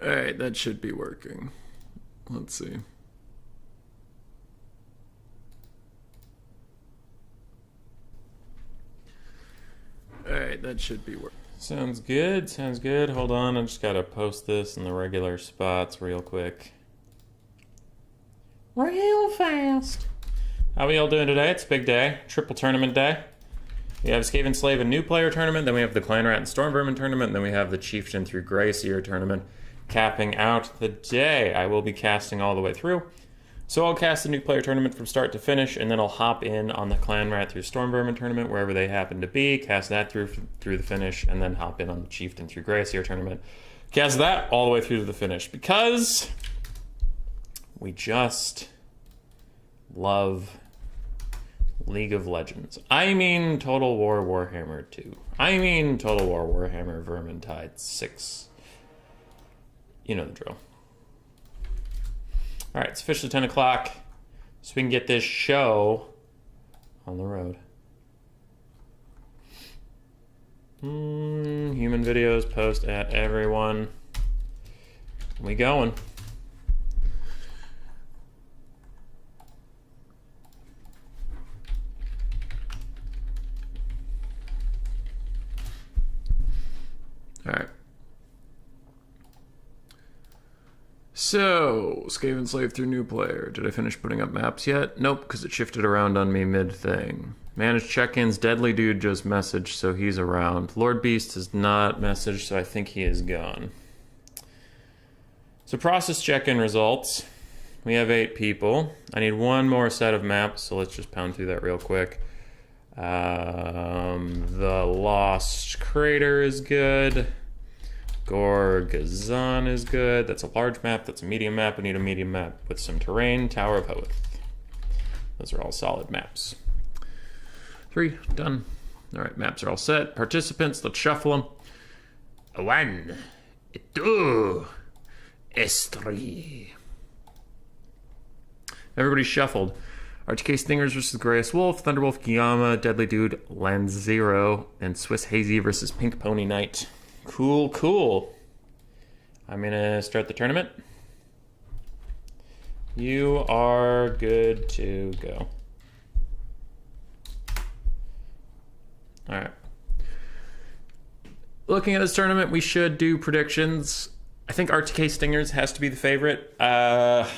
Alright, that should be working. Let's see. Alright, that should be working. Sounds good, sounds good. Hold on, I just gotta post this in the regular spots real quick. Real fast. How we all doing today? It's a big day. Triple tournament day. We have Skaven Slave and New Player tournament, then we have the Clan Rat and Storm Vermin tournament, and then we have the Chieftain through Greyseer tournament. Capping out the day. I will be casting all the way through. So I'll cast the New Player tournament from start to finish, and then I'll hop in on the Clan Rat through Storm Vermin tournament, wherever they happen to be, cast that through the finish, and then hop in on the Chieftain through Greyseer tournament. Cast that all the way through to the finish, because we just love League of Legends. I mean Total War Warhammer 2. I mean Total War Warhammer Vermintide 6. You know the drill. All right, it's officially 10 o'clock, so we can get this show on the road. Human videos, post at everyone. We going. All right. So, Skaven Slave through New Player. Did I finish putting up maps yet? Nope, because it shifted around on me mid-thing. Manage check-ins. Deadly Dude just messaged, so he's around. Lord Beast has not messaged, so I think he is gone. So process check-in results. We have 8 people. I need one more set of maps, so let's just pound through that real quick. The Lost Crater is good. Gorgazan is good. That's a large map. That's a medium map. We need a medium map with some terrain. Tower of Hoeth. Those are all solid maps. 3, done. All right, maps are all set. Participants, let's shuffle them. 1, 2, 3. Everybody's shuffled. RTK Stingers versus Greyest Wolf, Thunderwolf Guillaume, Deadly Dude, Land Zero, and Swiss Hazy versus Pink Pony Knight. Cool, cool. I'm gonna start the tournament. You are good to go. All right. Looking at this tournament, we should do predictions. I think RTK Stingers has to be the favorite. I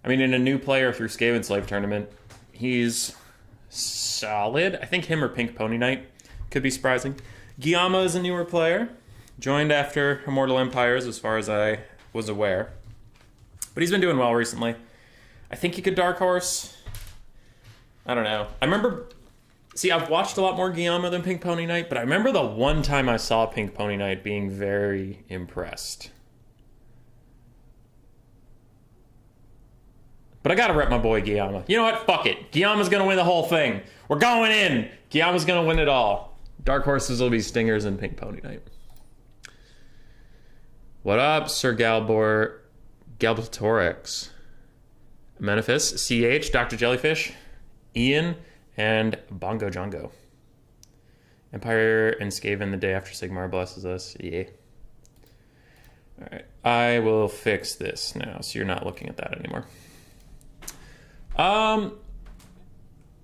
mean, in a New Player through Skaven Slave tournament, he's solid. I think him or Pink Pony Knight could be surprising. Guillaume is a newer player, joined after Immortal Empires as far as I was aware. But he's been doing well recently. I think he could Dark Horse. I don't know. I remember... See, I've watched a lot more Guillaume than Pink Pony Knight, but I remember the one time I saw Pink Pony Knight being very impressed. But I gotta rep my boy Guillaume. You know what? Fuck it. Guillaume's gonna win the whole thing. We're going in. Guillaume's gonna win it all. Dark Horses will be Stingers and Pink Pony Knight. What up, Sir Galbatorix? Menefis, CH, Dr. Jellyfish, Ian, and Bongo Jongo. Empire and Skaven the day after Sigmar blesses us. Yeah. Alright. I will fix this now, so you're not looking at that anymore.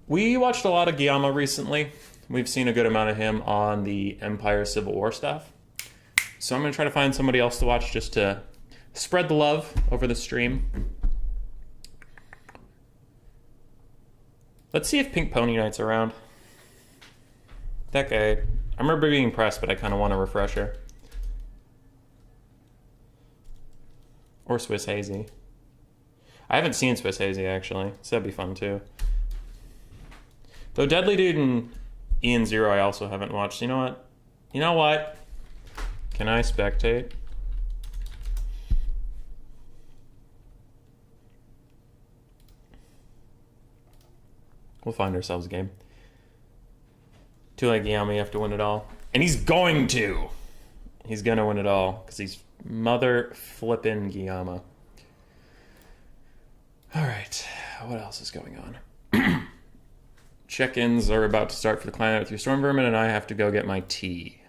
We watched a lot of Guillaume recently. We've seen a good amount of him on the Empire Civil War stuff. So I'm going to try to find somebody else to watch just to spread the love over the stream. Let's see if Pink Pony Knight's around. That guy, I remember being impressed, but I kind of want a refresher. Or Swiss Hazy. I haven't seen Swiss Hazy, actually, so that'd be fun, too. Though Deadly Dude and Ian Zero I also haven't watched. You know what? You know what? Can I spectate? We'll find ourselves a game. Too late, Guillaume, you have to win it all. And he's going to! He's gonna win it all, because he's mother flippin' Guillaume. Alright, what else is going on? Check-ins are about to start for the clan through Storm Vermin, and I have to go get my tea.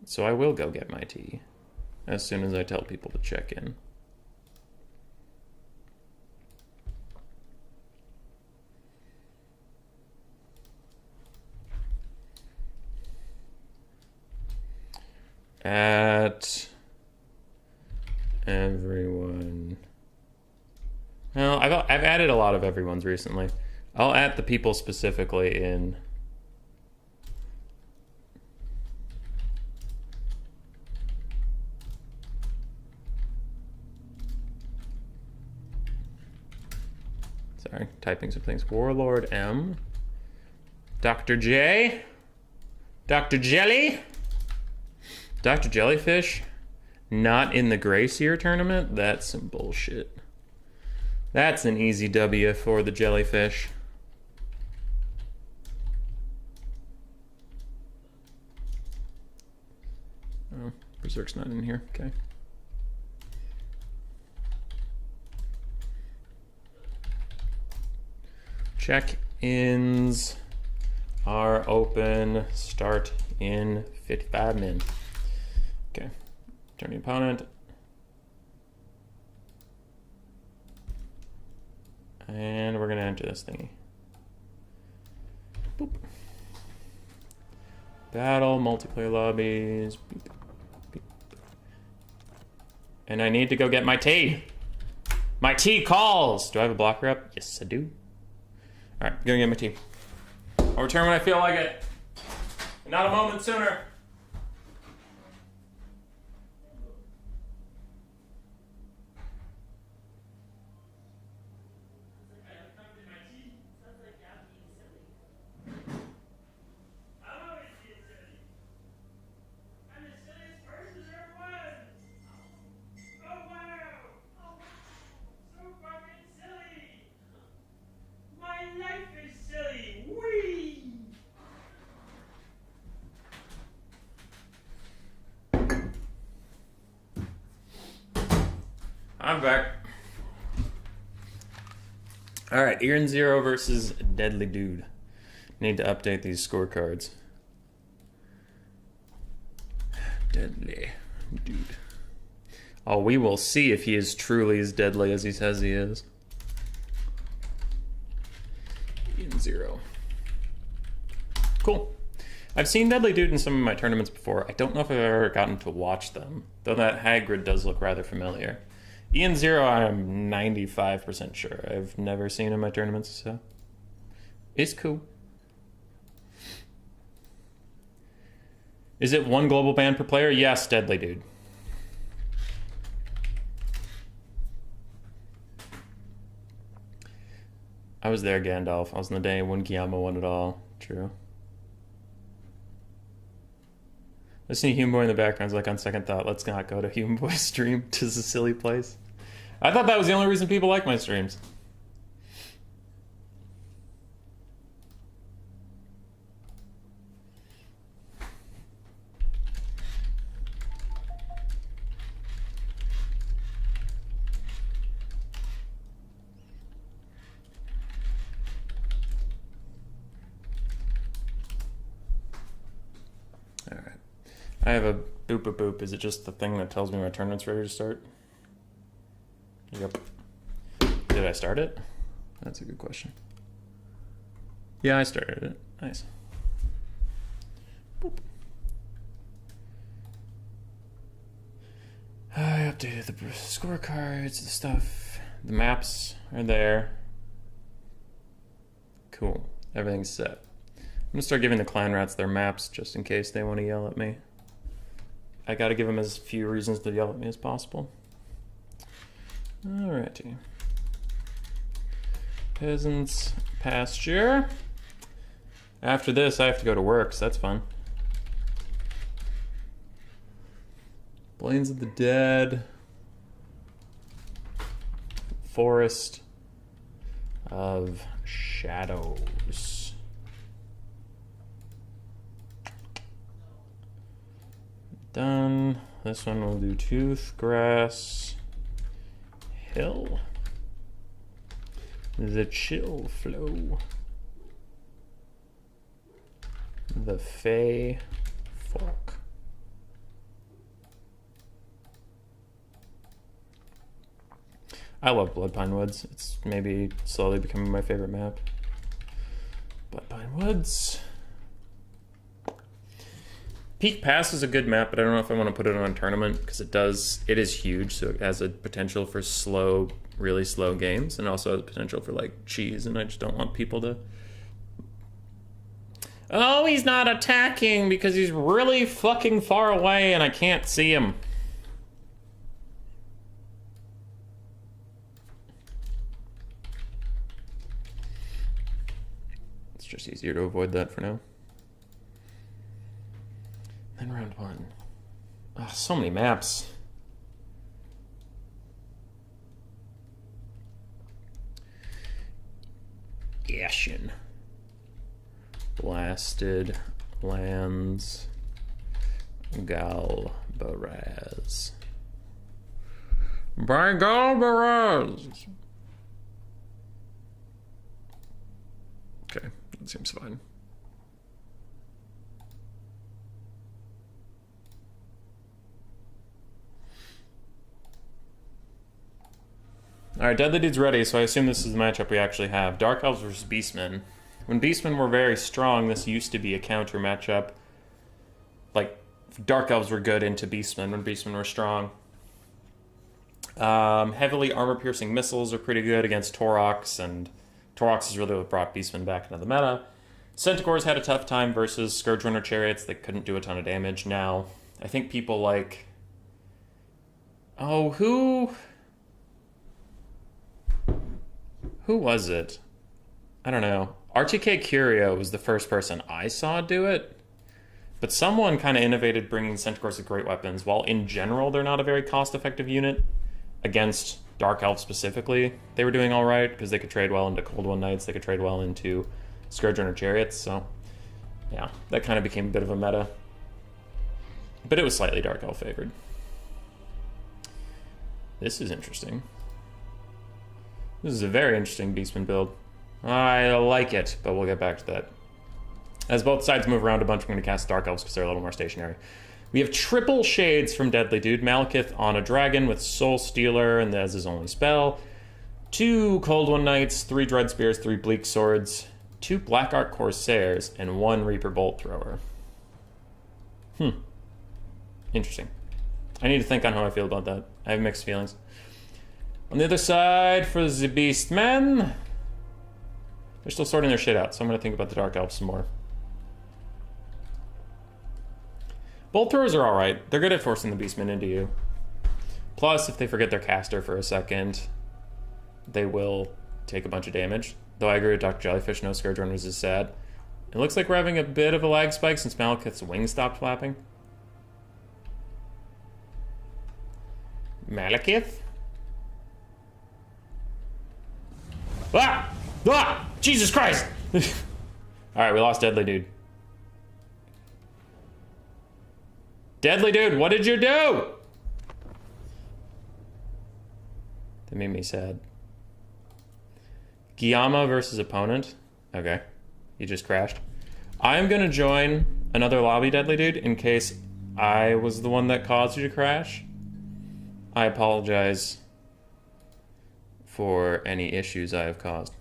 So I will go get my tea as soon as I tell people to check in. At everyone. Well, I've added a lot of everyone's recently. I'll add the people specifically in. Sorry, typing some things. Warlord M. Dr. J. Dr. Jelly. Dr. Jellyfish. Not in the Grey Seer tournament? That's some bullshit. That's an easy W for the Jellyfish. Oh, Berserk's not in here. Okay. Check-ins are open. Start in 55 min. Okay. Turn the opponent. And we're gonna enter this thingy. Boop. Battle, multiplayer lobbies. Beep, beep. And I need to go get my tea. My tea calls. Do I have a blocker up? Yes, I do. All right, gonna get my tea. I'll return when I feel like it. Not a moment sooner. I'm back. All right, Iron Zero versus Deadly Dude. Need to update these scorecards. Deadly Dude. Oh, we will see if he is truly as deadly as he says he is. Iron Zero. Cool. I've seen Deadly Dude in some of my tournaments before. I don't know if I've ever gotten to watch them, though that Hagrid does look rather familiar. Ian Zero, I'm 95% sure. I've never seen him in my tournaments, so it's cool. Is it one global ban per player? Yes, Deadly Dude. I was there, Gandalf. I was in the day when Guillermo won it all. True. Listening to Human Boy in the background is like, on second thought, let's not go to Human Boy's stream. Tis a silly place. I thought that was the only reason people like my streams. All right. I have a boop a boop. Is it just the thing that tells me my tournament's ready to start? Yep. Did I start it? That's a good question. Yeah, I started it. Nice. Boop. I updated the scorecards, the stuff. The maps are there. Cool. Everything's set. I'm gonna start giving the clan rats their maps just in case they want to yell at me. I gotta give them as few reasons to yell at me as possible. Alrighty. Peasants pasture. After this, I have to go to work, so that's fun. Plains of the Dead. Forest of Shadows. Done. This one will do Toothgrass. Hill. The Chill Flow. The Fey Fork. I love Bloodpine Woods. It's maybe slowly becoming my favorite map. Bloodpine Woods. Peak Pass is a good map, but I don't know if I want to put it on a tournament because it is huge, so it has a potential for slow, really slow games, and also has potential for like cheese, and I just don't want people to... Oh, he's not attacking because he's really fucking far away and I can't see him. It's just easier to avoid that for now. Then round one. Oh, so many maps. Ashen. Blasted Lands. Galbaraz. By Galbaraz! Okay, that seems fine. Alright, Deadly Dude's ready, so I assume this is the matchup we actually have. Dark Elves versus Beastmen. When Beastmen were very strong, this used to be a counter matchup. Like, Dark Elves were good into Beastmen when Beastmen were strong. Heavily armor-piercing missiles are pretty good against Taurox, and Taurox is really what brought Beastmen back into the meta. Centaurs had a tough time versus Scourge Runner Chariots that couldn't do a ton of damage. Now, I think people like... Oh, who was it? I don't know. RTK Curio was the first person I saw do it. But someone kind of innovated bringing Centaurs with great weapons. While in general they're not a very cost-effective unit, against Dark Elves specifically, they were doing alright because they could trade well into Cold One Knights, they could trade well into Scourge Runner Chariots, so yeah, that kind of became a bit of a meta. But it was slightly Dark Elf favored. This is interesting. This is a very interesting Beastman build. I like it, but we'll get back to that. As both sides move around a bunch, I'm going to cast Dark Elves because they're a little more stationary. We have triple Shades from Deadly Dude. Malekith on a dragon with Soul Stealer, and that's his only spell. 2 Cold One Knights, 3 Dread Spears, 3 Bleak Swords, 2 Black Ark Corsairs, and 1 Reaper Bolt Thrower. Interesting. I need to think on how I feel about that. I have mixed feelings. On the other side, for the Beastmen, they're still sorting their shit out, so I'm going to think about the Dark Elves some more. Bolt Throwers are alright. They're good at forcing the Beastmen into you. Plus, if they forget their caster for a second, they will take a bunch of damage. Though I agree with Dr. Jellyfish, no Scourge Runners is sad. It looks like we're having a bit of a lag spike since Malekith's wings stopped flapping. Malekith? Ah! Ah! Jesus Christ! Alright, we lost Deadly Dude. Deadly Dude, what did you do? That made me sad. Guillaume versus opponent. Okay. You just crashed. I'm gonna join another lobby, Deadly Dude, in case I was the one that caused you to crash. I apologize for any issues I have caused.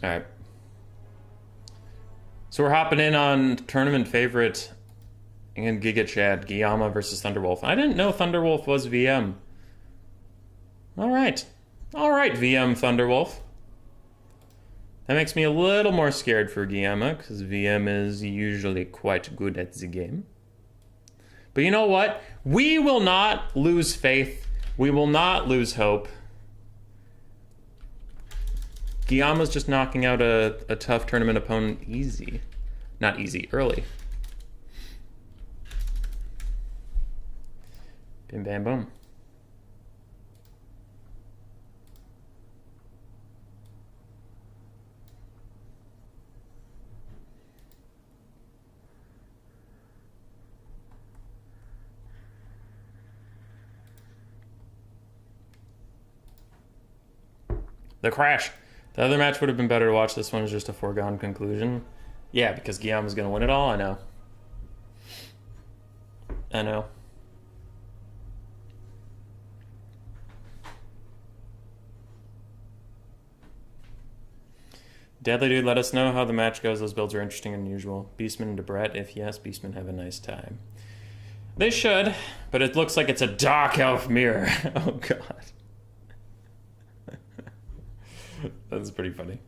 All right. So we're hopping in on tournament favorite and Giga Chad, Guillaume versus Thunderwolf. I didn't know Thunderwolf was VM. All right. All right, VM Thunderwolf. That makes me a little more scared for Guillaume, because VM is usually quite good at the game. But you know what? We will not lose faith. We will not lose hope. Guillaume's just knocking out a tough tournament opponent easy. Not easy, early. Bim bam boom. The crash. The other match would have been better to watch. This one is just a foregone conclusion. Yeah, because Guillaume is going to win it all. I know. I know. Deadly Dude, let us know how the match goes. Those builds are interesting and unusual. Beastmen to Brett. If yes, Beastmen have a nice time. They should, but it looks like it's a Dark Elf mirror. Oh, God. That's pretty funny.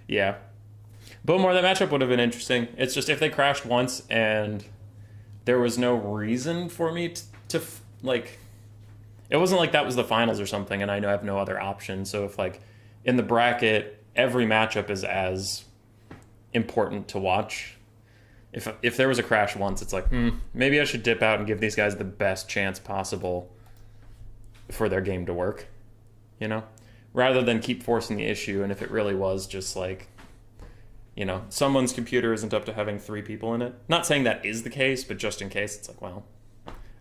Yeah. Bowmore, that matchup would have been interesting. It's just if they crashed once and there was no reason for me to like... It wasn't like that was the finals or something and I know I have no other option. So if, like, in the bracket, every matchup is as important to watch. If there was a crash once, it's like, maybe I should dip out and give these guys the best chance possible for their game to work, you know? Rather than keep forcing the issue, and if it really was just like, you know, someone's computer isn't up to having 3 people in it. Not saying that is the case, but just in case, it's like, well,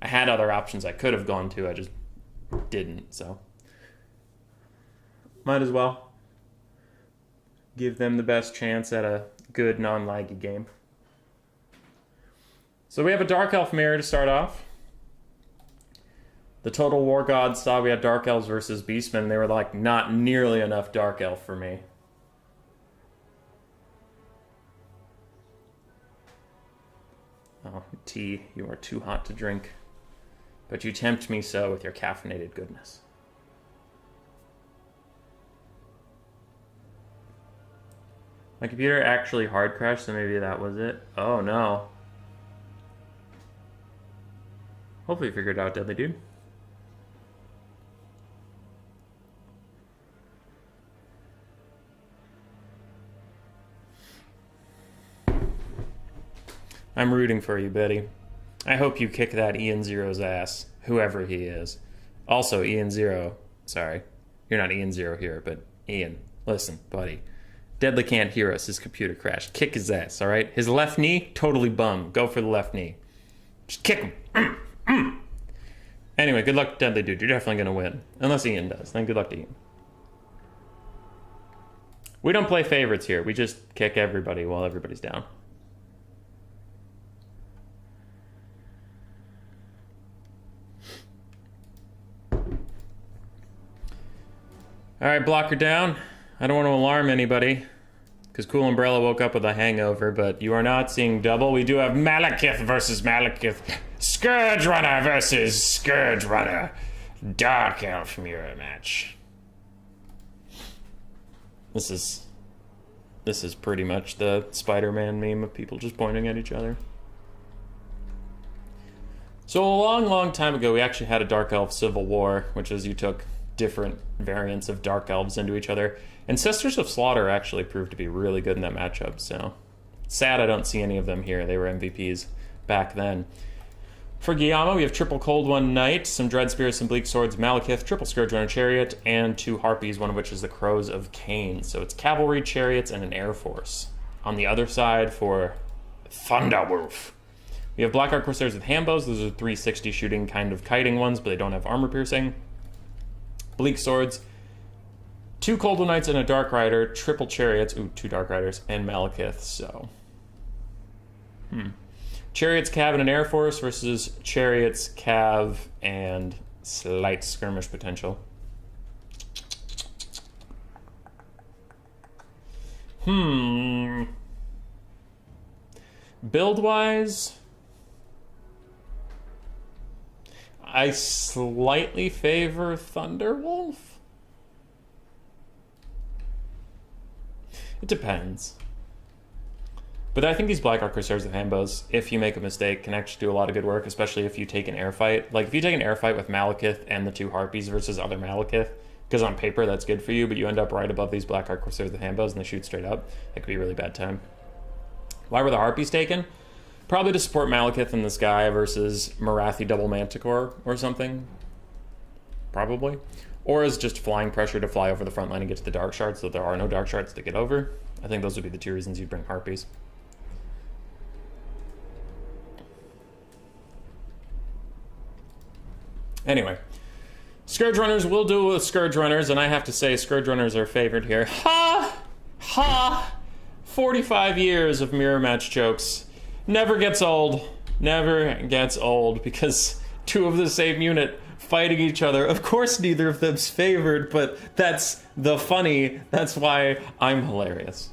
I had other options I could have gone to, I just didn't, so. Might as well give them the best chance at a good, non-laggy game. So we have a Dark Elf mirror to start off. The Total War Gods saw we had Dark Elves versus Beastmen. They were like, not nearly enough Dark Elf for me. Oh, tea, you are too hot to drink. But you tempt me so with your caffeinated goodness. My computer actually hard crashed, so maybe that was it. Oh, no. Hopefully you figured it out, Deadly Dude. I'm rooting for you, Betty. I hope you kick that Ian Zero's ass, whoever he is. Also, Ian Zero, sorry, you're not Ian Zero here, but Ian, listen, buddy. Deadly can't hear us, his computer crashed. Kick his ass, all right? His left knee, totally bum. Go for the left knee. Just kick him. Anyway, good luck, Deadly Dude. You're definitely going to win. Unless Ian does. Then good luck to Ian. We don't play favorites here. We just kick everybody while everybody's down. Alright, blocker down. I don't want to alarm anybody, because Cool Umbrella woke up with a hangover, but you are not seeing double. We do have Malekith versus Malekith. Scourge Runner versus Scourge Runner. Dark Elf mirror match. This is pretty much the Spider-Man meme of people just pointing at each other. So a long, long time ago, we actually had a Dark Elf Civil War, which is you took different variants of Dark Elves into each other. And Sisters of Slaughter actually proved to be really good in that matchup, so sad I don't see any of them here. They were MVPs back then. For Guillermo, we have triple Cold One Knight, some Dread Spears, some Bleak Swords, Malekith, triple Scourge Runner Chariot, and 2 Harpies, one of which is the Crows of Cain. So it's Cavalry, Chariots, and an Air Force. On the other side, for Thunderwolf, we have Black Arc Corsairs with Hambos. Those are 360 shooting kind of kiting ones, but they don't have armor piercing. Bleak Swords, 2 Cold One Knights and a Dark Rider, triple Chariots, 2 Dark Riders, and Malekith, so. Chariots, Cav, and an Air Force versus Chariots, Cav, and slight skirmish potential. Build-wise, I slightly favor Thunderwolf. It depends. But I think these Black Arc Corsairs with Hambos, if you make a mistake, can actually do a lot of good work, especially if you take an air fight. Like, if you take an air fight with Malekith and the 2 Harpies versus other Malekith, because on paper that's good for you, but you end up right above these Black Arc Corsairs with Hambos and they shoot straight up, that could be a really bad time. Why were the Harpies taken? Probably to support Malekith in the sky versus Marathi Double Manticore or something. Probably. Or as just flying pressure to fly over the front line and get to the Dark Shards so that there are no Dark Shards to get over. I think those would be the 2 reasons you'd bring Harpies. Anyway, Scourge Runners will duel with Scourge Runners, and I have to say Scourge Runners are favored here. Ha! Ha! 45 years of mirror match jokes. Never gets old. Never gets old, because two of the same unit fighting each other. Of course neither of them's favored, but that's the funny. That's why I'm hilarious.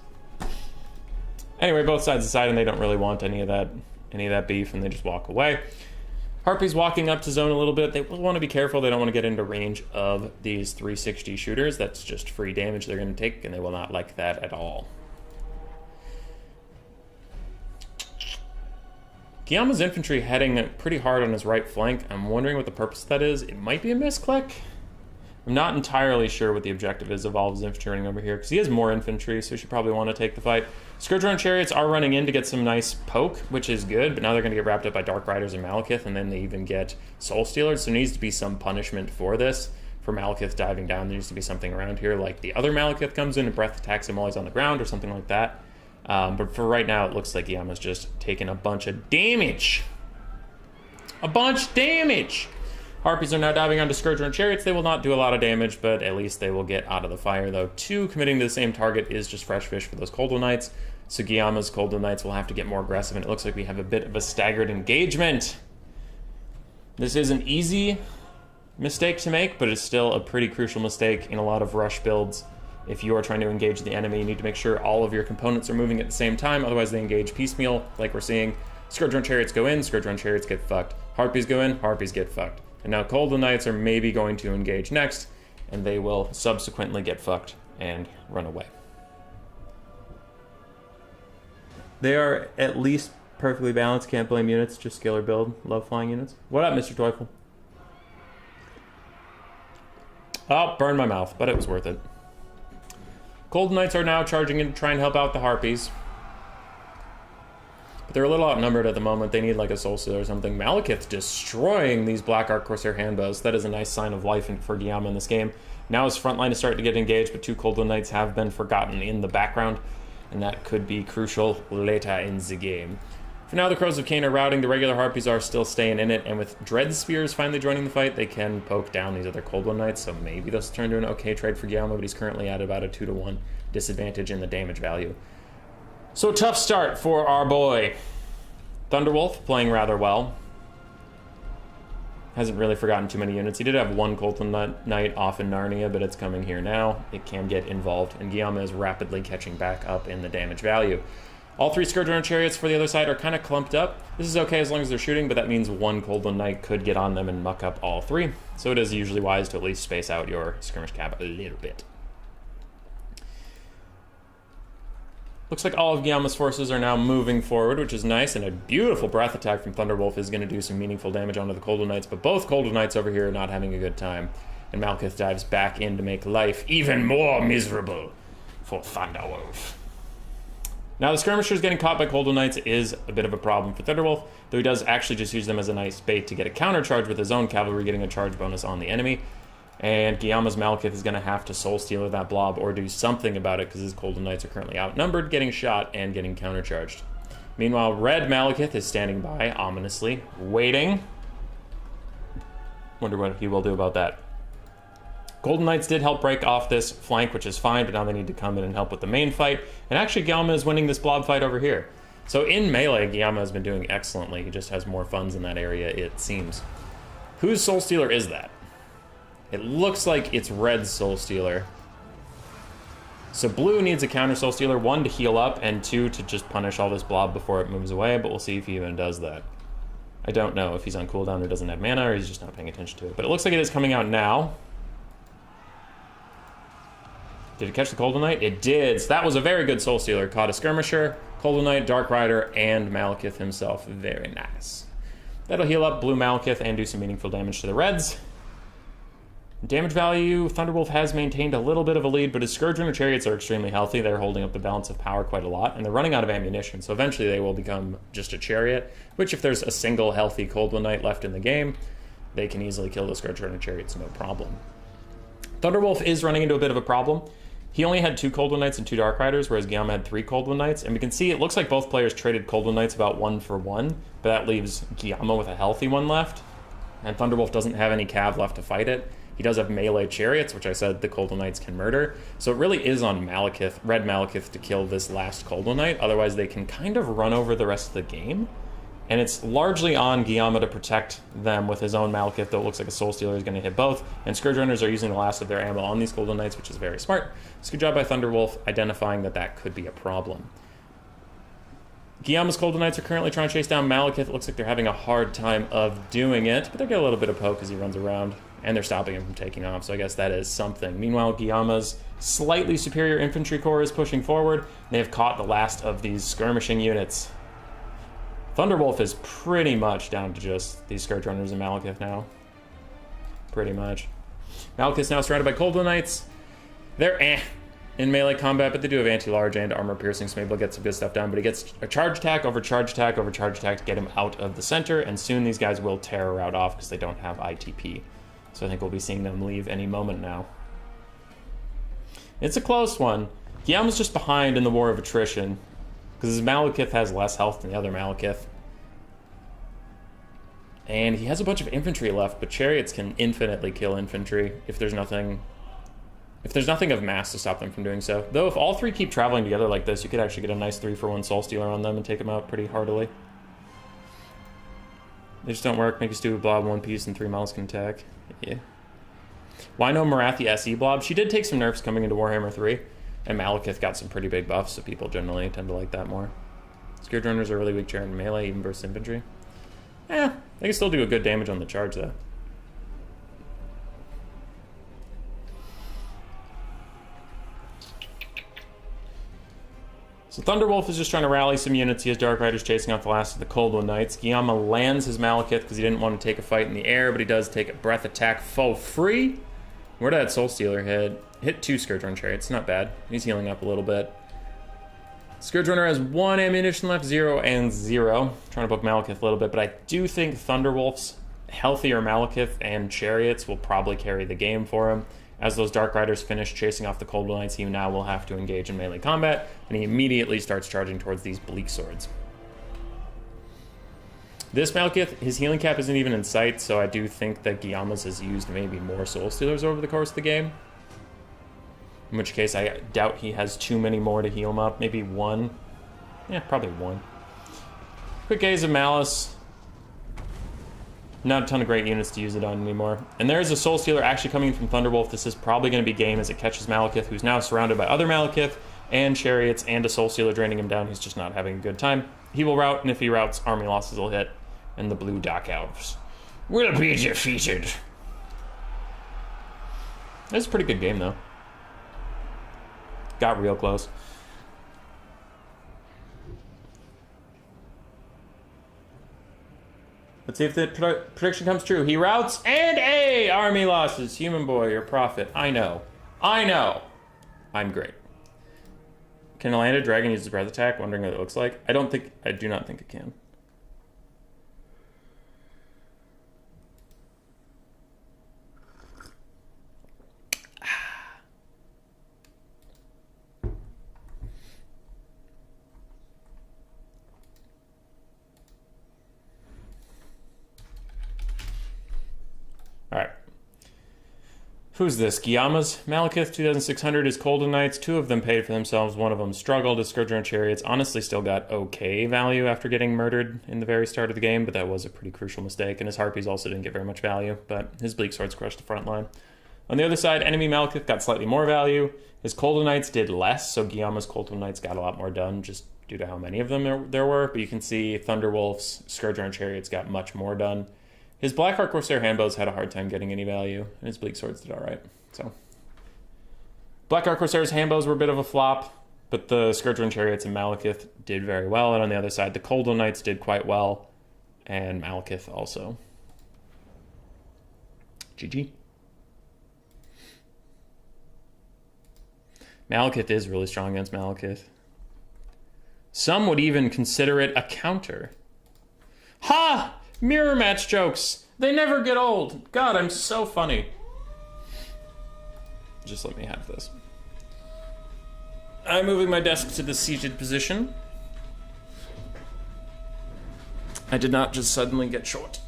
Anyway, both sides decide and they don't really want any of that beef, and they just walk away. Harpies walking up to zone a little bit. They will want to be careful. They don't want to get into range of these 360 shooters. That's just free damage they're going to take, and they will not like that at all. Guillaume's infantry heading pretty hard on his right flank. I'm wondering what the purpose of that is. It might be a misclick. I'm not entirely sure what the objective is of all of his infantry running over here, because he has more infantry, so he should probably want to take the fight. Scourge Runner Chariots are running in to get some nice poke, which is good, but now they're going to get wrapped up by Dark Riders and Malekith, and then they even get Soul Stealers, so there needs to be some punishment for this. For Malekith diving down, there needs to be something around here, like the other Malekith comes in and breath attacks him while he's on the ground, or something like that. But for right now, it looks like Guillaume's just taking a bunch of damage. A bunch of damage! Harpies are now diving onto Scourge Runner Chariots. They will not do a lot of damage, but at least they will get out of the fire, though. 2 committing to the same target is just fresh fish for those Cold Knights. So Guillaume's Cold Knights will have to get more aggressive, and it looks like we have a bit of a staggered engagement. This is an easy mistake to make, but it's still a pretty crucial mistake in a lot of rush builds. If you are trying to engage the enemy, you need to make sure all of your components are moving at the same time, otherwise they engage piecemeal, like we're seeing. Scourge Runner Chariots go in, Scourge Runner Chariots get fucked. Harpies go in, Harpies get fucked. And now Cold Knights are maybe going to engage next, and they will subsequently get fucked and run away. They are at least perfectly balanced, can't blame units, just scalar build, love flying units. What up, Mr. Teufel? Oh, burned my mouth, but it was worth it. Cold Knights are now charging in to try and help out the Harpies. But they're a little outnumbered at the moment. They need like a Soul Stealer or something. Malekith destroying these Black Arc Corsair handbows. That is a nice sign of life for Guillaume in this game. Now his front line is starting to get engaged, but 2 Cold Knights have been forgotten in the background, and that could be crucial later in the game. For now, the Crows of Cain are routing. The regular Harpies are still staying in it, and with Dread Spears finally joining the fight, they can poke down these other Cold Knights, so maybe this will turn to an okay trade for Guillaume, but he's currently at about a 2-to-1 disadvantage in the damage value. So tough start for our boy. Thunderwolf playing rather well. Hasn't really forgotten too many units. He did have 1 Cold Knight off in Narnia, but it's coming here now. It can get involved, and Guillaume is rapidly catching back up in the damage value. All 3 Scourge Runner Chariots for the other side are kind of clumped up. This is okay as long as they're shooting, but that means 1 Cold Knight could get on them and muck up all 3. So it is usually wise to at least space out your skirmish cab a little bit. Looks like all of Guillaume's forces are now moving forward, which is nice, and a beautiful breath attack from Thunderwolf is going to do some meaningful damage onto the Cold Knights, but both Cold Knights over here are not having a good time, and Malekith dives back in to make life even more miserable for Thunderwolf. Now the skirmishers getting caught by Cold Knights is a bit of a problem for Thunderwolf, though he does actually just use them as a nice bait to get a counter charge with his own cavalry, getting a charge bonus on the enemy. And Guillaume's Malekith is going to have to Soul Stealer that blob or do something about it because his Cold Knights are currently outnumbered, getting shot and getting countercharged. Meanwhile, Red Malekith is standing by, ominously, waiting. Wonder what he will do about that. Golden Knights did help break off this flank, which is fine, but now they need to come in and help with the main fight. And actually, Guillaume is winning this blob fight over here. So in melee, Guillaume has been doing excellently. He just has more funds in that area, it seems. Whose Soul Stealer is that? It looks like it's Red's Soul Stealer. So blue needs a counter Soul Stealer, 1 to heal up, and 2 to just punish all this blob before it moves away, but we'll see if he even does that. I don't know if he's on cooldown or doesn't have mana, or he's just not paying attention to it. But it looks like it is coming out now. Did it catch the Cold Knight? It did. So that was a very good Soul Stealer. Caught a Skirmisher, Cold Knight, Dark Rider, and Malekith himself. Very nice. That'll heal up blue Malekith and do some meaningful damage to the Reds. Damage value, Thunderwolf has maintained a little bit of a lead, but his Scourge Runner Chariots are extremely healthy. They're holding up the balance of power quite a lot, and they're running out of ammunition, so eventually they will become just a Chariot, which if there's a single healthy Cold Knight left in the game, they can easily kill the Scourge Runner Chariots, no problem. Thunderwolf is running into a bit of a problem. He only had 2 Cold Knights and 2 Dark Riders, whereas Guillaume had 3 Cold Knights, and we can see it looks like both players traded Cold Knights about 1 for 1, but that leaves Guillaume with a healthy one left, and Thunderwolf doesn't have any cav left to fight it. He does have melee chariots, which I said the Coldwell Knights can murder. So it really is on Malekith, Red Malekith, to kill this last Coldwell Knight. Otherwise, they can kind of run over the rest of the game. And it's largely on Guillaume to protect them with his own Malekith, though it looks like a Soul Stealer is going to hit both. And Scourge Runners are using the last of their ammo on these Coldwell Knights, which is very smart. It's a good job by Thunderwolf identifying that that could be a problem. Guillaume's Coldwell Knights are currently trying to chase down Malekith. It looks like they're having a hard time of doing it, but they get a little bit of poke as he runs around, and they're stopping him from taking off, so I guess that is something. Meanwhile, Guillaume's slightly superior infantry corps is pushing forward. They have caught the last of these skirmishing units. Thunderwolf is pretty much down to just these Scourge Runners and Malekith now. Pretty much. Malekith's now surrounded by Coldwell Knights. They're in melee combat, but they do have anti-large and armor piercing, so maybe he'll get some good stuff done. But he gets a charge attack over charge attack over charge attack to get him out of the center, and soon these guys will tear a route off because they don't have ITP. So I think we'll be seeing them leave any moment now. It's a close one. Guillaume's just behind in the War of Attrition because his Malekith has less health than the other Malekith. And he has a bunch of infantry left, but chariots can infinitely kill infantry if there's nothing of mass to stop them from doing so. Though if all three keep traveling together like this, you could actually get a nice 3-for-1 Soul Stealer on them and take them out pretty heartily. They just don't work. Make a stupid blob 1 piece and 3 miles can attack. Yeah. Why no Marathi SE blob? She did take some nerfs coming into Warhammer 3, and Malekith got some pretty big buffs, so people generally tend to like that more. Scourge Runners are really weak chair in melee, even versus infantry. They can still do a good damage on the charge, though. So Thunderwolf is just trying to rally some units. He has Dark Riders chasing off the last of the Coldwell Knights. Guillaume lands his Malekith because he didn't want to take a fight in the air, but he does take a breath attack for free. Where did that Soul Stealer hit? Hit 2 Scourge Runner Chariots. Not bad. He's healing up a little bit. Scourge Runner has 1 ammunition left, 0 and 0. Trying to book Malekith a little bit, but I do think Thunderwolf's healthier Malekith and Chariots will probably carry the game for him. As those Dark Riders finish chasing off the Coldwell Knights, he now will have to engage in melee combat, and he immediately starts charging towards these Bleak Swords. This Malekith, his healing cap isn't even in sight, so I do think that Guillaume's has used maybe more Soul Stealers over the course of the game. In which case, I doubt he has too many more to heal him up. Maybe 1. Yeah, probably 1. Quick Gaze of Malice. Not a ton of great units to use it on anymore. And there's a Soul Stealer actually coming in from Thunderwolf. This is probably going to be game as it catches Malekith, who's now surrounded by other Malekith and Chariots and a Soul Stealer draining him down. He's just not having a good time. He will rout, and if he routs, army losses will hit. And the blue Dark Elves will be defeated. This is a pretty good game, though. Got real close. Let's see if the prediction comes true. He routs and army losses. Human boy, your prophet. I know. I'm great. Can a landed dragon use the breath attack? Wondering what it looks like. I do not think it can. All right. Who's this? Guillaume's Malekith, 2,600 is Coldwell Knights. 2 of them paid for themselves. 1 of them struggled. His Scourge Runner Chariots honestly still got okay value after getting murdered in the very start of the game, but that was a pretty crucial mistake. And his Harpies also didn't get very much value, but his Bleak Swords crushed the front line. On the other side, enemy Malekith got slightly more value. His Coldwell Knights did less, so Guillaume's Coldwell Knights got a lot more done just due to how many of them there were. But you can see Thunderwolf's Scourge Runner Chariots got much more done. His Blackheart Corsair Handbows had a hard time getting any value, and his Bleak Swords did all right. So, Blackheart Corsair's Handbows were a bit of a flop, but the Scourge Runner Chariots and Malekith did very well. And on the other side, the Coldwell Knights did quite well, and Malekith also. GG. Malekith is really strong against Malekith. Some would even consider it a counter. Ha! Mirror match jokes. They never get old. God, I'm so funny. Just let me have this. I'm moving my desk to the seated position. I did not just suddenly get short.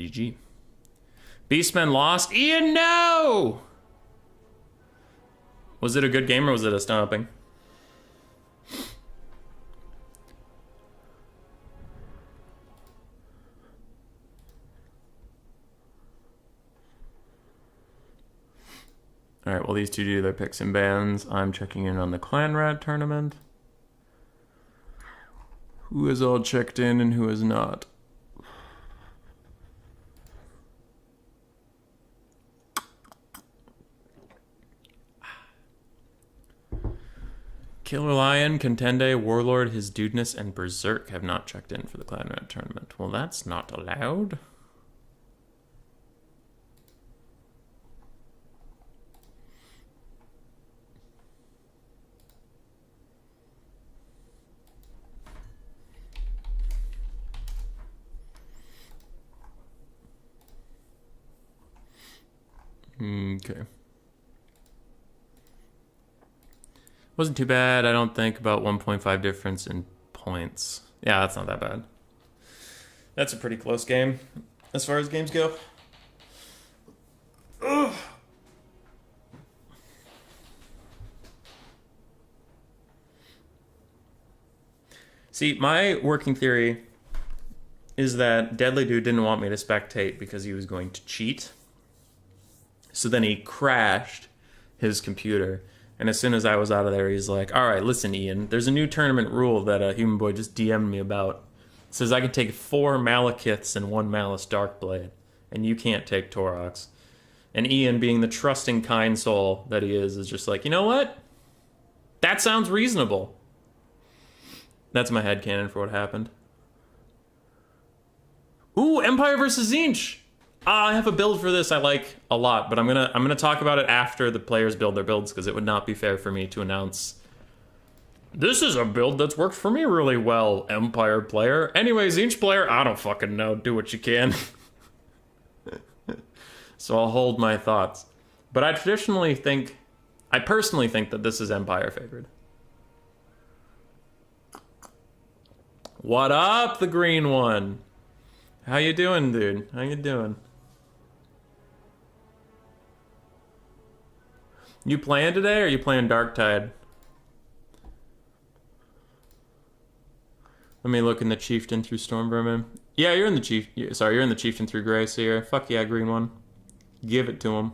GG. Beastmen lost. Ian, no! Was it a good game or was it a stomping? Alright, well these two do their picks and bans. I'm checking in on the Clan Rat tournament. Who is all checked in and who is not? Killer Lion, Contende, Warlord, His Dudeness, and Berserk have not checked in for the Clan Rat tournament. Well, that's not allowed. Okay. Wasn't too bad, I don't think. About 1.5 difference in points. Yeah, that's not that bad. That's a pretty close game as far as games go. Ugh. See, my working theory is that Deadly Dude didn't want me to spectate because he was going to cheat. So then he crashed his computer. And as soon as I was out of there, he's like, all right, listen, Ian, there's a new tournament rule that a human boy just DM'd me about. It says I can take 4 Malekiths and 1 Malice Darkblade, and you can't take Torox. And Ian, being the trusting, kind soul that he is just like, you know what? That sounds reasonable. That's my headcanon for what happened. Ooh, Empire versus Tzeentch. I have a build for this I like a lot, but I'm gonna talk about it after the players build their builds because it would not be fair for me to announce this is a build that's worked for me really well, Empire player. Anyways, Tzeentch player, I don't fucking know. Do what you can. So I'll hold my thoughts. But I personally think that this is Empire favored. What up, the green one? How you doing, dude? How you doing? You playing today or are you playing Darktide? Let me look in the Chieftain through Storm Vermin. Yeah, you're in the Chieftain through Grace here. Fuck yeah, green one. Give it to him.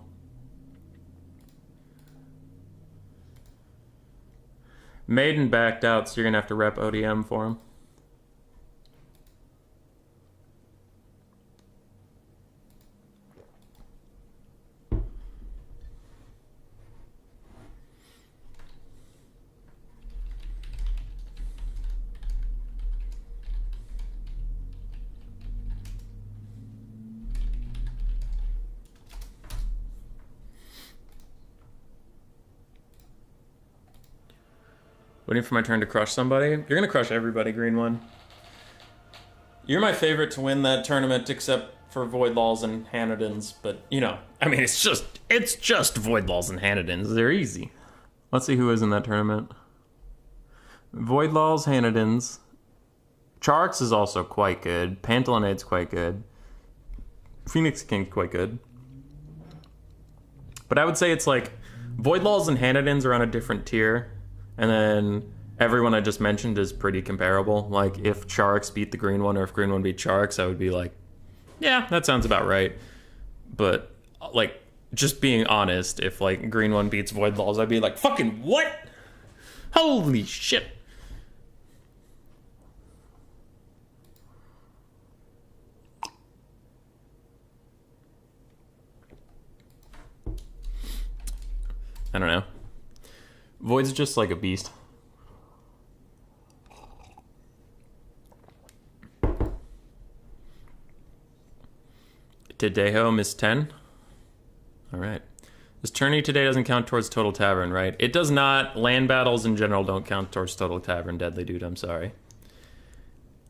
Maiden backed out, so you're gonna have to rep ODM for him. Waiting for my turn to crush somebody. You're gonna crush everybody, green one. You're my favorite to win that tournament, except for Voidlaws and Hanadins. But you know, I mean, it's just Voidlaws and Hanadins. They're easy. Let's see who is in that tournament. Voidlaws, Hanadins. Charx is also quite good. Pantalonade's quite good. Phoenix King's quite good. But I would say it's like Voidlaws and Hanadins are on a different tier. And then everyone I just mentioned is pretty comparable. Like, if Charx beat the green one or if green one beat Charx, I would be like, yeah, that sounds about right. But, like, just being honest, if, like, green one beats Voidlaws, I'd be like, fucking what? Holy shit. I don't know. Void's just like a beast. Tadejo missed 10. Alright. This tourney today doesn't count towards total tavern, right? It does not. Land battles in general don't count towards total tavern, Deadly Dude. I'm sorry.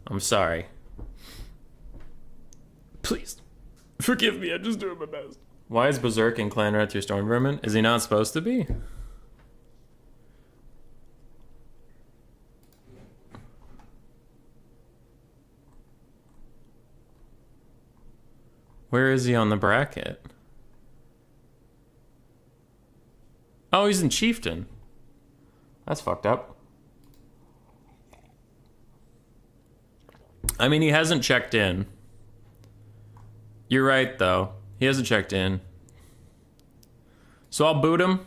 I'm sorry. Please. Forgive me, I'm just doing my best. Why is Berserk in Clan Rat through Storm Vermin? Is he not supposed to be? Where is he on the bracket? Oh, he's in Chieftain. That's fucked up. I mean, he hasn't checked in. You're right, though. He hasn't checked in. So I'll boot him.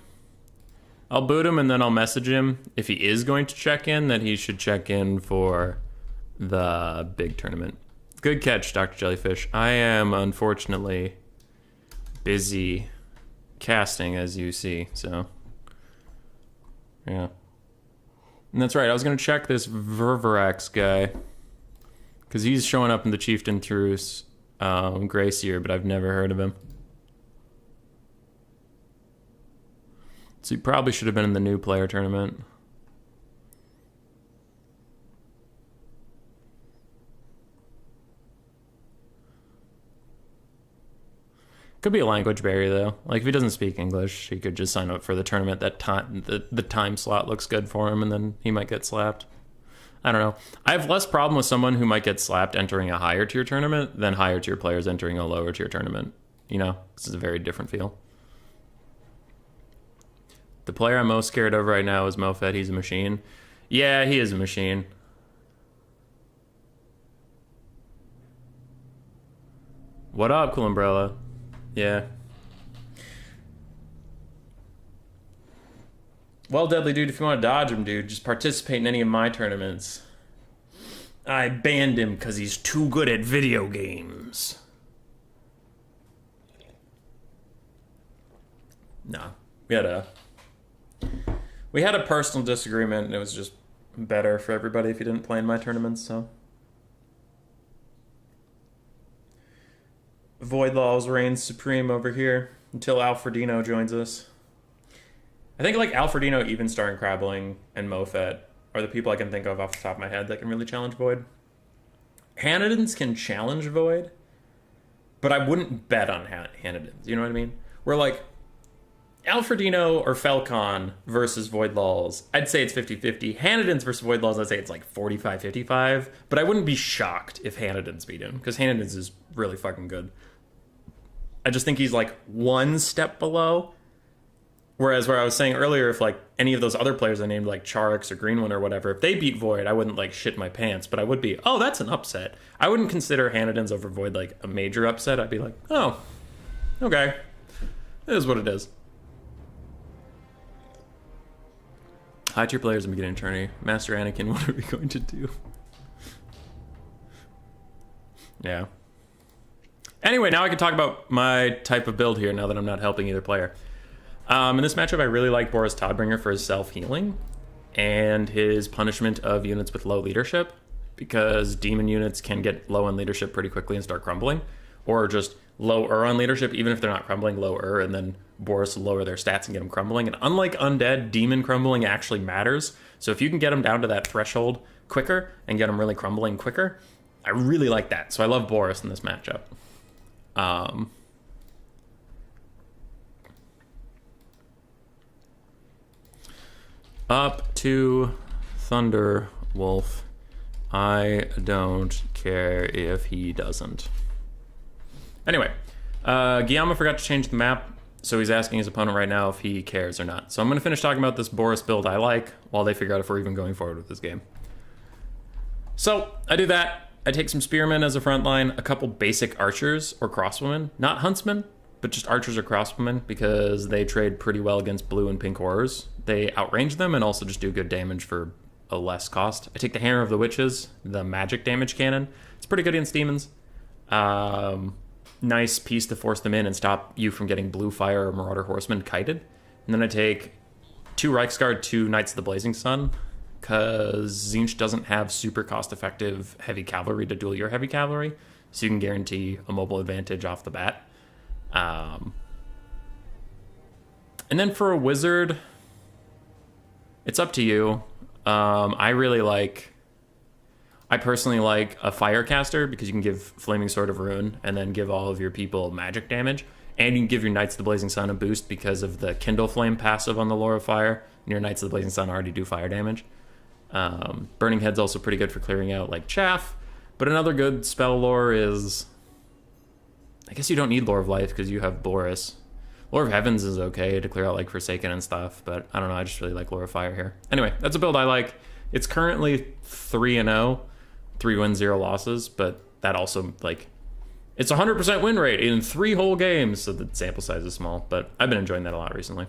I'll boot him and then I'll message him if he is going to check in that he should check in for the big tournament. Good catch, Dr. Jellyfish. I am unfortunately busy casting, as you see, so yeah. And that's right, I was going to check this Ververax guy because he's showing up in the Chieftain Truce Gracier, but I've never heard of him. So he probably should have been in the new player tournament. Could be a language barrier, though. Like, if he doesn't speak English, he could just sign up for the tournament. That time, the time slot looks good for him, and then he might get slapped. I don't know. I have less problem with someone who might get slapped entering a higher tier tournament than higher tier players entering a lower tier tournament. You know, this is a very different feel. The player I'm most scared of right now is Mofet. He's a machine. Yeah, he is a machine. What up, Cool Umbrella? Yeah. Well, Deadly Dude, if you want to dodge him, dude, just participate in any of my tournaments. I banned him because he's too good at video games. Nah. We had a personal disagreement, and it was just better for everybody if he didn't play in my tournaments, so. Void Laws reigns supreme over here until Alfredino joins us. I think like Alfredino, Evenstar, and Crabbling, and Mofet are the people I can think of off the top of my head that can really challenge Void. Hanadins can challenge Void, but I wouldn't bet on Hanadins, you know what I mean? Where like Alfredino or Falcon versus Void Laws, I'd say it's 50-50. Hanadins versus Void Laws, I'd say it's like 45-55, but I wouldn't be shocked if Hanadins beat him, because Hanadins is really fucking good. I just think he's like one step below. Whereas where I was saying earlier, if like any of those other players I named, like Charix or Greenone or whatever, if they beat Void, I wouldn't like shit my pants, but I would be, oh, that's an upset. I wouldn't consider Hanadins over Void like a major upset. I'd be like, oh, okay. It is what it is. High tier players in beginning tourney. Master Anakin, what are we going to do? Yeah. Anyway, now I can talk about my type of build here now that I'm not helping either player. In this matchup, I really like Boris Todbringer for his self-healing and his punishment of units with low leadership, because demon units can get low on leadership pretty quickly and start crumbling, or just lower on leadership, even if they're not crumbling, lower, and then Boris will lower their stats and get them crumbling. And unlike undead, demon crumbling actually matters. So if you can get them down to that threshold quicker and get them really crumbling quicker, I really like that. So I love Boris in this matchup. Up to Thunder Wolf. I don't care if he doesn't. Anyway, Guillermo forgot to change the map, so he's asking his opponent right now if he cares or not. So I'm going to finish talking about this Boris build I like while they figure out if we're even going forward with this game. So I do that. I take some Spearmen as a front line, a couple basic archers or crosswomen, not huntsmen, but just archers or crosswomen, because they trade pretty well against blue and pink horrors. They outrange them and also just do good damage for a less cost. I take the Hammer of the Witches, the magic damage cannon. It's pretty good against demons. Nice piece to force them in and stop you from getting Blue Fire or Marauder Horseman kited. And then I take 2 Reiksguard, 2 Knights of the Blazing Sun, because Tzeentch doesn't have super cost-effective heavy cavalry to duel your heavy cavalry, so you can guarantee a mobile advantage off the bat. And then for a wizard, it's up to you. I personally like a Firecaster, because you can give Flaming Sword of Ruin and then give all of your people magic damage. And you can give your Knights of the Blazing Sun a boost because of the Kindle Flame passive on the Lore of Fire. And your Knights of the Blazing Sun already do fire damage. Burning Head's also pretty good for clearing out like chaff. But another good spell lore is I guess you don't need Lore of Life because you have Boris. Lore of Heavens is okay to clear out like Forsaken and stuff, but I don't know, I just really like Lore of Fire here. Anyway, that's a build I like. It's currently 3-0, 3 wins, 0 losses, but that also, like, it's 100% win rate in 3 whole games, so the sample size is small, but I've been enjoying that a lot recently.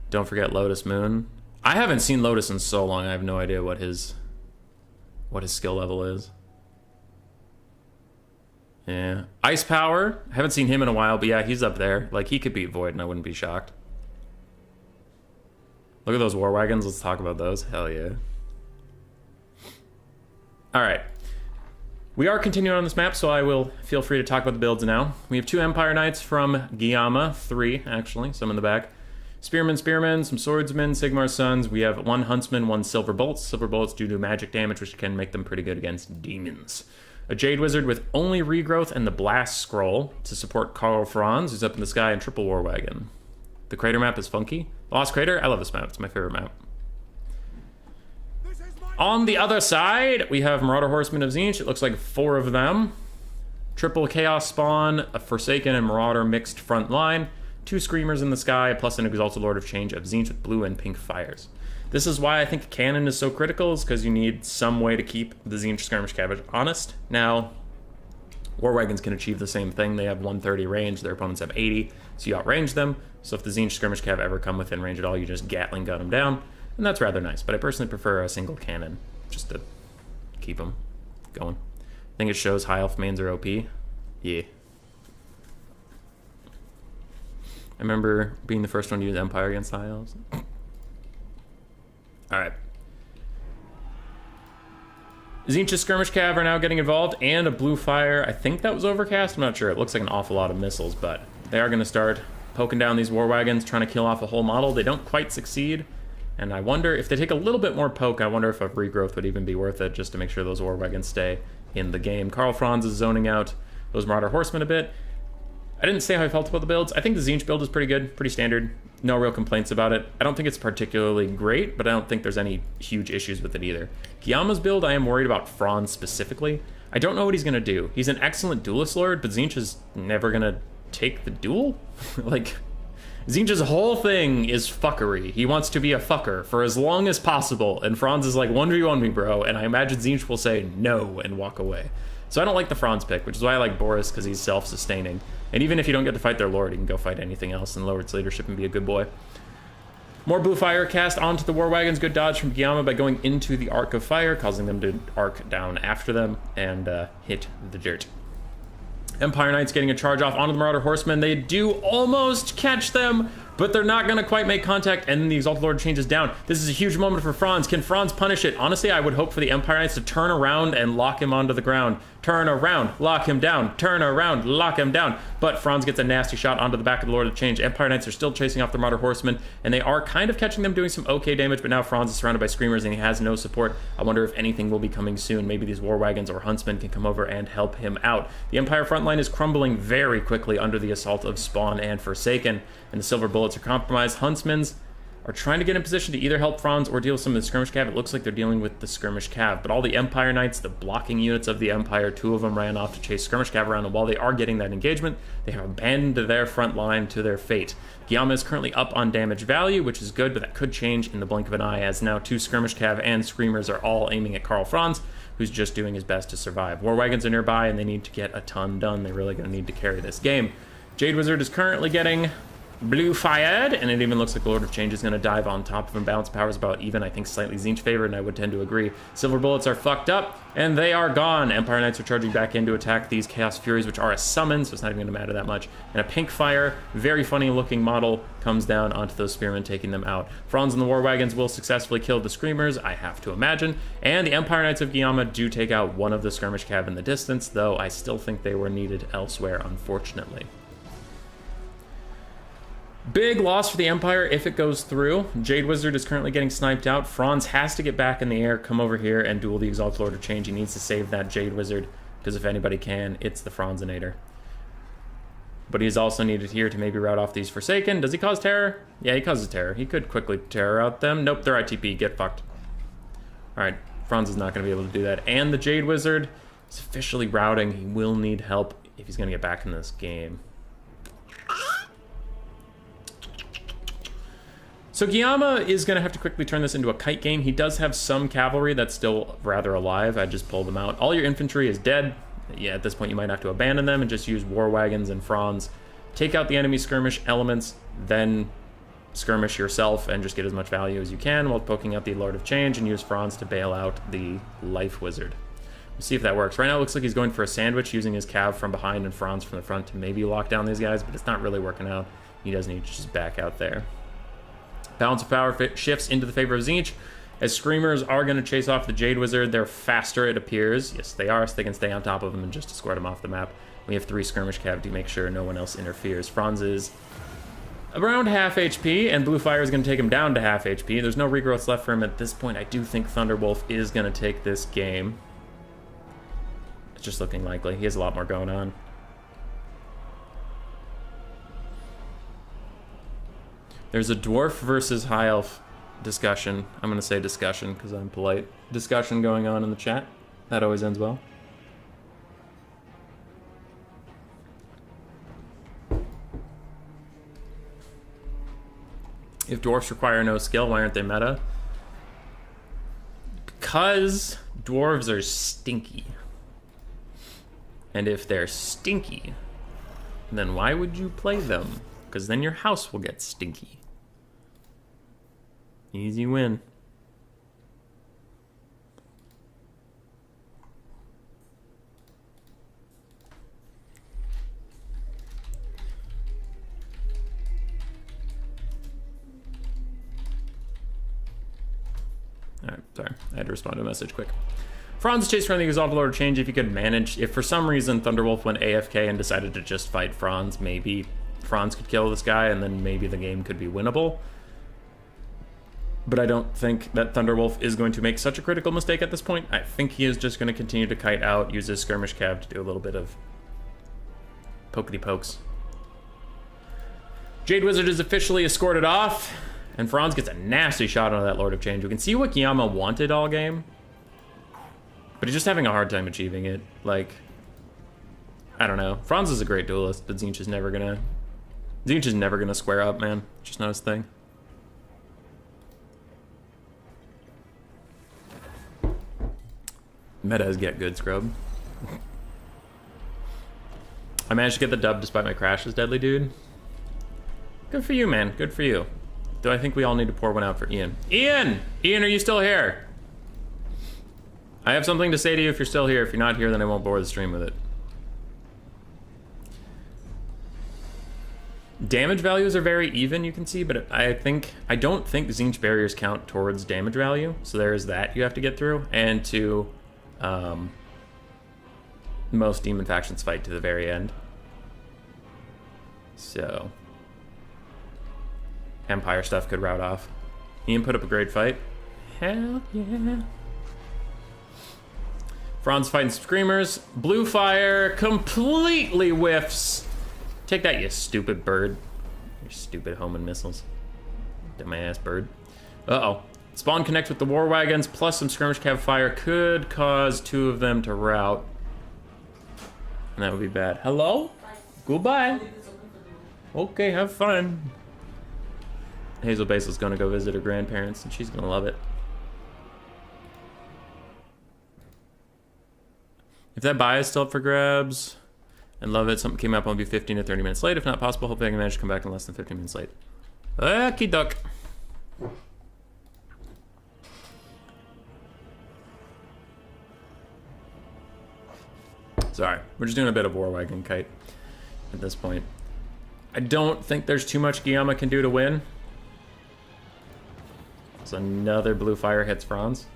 Don't forget Lotus Moon. I haven't seen Lotus in so long, I have no idea what his skill level is. Yeah. Ice Power. I haven't seen him in a while, but yeah, he's up there. Like, he could beat Void, and I wouldn't be shocked. Look at those War Wagons. Let's talk about those. Hell yeah. Alright. We are continuing on this map, so I will feel free to talk about the builds now. We have 2 Empire Knights from Guillaume. 3, actually. Some in the back. Spearmen, some Swordsmen, Sigmar's Sons. We have 1 Huntsman, 1 Silver Bolts. Silver Bolts do magic damage, which can make them pretty good against demons. A Jade Wizard with only Regrowth and the Blast Scroll to support Karl Franz, who's up in the sky in Triple War Wagon. The crater map is funky. Lost Crater, I love this map. It's my favorite map. On the other side, we have Marauder Horsemen of Tzeentch. It looks like 4 of them. Triple Chaos Spawn, a Forsaken and Marauder mixed front line. 2 Screamers in the sky, plus an Exalted Lord of Change of Tzeentch with blue and pink fires. This is why I think cannon is so critical, is because you need some way to keep the Tzeentch Skirmish Cabbage honest. Now, War Wagons can achieve the same thing. They have 130 range, their opponents have 80, so you outrange them. So if the Tzeentch Skirmish Cav ever come within range at all, you just Gatling gun them down, and that's rather nice. But I personally prefer a single cannon, just to keep them going. I think it shows high elf mains are OP. Yeah. I remember being the first one to use Empire against high elves. Alright. Tzeentch's Skirmish Cav are now getting involved, and a blue fire. I think that was Overcast. I'm not sure. It looks like an awful lot of missiles, but they are going to start poking down these War Wagons, trying to kill off a whole model. They don't quite succeed, and I wonder if they take a little bit more poke, I wonder if a regrowth would even be worth it, just to make sure those War Wagons stay in the game. Karl Franz is zoning out those Marauder Horsemen a bit. I didn't say how I felt about the builds. I think the Tzeentch build is pretty good, pretty standard. No real complaints about it. I don't think it's particularly great, but I don't think there's any huge issues with it either. Guillaume's build, I am worried about Franz specifically. I don't know what he's going to do. He's an excellent duelist lord, but Tzeentch is never going to take the duel? Like, Tzeentch's whole thing is fuckery. He wants to be a fucker for as long as possible, and Franz is like, 1v1 me, bro, and I imagine Tzeentch will say no and walk away. So I don't like the Franz pick, which is why I like Boris, because he's self-sustaining. And even if you don't get to fight their lord, you can go fight anything else and lower its leadership and be a good boy. More blue fire cast onto the War Wagons. Good dodge from Guillaume by going into the Arc of Fire, causing them to arc down after them and hit the dirt. Empire Knights getting a charge off onto the Marauder Horsemen. They do almost catch them, but they're not going to quite make contact, and then the Exalted Lord changes down. This is a huge moment for Franz. Can Franz punish it? Honestly, I would hope for the Empire Knights to turn around and lock him onto the ground. Turn around, lock him down. Turn around, lock him down. But Franz gets a nasty shot onto the back of the Lord of Change. Empire Knights are still chasing off the Marauder Horsemen, and they are kind of catching them, doing some okay damage, but now Franz is surrounded by Screamers, and he has no support. I wonder if anything will be coming soon. Maybe these War Wagons or Huntsmen can come over and help him out. The Empire front line is crumbling very quickly under the assault of Spawn and Forsaken, and the Silver Bullets are compromised. Huntsmen's are trying to get in position to either help Franz or deal with some of the Skirmish Cav. It looks like they're dealing with the Skirmish Cav, but all the Empire Knights, the blocking units of the Empire, 2 of them ran off to chase Skirmish Cav around, and while they are getting that engagement, they have abandoned their front line to their fate. Guillaume is currently up on damage value, which is good, but that could change in the blink of an eye, as now 2 Skirmish Cav and Screamers are all aiming at Karl Franz, who's just doing his best to survive. War Wagons are nearby, and they need to get a ton done. They're really going to need to carry this game. Jade Wizard is currently getting blue fired, and it even looks like the Lord of Change is going to dive on top of him. Balance power is about even, I think slightly Tzeentch favored, and I would tend to agree. Silver Bullets are fucked up, and they are gone. Empire Knights are charging back in to attack these Chaos Furies, which are a summon, so it's not even going to matter that much. And a pink fire, very funny looking model, comes down onto those Spearmen, taking them out. Franz and the War Wagons will successfully kill the Screamers, I have to imagine, and the Empire Knights of Guillaume do take out one of the Skirmish Cav in the distance, though I still think they were needed elsewhere, unfortunately. Big loss for the Empire if it goes through. Jade Wizard is currently getting sniped out. Franz has to get back in the air, come over here, and duel the Exalted Lord of Change. He needs to save that Jade Wizard, because if anybody can, it's the Franzinator. But he's also needed here to maybe rout off these Forsaken. Does he cause terror? Yeah, he causes terror. He could quickly terror out them. Nope, they're ITP. Get fucked. Alright, Franz is not going to be able to do that. And the Jade Wizard He's officially routing. He will need help if he's going to get back in this game. So Guillaume is going to have to quickly turn this into a kite game. He does have some cavalry that's still rather alive. I just pulled them out. All your infantry is dead. Yeah, at this point you might have to abandon them and just use war wagons and fronds. Take out the enemy skirmish elements, then skirmish yourself and just get as much value as you can while poking out the Lord of Change, and use fronds to bail out the life wizard. We'll see if that works. Right now it looks like he's going for a sandwich, using his cav from behind and fronds from the front to maybe lock down these guys, but it's not really working out. He does need to just back out there. Balance of power shifts into the favor of Tzeentch, as Screamers are going to chase off the Jade Wizard. They're faster, it appears. Yes, they are, so they can stay on top of him and just escort him off the map. We have 3 skirmish cav to make sure no one else interferes. Franz is around half HP, and Blue Fire is going to take him down to half HP. There's no regrowths left for him at this point. I do think Thunderwolf is going to take this game. It's just looking likely. He has a lot more going on. There's a dwarf versus high elf discussion. I'm going to say discussion because I'm polite. Discussion going on in the chat. That always ends well. If dwarfs require no skill, why aren't they meta? Because dwarves are stinky. And if they're stinky, then why would you play them? Because then your house will get stinky. Easy win. Alright, sorry. I had to respond to a message quick. Franz chased from the Exalted Lord of Change if you could manage. If for some reason Thunderwolf went AFK and decided to just fight Franz, maybe Franz could kill this guy and then maybe the game could be winnable. But I don't think that Thunderwolf is going to make such a critical mistake at this point. I think he is just going to continue to kite out, use his skirmish cav to do a little bit of pokety pokes. Jade Wizard is officially escorted off, and Franz gets a nasty shot onto that Lord of Change. We can see what Guillaume wanted all game, but he's just having a hard time achieving it. Like, I don't know. Franz is a great duelist, but Tzeentch is never gonna square up, man. It's just not his thing. Metas get good, scrub. I managed to get the dub despite my crashes, Deadly Dude. Good for you, man. Good for you. Though I think we all need to pour one out for Ian. Ian! Ian, are you still here? I have something to say to you if you're still here. If you're not here, then I won't bore the stream with it. Damage values are very even, you can see, but I don't think Tzeentch barriers count towards damage value, so there is that you have to get through, and to most demon factions fight to the very end. So Empire stuff could route off. Ian put up a great fight. Hell yeah. Franz fighting Screamers. Blue Fire completely whiffs. Take that, you stupid bird. Your stupid homing missiles. Dumbass bird. Uh-oh. Spawn connects with the war wagons, plus some skirmish cav fire could cause 2 of them to rout. And that would be bad. Hello? Goodbye. Okay, have fun. Hazel Basil's gonna go visit her grandparents, and she's gonna love it. If that buy is still up for grabs, and love it, something came up, I'll be 15 to 30 minutes late. If not possible, hopefully I can manage to come back in less than 15 minutes late. Okie duck. Sorry, we're just doing a bit of war wagon kite at this point. I don't think there's too much Guillaume can do to win. So another blue fire hits Franz.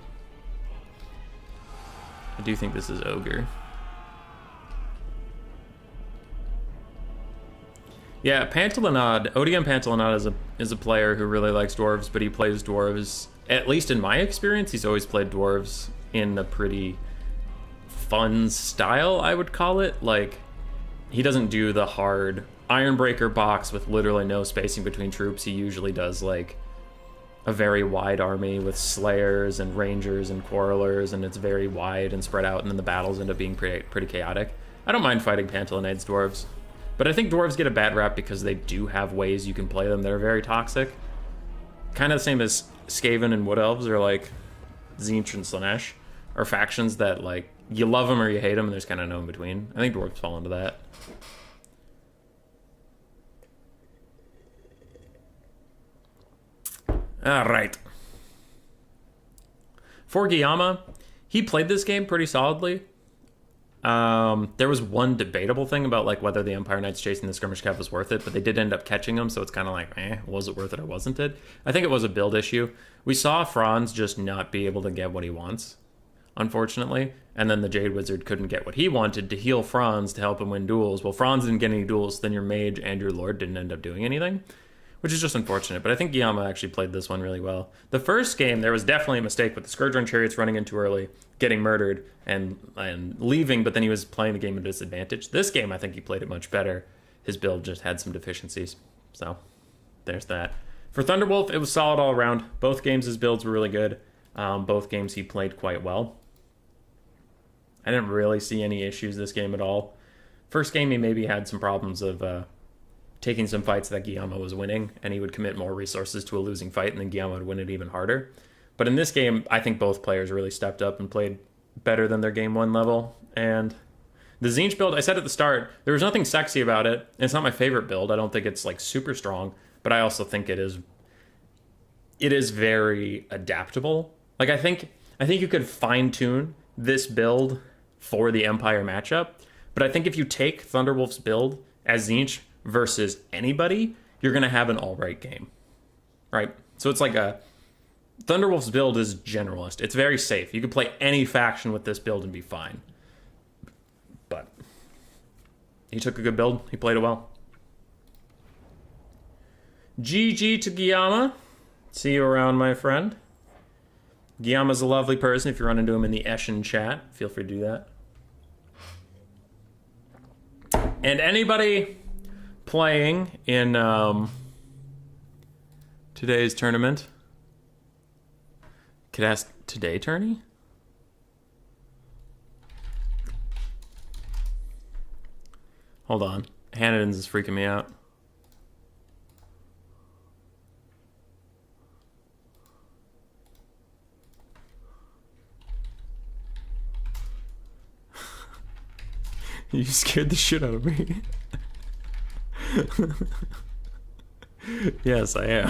I do think this is Ogre. Yeah, Pantalinod, ODM Pantalinod is a player who really likes dwarves, but he plays dwarves, at least in my experience, he's always played dwarves in a pretty fun style, I would call it. Like, he doesn't do the hard Ironbreaker box with literally no spacing between troops. He usually does, like, a very wide army with slayers and rangers and quarrelers, and it's very wide and spread out, and then the battles end up being pretty chaotic. I don't mind fighting Pantalonades dwarves, but I think dwarves get a bad rap because they do have ways you can play them that are very toxic. Kind of the same as Skaven and Wood Elves, or like Tzeentch and Slaanesh, are factions that like you love them or you hate them, and there's kind of no in between. I think dwarves fall into that. All right. For Guillaume, he played this game pretty solidly. There was one debatable thing about like whether the Empire Knights chasing the skirmish cav was worth it, but they did end up catching him, so it's kind of like, was it worth it or wasn't it? I think it was a build issue. We saw Franz just not be able to get what he wants, unfortunately, and then the Jade Wizard couldn't get what he wanted to heal Franz to help him win duels. Well, Franz didn't get any duels, then your Mage and your Lord didn't end up doing anything, which is just unfortunate, but I think Guillaume actually played this one really well. The first game, there was definitely a mistake with the Scourge-Run Chariots running in too early, getting murdered, and leaving, but then he was playing the game at a disadvantage. This game, I think he played it much better. His build just had some deficiencies, so there's that. For Thunderwolf, it was solid all around. Both games, his builds were really good. Both games, he played quite well. I didn't really see any issues this game at all. First game, he maybe had some problems of taking some fights that Guillaume was winning, and he would commit more resources to a losing fight, and then Guillaume would win it even harder. But in this game, I think both players really stepped up and played better than their game one level. And the Tzeentch build, I said at the start, there was nothing sexy about it. It's not my favorite build. I don't think it's like super strong, but I also think it is very adaptable. Like I think you could fine tune this build for the Empire matchup, but I think if you take Thunderwolf's build as Tzeentch versus anybody, you're going to have an all-right game, right? So it's like Thunderwolf's build is generalist. It's very safe. You can play any faction with this build and be fine. But he took a good build. He played it well. GG to Guillaume. See you around, my friend. Guillaume's a lovely person. If you run into him in the Eschen chat, feel free to do that. And anybody playing in today's tournament could ask today tourney? Hold on. Hanniden's is freaking me out. You scared the shit out of me. Yes, I am.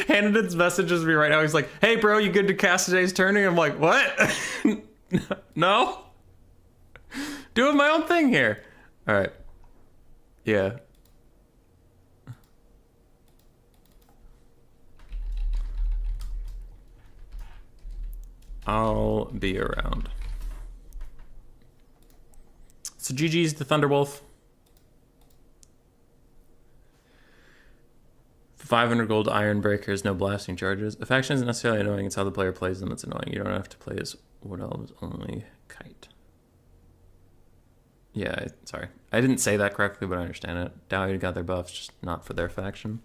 Hanniden's messages me right now. He's like, "Hey, bro, you good to cast today's tourney?" I'm like, "What? No? Doing my own thing here." All right. Yeah. I'll be around. So GG's to Thunderwolf. 500 gold Iron Breakers, no blasting charges. A faction isn't necessarily annoying, it's how the player plays them that's annoying. You don't have to play as Wood Elves, only Kite. Yeah, sorry. I didn't say that correctly, but I understand it. Dowie got their buffs, just not for their faction.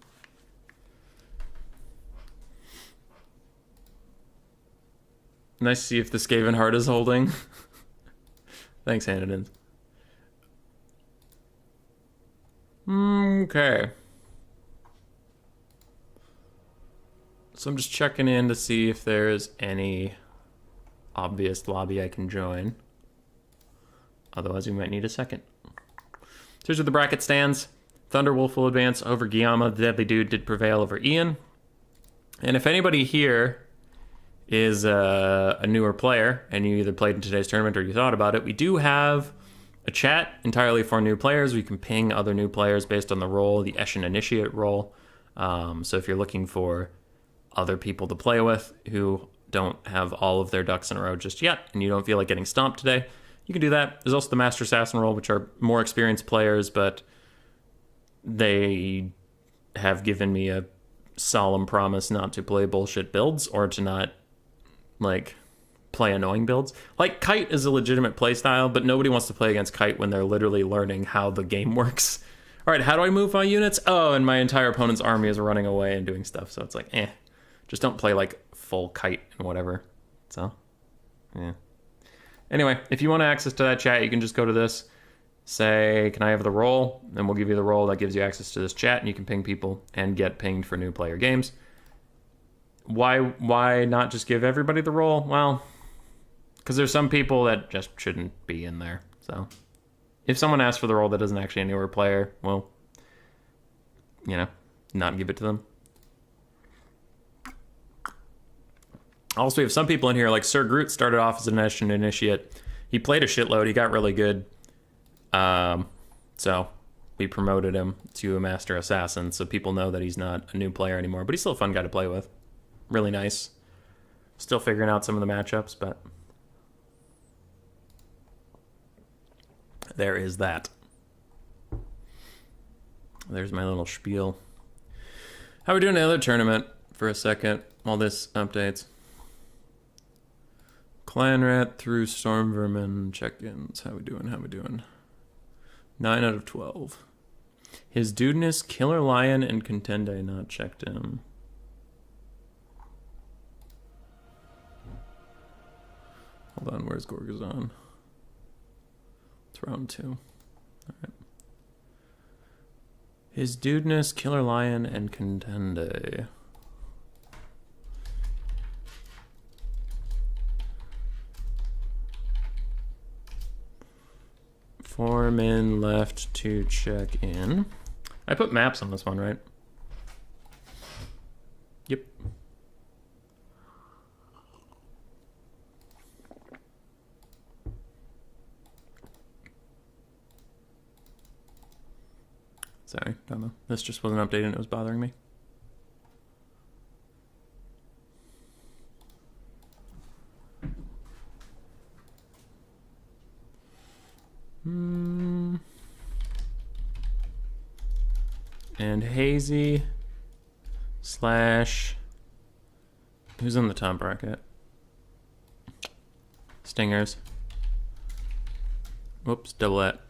Nice to see if the Skaven heart is holding. Thanks, Hanniden. Okay. So I'm just checking in to see if there's any obvious lobby I can join. Otherwise, we might need a second. So here's where the bracket stands. Thunderwolf will advance over Guillaume. The Deadly Dude did prevail over Ian. And if anybody here is a newer player, and you either played in today's tournament or you thought about it, we do have a chat entirely for new players. We can ping other new players based on the role, the Eschen Initiate role. So if you're looking for other people to play with who don't have all of their ducks in a row just yet, and you don't feel like getting stomped today, you can do that. There's also the Master Assassin role, which are more experienced players, but they have given me a solemn promise not to play bullshit builds or to not, like, play annoying builds. Like, Kite is a legitimate play style, but nobody wants to play against Kite when they're literally learning how the game works, All right, how do I move my units? Oh, and my entire opponent's army is running away and doing stuff. So it's like, just don't play like full kite and whatever. So, yeah. Anyway, if you want access to that chat, you can just go to this, say, can I have the role? And we'll give you the role that gives you access to this chat, and you can ping people and get pinged for new player games. Why not just give everybody the role? Well, because there's some people that just shouldn't be in there. So if someone asks for the role that isn't actually a newer player, well, not give it to them. Also, we have some people in here, like Sir Groot started off as an initiate. He played a shitload. He got really good. So we promoted him to a master assassin, so people know that he's not a new player anymore. But he's still a fun guy to play with. Really nice. Still figuring out some of the matchups, but there is that. There's my little spiel. How are we doing another tournament for a second while this updates? Clan Rat through Storm Vermin check-ins. How we doing? 9 out of 12. His Dudeness, Killer Lion, and Contende not checked in. Hold on, where's Gorgazon? It's round 2. Alright. His Dudeness, Killer Lion, and Contende. Four men left to check in. I put maps on this one, right? Yep. Sorry, don't know. This just wasn't updated and it was bothering me. And Hazy / who's in the top bracket? Stingers. Whoops, double that.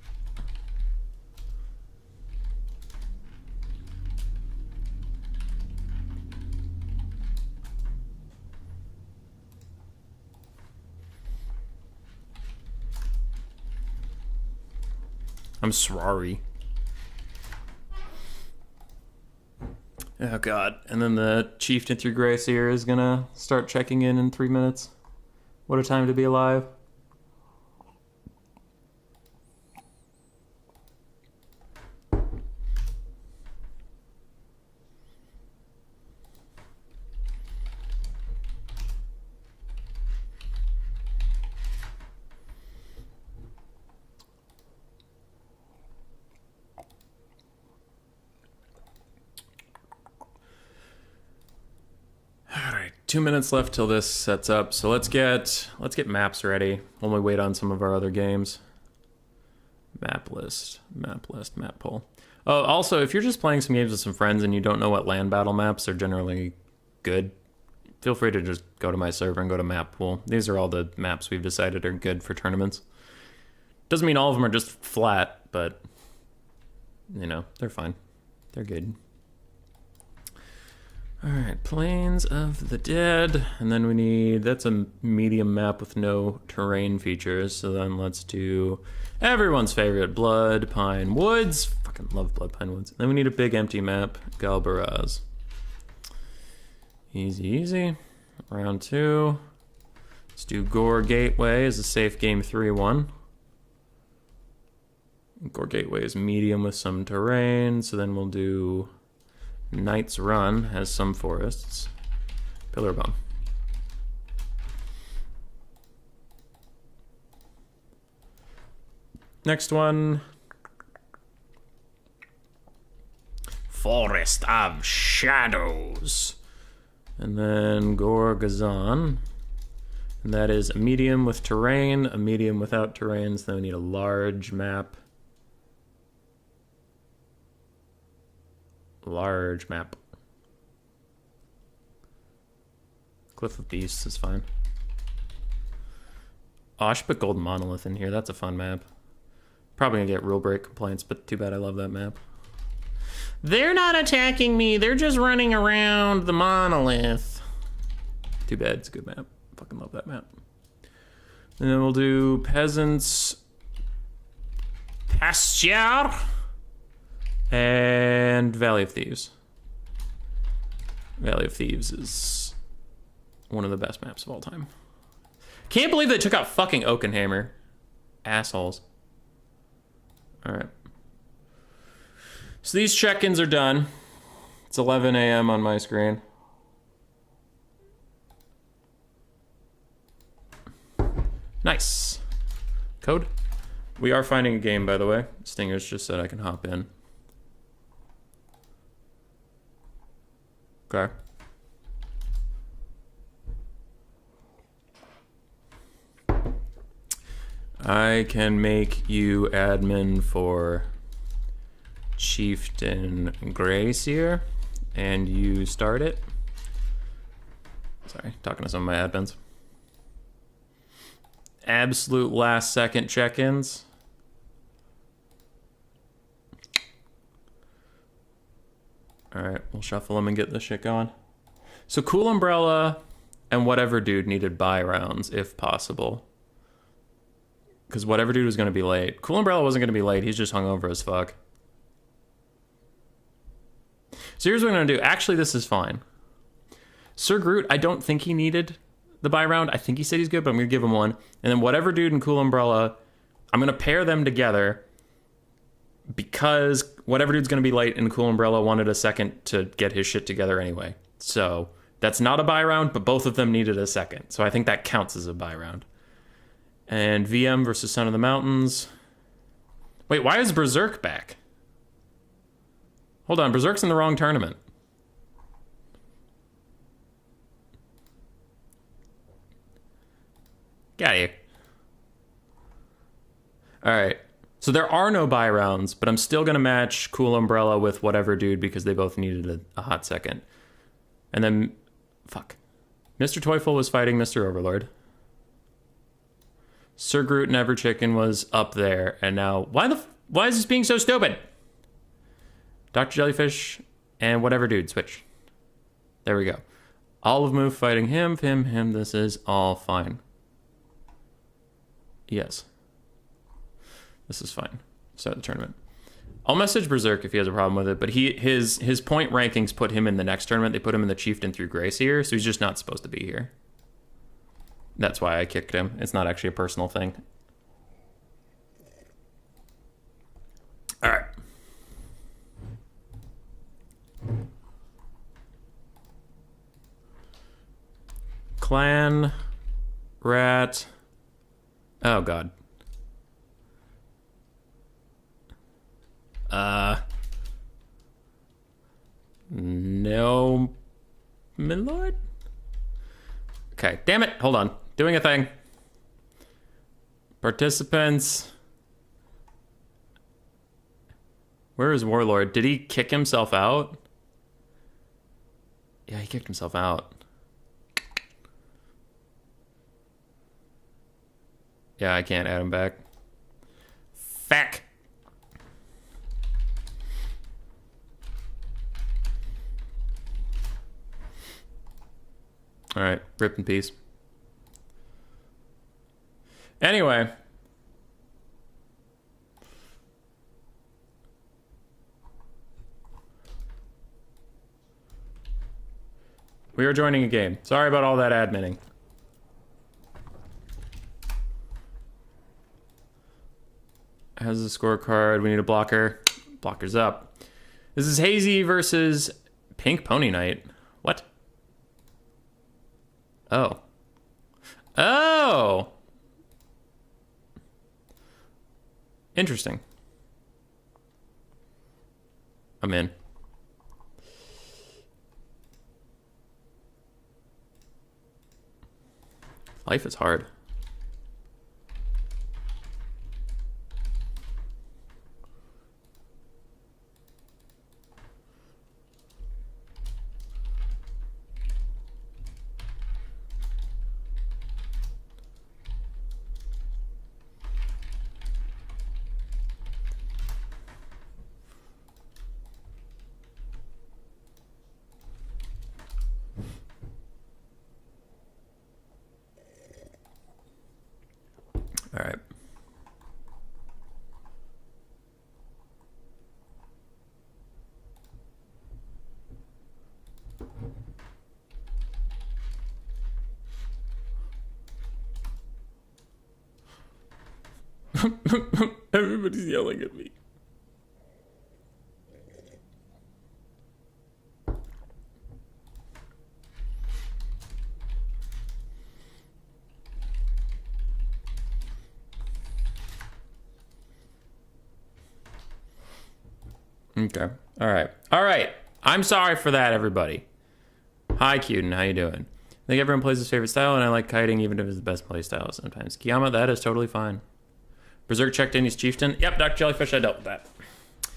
I'm sorry. Oh god. And then the Chieftain through Grayseer is gonna start checking in 3 minutes. What a time to be alive. Alright, 2 minutes left till this sets up, so let's get maps ready while we wait on some of our other games. Map list, map poll. Oh, also, if you're just playing some games with some friends and you don't know what land battle maps are generally good, feel free to just go to my server and go to map pool. These are all the maps we've decided are good for tournaments. Doesn't mean all of them are just flat, but, they're fine. They're good. Alright, Plains of the Dead, and then we need, that's a medium map with no terrain features, so then let's do everyone's favorite, Blood Pine Woods. Fucking love Blood Pine Woods. Then we need a big empty map, Galbaraz. Easy. Round 2. Let's do Gore Gateway as a safe game 3-1. Gore Gateway is medium with some terrain, so then we'll do Knight's Run, has some forests. Pillarbone. Next one. Forest of Shadows. And then Gorgazon. And that is a medium with terrain, a medium without terrain, so then we need a large map. Large map. Cliff of Beasts is fine. Oh, I should put Golden Monolith in here. That's a fun map. Probably gonna get rule break complaints, but too bad I love that map. They're not attacking me. They're just running around the monolith. Too bad. It's a good map. Fucking love that map. And then we'll do Peasants, Pasture, and Valley of Thieves. Valley of Thieves is one of the best maps of all time. Can't believe they took out fucking Oakenhammer. Assholes. Alright. So these check-ins are done. It's 11 a.m. on my screen. Nice. Code. We are finding a game, by the way. Stingers just said I can hop in. Okay. I can make you admin for Chieftain Gracier, and you start it. Sorry, talking to some of my admins. Absolute last second check-ins. Alright, we'll shuffle them and get this shit going. So Cool Umbrella and Whatever Dude needed buy rounds, if possible. Because Whatever Dude was going to be late. Cool Umbrella wasn't going to be late, he's just hungover as fuck. So here's what I'm going to do. Actually, this is fine. Sir Groot, I don't think he needed the buy round. I think he said he's good, but I'm going to give him one. And then Whatever Dude and Cool Umbrella, I'm going to pair them together because Whatever Dude's going to be late and Cool Umbrella wanted a second to get his shit together anyway. So that's not a buy round, but both of them needed a second. So I think that counts as a buy round. And VM versus Son of the Mountains. Wait, why is Berserk back? Hold on, Berserk's in the wrong tournament. Get out of here. Alright. So there are no buy rounds, but I'm still going to match Cool Umbrella with Whatever Dude because they both needed a hot second. And then... Fuck. Mr. Toyful was fighting Mr. Overlord. Sir Groot and Ever Chicken was up there, and now... Why is this being so stupid? Dr. Jellyfish and Whatever Dude switch. There we go. Olive Move fighting him. This is all fine. Yes. This is fine. Start the tournament. I'll message Berserk if he has a problem with it, but his point rankings put him in the next tournament. They put him in the Chieftain through Gracier, so he's just not supposed to be here. That's why I kicked him. It's not actually a personal thing. All right. Clan, Rat. Oh, God. No, my lord. Okay, damn it. Hold on. Doing a thing. Participants. Where is Warlord? Did he kick himself out? Yeah, he kicked himself out. Yeah, I can't add him back. Fuck. All right, rip in peace. Anyway. We are joining a game. Sorry about all that adminning. Has a scorecard. We need a blocker. Blocker's up. This is Hazy versus Pink Pony Knight. What? Oh. Oh! Interesting. I'm in. Life is hard. Everybody's yelling at me. Okay. All right. I'm sorry for that, everybody. Hi, Cuden. How you doing? I think everyone plays his favorite style, and I like kiting even if it's the best play style sometimes. Kiyama, that is totally fine. Berserk checked in his chieftain. Yep, Dr. Jellyfish, I dealt with that.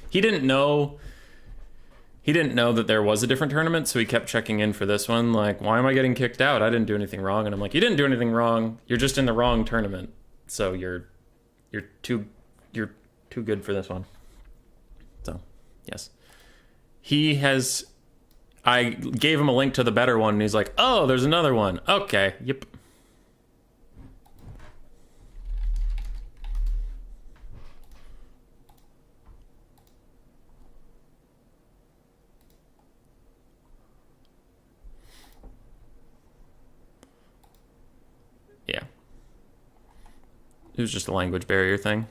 He didn't know that there was a different tournament, so he kept checking in for this one. Like, why am I getting kicked out? I didn't do anything wrong. And I'm like, you didn't do anything wrong. You're just in the wrong tournament. So you're too good for this one. So, yes. I gave him a link to the better one, and he's like, oh, there's another one. Okay, yep. Yeah. It was just a language barrier thing.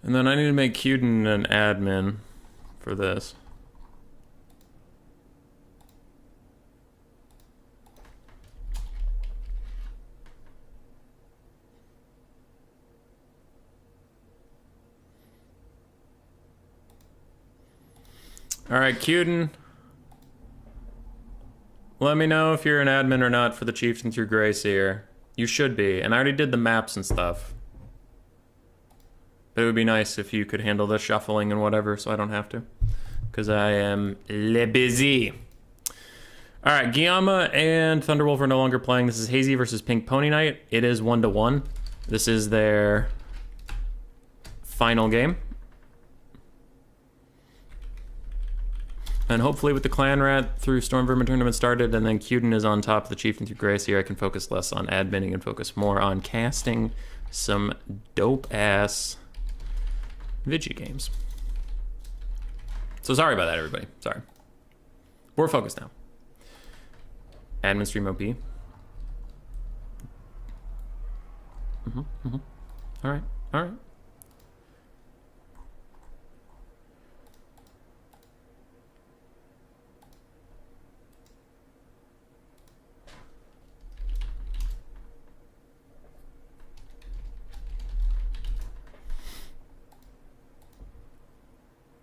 And then I need to make Cuden an admin for this. All right, Cuden. Let me know if you're an admin or not for the Chieftain through Grace here. You should be, and I already did the maps and stuff. But it would be nice if you could handle the shuffling and whatever, so I don't have to. Because I am busy. Alright, Guillaume and Thunderwolf are no longer playing. This is Hazy versus Pink Pony Knight. It is 1-1. This is their final game. And hopefully with the Clan Rat through Storm Vermin tournament started, and then Cuden is on top of the Chieftain through Grace here, I can focus less on adminning and focus more on casting some dope-ass Vigi games. So sorry about that, everybody. Sorry. We're focused now. Admin stream OP. All right.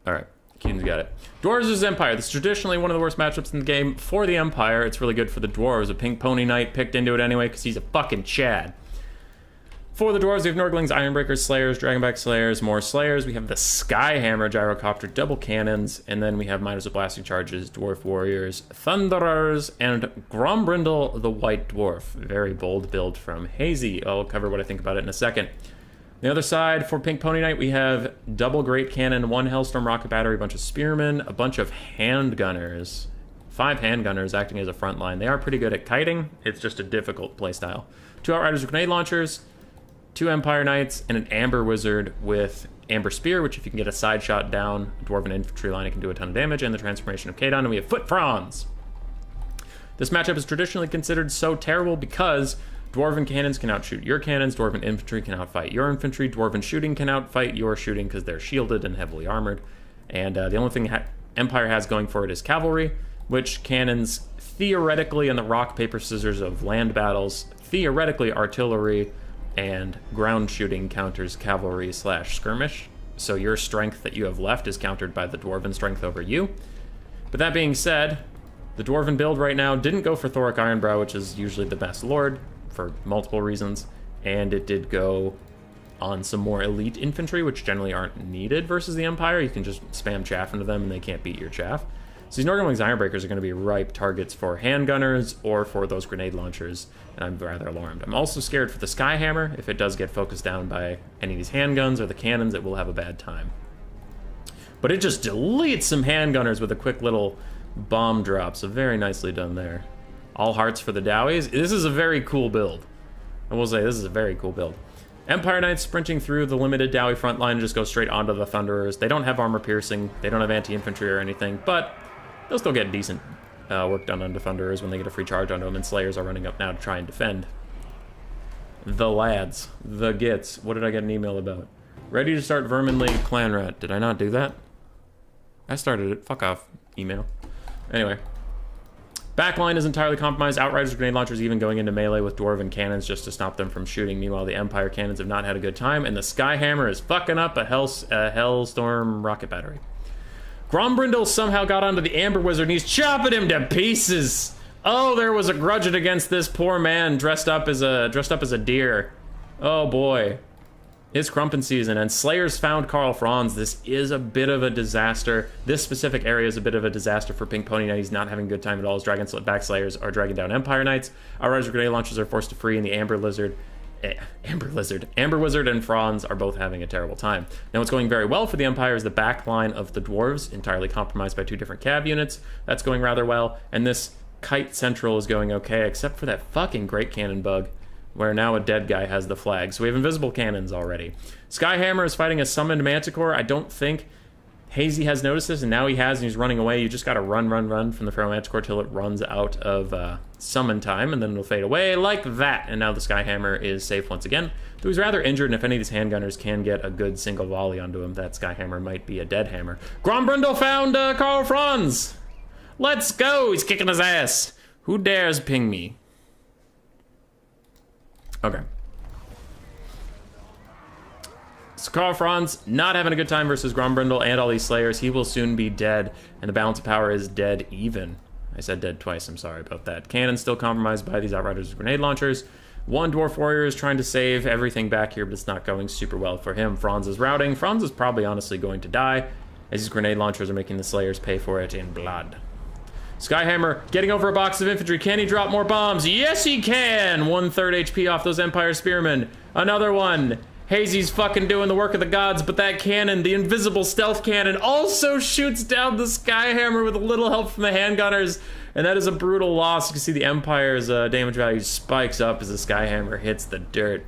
Alright, Cuden's got it. Dwarves vs Empire. This is traditionally one of the worst matchups in the game for the Empire. It's really good for the Dwarves. A Pink Pony Knight picked into it anyway because he's a fucking Chad. For the Dwarves, we have Norglings, Ironbreakers, Slayers, Dragonback Slayers, more Slayers. We have the Skyhammer, Gyrocopter, double cannons, and then we have Miners with Blasting Charges, Dwarf Warriors, Thunderers, and Grombrindle the White Dwarf. Very bold build from Hazy. I'll cover what I think about it in a second. The other side, for Pink Pony Knight, we have double Great Cannon, 1 Hellstorm Rocket Battery, a bunch of Spearmen, a bunch of Handgunners. 5 Handgunners acting as a front line. They are pretty good at kiting. It's just a difficult playstyle. 2 Outriders with Grenade Launchers, 2 Empire Knights, and an Amber Wizard with Amber Spear, which if you can get a side shot down Dwarven Infantry line, it can do a ton of damage, and the Transformation of Kadon, and we have Foot Fronds. This matchup is traditionally considered so terrible because Dwarven cannons can outshoot your cannons, Dwarven infantry can outfight your infantry, Dwarven shooting can outfight your shooting because they're shielded and heavily armored. And the only thing Empire has going for it is cavalry, which cannons theoretically in the rock, paper, scissors of land battles, theoretically artillery and ground shooting counters cavalry / skirmish. So your strength that you have left is countered by the Dwarven strength over you. But that being said, the Dwarven build right now didn't go for Thoric Ironbrow, which is usually the best lord, for multiple reasons, and it did go on some more elite infantry, which generally aren't needed versus the Empire. You can just spam chaff into them and they can't beat your chaff. So these Norglings Ironbreakers are going to be ripe targets for handgunners or for those grenade launchers, and I'm rather alarmed. I'm also scared for the Skyhammer. If it does get focused down by any of these handguns or the cannons, it will have a bad time. But it just deletes some handgunners with a quick little bomb drop, so very nicely done there. All hearts for the Dowies. This is a very cool build. I will say this is a very cool build. Empire Knights sprinting through the limited Dowie front line just go straight onto the Thunderers. They don't have armor piercing. They don't have anti-infantry or anything, but they'll still get decent work done onto Thunderers when they get a free charge onto them, and Slayers are running up now to try and defend. The lads. The gits. What did I get an email about? Ready to start Vermin League Clan Rat. Did I not do that? I started it. Fuck off, email. Anyway. Backline is entirely compromised. Outriders, grenade launchers even going into melee with Dwarven cannons just to stop them from shooting. Meanwhile, the Empire cannons have not had a good time, and the Skyhammer is fucking up a Hellstorm rocket battery. Grombrindle somehow got onto the Amber Wizard, and he's chopping him to pieces. Oh, there was a grudging against this poor man dressed up as a deer. Oh boy. It's crumpin' season, and Slayers found Karl Franz. This is a bit of a disaster. This specific area is a bit of a disaster for Pink Pony Knight. He's not having a good time at all. His Dragon-back Slayers are dragging down Empire Knights. Outriders grenade launchers are forced to free, and the Amber Wizard and Franz are both having a terrible time. Now, what's going very well for the Empire is the back line of the Dwarves, entirely compromised by 2 different cav units. That's going rather well, and this Kite Central is going okay, except for that fucking Great Cannon bug, where now a dead guy has the flag. So we have invisible cannons already. Skyhammer is fighting a summoned Manticore. I don't think Hazy has noticed this, and now he has, and he's running away. You just gotta run from the Feral Manticore till it runs out of summon time, and then it'll fade away like that. And now the Skyhammer is safe once again. Though he's rather injured, and if any of these handgunners can get a good single volley onto him, that Skyhammer might be a dead hammer. Grombrindle found Karl Franz! Let's go! He's kicking his ass! Who dares ping me? Okay. So Karl Franz not having a good time versus Grombrindle and all these Slayers. He will soon be dead, and the balance of power is dead even. I said dead twice, I'm sorry about that. Cannon's still compromised by these Outriders with grenade launchers. One Dwarf Warrior is trying to save everything back here, but it's not going super well for him. Franz is routing. Franz is probably honestly going to die, as these grenade launchers are making the Slayers pay for it in blood. Skyhammer getting over a box of infantry. Can he drop more bombs? Yes, he can! 1/3 HP off those Empire Spearmen. Another one. Hazy's fucking doing the work of the gods, but that cannon, the invisible stealth cannon, also shoots down the Skyhammer with a little help from the handgunners, and that is a brutal loss. You can see the Empire's damage value spikes up as the Skyhammer hits the dirt.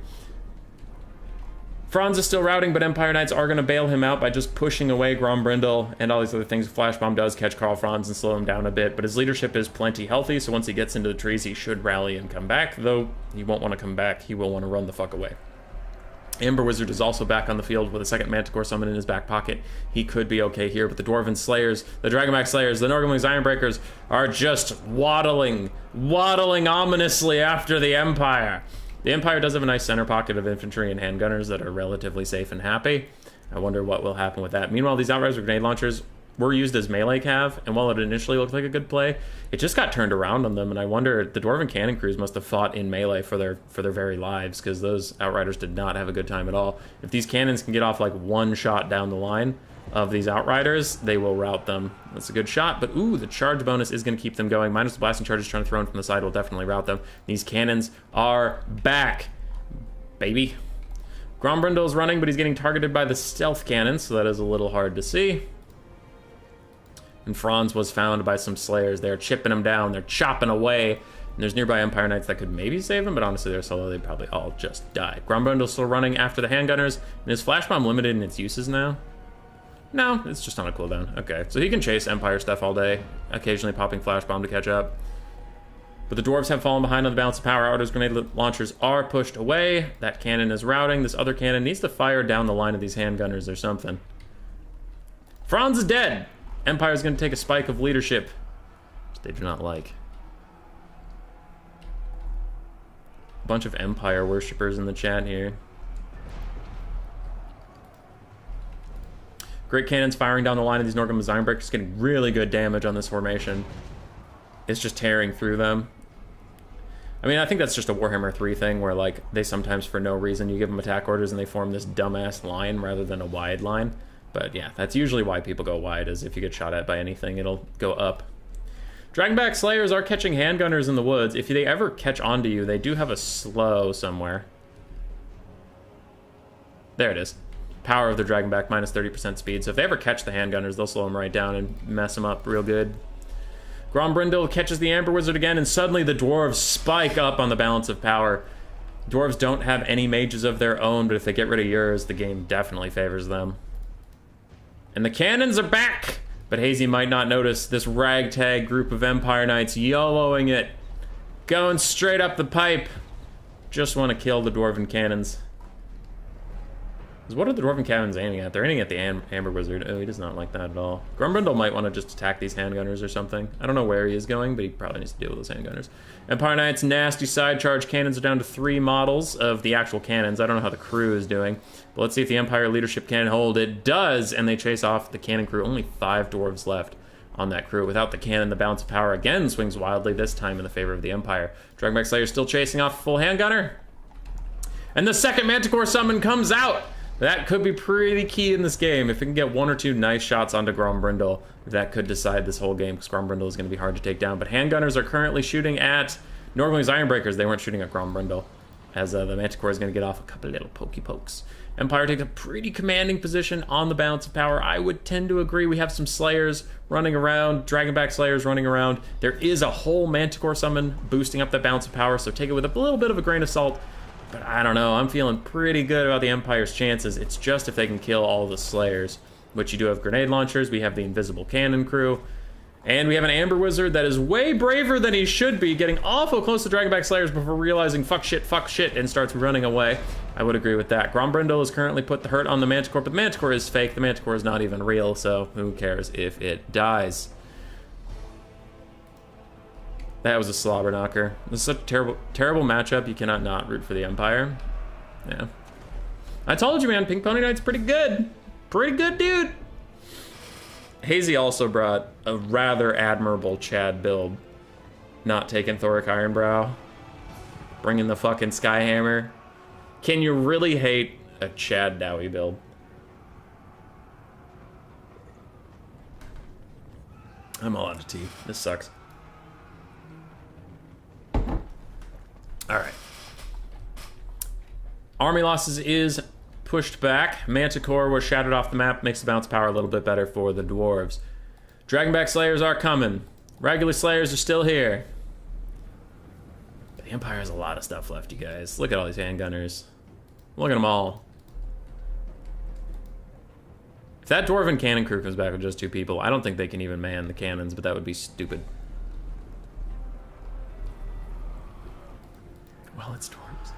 Franz is still routing, but Empire Knights are going to bail him out by just pushing away Grombrindle and all these other things. Flash Bomb does catch Karl Franz and slow him down a bit, but his leadership is plenty healthy, so once he gets into the trees, he should rally and come back, though he won't want to come back. He will want to run the fuck away. Amber Wizard is also back on the field with a second Manticore summon in his back pocket. He could be okay here, but the Dwarven Slayers, the Dragonback Slayers, the Norgumling's Ironbreakers are just waddling ominously after the Empire. The Empire does have a nice center pocket of infantry and handgunners that are relatively safe and happy. I wonder what will happen with that. Meanwhile, these Outriders grenade launchers were used as melee cav, and while it initially looked like a good play, it just got turned around on them, and I wonder, the Dwarven cannon crews must have fought in melee for their very lives, because those Outriders did not have a good time at all. If these cannons can get off like one shot down the line of these Outriders, they will rout them. That's a good shot, but ooh, the charge bonus is going to keep them going. Minus the blasting charges trying to throw in from the side will definitely rout them. These cannons are back, baby. Grombrindle's running, but he's getting targeted by the stealth cannons, so that is a little hard to see. And Franz was found by some Slayers. They're chipping him down, they're chopping away, and there's nearby Empire Knights that could maybe save him, but honestly, they're so low, they'd probably all just die. Grombrindle's still running after the handgunners, and is Flash Bomb limited in its uses now? No, it's just on a cooldown. Okay, so he can chase Empire stuff all day, occasionally popping Flash Bomb to catch up. But the Dwarves have fallen behind on the balance of power. Outriders grenade launchers are pushed away. That cannon is routing. This other cannon needs to fire down the line of these handgunners or something. Franz is dead. Empire's going to take a spike of leadership, which they do not like. A bunch of Empire worshippers in the chat here. Great cannons firing down the line of these Norgumling's Ironbreakers, getting really good damage on this formation. It's just tearing through them. I mean, I think that's just a Warhammer 3 thing, where like they sometimes, for no reason, you give them attack orders and they form this dumbass line rather than a wide line. But yeah, that's usually why people go wide, is if you get shot at by anything, it'll go up. Dragonback Slayers are catching handgunners in the woods. If they ever catch onto you, they do have a slow somewhere. There it is. Power of the Dragonback, minus 30% speed. So if they ever catch the handgunners, they'll slow them right down and mess them up real good. Grombrindle catches the Amber Wizard again, and suddenly the Dwarves spike up on the balance of power. Dwarves don't have any mages of their own, but if they get rid of yours, the game definitely favors them. And the cannons are back! But Hazy might not notice this ragtag group of Empire Knights YOLOing it. Going straight up the pipe. Just want to kill the Dwarven cannons. What are the Dwarven cannons aiming at? They're aiming at the Amber Wizard. Oh, he does not like that at all. Grumbrindle might want to just attack these handgunners or something. I don't know where he is going, but he probably needs to deal with those handgunners. Empire Knights' nasty side charge cannons are down to 3 models of the actual cannons. I don't know how the crew is doing. But let's see if the Empire leadership can hold. It does, and they chase off the cannon crew. Only 5 dwarves left on that crew. Without the cannon, the balance of power again swings wildly, this time in the favor of the Empire. Dragonback Slayer still chasing off a full handgunner. And the second Manticore summon comes out! That could be pretty key in this game. If it can get 1 or 2 nice shots onto Grombrindle, that could decide this whole game, because Grombrindle is going to be hard to take down. But handgunners are currently shooting at Norgling's Ironbreakers. They weren't shooting at Grombrindle, as the Manticore is going to get off a couple of little pokey pokes. Empire takes a pretty commanding position on the balance of power. I would tend to agree. We have some Slayers running around, Dragonback Slayers running around. There is a whole Manticore summon boosting up that balance of power, so take it with a little bit of a grain of salt. But I don't know, I'm feeling pretty good about the Empire's chances. It's just if they can kill all the Slayers, which you do have grenade launchers, we have the invisible cannon crew, and we have an Amber Wizard that is way braver than he should be, getting awful close to Dragonback Slayers before realizing fuck shit, and starts running away. I would agree with that. Grombrindle has currently put the hurt on the Manticore, but the Manticore is fake. The Manticore is not even real, so who cares if it dies? That was a slobber knocker. This is such a terrible matchup. You cannot not root for the Empire. Yeah. I told you, man, Pink Pony Knight's pretty good. Pretty good, dude. Hazy also brought a rather admirable Chad build. Not taking Thoric Ironbrow. Bringing the fucking Skyhammer. Can you really hate a Chad Dowie build? I'm all out of tea. This sucks. Alright. Army losses is pushed back. Manticore was shattered off the map, makes the bounce power a little bit better for the Dwarves. Dragonback Slayers are coming. Regular Slayers are still here. But the Empire has a lot of stuff left, you guys. Look at all these handgunners. Look at them all. If that Dwarven cannon crew comes back with just 2 people, I don't think they can even man the cannons, but that would be stupid. Well, it's Dwarves.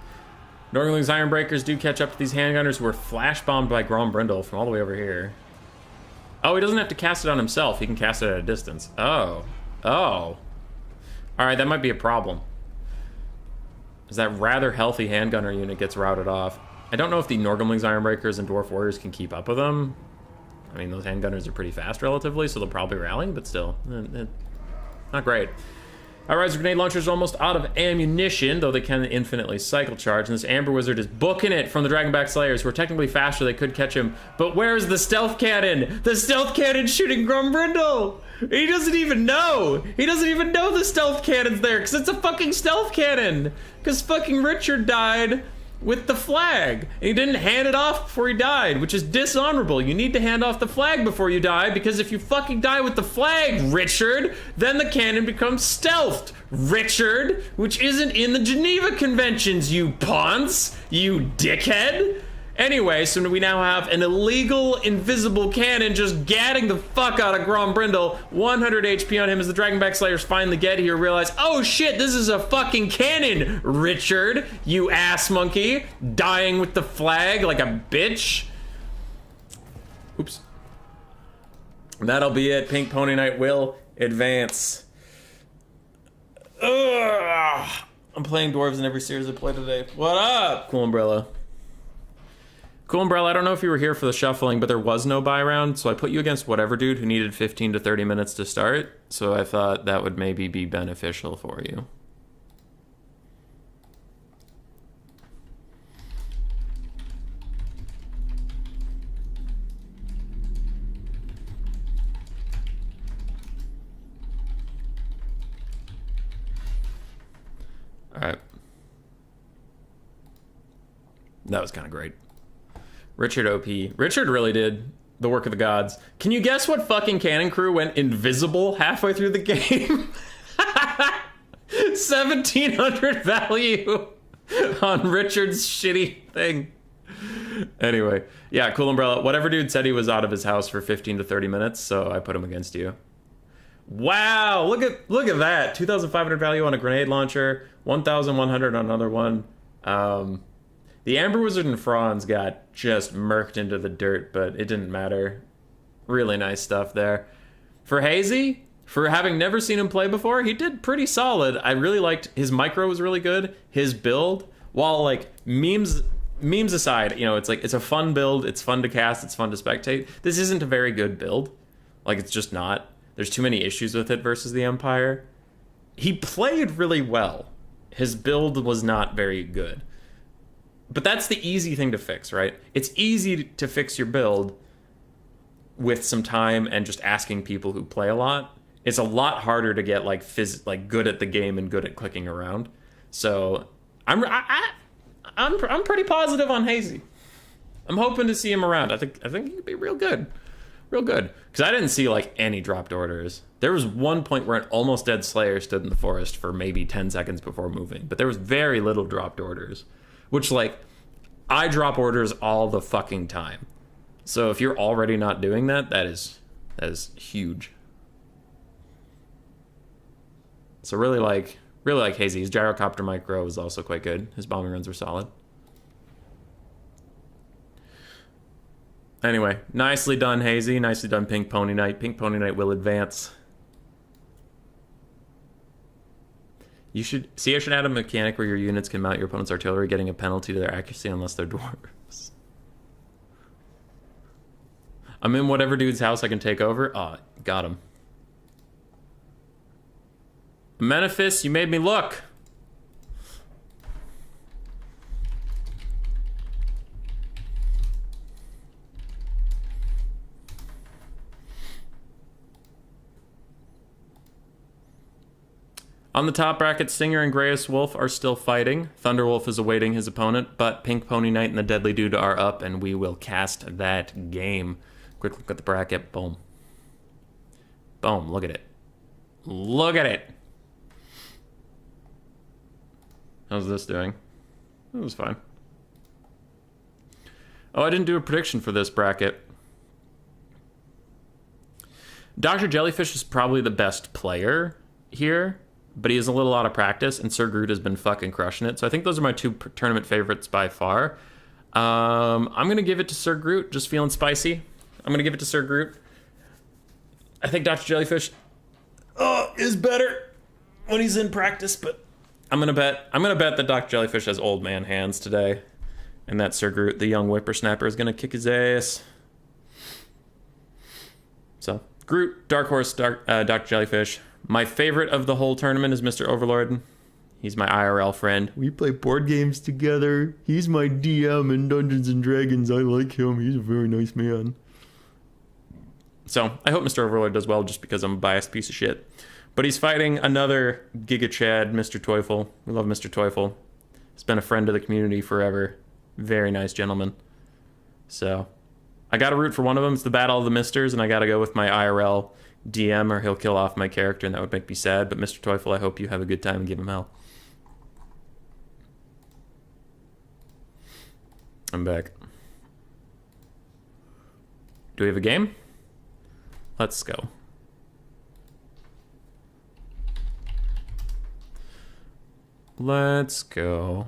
Norgling's Ironbreakers do catch up to these handgunners who were flash bombed by Grombrindle from all the way over here. Oh, he doesn't have to cast it on himself. He can cast it at a distance. Oh. Oh. Alright, that might be a problem. As that rather healthy handgunner unit gets routed off. I don't know if the Norgling's Ironbreakers and Dwarf Warriors can keep up with them. I mean, those handgunners are pretty fast relatively, so they'll probably rally, but still. Not great. Outrider's grenade launchers are almost out of ammunition, though they can infinitely cycle charge, and this Amber Wizard is booking it from the Dragonback Slayers, who are technically faster, they could catch him. But where's the stealth cannon? The stealth cannon shooting Grombrindle! He doesn't even know! He doesn't even know the stealth cannon's there, because it's a fucking stealth cannon! Because fucking Richard died with the flag, and he didn't hand it off before he died, which is dishonorable. You need to hand off the flag before you die, because if you fucking die with the flag, Richard, then the cannon becomes stealthed, Richard, which isn't in the Geneva Conventions, you ponce, you dickhead. Anyway, so we now have an illegal, invisible cannon just gadding the fuck out of Grombrindle. 100 HP on him as the Dragonback Slayers finally get here, realize, oh shit, this is a fucking cannon, Richard, you ass monkey, dying with the flag like a bitch. Oops. That'll be it. Pink Pony Knight will advance. Ugh. I'm playing Dwarves in every series I play today. What up? Cool Umbrella. Cool Umbrella, I don't know if you were here for the shuffling, but there was no buy round, so I put you against whatever dude who needed 15 to 30 minutes to start, so I thought that would maybe be beneficial for you. Alright. That was kind of great. Richard OP. Richard really did the work of the gods. Can you guess what fucking cannon crew went invisible halfway through the game? 1700 value on Richard's shitty thing. Anyway, yeah, Cool Umbrella. Whatever dude said he was out of his house for 15 to 30 minutes, so I put him against you. Wow, look at that. 2,500 value on a grenade launcher, 1,100 on another one. The Amber Wizard and Franz got just murked into the dirt, but it didn't matter. Really nice stuff there. For Hazy, for having never seen him play before, he did pretty solid. I really liked his micro was really good. His build, while like memes aside, you know, it's a fun build. It's fun to cast. It's fun to spectate. This isn't a very good build. Like, it's just not. There's too many issues with it versus the Empire. He played really well. His build was not very good. But that's the easy thing to fix, right? It's easy to fix your build with some time and just asking people who play a lot. It's a lot harder to get like good at the game and good at clicking around. So I'm pretty positive on Hazy. I'm hoping to see him around. I think he could be real good. Real good. Because I didn't see like any dropped orders. There was one point where an almost dead Slayer stood in the forest for maybe 10 seconds before moving. But there was very little dropped orders. Which, like, I drop orders all the fucking time. So if you're already not doing that, that is huge. So really like Hazy. His gyrocopter micro was also quite good. His bombing runs were solid. Anyway, nicely done, Hazy. Nicely done, Pink Pony Knight. Pink Pony Knight will advance. I should add a mechanic where your units can mount your opponent's artillery, getting a penalty to their accuracy unless they're dwarves. I'm in whatever dude's house I can take over. Oh, got him. Menefis, you made me look. On the top bracket, Stinger and Greyest Wolf are still fighting. Thunderwolf is awaiting his opponent, but Pink Pony Knight and the Deadly Dude are up, and we will cast that game. Quick look at the bracket. Boom. Boom. Look at it. Look at it. How's this doing? It was fine. Oh, I didn't do a prediction for this bracket. Dr. Jellyfish is probably the best player here, but he is a little out of practice, and Sir Groot has been fucking crushing it. So I think those are my two tournament favorites by far. I'm going to give it to Sir Groot, just feeling spicy. I'm going to give it to Sir Groot. I think Dr. Jellyfish is better when he's in practice, but I'm going to bet that Dr. Jellyfish has old man hands today, and that Sir Groot, the young whippersnapper, is going to kick his ass. So, Groot, Dark Horse, Dr. Jellyfish. My favorite of the whole tournament is Mr. Overlord. He's my IRL friend. We play board games together. He's my DM in Dungeons and Dragons. I like him. He's a very nice man. So, I hope Mr. Overlord does well just because I'm a biased piece of shit. But he's fighting another Giga Chad, Mr. Teufel. We love Mr. Teufel. He's been a friend of the community forever. Very nice gentleman. So, I gotta root for one of them. It's the Battle of the Misters, and I gotta go with my IRL DM, or he'll kill off my character, and that would make me sad. But Mr. Teufel, I hope you have a good time and give him hell. I'm back. Do we have a game? Let's go. Let's go.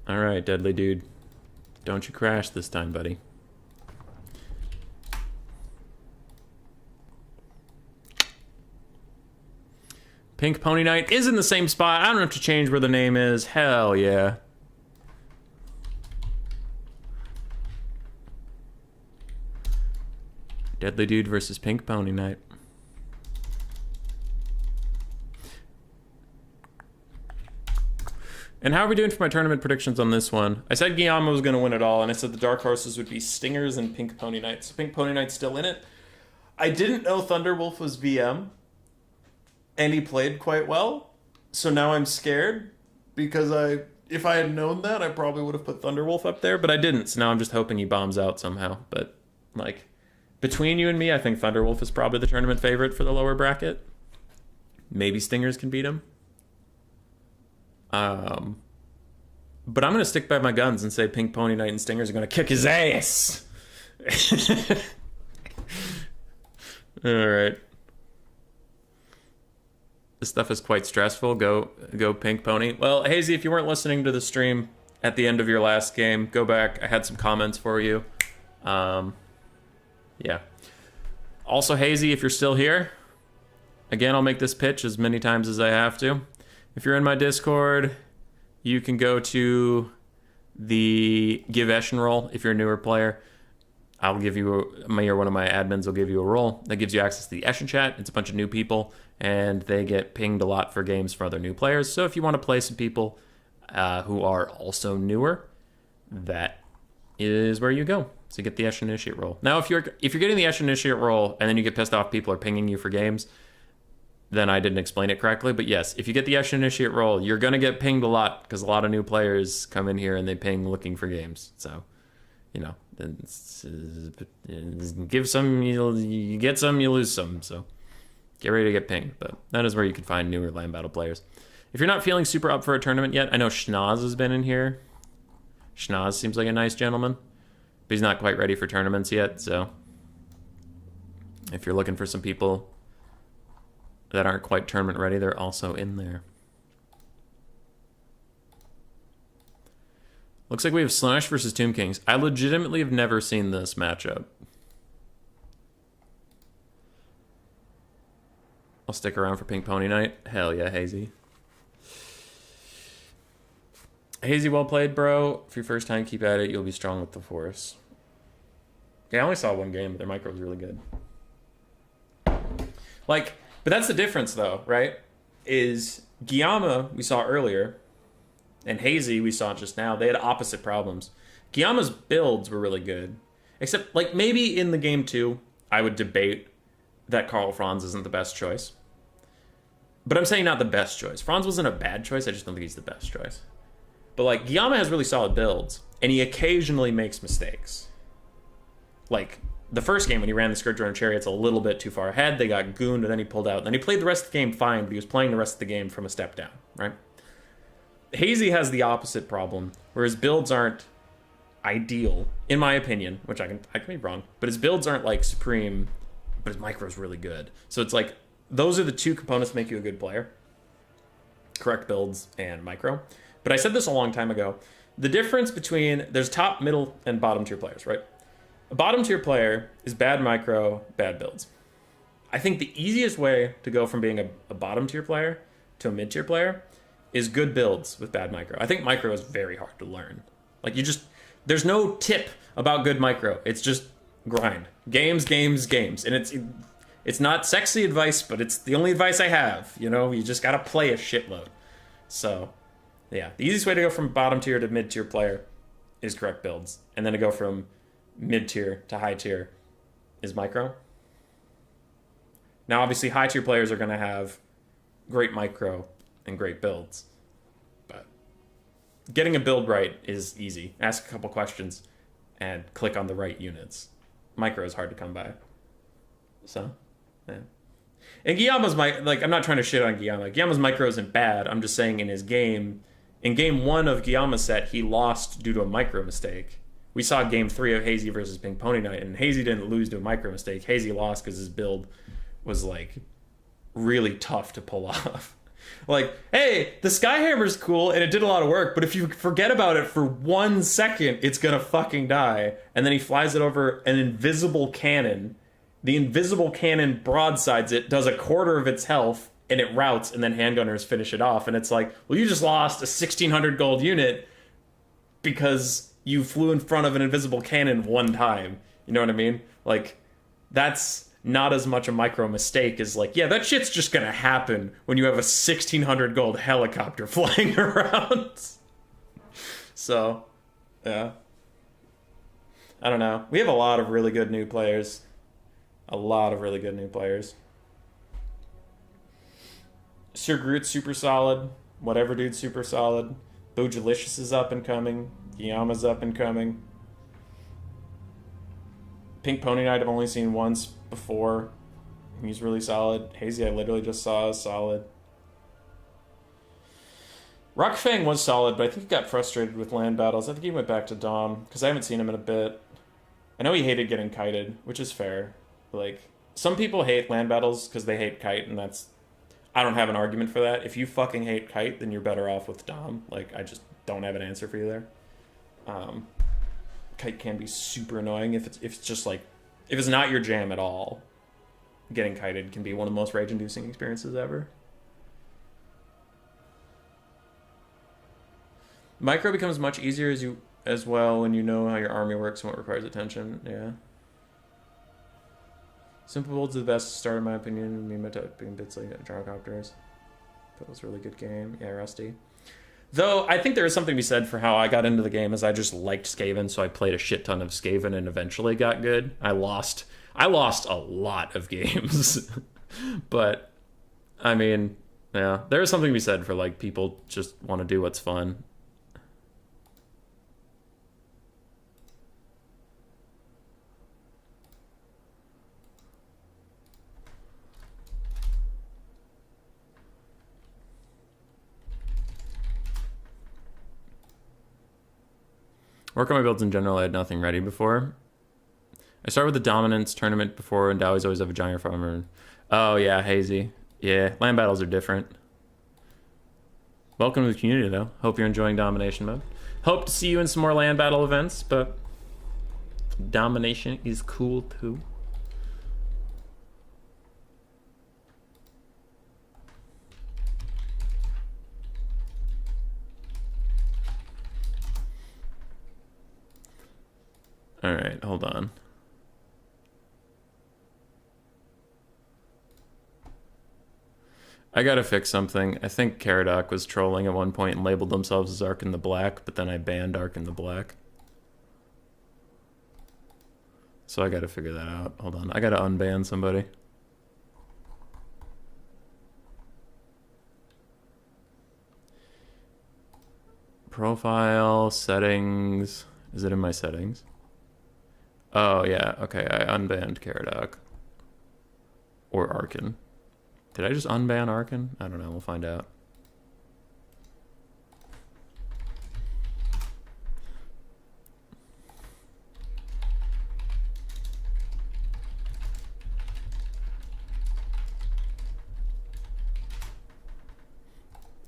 Alright, Deadly Dude. Don't you crash this time, buddy. Pink Pony Knight is in the same spot. I don't have to change where the name is. Hell yeah. Deadly Dude versus Pink Pony Knight. And how are we doing for my tournament predictions on this one? I said Guillaume was going to win it all, and I said the dark horses would be Stingers and Pink Pony Knight. So Pink Pony Knight's still in it. I didn't know Thunderwolf was VM, and he played quite well. So now I'm scared, because if I had known that, I probably would have put Thunderwolf up there, but I didn't. So now I'm just hoping he bombs out somehow. But, like, between you and me, I think Thunderwolf is probably the tournament favorite for the lower bracket. Maybe Stingers can beat him. But I'm going to stick by my guns and say Pink Pony Knight and Stingers are going to kick his ass. All right. This stuff is quite stressful. Go Pink Pony. Well, Hazy, if you weren't listening to the stream at the end of your last game, go back. I had some comments for you. Yeah. Also, Hazy, if you're still here, again, I'll make this pitch as many times as I have to. If you're in my Discord, you can go to the Give Eshin role if you're a newer player. I'll give you, or one of my admins will give you a role that gives you access to the Eshin chat. It's a bunch of new people, and they get pinged a lot for games for other new players. So if you want to play some people who are also newer, that is where you go to get the Eshin Initiate role. Now, if you're getting the Eshin Initiate role and then you get pissed off people are pinging you for games, then I didn't explain it correctly. But yes, if you get the Eshin Initiate role, you're going to get pinged a lot because a lot of new players come in here and they ping looking for games. So, give some, you get some, you lose some. So get ready to get pinged. But that is where you can find newer Land Battle players. If you're not feeling super up for a tournament yet, I know Schnoz has been in here. Schnoz seems like a nice gentleman, but he's not quite ready for tournaments yet. So if you're looking for some people that aren't quite tournament ready, they're also in there. Looks like we have Slaanesh versus Tomb Kings. I legitimately have never seen this matchup. I'll stick around for Pink Pony Night. Hell yeah, Hazy. Hazy, well played, bro. For your first time, keep at it. You'll be strong with the Force. Yeah, I only saw one game, but their micro was really good. But that's the difference, though, right? Is Guillaume, we saw earlier, and Hazy, we saw just now, they had opposite problems. Guillaume's builds were really good. Except, maybe in the game 2, I would debate that Karl Franz isn't the best choice. But I'm saying not the best choice. Franz wasn't a bad choice, I just don't think he's the best choice. But, Guillaume has really solid builds, and he occasionally makes mistakes. The first game when he ran the Scourge Drone Chariots a little bit too far ahead, they got gooned, and then he pulled out. And then he played the rest of the game fine, but he was playing the rest of the game from a step down, right? Hazy has the opposite problem, where his builds aren't ideal, in my opinion, which I can be wrong, but his builds aren't, supreme, but his micro's really good. So it's those are the two components that make you a good player. Correct builds and micro. But I said this a long time ago. The difference between, there's top, middle, and bottom tier players, right? A bottom tier player is bad micro, bad builds. I think the easiest way to go from being a bottom tier player to a mid tier player is good builds with bad micro. I think micro is very hard to learn. There's no tip about good micro. It's just grind. Games. And it's not sexy advice, but it's the only advice I have. You just gotta play a shitload. So, yeah. The easiest way to go from bottom tier to mid tier player is correct builds. And then to go from mid tier to high tier is micro. Now, obviously, high tier players are going to have great micro and great builds, but getting a build right is easy. Ask a couple questions and click on the right units. Micro is hard to come by. So, yeah. And Guillaume's I'm not trying to shit on Guillaume. Guillaume's micro isn't bad. I'm just saying in game 1 of Guillaume's set, he lost due to a micro mistake. We saw game 3 of Hazy versus Pink Pony Knight, and Hazy didn't lose to a micro mistake. Hazy lost because his build was really tough to pull off. Hey, the Skyhammer's cool and it did a lot of work, but if you forget about it for 1 second, it's gonna fucking die. And then he flies it over an invisible cannon. The invisible cannon broadsides it, does a quarter of its health, and it routes, and then handgunners finish it off. And it's well, you just lost a 1,600 gold unit because you flew in front of an invisible cannon 1 time. You know what I mean? That's not as much a micro mistake as yeah, that shit's just gonna happen when you have a 1,600 gold helicopter flying around. So, yeah. I don't know. We have a lot of really good new players. Sir Groot's super solid. Whatever dude's super solid. Bojalicious is up and coming. Guillaume's up and coming. Pink Pony Knight I've only seen once before. He's really solid. Hazy I literally just saw is solid. Rockfang was solid, but I think he got frustrated with land battles. I think he went back to Dom, because I haven't seen him in a bit. I know he hated getting kited, which is fair. Like, some people hate land battles because they hate kite, and that's... I don't have an argument for that. If you fucking hate kite, then you're better off with Dom. Like, I just don't have an answer for you there. Kite can be super annoying if it's just like... If it's not your jam at all, getting kited can be one of the most rage-inducing experiences ever. Micro becomes much easier as well when you know how your army works and what requires attention. Yeah. Simple builds are the best to start, in my opinion. Me being bits like gyrocopters. That was a really good game. Yeah, Rusty. Though I think there is something to be said for how I got into the game, as I just liked Skaven, so I played a shit ton of Skaven and eventually got good. I lost a lot of games, but I mean, yeah, there is something to be said for like people just want to do what's fun. Work on my builds in general, I had nothing ready before. I started with the Dominance tournament before, and Dowies always have a giant farmer. Oh yeah, Hazy. Yeah, land battles are different. Welcome to the community, though. Hope you're enjoying Domination mode. Hope to see you in some more land battle events, but Domination is cool too. All right, hold on. I gotta fix something. I think Caradoc was trolling at one point and labeled themselves as Ark in the Black, but then I banned Ark in the Black. So I gotta figure that out. Hold on, I gotta unban somebody. Profile, settings. Is it in my settings? Oh, yeah. Okay, I unbanned Caradoc. Or Arkin. Did I just unban Arkin? I don't know. We'll find out.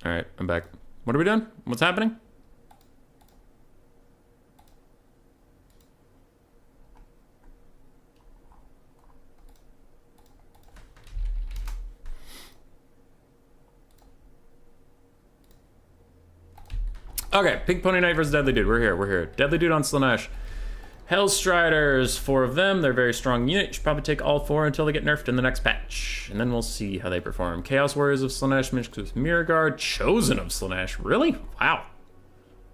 Alright, I'm back. What are we doing? What's happening? Okay, Pink Pony Knight versus Deadly Dude. We're here. Deadly Dude on Slaanesh. Hellstriders, 4 of them. They're a very strong unit. You should probably take all 4 until they get nerfed in the next patch. And then we'll see how they perform. Chaos Warriors of Slaanesh mixed with Mirror Guard. Chosen of Slaanesh. Really? Wow.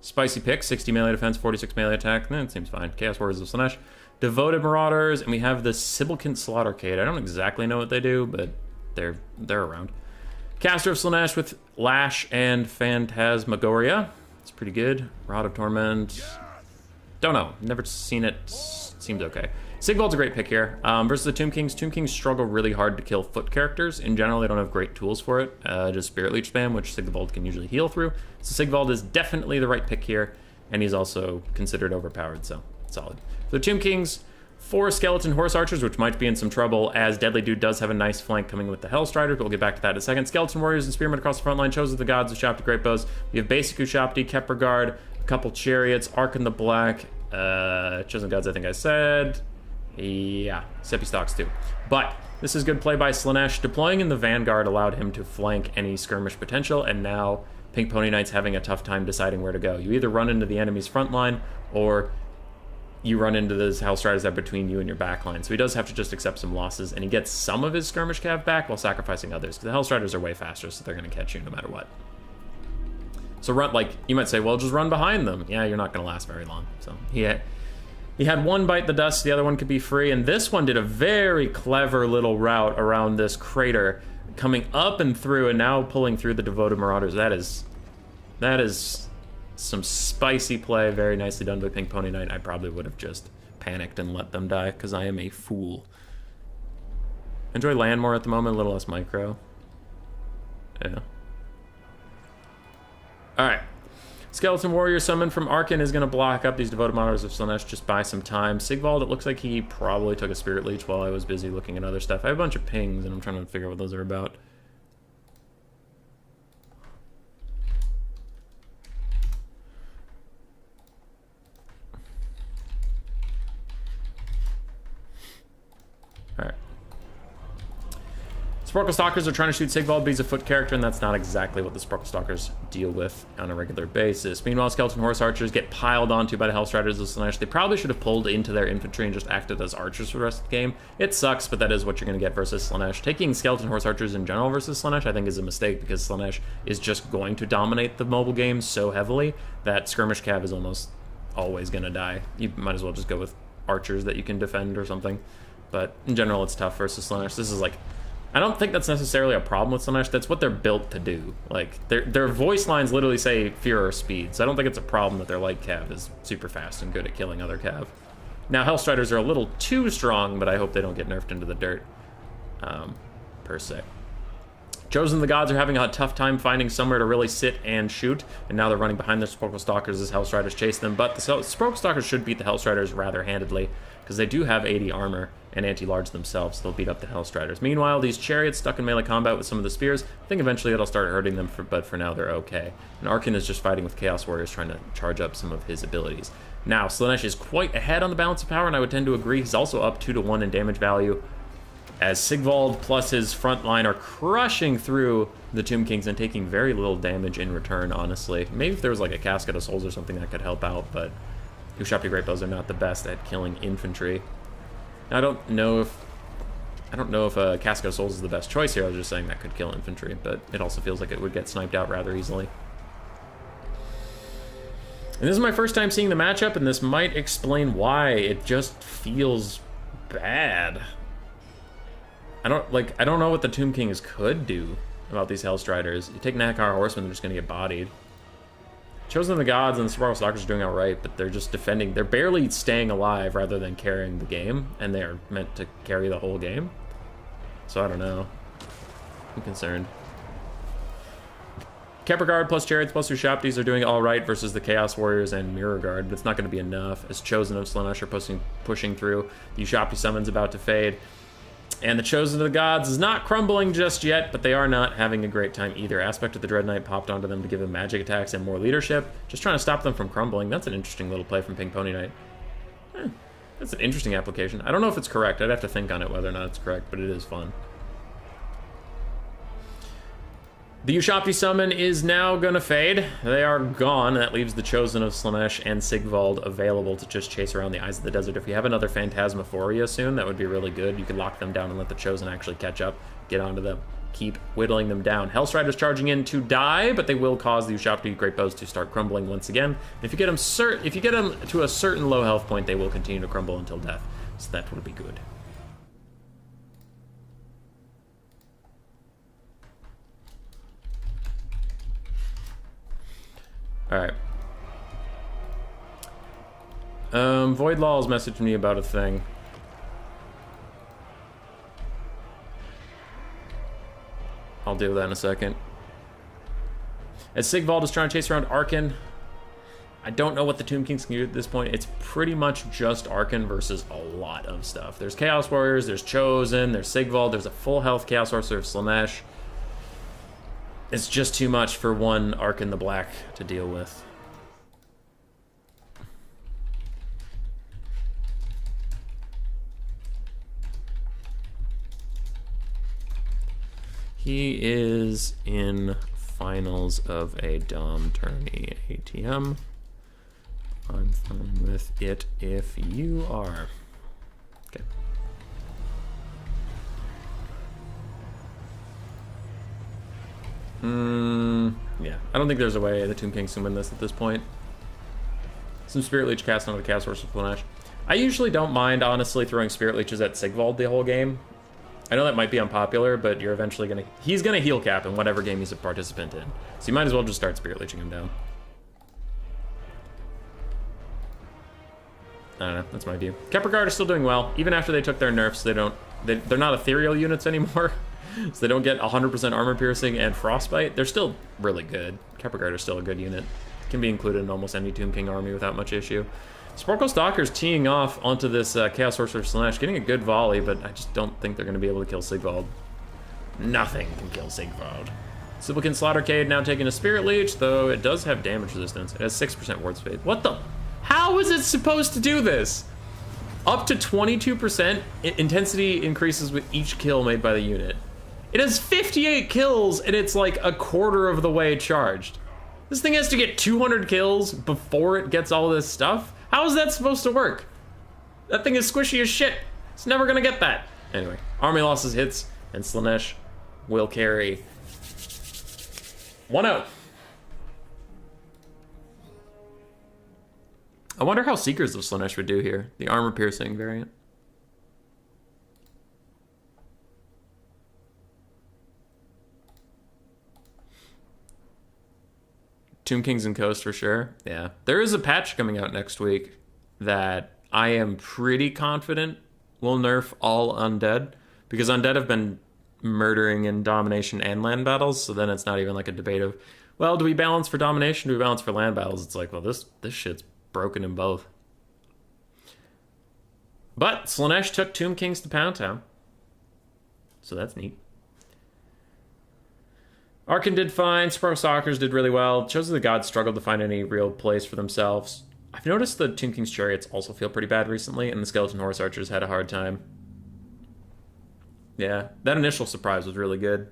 Spicy pick. 60 melee defense, 46 melee attack. That seems fine. Chaos Warriors of Slaanesh. Devoted Marauders. And we have the Sibilkant Slaughtercade. I don't exactly know what they do, but they're around. Caster of Slaanesh with Lash and Phantasmagoria. It's pretty good. Rod of Torment. Don't know. Never seen it. Seems okay. Sigvald's a great pick here. Versus the Tomb Kings. Tomb Kings struggle really hard to kill foot characters. In general, they don't have great tools for it. Just Spirit Leech spam, which Sigvald can usually heal through. So Sigvald is definitely the right pick here. And he's also considered overpowered, so solid. For the Tomb Kings, 4 Skeleton Horse Archers, which might be in some trouble, as Deadly Dude does have a nice flank coming with the Hellstriders, but we'll get back to that in a second. Skeleton Warriors and Spearmen across the front line, Chosen of the Gods, Ushapti Great Bows. We have basic Ushapti, Kepler Guard, a couple Chariots, Ark in the Black, Chosen Gods, I think I said. Yeah, Seppi Stocks too. But this is good play by Slaanesh. Deploying in the Vanguard allowed him to flank any skirmish potential, and now Pink Pony Knight's having a tough time deciding where to go. You either run into the enemy's front line, or you run into those Hellstriders that are between you and your back line. So he does have to just accept some losses, and he gets some of his skirmish cav back while sacrificing others, because the Hellstriders are way faster, so they're going to catch you no matter what. So run, like, you might say, well, just run behind them. Yeah, you're not going to last very long. So he had one bite the dust, the other one could be free, and this one did a very clever little route around this crater, coming up and through, and now pulling through the Devoted Marauders. That is some spicy play, very nicely done by Pink Pony Knight. I probably would have just panicked and let them die, because I am a fool. Enjoy land more at the moment, a little less micro. Yeah. Alright. Skeleton Warrior summon from Arkan is going to block up these Devoted Monitors of Slaanesh. Just buy some time. Sigvald, it looks like he probably took a Spirit Leech while I was busy looking at other stuff. I have a bunch of pings, and I'm trying to figure out what those are about. Alright. Sporkle Stalkers are trying to shoot Sigvald, but he's a foot character, and that's not exactly what the Sporkle Stalkers deal with on a regular basis. Meanwhile, Skeleton Horse Archers get piled onto by the Hellstriders of Slaanesh. They probably should have pulled into their infantry and just acted as archers for the rest of the game. It sucks, but that is what you're going to get versus Slaanesh. Taking Skeleton Horse Archers in general versus Slaanesh, I think, is a mistake, because Slaanesh is just going to dominate the mobile game so heavily that Skirmish Cav is almost always going to die. You might as well just go with archers that you can defend or something. But in general, it's tough versus Slaanesh. This is like... I don't think that's necessarily a problem with Slaanesh. That's what they're built to do. Like, their voice lines literally say fear or speed, so I don't think it's a problem that their light cav is super fast and good at killing other cav. Now, Hellstriders are a little too strong, but I hope they don't get nerfed into the dirt, per se. Chosen of the Gods are having a tough time finding somewhere to really sit and shoot, and now they're running behind their Sporkle Stalkers as Hellstriders chase them, but the Sporkle Stalkers should beat the Hellstriders rather handedly, because they do have 80 armor and anti-large themselves, so they'll beat up the Hellstriders. Meanwhile, these Chariots stuck in melee combat with some of the spears, I think eventually it'll start hurting them, but for now they're okay. And Arkan is just fighting with Chaos Warriors, trying to charge up some of his abilities. Now, Slaanesh is quite ahead on the balance of power, and I would tend to agree. He's also up 2-to-1 in damage value, as Sigvald plus his front line are crushing through the Tomb Kings and taking very little damage in return, honestly. Maybe if there was like a Casket of Souls or something that could help out, but Ushabti Great Bows are not the best at killing infantry. Now, I don't know if a Casket of Souls is the best choice here. I was just saying that could kill infantry, but it also feels like it would get sniped out rather easily. And this is my first time seeing the matchup, and this might explain why. It just feels bad. I don't know what the Tomb Kings could do about these Hellstriders. You take Nakar Horsemen, they're just going to get bodied. Chosen of the Gods and the Sporkle Stalkers are doing alright, but they're just defending. They're barely staying alive rather than carrying the game, and they're meant to carry the whole game. So I don't know. I'm concerned. Kepler Guard plus Chariots plus Ushabtis are doing alright versus the Chaos Warriors and Mirror Guard, but it's not going to be enough, as Chosen of Slaanesh are pushing through. The Ushabti summon's about to fade. And the Chosen of the Gods is not crumbling just yet, but they are not having a great time either. Aspect of the Dread Knight popped onto them to give them magic attacks and more leadership, just trying to stop them from crumbling. That's an interesting little play from Pink Pony Knight. That's an interesting application. I don't know if it's correct. I'd have to think on it whether or not it's correct, but it is fun. The Ushabti summon is now going to fade. They are gone. That leaves the Chosen of Slaanesh and Sigvald available to just chase around the Eyes of the Desert. If we have another Phantasmaphoria soon, that would be really good. You could lock them down and let the Chosen actually catch up, get onto them, keep whittling them down. Hellstriders charging in to die, but they will cause the Ushabti Great Bows to start crumbling once again. If you get them to a certain low health point, they will continue to crumble until death. So that would be good. Alright. Void Law's messaged me about a thing. I'll deal with that in a second. As Sigvald is trying to chase around Arkan, I don't know what the Tomb Kings can do at this point. It's pretty much just Arkan versus a lot of stuff. There's Chaos Warriors, there's Chosen, there's Sigvald, there's a full health Chaos Sorcerer of Slaanesh. It's just too much for one Arkan the Black to deal with. He is in finals of a Dom Tourney ATM. I'm fine with it if you are. Okay. Yeah, I don't think there's a way the Tomb Kings can win this at this point. Some Spirit Leech cast onto the Chaos Horse of Slaanesh. I usually don't mind, honestly, throwing Spirit Leeches at Sigvald the whole game. I know that might be unpopular, but you're eventually gonna... He's gonna heal cap in whatever game he's a participant in. So you might as well just start Spirit Leeching him down. I don't know, that's my view. Kepler Guard are still doing well. Even after they took their nerfs, they're not ethereal units anymore. So they don't get 100% armor piercing and frostbite. They're still really good. Kepler is still a good unit. Can be included in almost any Tomb King army without much issue. Sparkle Stalker's teeing off onto this Chaos Sorcerer Slaanesh, getting a good volley, but I just don't think they're going to be able to kill Sigvald. Nothing can kill Sigvald. Sibilkin Slaughtercade now taking a Spirit Leech, though it does have damage resistance. It has 6% ward speed. What the? How is it supposed to do this? Up to 22% intensity increases with each kill made by the unit. It has 58 kills, and it's like a quarter of the way charged. This thing has to get 200 kills before it gets all this stuff? How is that supposed to work? That thing is squishy as shit. It's never gonna get that. Anyway, army losses hits, and Slaanesh will carry 1-0. I wonder how Seekers of Slaanesh would do here. The armor piercing variant. Tomb Kings and Coast for sure. Yeah. There is a patch coming out next week that I am pretty confident will nerf all undead, because undead have been murdering in domination and land battles, so then it's not even like a debate of, well, do we balance for domination, do we balance for land battles? It's like, well, this shit's broken in both. But Slaanesh took Tomb Kings to Pound Town, so that's neat. Arkan did fine. Sparrow Stalkers did really well. Chosen of the Gods struggled to find any real place for themselves. I've noticed the Tomb King's Chariots also feel pretty bad recently, and the Skeleton Horse Archers had a hard time. Yeah, that initial surprise was really good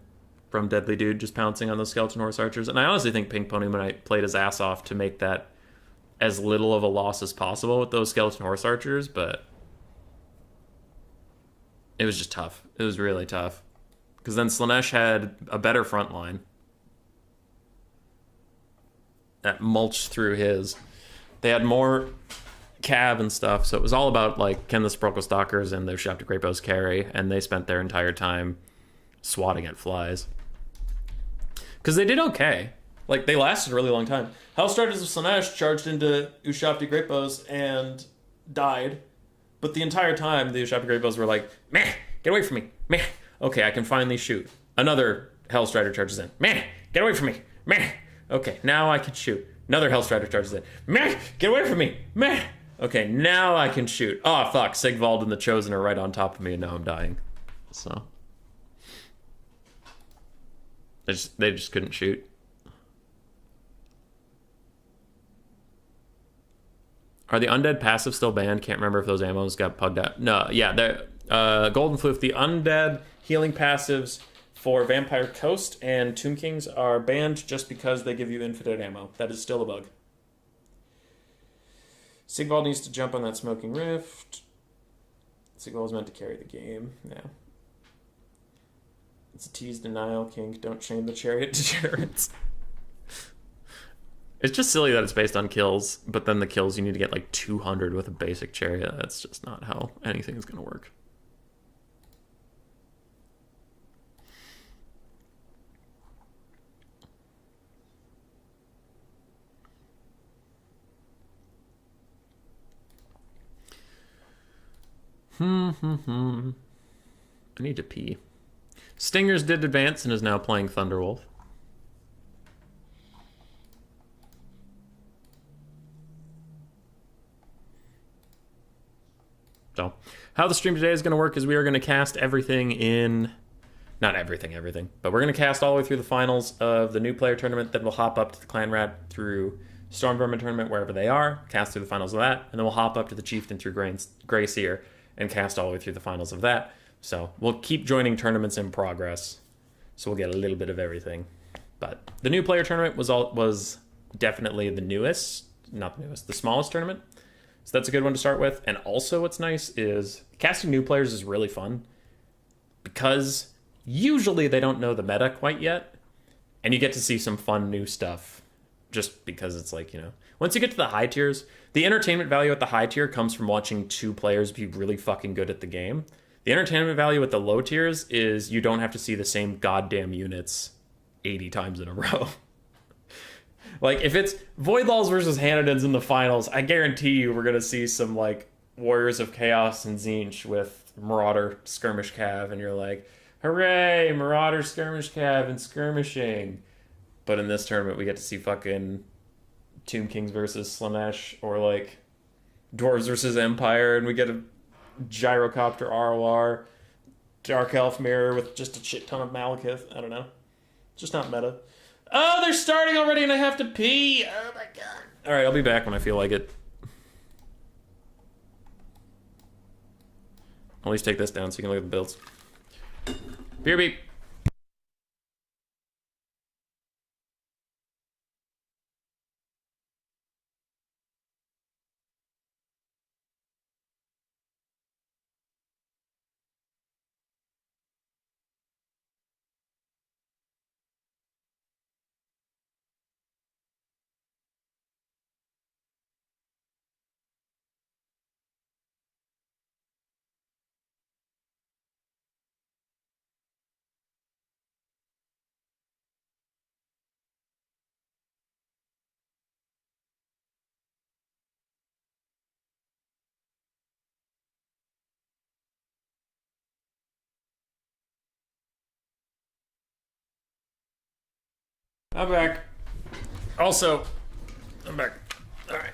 from Deadly Dude just pouncing on those Skeleton Horse Archers. And I honestly think Pink Pony Knight played his ass off to make that as little of a loss as possible with those Skeleton Horse Archers, but it was just tough. It was really tough. Because then Slaanesh had a better front line that mulched through his. They had more cab and stuff, so it was all about, like, can the Sprockle Stalkers and the Ushapti Great Bows carry, and they spent their entire time swatting at flies. Because they did okay. Like, they lasted a really long time. Hellstriders of Slaanesh charged into Ushapti Great Bows and died, but the entire time the Ushapti Great Bows were like, meh, get away from me, meh. Okay, I can finally shoot. Another Hellstrider charges in. Meh, get away from me. Meh. Okay, now I can shoot. Another Hellstrider charges in. Meh, get away from me. Meh. Okay, now I can shoot. Oh, fuck. Sigvald and the Chosen are right on top of me, and now I'm dying. So. They just couldn't shoot. Are the undead passive still banned? Can't remember if those ammos got pugged out. No, yeah, they're Golden Floof, the undead healing passives for Vampire Coast and Tomb Kings are banned just because they give you infinite ammo. That is still a bug. Sigvald needs to jump on that Smoking Rift. Sigvald is meant to carry the game. Yeah. It's a tease denial, Kink. Don't shame the chariot degenerates. It's just silly that it's based on kills, but then the kills you need to get like 200 with a basic chariot. That's just not how anything is going to work. I need to pee. Stingers did advance and is now playing Thunderwolf. So, how the stream today is going to work is we are going to cast everything in... Not everything, but we're going to cast all the way through the finals of the new player tournament, then we'll hop up to the Clan Rat through Storm Vermin tournament, wherever they are, cast through the finals of that, and then we'll hop up to the Chieftain through Grey Seer and cast all the way through the finals of that. So we'll keep joining tournaments in progress, so we'll get a little bit of everything. But the new player tournament was definitely the the smallest tournament. So that's a good one to start with. And also what's nice is casting new players is really fun because usually they don't know the meta quite yet, and you get to see some fun new stuff just because it's like, you know, once you get to the high tiers, the entertainment value at the high tier comes from watching two players be really fucking good at the game. The entertainment value at the low tiers is you don't have to see the same goddamn units 80 times in a row. Like, if it's Voidlaws versus Hanadins in the finals, I guarantee you we're going to see some, like, Warriors of Chaos and Tzeentch with Marauder Skirmish Cav, and you're like, Hooray! Marauder, Skirmish Cav, and Skirmishing. But in this tournament, we get to see fucking Tomb Kings versus Slaanesh, or like Dwarves versus Empire, and we get a Gyrocopter ROR, Dark Elf Mirror with just a shit ton of Malekith. I don't know. Just not meta. Oh, they're starting already and I have to pee! Oh my god. Alright, I'll be back when I feel like it. I'll at least take this down so you can look at the builds. Beer beep. I'm back. Also, I'm back. Alright.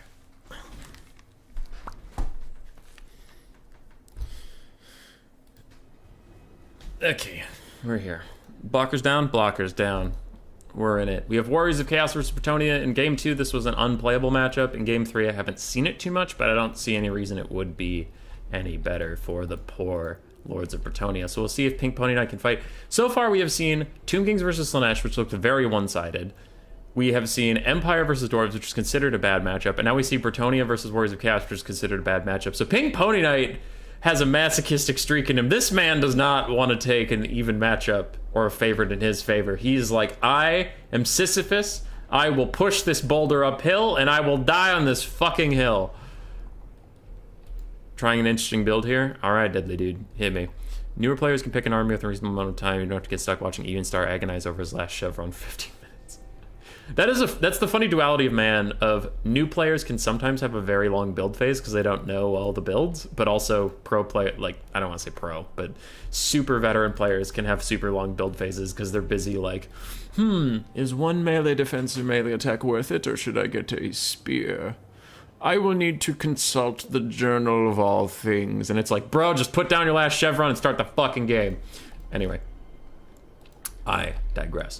Okay, we're here. Blockers down, blockers down. We're in it. We have Warriors of Chaos versus Bretonnia. In Game 2, this was an unplayable matchup. In Game 3, I haven't seen it too much, but I don't see any reason it would be any better for the poor Lords of Bretonnia. So we'll see if Pink Pony Knight can fight. So far, we have seen Tomb Kings versus Slaanesh, which looked very one-sided. We have seen Empire versus Dwarves, which is considered a bad matchup. And now we see Bretonnia versus Warriors of Chaos, which is considered a bad matchup. So Pink Pony Knight has a masochistic streak in him. This man does not want to take an even matchup or a favorite in his favor. He's like, I am Sisyphus. I will push this boulder uphill, and I will die on this fucking hill. Trying an interesting build here. All right, deadly dude, hit me. Newer players can pick an army with a reasonable amount of time. You don't have to get stuck watching Evenstar agonize over his last chevron 15 minutes. That's the funny duality of man. Of new players can sometimes have a very long build phase because they don't know all the builds, but also pro player, like I don't want to say pro, but super veteran players can have super long build phases because they're busy like, is one melee defense or melee attack worth it, or should I get a spear? I will need to consult the Journal of All Things. And it's like, bro, just put down your last chevron and start the fucking game. Anyway, I digress.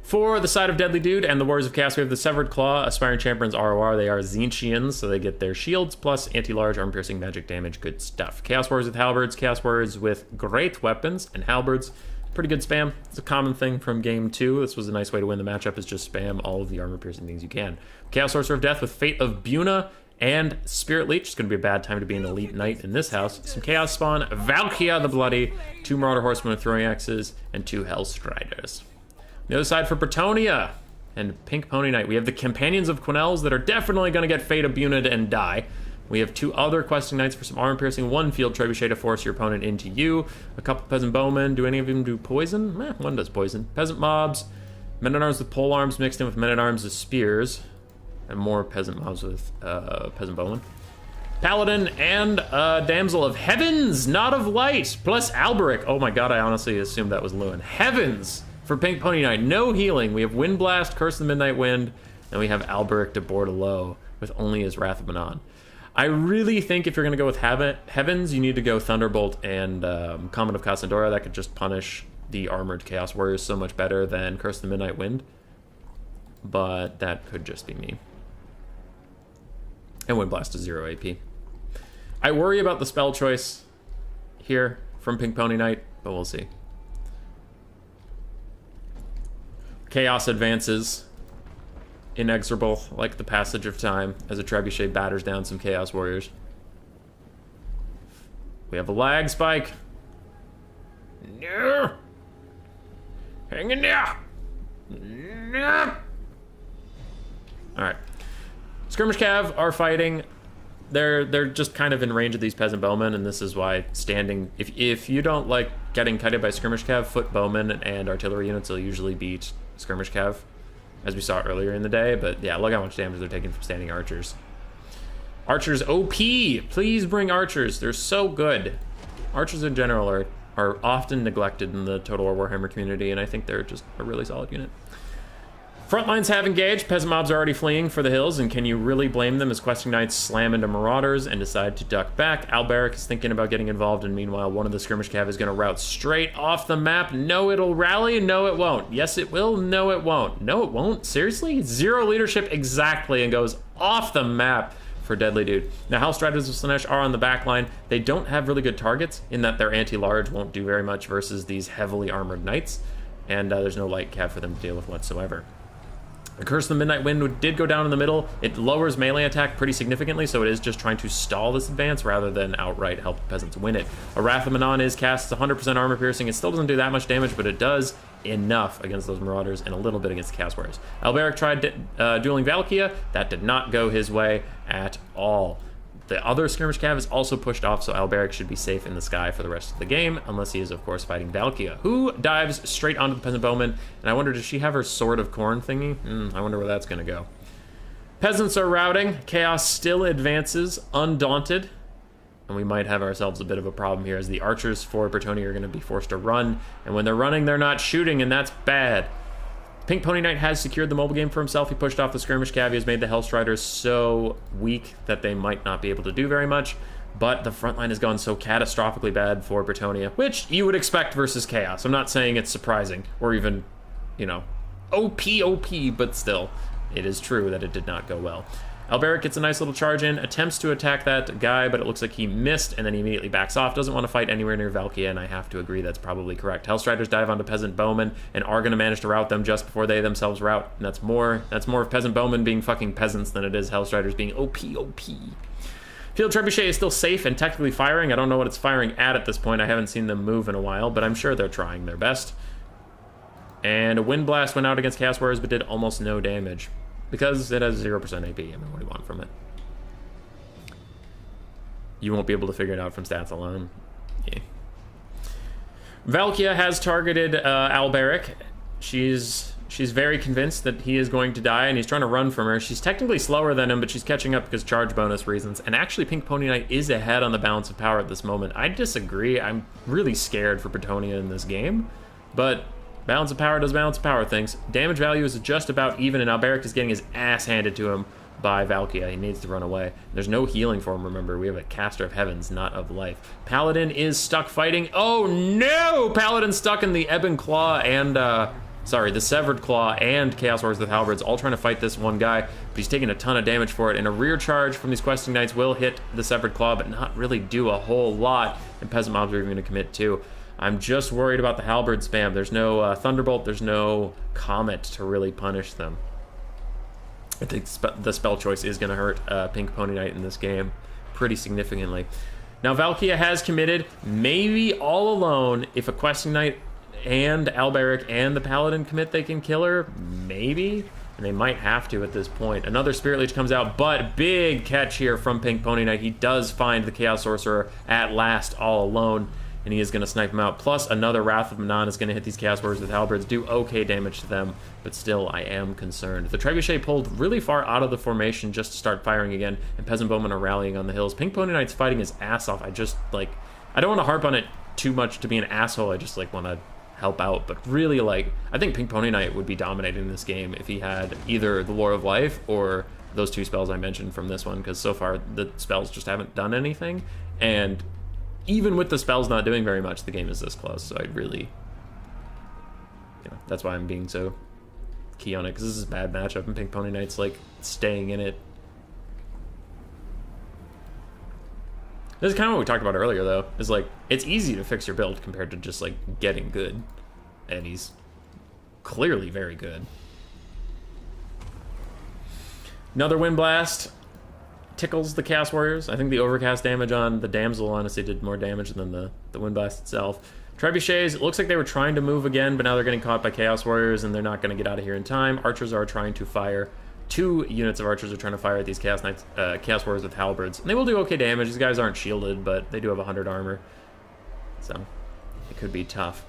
For the side of Deadly Dude and the Warriors of Chaos, we have the Severed Claw, Aspiring Champions ROR. They are Tzeentchians, so they get their shields plus anti-large, armor-piercing, magic damage, good stuff. Chaos Warriors with halberds, Chaos Warriors with great weapons and halberds. Pretty good spam. It's a common thing from Game 2. This was a nice way to win the matchup, is just spam all of the armor-piercing things you can. Chaos Sorcerer of Death with Fate of Buna and Spirit Leech. It's going to be a bad time to be an elite knight in this house. Some Chaos Spawn, Valkia the Bloody, 2 Marauder Horsemen with throwing axes, and 2 Hellstriders. On the other side for Bretonnia and Pink Pony Knight, we have the Companions of Quenelles that are definitely going to get Fate of Buna and die. We have 2 other questing knights for some armor piercing, 1 field trebuchet to force your opponent into you, a couple peasant bowmen. Do any of them do poison? One does poison. Peasant mobs, men-at-arms with pole arms mixed in with men-at-arms with spears, and more peasant mobs with peasant bowmen. Paladin and Damsel of Heavens, not of Light, plus Alberic. Oh my god, I honestly assumed that was Lewin. Heavens for Pink Pony Knight, no healing. We have Wind Blast, Curse of the Midnight Wind, and we have Alberic de Bordelot with only his Wrath of Manon. I really think if you're going to go with Heavens, you need to go Thunderbolt and Comet of Cassandora. That could just punish the armored Chaos Warriors so much better than Curse of the Midnight Wind. But that could just be me. And Wind Blast is 0 AP. I worry about the spell choice here from Pink Pony Knight, but we'll see. Chaos advances. Inexorable, like the passage of time, as a trebuchet batters down some Chaos Warriors. We have a lag spike. No. Hang in there. No. Alright. Skirmish Cav are fighting. They're just kind of in range of these peasant bowmen, and this is why standing... If you don't like getting kited by Skirmish Cav, foot bowmen and artillery units will usually beat Skirmish Cav, as we saw earlier in the day. But yeah, look how much damage they're taking from standing archers. Archers OP! Please bring archers. They're so good. Archers in general are are often neglected in the Total War Warhammer community, and I think they're just a really solid unit. Front lines have engaged. Peasant mobs are already fleeing for the hills, and can you really blame them as questing knights slam into marauders and decide to duck back? Alberic is thinking about getting involved, and meanwhile, one of the skirmish cav is going to route straight off the map. No, it'll rally. No, it won't. Yes, it will. No, it won't. No, it won't. Seriously? 0 leadership exactly, and goes off the map for Deadly Dude. Now, House Riders of Slaanesh are on the back line. They don't have really good targets in that their anti-large won't do very much versus these heavily armored knights, and there's no light cav for them to deal with whatsoever. The Curse of the Midnight Wind did go down in the middle. It lowers melee attack pretty significantly, so it is just trying to stall this advance rather than outright help the peasants win it. A Wrath of Manon is cast, 100% armor piercing. It still doesn't do that much damage, but it does enough against those marauders and a little bit against the Chaos Warriors. Alberic tried dueling Valkia. That did not go his way at all. The other skirmish cav is also pushed off, so Alberic should be safe in the sky for the rest of the game, unless he is, of course, fighting Valkia, who dives straight onto the Peasant Bowman. And I wonder, does she have her Sword of Corn thingy? I wonder where that's going to go. Peasants are routing. Chaos still advances, undaunted. And we might have ourselves a bit of a problem here, as the archers for Bretonnia are going to be forced to run. And when they're running, they're not shooting, and that's bad. Pink Pony Knight has secured the mobile game for himself. He pushed off the skirmish cav. He has made the Hellstriders so weak that they might not be able to do very much. But the front line has gone so catastrophically bad for Bretonnia, which you would expect versus Chaos. I'm not saying it's surprising or even, you know, OP, but still, it is true that it did not go well. Alberic gets a nice little charge in, attempts to attack that guy, but it looks like he missed, and then he immediately backs off. Doesn't want to fight anywhere near Valkia, and I have to agree that's probably correct. Hellstriders dive onto Peasant Bowmen and are going to manage to rout them just before they themselves rout, and that's more of Peasant Bowmen being fucking peasants than it is Hellstriders being OP. Field Trebuchet is still safe and technically firing. I don't know what it's firing at this point. I haven't seen them move in a while, but I'm sure they're trying their best. And a Wind Blast went out against Chaos Warriors, but did almost no damage, because it has 0% AP. I mean, what do you want from it? You won't be able to figure it out from stats alone. Yeah. Valkia has targeted Alberic. She's very convinced that he is going to die, and he's trying to run from her. She's technically slower than him, but she's catching up because charge bonus reasons. And actually, Pink Pony Knight is ahead on the balance of power at this moment. I disagree. I'm really scared for Bretonnia in this game, but balance of power does balance of power things. Damage value is just about even, and Alberic is getting his ass handed to him by Valkia. He needs to run away. There's no healing for him, remember. We have a caster of heavens, not of life. Paladin is stuck fighting. Oh no! Paladin stuck in the Ebon Claw and, the Severed Claw and Chaos Warriors with Halberds, all trying to fight this one guy, but he's taking a ton of damage for it, and a rear charge from these questing knights will hit the Severed Claw, but not really do a whole lot, and Peasant Mobs are even going to commit too. I'm just worried about the Halberd spam. There's no Thunderbolt, there's no Comet to really punish them. I think the spell choice is going to hurt Pink Pony Knight in this game pretty significantly. Now, Valkia has committed, maybe all alone. If a questing knight and Alberic and the Paladin commit, they can kill her. Maybe. And they might have to at this point. Another Spirit Leech comes out, but big catch here from Pink Pony Knight. He does find the Chaos Sorcerer at last all alone, and he is going to snipe him out. Plus, another Wrath of Manon is going to hit these Chaos Warriors with Halberds, do okay damage to them, but still, I am concerned. The Trebuchet pulled really far out of the formation just to start firing again, and Peasant Bowmen are rallying on the hills. Pink Pony Knight's fighting his ass off. I don't want to harp on it too much to be an asshole. I just, want to help out, but really, I think Pink Pony Knight would be dominating this game if he had either the Lore of Life or those two spells I mentioned from this one, because so far, the spells just haven't done anything, and even with the spells not doing very much, the game is this close, so I'd really, that's why I'm being so key on it, because this is a bad matchup, and Pink Pony Knight's, staying in it. This is kind of what we talked about earlier, though, is, it's easy to fix your build compared to just, getting good, and he's clearly very good. Another Wind Blast tickles the Chaos Warriors. I think the overcast damage on the Damsel honestly did more damage than the Wind Blast itself. Trebuchets, it looks like they were trying to move again, but now they're getting caught by Chaos Warriors, and they're not going to get out of here in time. Archers are trying to fire. 2 units of archers are trying to fire at these Chaos Warriors with Halberds. And they will do okay damage. These guys aren't shielded, but they do have 100 armor. So, it could be tough.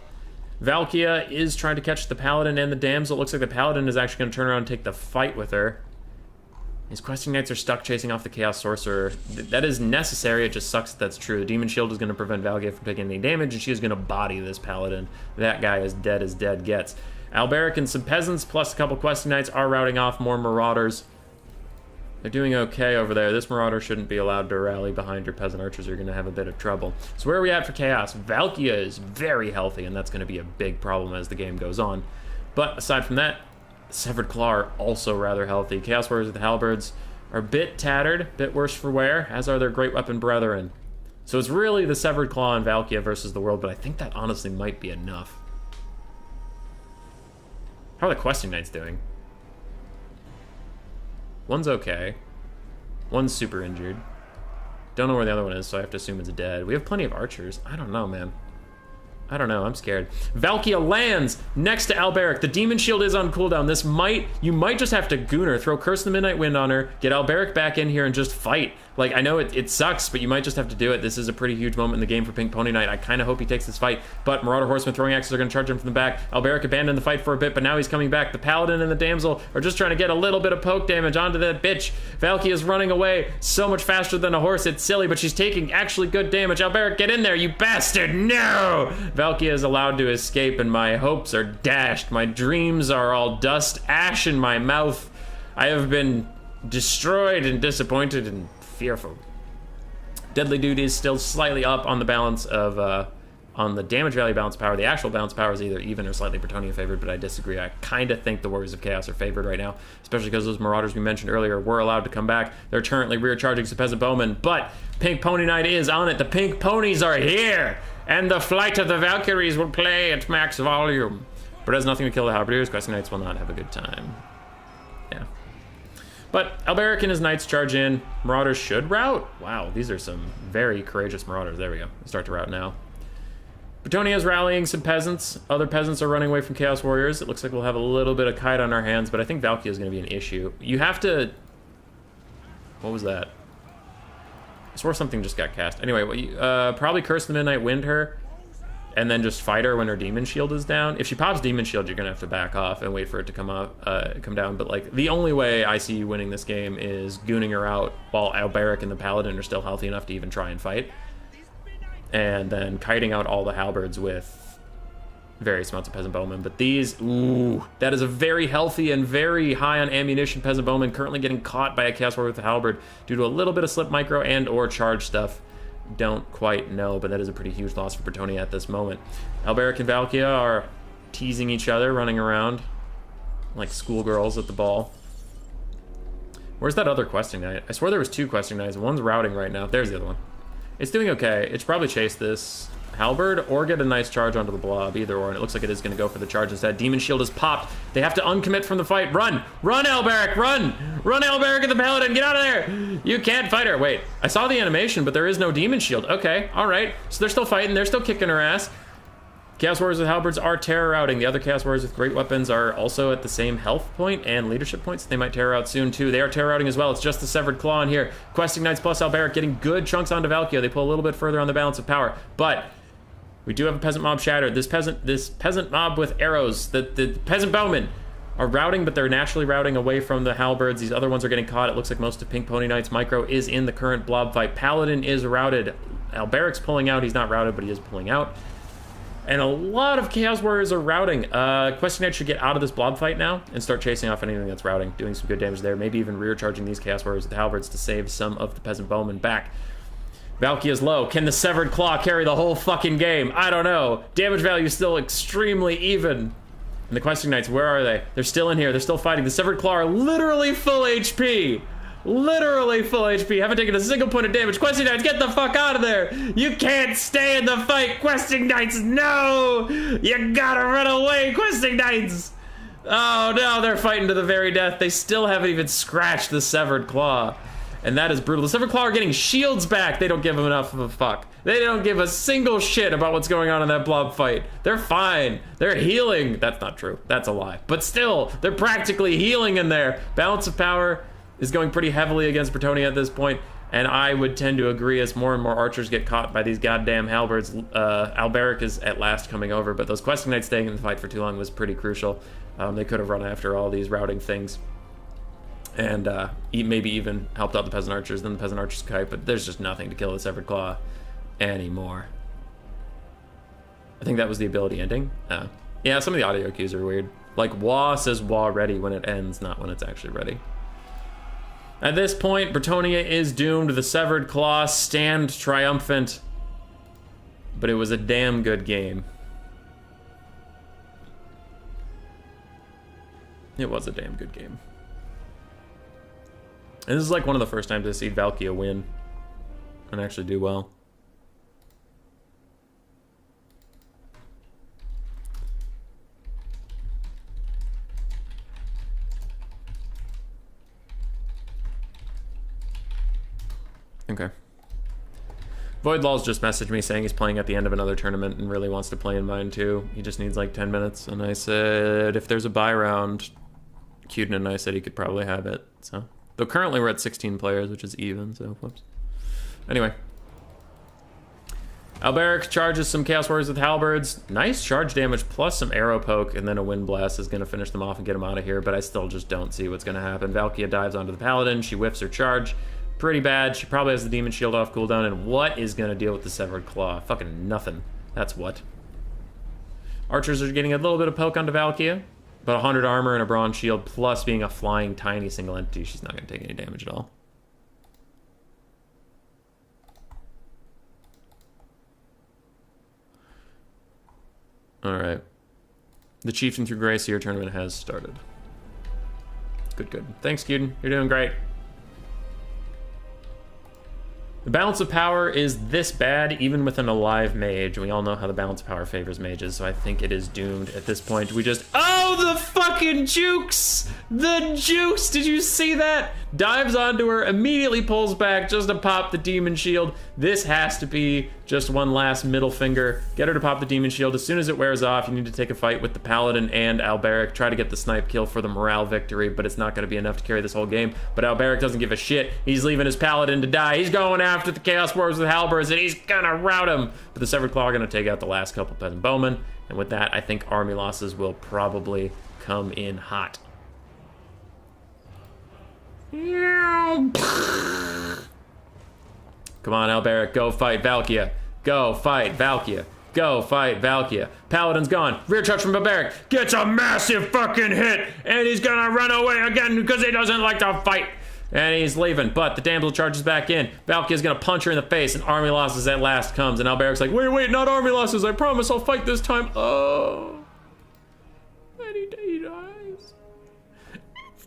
Valkia is trying to catch the Paladin and the Damsel. It looks like the Paladin is actually going to turn around and take the fight with her. These Questing Knights are stuck chasing off the Chaos Sorcerer. That is necessary, it just sucks that that's true. The Demon Shield is going to prevent Valkia from taking any damage, and she is going to body this Paladin. That guy is dead as dead gets. Alberic and some Peasants, plus a couple Questing Knights, are routing off more Marauders. They're doing okay over there. This Marauder shouldn't be allowed to rally behind your Peasant Archers. You're going to have a bit of trouble. So where are we at for Chaos? Valkia is very healthy, and that's going to be a big problem as the game goes on. But aside from that, Severed Claw are also rather healthy. Chaos Warriors with the Halberds are a bit tattered, a bit worse for wear, as are their Great Weapon Brethren. So it's really the Severed Claw and Valkia versus the world, but I think that honestly might be enough. How are the Questing Knights doing? One's okay. One's super injured. Don't know where the other one is, so I have to assume it's dead. We have plenty of archers. I don't know, man. I don't know, I'm scared. Valkia lands next to Alberic. The Demon Shield is on cooldown. You might just have to goon her, throw Curse of the Midnight Wind on her, get Alberic back in here and just fight. Like, I know it sucks, but you might just have to do it. This is a pretty huge moment in the game for Pink Pony Knight. I kind of hope he takes this fight, but Marauder Horsemen throwing axes are going to charge him from the back. Alberic abandoned the fight for a bit, but now he's coming back. The Paladin and the Damsel are just trying to get a little bit of poke damage onto that bitch. Valkia is running away so much faster than a horse. It's silly, but she's taking actually good damage. Alberic, get in there, you bastard! No! Valkia is allowed to escape, and my hopes are dashed. My dreams are all dust, ash in my mouth. I have been destroyed and disappointed and fearful. Deadly Duty is still slightly up on the balance of, on the damage value balance power. The actual balance power is either even or slightly Bretonnia favored, but I disagree. I kind of think the Warriors of Chaos are favored right now, especially because those Marauders we mentioned earlier were allowed to come back. They're currently rear charging some Peasant Bowmen, but Pink Pony Knight is on it. The Pink Ponies are here, and the Flight of the Valkyries will play at max volume. But it has nothing to kill the Halberdiers. Questing Knights will not have a good time. Yeah. But Alberic and his Knights charge in. Marauders should rout. Wow, these are some very courageous Marauders. There we go. They start to rout now. Bretonnia is rallying some Peasants. Other Peasants are running away from Chaos Warriors. It looks like we'll have a little bit of kite on our hands, but I think Valkia is going to be an issue. You have to... What was that? I swore something just got cast. Anyway, probably Curse the Midnight Wind her, and then just fight her when her Demon Shield is down. If she pops Demon Shield, you're going to have to back off and wait for it to come down. But like, the only way I see you winning this game is gooning her out while Alberic and the Paladin are still healthy enough to even try and fight. And then kiting out all the halberds with various amounts of Peasant Bowmen. But these, ooh, that is a very healthy and very high on ammunition Peasant Bowman, currently getting caught by a Chaos Warrior with a halberd due to a little bit of slip micro and or charge stuff. Don't quite know, but that is a pretty huge loss for Bretonnia at this moment. Alberic and Valkia are teasing each other, running around like schoolgirls at the ball. Where's that other Questing Knight? I swear there was two Questing Knights. One's routing right now. There's the other one. It's doing okay. It should probably chase this halberd or get a nice charge onto the blob, either or, and it looks like it is going to go for the charge instead. Demon Shield is popped. They have to uncommit from the fight. Run! Run, Alberic! Run! Run, Alberic and the Paladin! Get out of there! You can't fight her. Wait, I saw the animation, but there is no Demon Shield. Okay, alright. So they're still fighting. They're still kicking her ass. Chaos Warriors with halberds are terror routing. The other Chaos Warriors with great weapons are also at the same health point and leadership points. They might terror out soon too. They are terror routing as well. It's just the Severed Claw in here. Questing Knights plus Alberic getting good chunks onto Valkia. They pull a little bit further on the balance of power, but we do have a Peasant Mob shattered. This peasant mob with arrows. The Peasant Bowmen are routing, but they're naturally routing away from the halberds. These other ones are getting caught. It looks like most of Pink Pony Knight's micro is in the current blob fight. Paladin is routed. Alberic's pulling out. He's not routed, but he is pulling out. And a lot of Chaos Warriors are routing. Questing Knight should get out of this blob fight now and start chasing off anything that's routing, doing some good damage there. Maybe even rear charging these Chaos Warriors with the halberds to save some of the Peasant Bowmen back. Valkia's low. Can the Severed Claw carry the whole fucking game? I don't know. Damage value is still extremely even. And the Questing Knights, where are they? They're still in here. They're still fighting. The Severed Claw are literally full HP. Literally full HP. Haven't taken a single point of damage. Questing Knights, get the fuck out of there. You can't stay in the fight. Questing Knights, no. You gotta run away, Questing Knights. Oh no, they're fighting to the very death. They still haven't even scratched the Severed Claw. And that is brutal. The Severed Claw are getting shields back. They don't give them enough of a fuck. They don't give a single shit about what's going on in that blob fight. They're fine. They're healing. That's not true. That's a lie. But still, they're practically healing in there. Balance of power is going pretty heavily against Bretonnia at this point, and I would tend to agree as more and more archers get caught by these goddamn halberds. Alberic is at last coming over, but those Questing Knights staying in the fight for too long was pretty crucial. They could have run after all these routing things. And maybe even helped out the Peasant Archers, then the Peasant Archers kite, but there's just nothing to kill the Severed Claw anymore. I think that was the ability ending. Yeah, some of the audio cues are weird. Like, wah says wah ready when it ends, not when it's actually ready. At this point, Bretonnia is doomed. The Severed Claw stand triumphant. But it was a damn good game. It was a damn good game. And this is like one of the first times I see Valkia win and actually do well. Okay. Voidlaw's just messaged me saying he's playing at the end of another tournament and really wants to play in mine too. He just needs like 10 minutes. And I said if there's a buy round, Cuden and I said he could probably have it. So, though currently we're at 16 players, which is even, so whoops. Anyway. Alberic charges some Chaos Warriors with halberds. Nice charge damage plus some arrow poke, and then a Wind Blast is going to finish them off and get them out of here, but I still just don't see what's going to happen. Valkia dives onto the Paladin. She whiffs her charge. Pretty bad. She probably has the Demon Shield off cooldown, and what is going to deal with the Severed Claw? Fucking nothing. That's what. Archers are getting a little bit of poke onto Valkia, but 100 armor and a bronze shield, plus being a flying tiny single entity, she's not going to take any damage at all. Alright. The Chieftain through Grace Year tournament has started. Good, good. Thanks, Cuden. You're doing great. The balance of power is this bad, even with an alive mage. We all know how the balance of power favors mages, so I think it is doomed at this point. We just... Oh, the fucking jukes! The jukes! Did you see that? Dives onto her, immediately pulls back just to pop the Demon Shield. This has to be just one last middle finger. Get her to pop the Demon Shield. As soon as it wears off, you need to take a fight with the Paladin and Alberic. Try to get the snipe kill for the morale victory, but it's not going to be enough to carry this whole game. But Alberic doesn't give a shit. He's leaving his Paladin to die. He's going after the Chaos Warriors with halberds, and he's gonna rout him. But the Severed Claw are gonna take out the last couple Peasant Bowmen, and with that, I think army losses will probably come in hot. Come on, Alberic, go fight Valkia. Go fight Valkia. Go fight Valkia. Paladin's gone. Rear charge from Alberic. Gets a massive fucking hit, and he's gonna run away again because he doesn't like to fight. And he's leaving, but the damsel charges back in. Valkia's gonna punch her in the face, and army losses at last comes. And Alberic's like, wait, not army losses. I promise I'll fight this time. Oh. And he dies.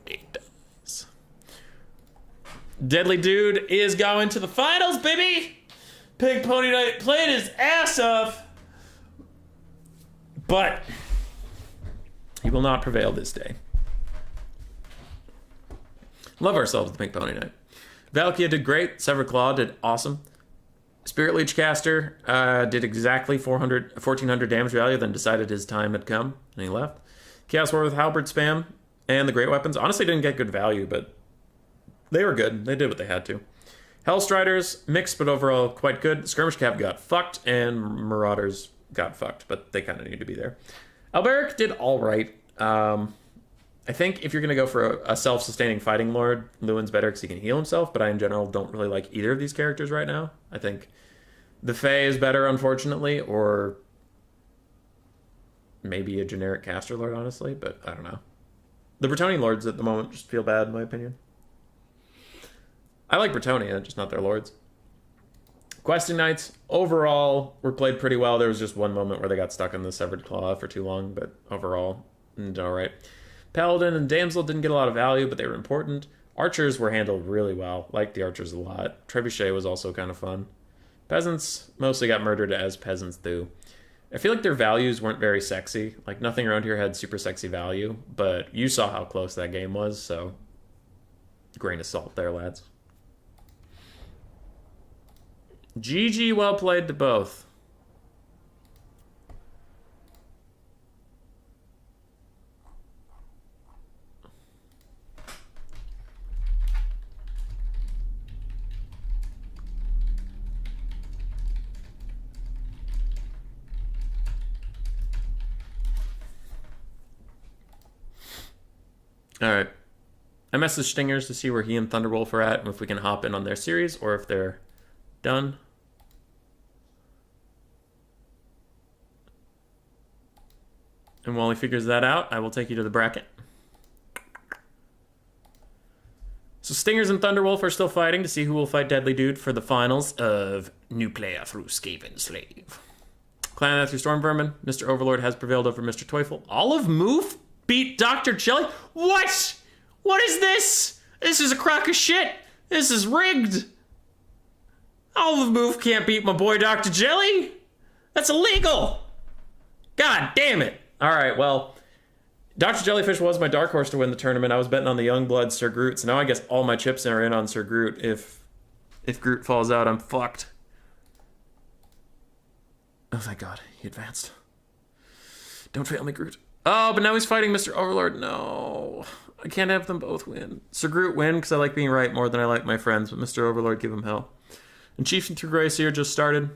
He dies. Deadly Dude is going to the finals, baby. Pig Pony Knight played his ass off. But he will not prevail this day. Love ourselves the Pink Pony Knight. Valkia did great. Severed Claw did awesome. Spirit Leech Caster did exactly 1,400 damage value, then decided his time had come, and he left. Chaos War with Halberd spam and the Great Weapons honestly didn't get good value, but they were good. They did what they had to. Hellstriders, mixed, but overall quite good. Skirmish Cav got fucked, and Marauders got fucked, but they kind of need to be there. Alberic did all right. I think if you're going to go for a self-sustaining fighting lord, Lewin's better because he can heal himself, but I in general don't really like either of these characters right now. I think the Fae is better, unfortunately, or maybe a generic caster lord, honestly, but I don't know. The Bretonnian lords at the moment just feel bad, in my opinion. I like Bretonnia, just not their lords. Questing Knights, overall, were played pretty well. There was just one moment where they got stuck in the Severed Claw for too long, but overall, all right. Paladin and Damsel didn't get a lot of value, but they were important. Archers were handled really well. Liked the archers a lot. Trebuchet was also kind of fun. Peasants mostly got murdered as peasants do. I feel like their values weren't very sexy. Like, nothing around here had super sexy value, but you saw how close that game was, so grain of salt there, lads. GG, well played to both. All right. I messaged Stingers to see where he and Thunderwolf are at and if we can hop in on their series or if they're done. And while he figures that out, I will take you to the bracket. So Stingers and Thunderwolf are still fighting to see who will fight Deadly Dude for the finals of New Player through Skaven Slave. Clan through Storm Vermin. Mr. Overlord has prevailed over Mr. Teufel. Olive Moof beat Dr. Jelly? What? What is this? This is a crock of shit. This is rigged. Olive Moof can't beat my boy Dr. Jelly. That's illegal. God damn it. All right, well, Dr. Jellyfish was my dark horse to win the tournament. I was betting on the Youngblood Sir Groot, so now I guess all my chips are in on Sir Groot. If Groot falls out, I'm fucked. Oh, thank God. He advanced. Don't fail me, Groot. Oh, but now he's fighting Mr. Overlord. No. I can't have them both win. Sir Groot win because I like being right more than I like my friends, but Mr. Overlord, give him hell. And Chieftain through Grace here just started.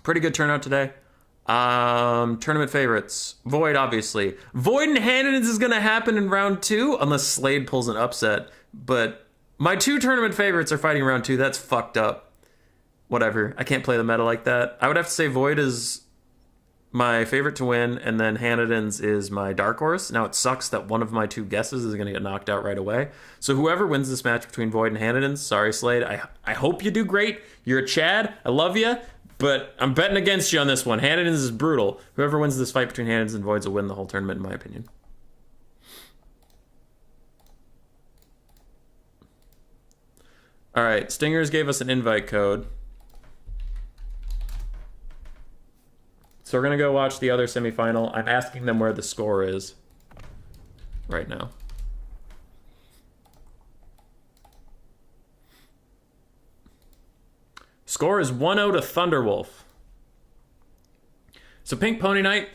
Pretty good turnout today. Tournament favorites. Void, obviously. Void and Hanon's is going to happen in round 2, unless Slade pulls an upset. But my 2 tournament favorites are fighting round 2. That's fucked up. Whatever. I can't play the meta like that. I would have to say Void is my favorite to win, and then Hanon's is my dark horse. Now, it sucks that one of my 2 guesses is going to get knocked out right away. So whoever wins this match between Void and Hanon's, sorry, Slade, I hope you do great. You're a Chad. I love you. But I'm betting against you on this one. Hanon's is brutal. Whoever wins this fight between Hanon's and Voids will win the whole tournament, in my opinion. All right, Stingers gave us an invite code. So we're going to go watch the other semifinal. I'm asking them where the score is right now. Score is 1-0 to Thunderwolf. So Pink Pony Knight,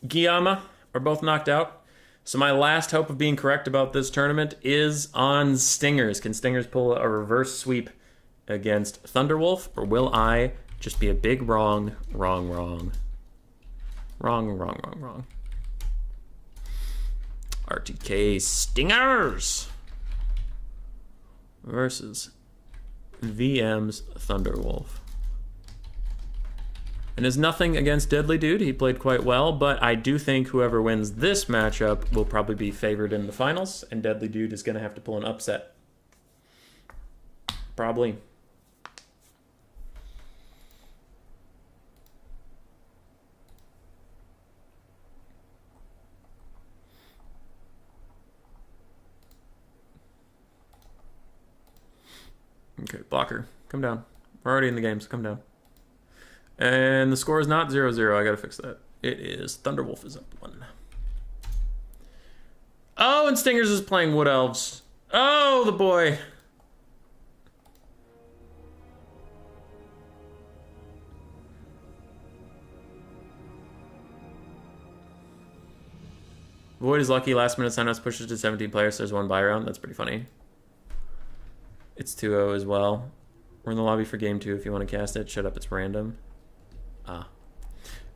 Guillaume are both knocked out. So my last hope of being correct about this tournament is on Stingers. Can Stingers pull a reverse sweep against Thunderwolf? Or will I just be a big wrong? RTK Stingers versus VM's Thunderwolf. And is nothing against Deadly Dude. He played quite well, but I do think whoever wins this matchup will probably be favored in the finals, and Deadly Dude is going to have to pull an upset. Probably. Okay, blocker, come down. We're already in the game, so come down. And the score is not 0-0. I gotta fix that. It is Thunderwolf is up 1. Oh, and Stingers is playing Wood Elves. Oh, the boy. Void is lucky. Last minute sign-ups pushes to 17 players. So there's 1 buy round. That's pretty funny. It's 2-0 as well. We're in the lobby for game 2 if you want to cast it. Shut up, it's random.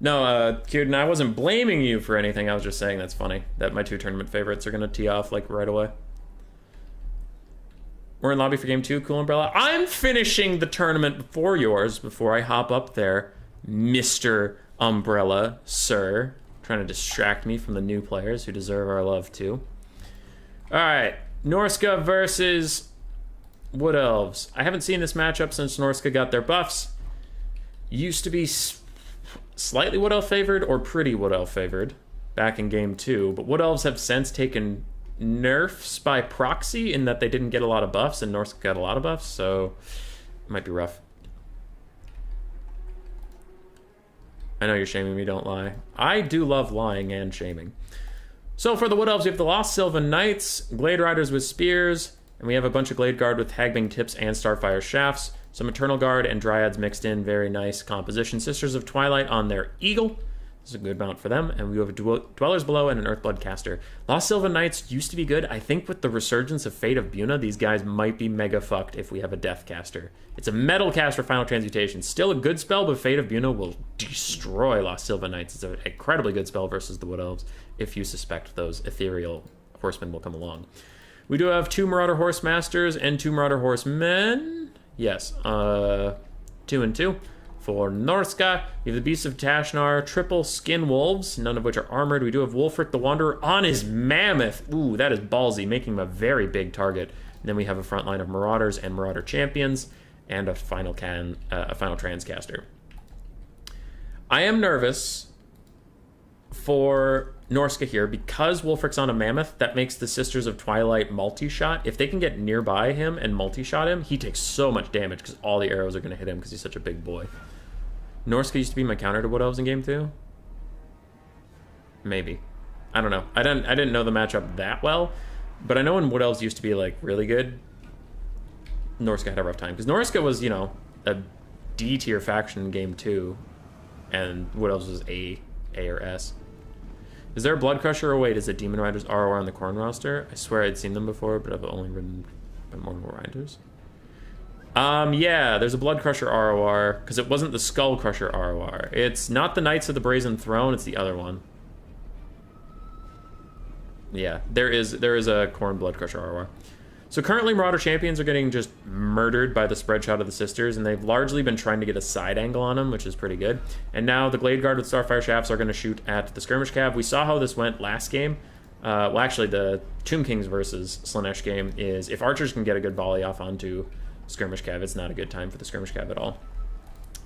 No, Kieran, I wasn't blaming you for anything. I was just saying that's funny that my 2 tournament favorites are going to tee off like right away. We're in lobby for game 2, Cool Umbrella. I'm finishing the tournament before yours, before I hop up there, Mr. Umbrella, sir. Trying to distract me from the new players who deserve our love too. All right, Norsca versus Wood Elves. I haven't seen this matchup since Norsca got their buffs. Used to be slightly Wood Elf favored or pretty Wood Elf favored back in game 2, but Wood Elves have since taken nerfs by proxy in that they didn't get a lot of buffs and Norsca got a lot of buffs, so it might be rough. I know you're shaming me, don't lie. I do love lying and shaming. So for the Wood Elves, we have the Lost Sylvan Knights, Glade Riders with Spears, and we have a bunch of Glade Guard with Hagbing Tips and Starfire Shafts. Some Eternal Guard and Dryads mixed in. Very nice composition. Sisters of Twilight on their Eagle. This is a good mount for them. And we have a Dwellers Below and an Earthblood Caster. Lost Sylvan Knights used to be good. I think with the resurgence of Fate of Buna, these guys might be mega fucked if we have a Death Caster. It's a Metal Caster Final Transmutation. Still a good spell, but Fate of Buna will destroy Lost Sylvan Knights. It's an incredibly good spell versus the Wood Elves if you suspect those ethereal horsemen will come along. We do have 2 Marauder Horse Masters and 2 Marauder Horsemen. Yes, 2 and 2. For Norsca, we have the Beasts of Tashnar, triple Skin Wolves, none of which are armored. We do have Wulfric the Wanderer on his Mammoth. Ooh, that is ballsy, making him a very big target. And then we have a front line of Marauders and Marauder Champions, and a final Transcaster. I am nervous for Norsca here because Wulfric's on a Mammoth. That makes the Sisters of Twilight multi-shot. If they can get nearby him and multi-shot him, he takes so much damage because all the arrows are going to hit him because he's such a big boy. Norsca used to be my counter to Wood Elves in game 2. Maybe. I don't know. I didn't know the matchup that well, but I know when Wood Elves used to be like really good, Norsca had a rough time because Norsca was, you know, a D tier faction in game 2, and Wood Elves was A or S. Is there a Blood Crusher? Oh wait, is it Demon Riders ROR on the Khorne roster? I swear I'd seen them before, but I've only ridden Mortal Riders. Yeah, there's a Blood Crusher ROR, because it wasn't the Skull Crusher ROR. It's not the Knights of the Brazen Throne, it's the other one. Yeah, there is a Khorne Blood Crusher ROR. So currently Marauder Champions are getting just murdered by the spread shot of the Sisters, and they've largely been trying to get a side angle on them, which is pretty good. And now the Glade Guard with Starfire Shafts are going to shoot at the Skirmish Cav. We saw how this went last game. Well, actually, the Tomb Kings versus Slaanesh game is if archers can get a good volley off onto Skirmish Cav, it's not a good time for the Skirmish Cav at all.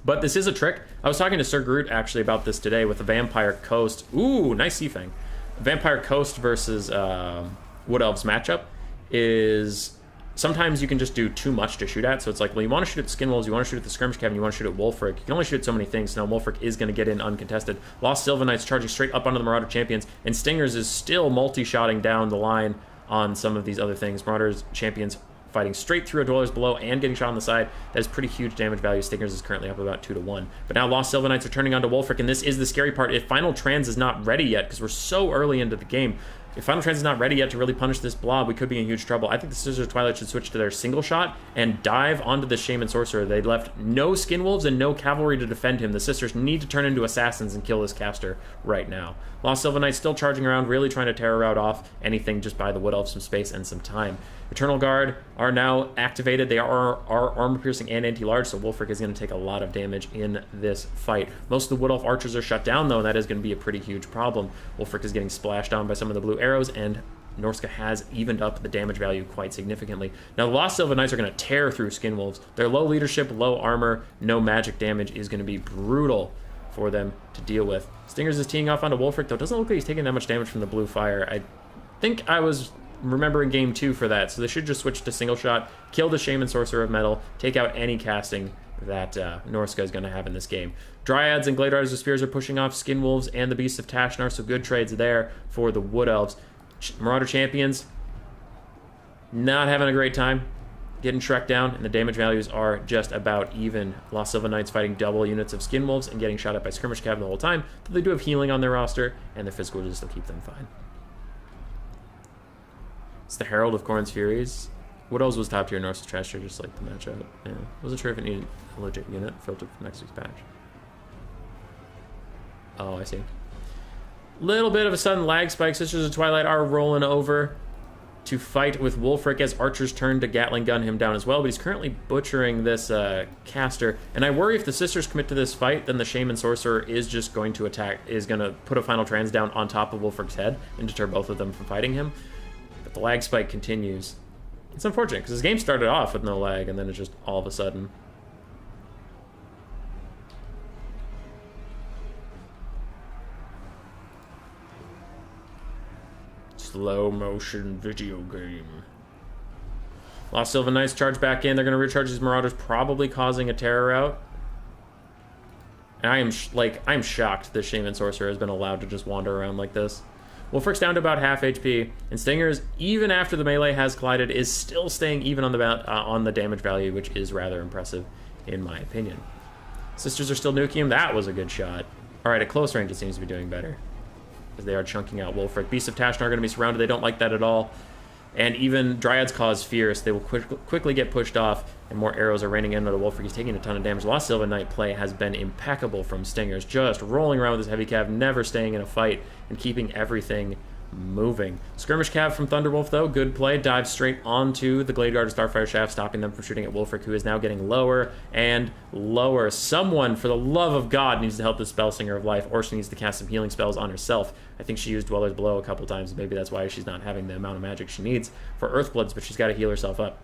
But this is a trick. I was talking to Sir Groot actually about this today with the Vampire Coast. Ooh, nice Seafang. Vampire Coast versus Wood Elves matchup is sometimes you can just do too much to shoot at. So it's like, well, you want to shoot at the Skin Wolves, you want to shoot at the Skirmish Cav, and you want to shoot at Wulfric. You can only shoot at so many things. So now Wulfric is going to get in uncontested. Lost Sylvan Knights charging straight up onto the Marauder Champions, and Stingers is still multi-shotting down the line on some of these other things. Marauders Champions fighting straight through a Dwellers Below and getting shot on the side. That is pretty huge damage value. Stingers is currently up about 2 to 1. But now Lost Sylvan Knights are turning onto Wulfric, and this is the scary part. If Final Trans is not ready yet, because we're so early into the game, if Final Trans is not ready yet to really punish this blob, we could be in huge trouble. I think the Sisters of Twilight should switch to their single shot and dive onto the Shaman Sorcerer. They left no Skin Wolves and no cavalry to defend him. The Sisters need to turn into assassins and kill this caster right now. Lost Sylvan Knights still charging around, really trying to terror out off anything just by the Wood Elves some space and some time. Eternal Guard are now activated. They are armor-piercing and anti-large, so Wulfric is going to take a lot of damage in this fight. Most of the Wood Elf archers are shut down, though, and that is going to be a pretty huge problem. Wulfric is getting splashed on by some of the blue arrows, and Norsca has evened up the damage value quite significantly. Now, the Lost Sylvan Knights are going to tear through Skin Wolves. Their low leadership, low armor, no magic damage is going to be brutal for them to deal with. Stingers is teeing off onto Wulfric, though it doesn't look like he's taking that much damage from the blue fire. I think I was remembering game 2 for that, so they should just switch to single shot, kill the Shaman Sorcerer of Metal, take out any casting that Norsca is going to have in this game. Dryads and Glade Riders with Spears are pushing off Skin Wolves and the Beasts of Tashnar, so good trades there for the Wood Elves. Marauder Champions not having a great time, getting Shrek down, and the damage values are just about even. Lost Sylvan Knights fighting double units of Skin Wolves and getting shot at by Skirmish Cav the whole time, but they do have healing on their roster, and their physical will still keep them fine. It's the Herald of Khorne's Furies. Wood Elves was top tier, Norsca trash tier, just like the matchup. Yeah, wasn't sure if it needed a legit unit filtered from next week's patch. Oh, I see. Little bit of a sudden lag spike. Sisters of Twilight are rolling over to fight with Wulfric as archers turn to Gatling gun him down as well, but he's currently butchering this caster, and I worry if the Sisters commit to this fight, then the Shaman Sorcerer is just going to attack, is going to put a Final Trans down on top of Wulfric's head and deter both of them from fighting him. But the lag spike continues. It's unfortunate, because this game started off with no lag, and then it's just all of a sudden. Slow motion video game. Lost Sylvan Knights charge back in. They're going to recharge these Marauders, probably causing a terror out. And I'm shocked that Shaman Sorcerer has been allowed to just wander around like this. Wulfric's down to about half HP, and Stingers, even after the melee has collided, is still staying even on the damage value, which is rather impressive, in my opinion. Sisters are still nuking him. That was a good shot. All right, at close range, it seems to be doing better, as they are chunking out Wulfric. Beasts of Tashnar are going to be surrounded. They don't like that at all. And even Dryads cause fierce. They will quickly get pushed off, and more arrows are raining in, but Wulfric is taking a ton of damage. Lost Sylvan Knight play has been impeccable from Stingers, just rolling around with his heavy cav, never staying in a fight, and keeping everything moving. Skirmish Cav from Thunderwolf, though, good play. Dives straight onto the Glade Guard of Starfire Shaft, stopping them from shooting at Wulfric, who is now getting lower and lower. Someone, for the love of God, needs to help this Spellsinger of Life, or she needs to cast some healing spells on herself. I think she used Dweller's Blow a couple times. Maybe that's why she's not having the amount of magic she needs for Earthbloods, but she's got to heal herself up.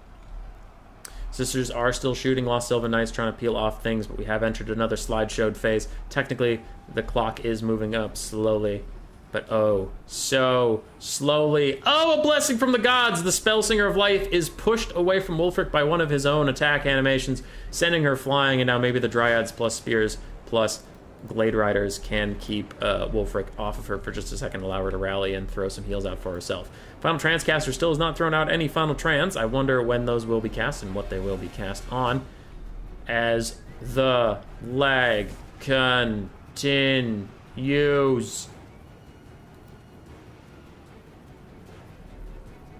Sisters are still shooting. Lost Sylvan Knights trying to peel off things, but we have entered another slideshowed phase. Technically, the clock is moving up slowly. But oh, so slowly. Oh, a blessing from the gods! The Spellsinger of Life is pushed away from Wulfric by one of his own attack animations, sending her flying, and now maybe the Dryads plus Spears plus Glade Riders can keep Wulfric off of her for just a second, allow her to rally and throw some heals out for herself. Final Transcaster still has not thrown out any Final Trans. I wonder when those will be cast and what they will be cast on, as the lag continues.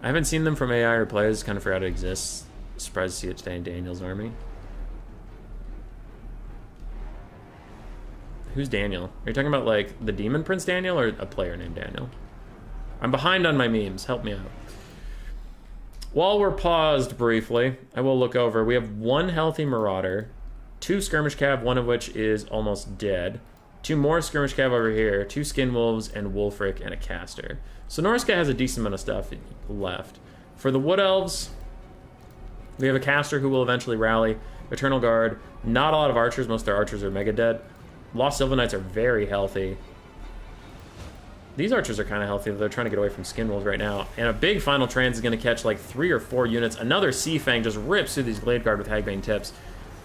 I haven't seen them from AI or players. Kind of forgot it exists. Surprised to see it today in Daniel's army. Who's Daniel? Are you talking about, like, the Demon Prince Daniel or a player named Daniel? I'm behind on my memes. Help me out. While we're paused briefly, I will look over. We have one healthy Marauder, 2 Skirmish Cav, one of which is almost dead, 2 more Skirmish Cav over here, 2 Skin Wolves, and Wulfric, and a Caster. So Norsca has a decent amount of stuff left. For the Wood Elves, we have a Caster who will eventually rally, Eternal Guard, not a lot of archers. Most of their archers are mega dead. Lost Sylvan Knights are very healthy. These archers are kind of healthy. They're trying to get away from Skin Wolves right now. And a big Final Trans is going to catch like 3 or 4 units. Another Sea Fang just rips through these Glade Guard with Hagbane tips.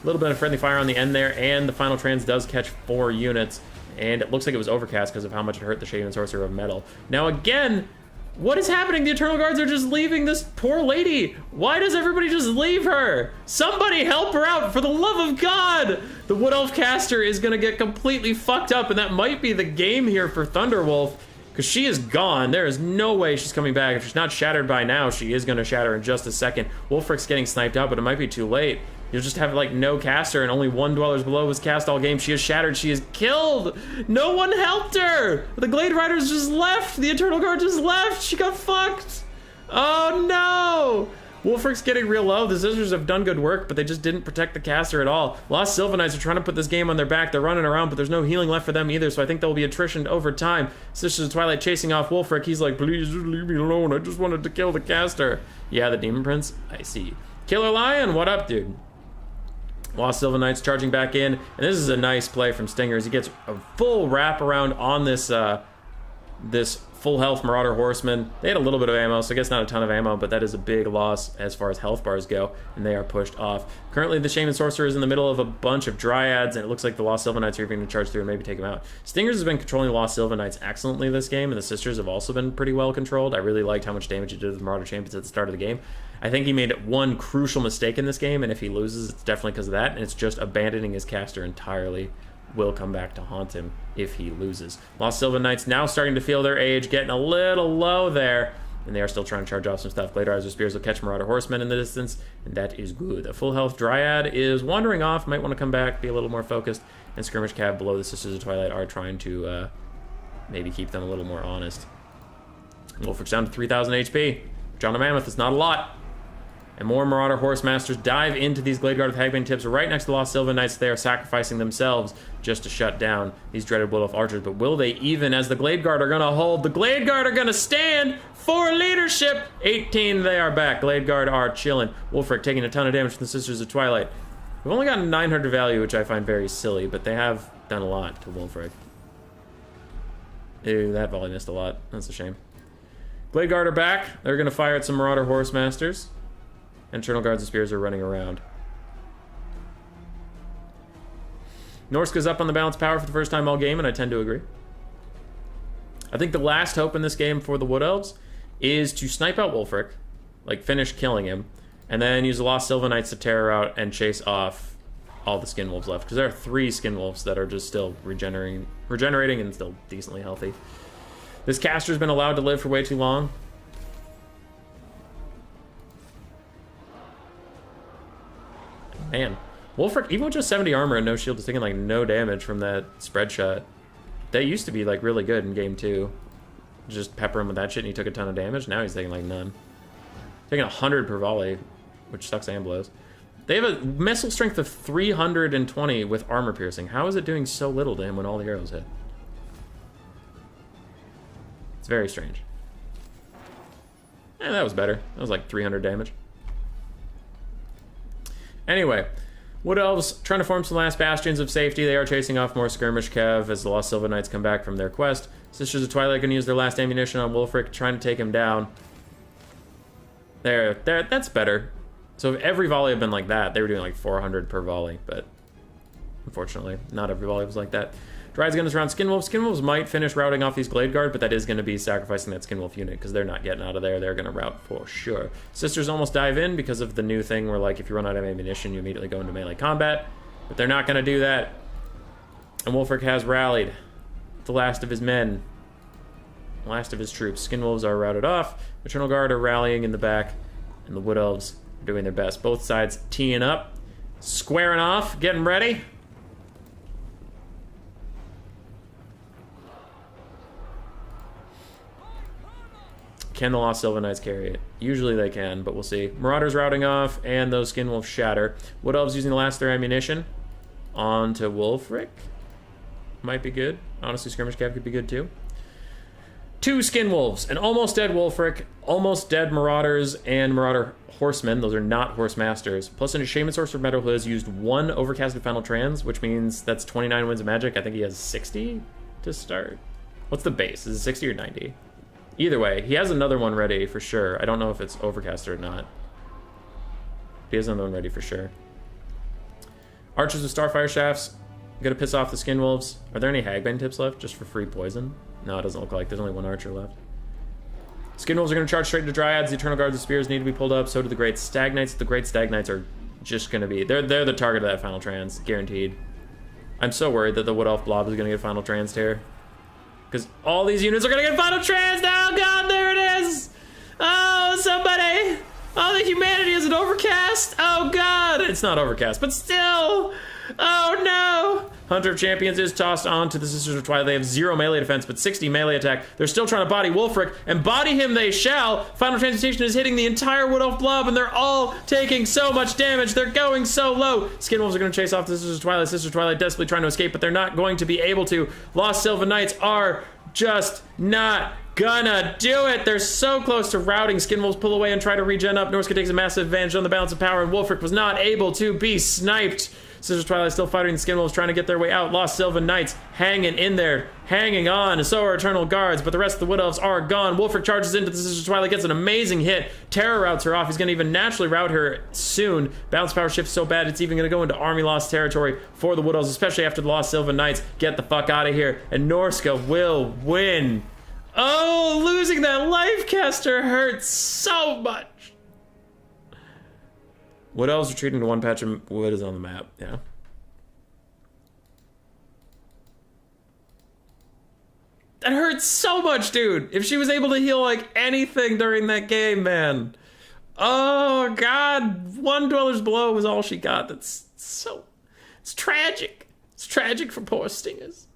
A little bit of friendly fire on the end there, and the Final Trans does catch 4 units. And it looks like it was overcast because of how much it hurt the Shaman Sorcerer of Metal. Now again, what is happening? The Eternal Guards are just leaving this poor lady. Why does everybody just leave her? Somebody help her out, for the love of God! The Wood Elf Caster is going to get completely fucked up, and that might be the game here for Thunderwolf, because she is gone. There is no way she's coming back. If she's not shattered by now, she is going to shatter in just a second. Wulfric's getting sniped out, but it might be too late. You'll just have, like, no caster, and only 1 Dwellers Below was cast all game. She is shattered. She is killed. No one helped her. The Glade Riders just left. The Eternal Guard just left. She got fucked. Oh, no. Wulfric's getting real low. The Sisters have done good work, but they just didn't protect the caster at all. Lost Sylvan Knights are trying to put this game on their back. They're running around, but there's no healing left for them either, so I think there will be attrition over time. Sisters of Twilight chasing off Wulfric. He's like, please just leave me alone. I just wanted to kill the caster. Yeah, the Demon Prince? I see. Killer Lion, what up, dude? Lost Sylvan Knights charging back in, and this is a nice play from Stingers. He gets a full wraparound on this this full health Marauder Horseman. They had a little bit of ammo, so I guess not a ton of ammo, but that is a big loss as far as health bars go, and they are pushed off. Currently, the Shaman Sorcerer is in the middle of a bunch of Dryads, and it looks like the Lost Sylvan Knights are even going to charge through and maybe take them out. Stingers has been controlling the Lost Sylvan Knights excellently this game, and the Sisters have also been pretty well controlled. I really liked how much damage he did to the Marauder Champions at the start of the game. I think he made one crucial mistake in this game, and if he loses, it's definitely because of that, and it's just abandoning his caster entirely. Will come back to haunt him if he loses. Lost Sylvan Knights now starting to feel their age, getting a little low there, and they are still trying to charge off some stuff. Glade Riders or Spears will catch Marauder Horsemen in the distance, and that is good. A full health Dryad is wandering off, might want to come back, be a little more focused, and Skirmish Cav below the Sisters of Twilight are trying to maybe keep them a little more honest. Wulfric's down to 3,000 HP. John of Mammoth is not a lot. And more Marauder Horse Masters dive into these Glade Guard with Hagbane tips right next to Lost Sylvan Knights. They are sacrificing themselves just to shut down these dreaded Wood Elf Archers. But will they even, as the Glade Guard are going to hold? The Glade Guard are going to stand for leadership. 18, they are back. Glade Guard are chilling. Wulfric taking a ton of damage from the Sisters of Twilight. We've only gotten 900 value, which I find very silly, but they have done a lot to Wulfric. Ew, that volley missed a lot. That's a shame. Glade Guard are back. They're going to fire at some Marauder Horse Masters. Eternal Guards and Spears are running around. Norsca's up on the balance power for the first time all game, and I tend to agree. I think the last hope in this game for the Wood Elves is to snipe out Wulfric, like finish killing him, and then use the Lost Sylvan Knights to tear out and chase off all the Skin Wolves left, because there are 3 Skin Wolves that are just still regenerating and still decently healthy. This caster's been allowed to live for way too long. Man, Wulfric, even with just 70 armor and no shield, is taking like no damage from that spread shot. They used to be like really good in game 2. Just pepper him with that shit and he took a ton of damage. Now he's taking like none. Taking 100 per volley, which sucks and blows. They have a missile strength of 320 with armor piercing. How is it doing so little to him when all the arrows hit? It's very strange. That was better. That was like 300 damage. Anyway, Wood Elves trying to form some last bastions of safety. They are chasing off more skirmish cav as the Lost Sylvan Knights come back from their quest. Sisters of Twilight going to use their last ammunition on Wulfric, trying to take him down. There, that's better. So if every volley had been like that, they were doing like 400 per volley, but unfortunately, not every volley was like that. Dryad's going to surround Skinwolves. Skinwolves might finish routing off these Glade Guard, but that is going to be sacrificing that Skinwolf unit because they're not getting out of there. They're going to rout for sure. Sisters almost dive in because of the new thing where, like, if you run out of ammunition, you immediately go into melee combat, but they're not going to do that. And Wulfric has rallied the last of his men, last of his troops. Skinwolves are routed off. Eternal Guard are rallying in the back, and the Wood Elves are doing their best. Both sides teeing up, squaring off, getting ready. Can the Lost Sylvan Knights carry it? Usually they can, but we'll see. Marauders routing off, and those Skinwolves shatter. Wood Elves using the last of their ammunition onto Wulfric. Might be good. Honestly, Skirmish Cav could be good too. 2 Skinwolves, an almost dead Wulfric, almost dead Marauders, and Marauder Horsemen. Those are not Horse Masters. Plus, an Shaman Sorcerer Metal who has used 1 Overcasted Final Trans, which means that's 29 Winds of Magic. I think he has 60 to start. What's the base? Is it 60 or 90? Either way, he has another one ready for sure. I don't know if it's Overcast or not. He has another one ready for sure. Archers with Starfire Shafts. Gonna piss off the Skinwolves. Are there any Hagbane tips left just for free poison? No, it doesn't look like. There's only 1 archer left. Skinwolves are gonna charge straight into Dryads. The Eternal Guards of Spears need to be pulled up. So do the Great Stag Knights. The Great Stag Knights are just gonna be... They're the target of that Final Trans. Guaranteed. I'm so worried that the Wood Elf Blob is gonna get Final Trans here. Because all these units are gonna get Final Trans now! Oh god, there it is! Oh, somebody! Oh, the humanity is an Overcast! Oh god! It's not Overcast, but still! Oh no! Hunter of Champions is tossed onto the Sisters of Twilight. They have 0 melee defense, but 60 melee attack. They're still trying to body Wulfric, and body him they shall! Final Transmutation is hitting the entire Wood Elf Blob, and they're all taking so much damage. They're going so low. Skinwolves are going to chase off the Sisters of Twilight. Sisters of Twilight desperately trying to escape, but they're not going to be able to. Lost Sylvan Knights are just not gonna do it. They're so close to routing. Skinwolves pull away and try to regen up. Norsca takes a massive advantage on the balance of power, and Wulfric was not able to be sniped. Sisters of Twilight still fighting the Skinwolves, trying to get their way out. Lost Sylvan Knights hanging in there, hanging on, and so are Eternal Guards, but the rest of the Wood Elves are gone. Wulfric charges into the Sisters of Twilight, gets an amazing hit. Terror routes her off. He's going to even naturally route her soon. Balance power shifts so bad, it's even going to go into army lost territory for the Wood Elves, especially after the Lost Sylvan Knights get the fuck out of here, and Norsca will win. Oh, losing that life caster hurts so much. Wood Elves retreating to 1 patch of wood is on the map, yeah. That hurts so much, dude. If she was able to heal, like, anything during that game, man. Oh, God. 1 Dweller's Blow was all she got. That's so... It's tragic. It's tragic for poor Stingers.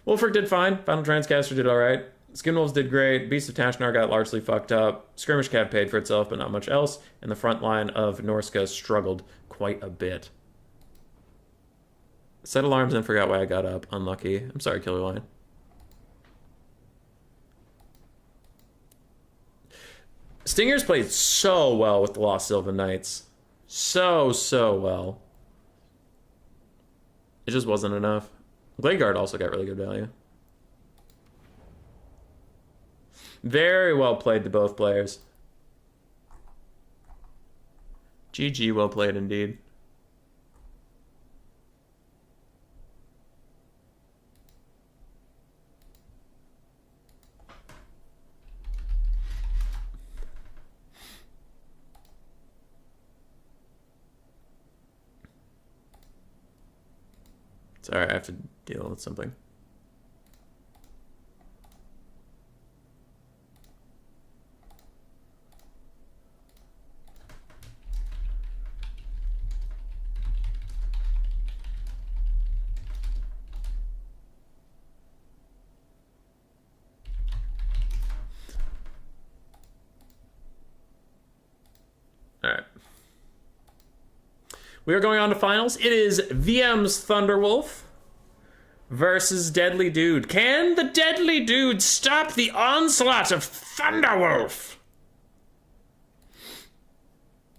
Wulfric did fine. Final Transcaster did all right. Skinwolves did great. Beast of Tashnar got largely fucked up. Skirmish Cav paid for itself, but not much else. And the front line of Norsca struggled quite a bit. Set alarms and forgot why I got up. Unlucky. I'm sorry, Killer Lion. Stingers played so well with the Lost Sylvan Knights. So well. It just wasn't enough. Glade Guard also got really good value. Very well played to both players. GG, well played indeed. Sorry, I have to deal with something. We are going on to finals. It is VM's Thunderwolf versus Deadly Dude. Can the Deadly Dude stop the onslaught of Thunderwolf?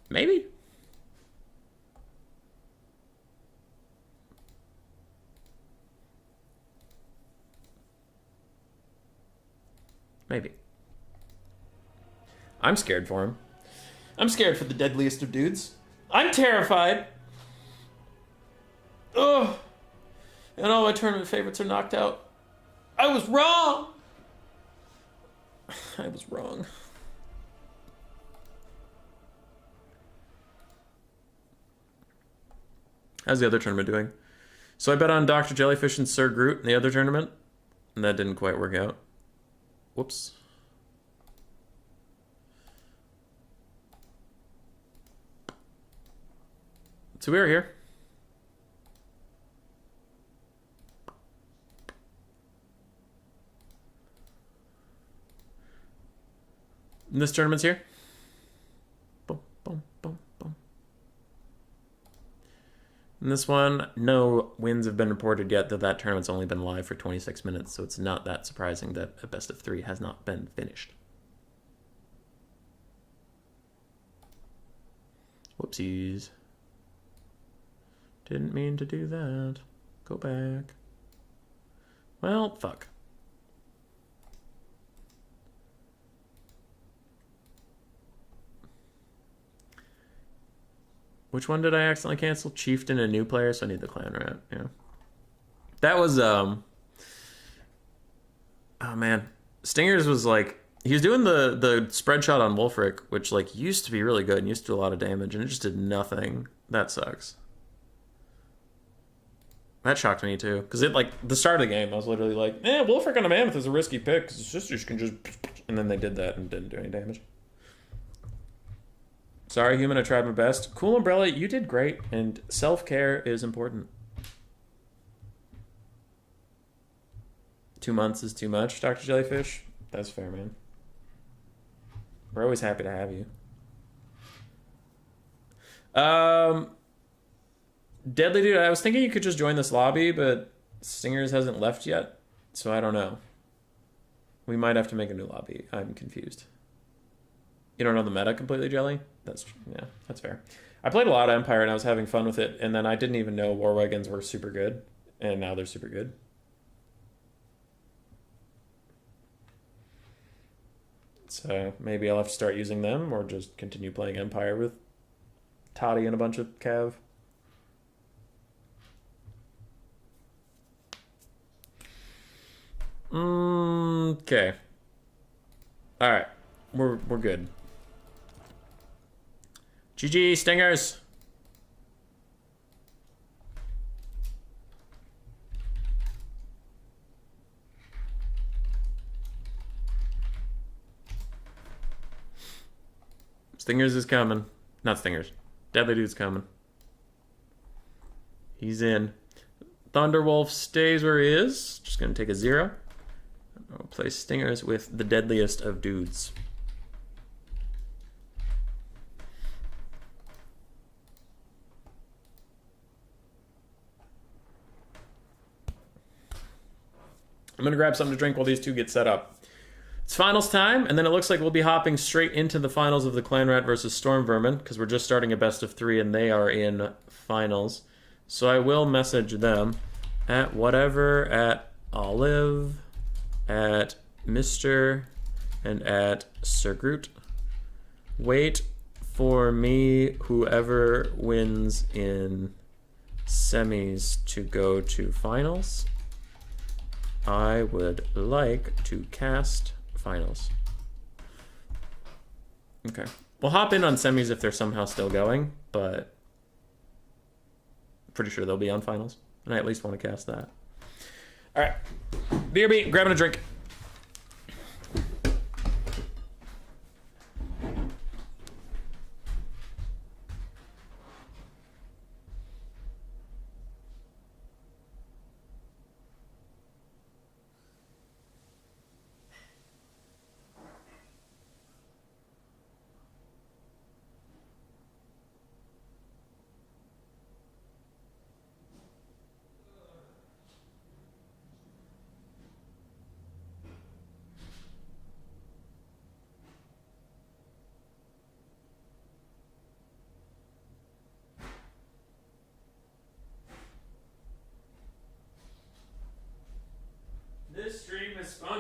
Maybe. Maybe. I'm scared for him. I'm scared for the deadliest of dudes. I'm terrified. Ugh. And all my tournament favorites are knocked out. I was wrong. I was wrong. How's the other tournament doing? So I bet on Dr. Jellyfish and Sir Groot in the other tournament, and that didn't quite work out. Whoops. So we're here. And this tournament's here. Boom, boom, boom, boom. And this one, no wins have been reported yet, though that tournament's only been live for 26 minutes, so it's not that surprising that a best of 3 has not been finished. Whoopsies. Didn't mean to do that. Go back. Well, fuck. Which one did I accidentally cancel? Chieftain and new player, so I need the clan rat. Yeah. That was, oh man. Stingers was like, he was doing the spread shot on Wolfric, which like used to be really good and used to do a lot of damage, and it just did nothing. That sucks. That shocked me too, because it like the start of the game, I was literally like, Wolfric on a mammoth is a risky pick because his sisters can just, and then they did that and didn't do any damage. Sorry, human, I tried my best. Cool Umbrella, you did great, and self-care is important. 2 months is too much, Dr. Jellyfish. That's fair, man. We're always happy to have you. Deadly Dude, I was thinking you could just join this lobby, but Stingers hasn't left yet, so I don't know. We might have to make a new lobby. I'm confused. You don't know the meta completely, Jelly? That's fair. I played a lot of Empire and I was having fun with it, and then I didn't even know War Wagons were super good, and now they're super good. So maybe I'll have to start using them or just continue playing Empire with Toddy and a bunch of Cav. Okay. All right. We're good. GG, Stingers. Stingers is coming. Not Stingers. Deadly Dude's coming. He's in. Thunderwolf stays where he is. Just gonna take a 0. I'll play Stingers with the deadliest of dudes. I'm gonna grab something to drink while these two get set up. It's finals time, and then it looks like we'll be hopping straight into the finals of the Clan Rat versus Storm Vermin, because we're just starting a best of 3 and they are in finals. So I will message them at whatever, at Olive, at Mr., and at Sir Groot. Wait for me, whoever wins in semis, to go to finals. I would like to cast finals. Okay. We'll hop in on semis if they're somehow still going, but pretty sure they'll be on finals. And I at least want to cast that. All right. BRB, grabbing a drink.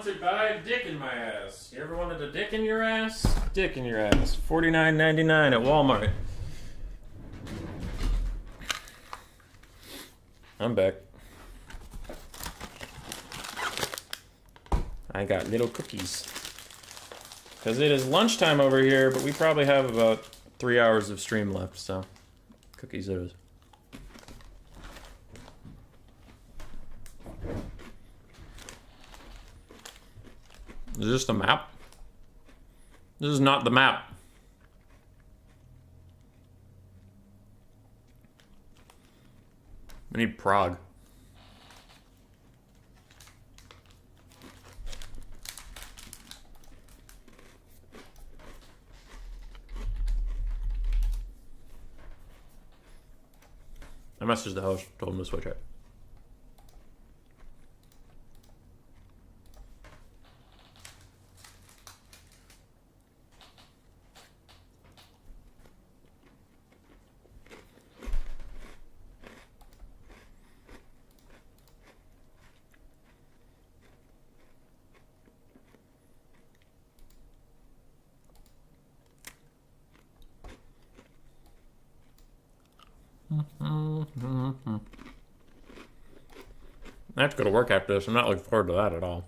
Sponsored by Dick in My Ass. You ever wanted a dick in your ass? Dick in your ass. $49.99 at Walmart. I'm back. I got little cookies. Because it is lunchtime over here, but we probably have about 3 hours of stream left, so cookies it is. Is this the map? This is not the map. I need Prague. I messaged the host, told him to switch it. I have to go to work after this. I'm not looking forward to that at all.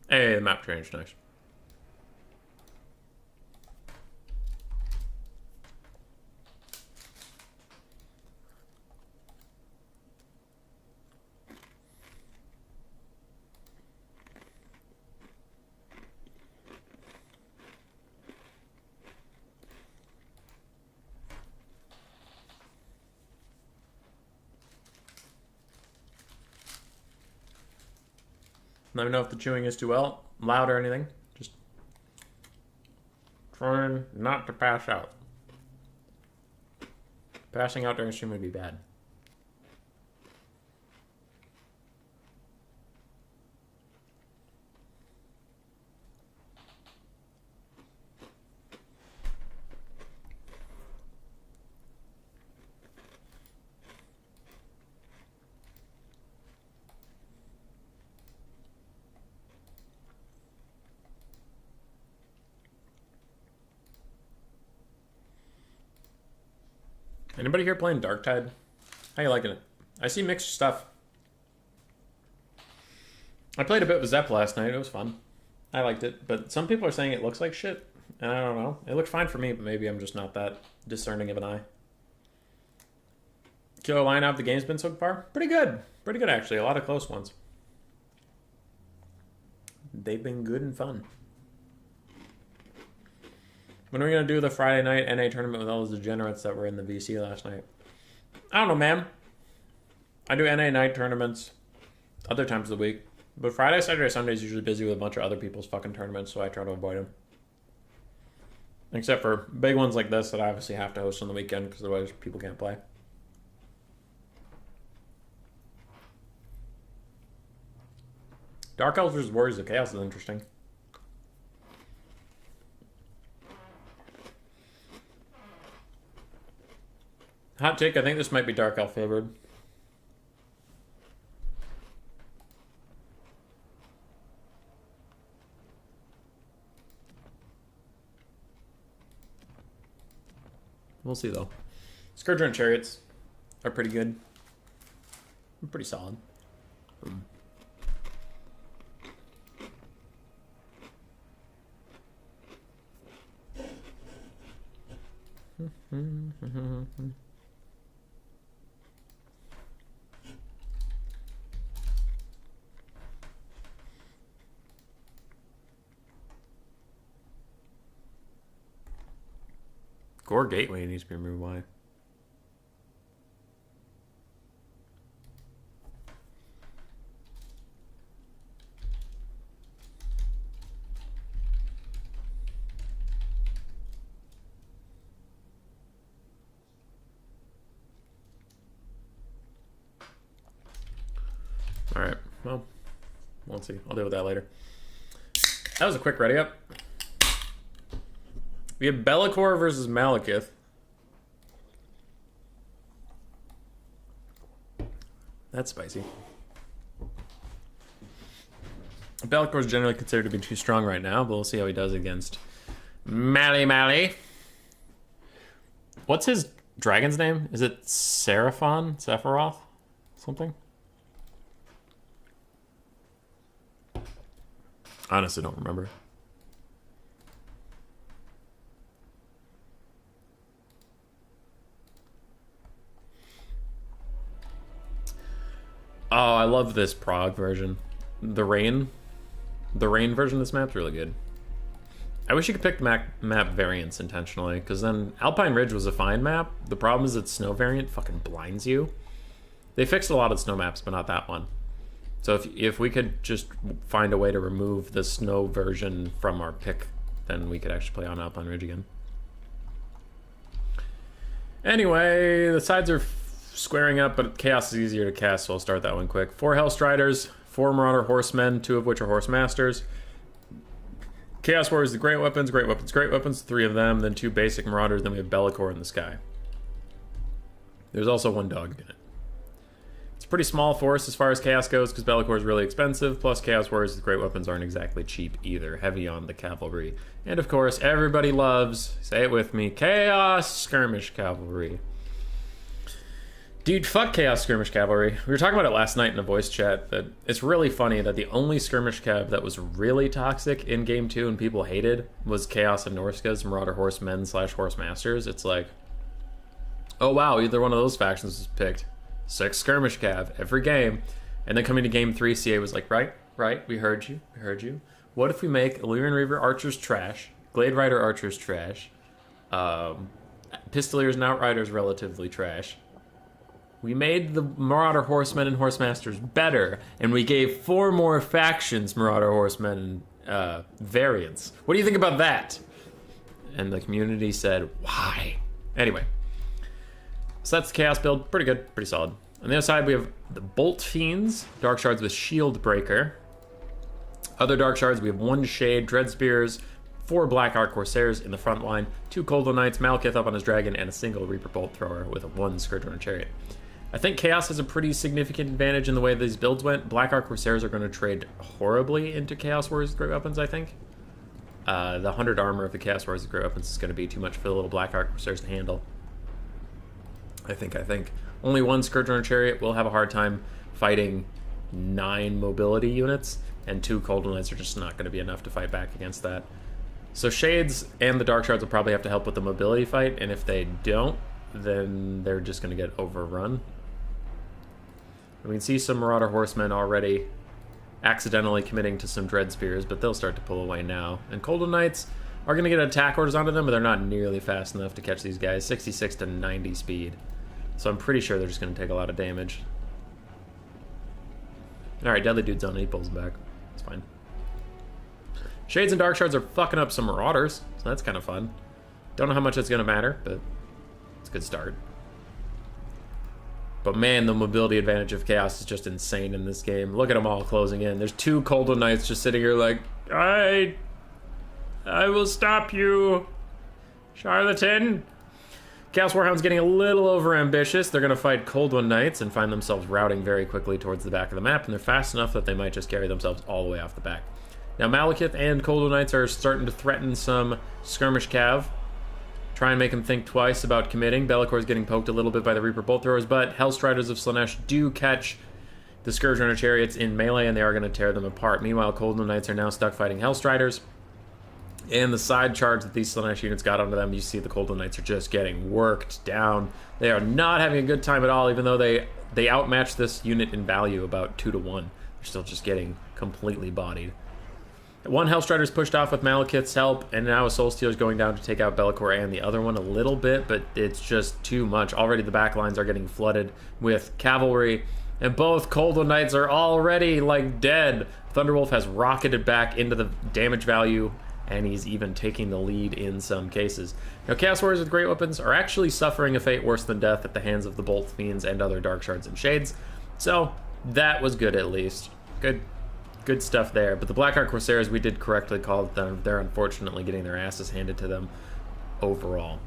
Hey, the map changed. Nice. Let me know if the chewing is too loud or anything. Just trying not to pass out. Passing out during stream would be bad. Anybody here playing Darktide? How you liking it? I see mixed stuff. I played a bit with Zep last night. It was fun. I liked it. But some people are saying it looks like shit. And I don't know. It looked fine for me, but maybe I'm just not that discerning of an eye. Carolina, have the game's been so far? Pretty good. Pretty good, actually. A lot of close ones. They've been good and fun. When are we going to do the Friday night NA tournament with all those degenerates that were in the VC last night? I don't know, man. I do NA night tournaments other times of the week. But Friday, Saturday, Sunday is usually busy with a bunch of other people's fucking tournaments, so I try to avoid them. Except for big ones like this that I obviously have to host on the weekend because otherwise people can't play. Dark Elves vs. Warriors of Chaos is interesting. Hot take, I think this might be Dark Elf favored. We'll see though. Scourger and Chariots are pretty good. Pretty solid. Gore Gateway needs to be removed. Why? Alright, well, we'll see. I'll deal with that later. That was a quick ready up. We have Be'lakor versus Malekith. That's spicy. Be'lakor is generally considered to be too strong right now, but we'll see how he does against Mally. What's his dragon's name? Is it Sephiroth? Something? Honestly, don't remember. Oh, I love this Prague version. The rain version of this map's really good. I wish you could pick map variants intentionally, because then Alpine Ridge was a fine map. The problem is that snow variant fucking blinds you. They fixed a lot of snow maps, but not that one. So if we could just find a way to remove the snow version from our pick, then we could actually play on Alpine Ridge again. Anyway, the sides are squaring up, but Chaos is easier to cast, so I'll start that one quick. 4 Hellstriders, 4 Marauder Horsemen, 2 of which are Horse Masters. Chaos Warriors, the Great Weapons, 3 of them, then 2 basic Marauders, then we have Be'lakor in the sky. There's also 1 dog in it. It's a pretty small force as far as Chaos goes, because Be'lakor is really expensive, plus Chaos Warriors with Great Weapons aren't exactly cheap either, heavy on the cavalry. And of course, everybody loves, say it with me, Chaos Skirmish Cavalry. Dude, fuck Chaos Skirmish Cavalry. We were talking about it last night in a voice chat, that it's really funny that the only Skirmish Cav that was really toxic in Game 2 and people hated was Chaos and Norsca's Marauder Horsemen / Horse Masters. It's like, oh wow, either one of those factions was picked. 6 Skirmish Cav every game. And then coming to Game 3, CA was like, right, we heard you. What if we make Illyrian Reaver Archers trash, Glade Rider Archers trash, Pistoliers and Outriders relatively trash. We made the Marauder Horsemen and Horsemasters better, and we gave 4 more factions Marauder Horsemen and variants. What do you think about that? And the community said, why? Anyway, so that's the Chaos build. Pretty good, pretty solid. On the other side, we have the Bolt Fiends, Dark Shards with Shield Breaker. Other Dark Shards, we have 1 Shade, Dread Spears, 4 Black Arc Corsairs in the front line, 2 Coldwell Knights, Malekith up on his dragon, and a single Reaper Bolt Thrower with a 1 Scourge Chariot. I think Chaos has a pretty significant advantage in the way these builds went. Black Arc Corsairs are going to trade horribly into Chaos Warriors with Great Weapons, I think. The 100 armor of the Chaos Warriors with Great Weapons is going to be too much for the little Black Arc Corsairs to handle. I think. Only 1 Scourge Runner Chariot will have a hard time fighting 9 mobility units, and 2 Coldwell Knights are just not going to be enough to fight back against that. So Shades and the Dark Shards will probably have to help with the mobility fight, and if they don't, then they're just going to get overrun. We can see some Marauder Horsemen already accidentally committing to some Dread Spears, but they'll start to pull away now. And Coldwell Knights are going to get attack orders onto them, but they're not nearly fast enough to catch these guys. 66 to 90 speed. So I'm pretty sure they're just going to take a lot of damage. Alright, Deadly Dude's on and he pulls back. It's fine. Shades and Dark Shards are fucking up some Marauders, so that's kind of fun. Don't know how much that's going to matter, but it's a good start. But man, the mobility advantage of Chaos is just insane in this game. Look at them all closing in. There's 2 Coldwell Knights just sitting here like, I will stop you, charlatan. Chaos Warhound's getting a little over-ambitious. They're going to fight Coldwell Knights and find themselves routing very quickly towards the back of the map, and they're fast enough that they might just carry themselves all the way off the back. Now, Malekith and Coldwell Knights are starting to threaten some Skirmish Cav. Try and make them think twice about committing. Be'lakor's getting poked a little bit by the Reaper Bolt Throwers, but Hellstriders of Slaanesh do catch the Scourge Runner Chariots in melee, and they are going to tear them apart. Meanwhile, Coldwell Knights are now stuck fighting Hellstriders. And the side charge that these Slaanesh units got onto them, you see the Coldwell Knights are just getting worked down. They are not having a good time at all, even though they outmatch this unit in value about 2 to 1. They're still just getting completely bodied. 1 Hellstrider's pushed off with Malekith's help, and now a Soul Stealer's going down to take out Be'lakor and the other one a little bit, but it's just too much. Already the back lines are getting flooded with cavalry, and both Coldwell Knights are already, like, dead. Thunderwolf has rocketed back into the damage value, and he's even taking the lead in some cases. Now, Chaos Warriors with Great Weapons are actually suffering a fate worse than death at the hands of the Bolt Fiends and other Dark Shards and Shades, so that was good at least. Good stuff there. But the Black Arc Corsairs, we did correctly call them. They're unfortunately getting their asses handed to them overall.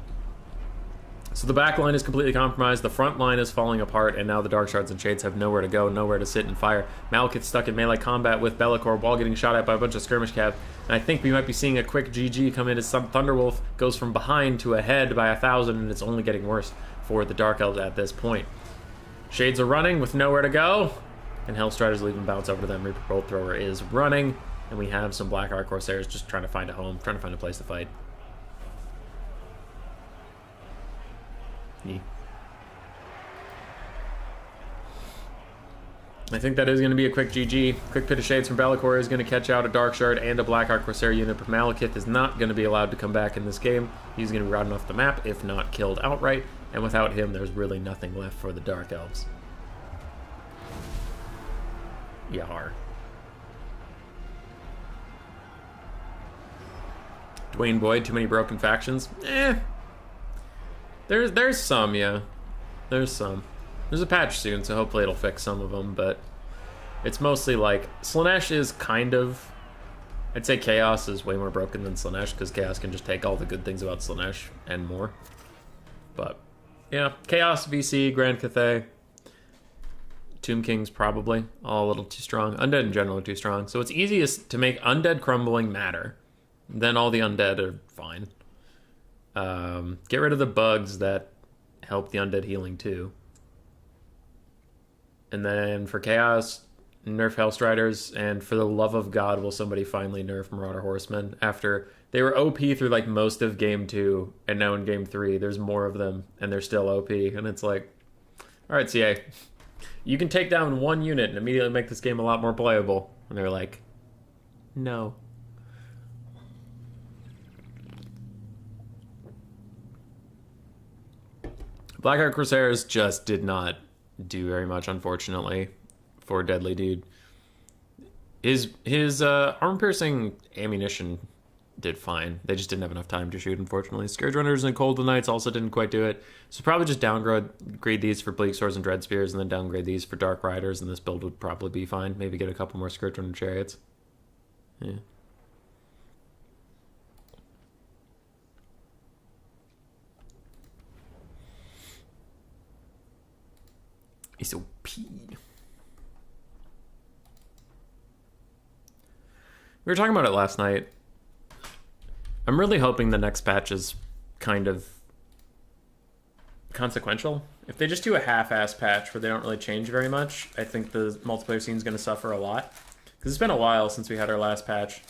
So the back line is completely compromised, the front line is falling apart, and now the Dark Shards and Shades have nowhere to go, nowhere to sit and fire. Malekith's stuck in melee combat with Be'lakor while getting shot at by a bunch of skirmish cav, and I think we might be seeing a quick GG come in as some Thunderwolf goes from behind to ahead by 1,000, and it's only getting worse for the Dark Elves at this point. Shades are running with nowhere to go, and Hellstrider's leaving bounce over to them. Reaper Bolt Thrower is running, and we have some Blackheart Corsairs just trying to find a home, trying to find a place to fight. I think that is going to be a quick GG. Quick Pit of Shades from Be'lakor is going to catch out a Dark Shard and a Blackheart Corsair unit, but Malekith is not going to be allowed to come back in this game. He's going to be routed off the map, if not killed outright, and without him, there's really nothing left for the Dark Elves. Yar. Dwayne Boyd, too many broken factions? There's some, yeah. There's some. There's a patch soon, so hopefully it'll fix some of them, but it's mostly like... Slaanesh is kind of... I'd say Chaos is way more broken than Slaanesh, because Chaos can just take all the good things about Slaanesh and more. But, yeah. Chaos, VC, Grand Cathay, Tomb Kings probably, all a little too strong. Undead in general are too strong. So it's easiest to make Undead Crumbling matter. Then all the Undead are fine. Get rid of the bugs that help the Undead healing too. And then for Chaos, nerf Hellstriders, and for the love of God, will somebody finally nerf Marauder Horsemen? After they were OP through like most of Game 2, and now in Game 3, there's more of them, and they're still OP. And it's like, alright, CA, you can take down one unit and immediately make this game a lot more playable. And they're like, no. Blackheart Corsairs just did not do very much, unfortunately, for Deadly Dude. His armor-piercing ammunition did fine. They just didn't have enough time to shoot, unfortunately. Scourge Runners and Cold Knights also didn't quite do it. So probably just downgrade these for Bleak Swords and Dread Spears, and then downgrade these for Dark Riders, and this build would probably be fine. Maybe get a couple more Scourge Runner Chariots. Yeah. He's OP. We were talking about it last night. I'm really hoping the next patch is kind of consequential. If they just do a half-ass patch where they don't really change very much, I think the multiplayer scene is going to suffer a lot. Because it's been a while since we had our last patch.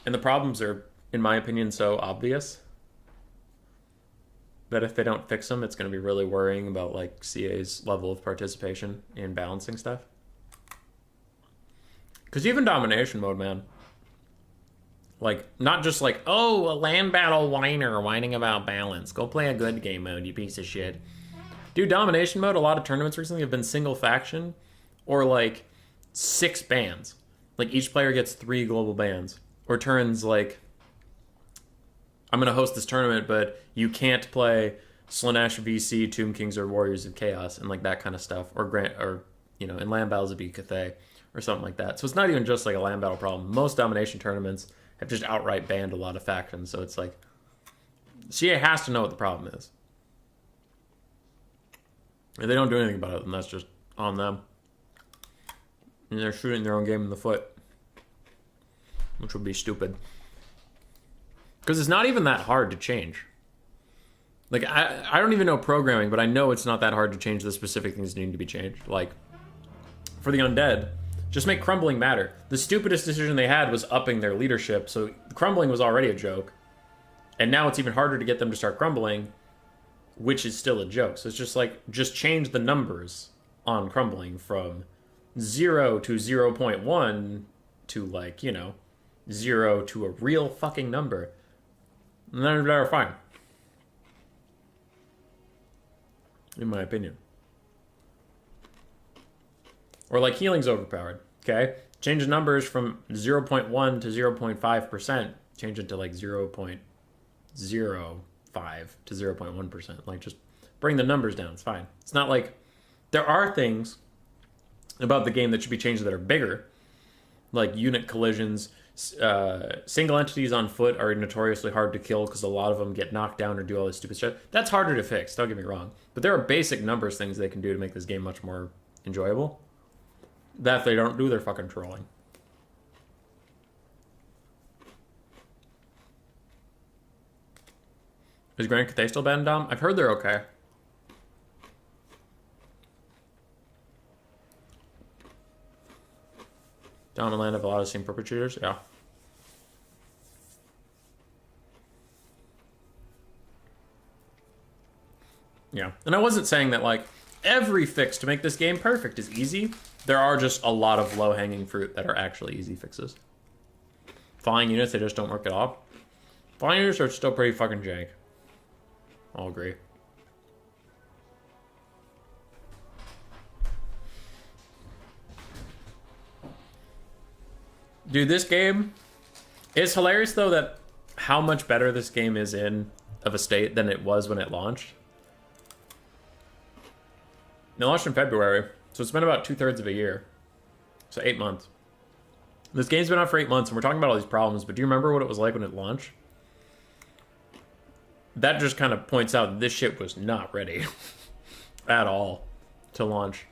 And the problems are, in my opinion, so obvious that if they don't fix them, it's going to be really worrying about like CA's level of participation in balancing stuff. Because even domination mode, man, like not just like, oh, a land battle whiner whining about balance. Go play a good game mode, you piece of shit. Dude, domination mode, a lot of tournaments recently have been single faction or like 6 bans. Like each player gets 3 global bans, or turns like, I'm going to host this tournament, but you can't play Slaanesh, VC, Tomb Kings, or Warriors of Chaos, and like that kind of stuff. Or you know, in land battles it'd be Cathay, or something like that. So it's not even just like a land battle problem. Most domination tournaments have just outright banned a lot of factions. So it's like, CA has to know what the problem is. If they don't do anything about it, then that's just on them. And they're shooting their own game in the foot, which would be stupid. Because it's not even that hard to change. Like, I don't even know programming, but I know it's not that hard to change the specific things that need to be changed. Like, for the Undead, just make crumbling matter. The stupidest decision they had was upping their leadership, so crumbling was already a joke. And now it's even harder to get them to start crumbling, which is still a joke. So it's just like, just change the numbers on crumbling from 0 to 0.1 to like, you know, 0 to a real fucking number. And then they're fine. In my opinion. Or like healing's overpowered, okay? Change the numbers from 0.1 to 0.5%. Change it to like 0.05 to 0.1%. Like just bring the numbers down, it's fine. It's not like, there are things about the game that should be changed that are bigger. Like unit collisions, Single entities on foot are notoriously hard to kill because a lot of them get knocked down or do all this stupid stuff. That's harder to fix, don't get me wrong. But there are basic numbers things they can do to make this game much more enjoyable. That if they don't do, they're fucking trolling. Is Grand Cathay still bad in Dom? I've heard they're okay. Dom and Land have a lot of the same perpetrators? Yeah. Yeah. And I wasn't saying that, like, every fix to make this game perfect is easy. There are just a lot of low-hanging fruit that are actually easy fixes. Flying units, they just don't work at all. Flying units are still pretty fucking jank. I'll agree. Dude, this game is hilarious, though, that how much better this game is in of a state than it was when it launched. It launched in February, so it's been about 2/3 of a year. So 8 months. This game's been out for 8 months, and we're talking about all these problems, but do you remember what it was like when it launched? That just kind of points out this shit was not ready at all to launch.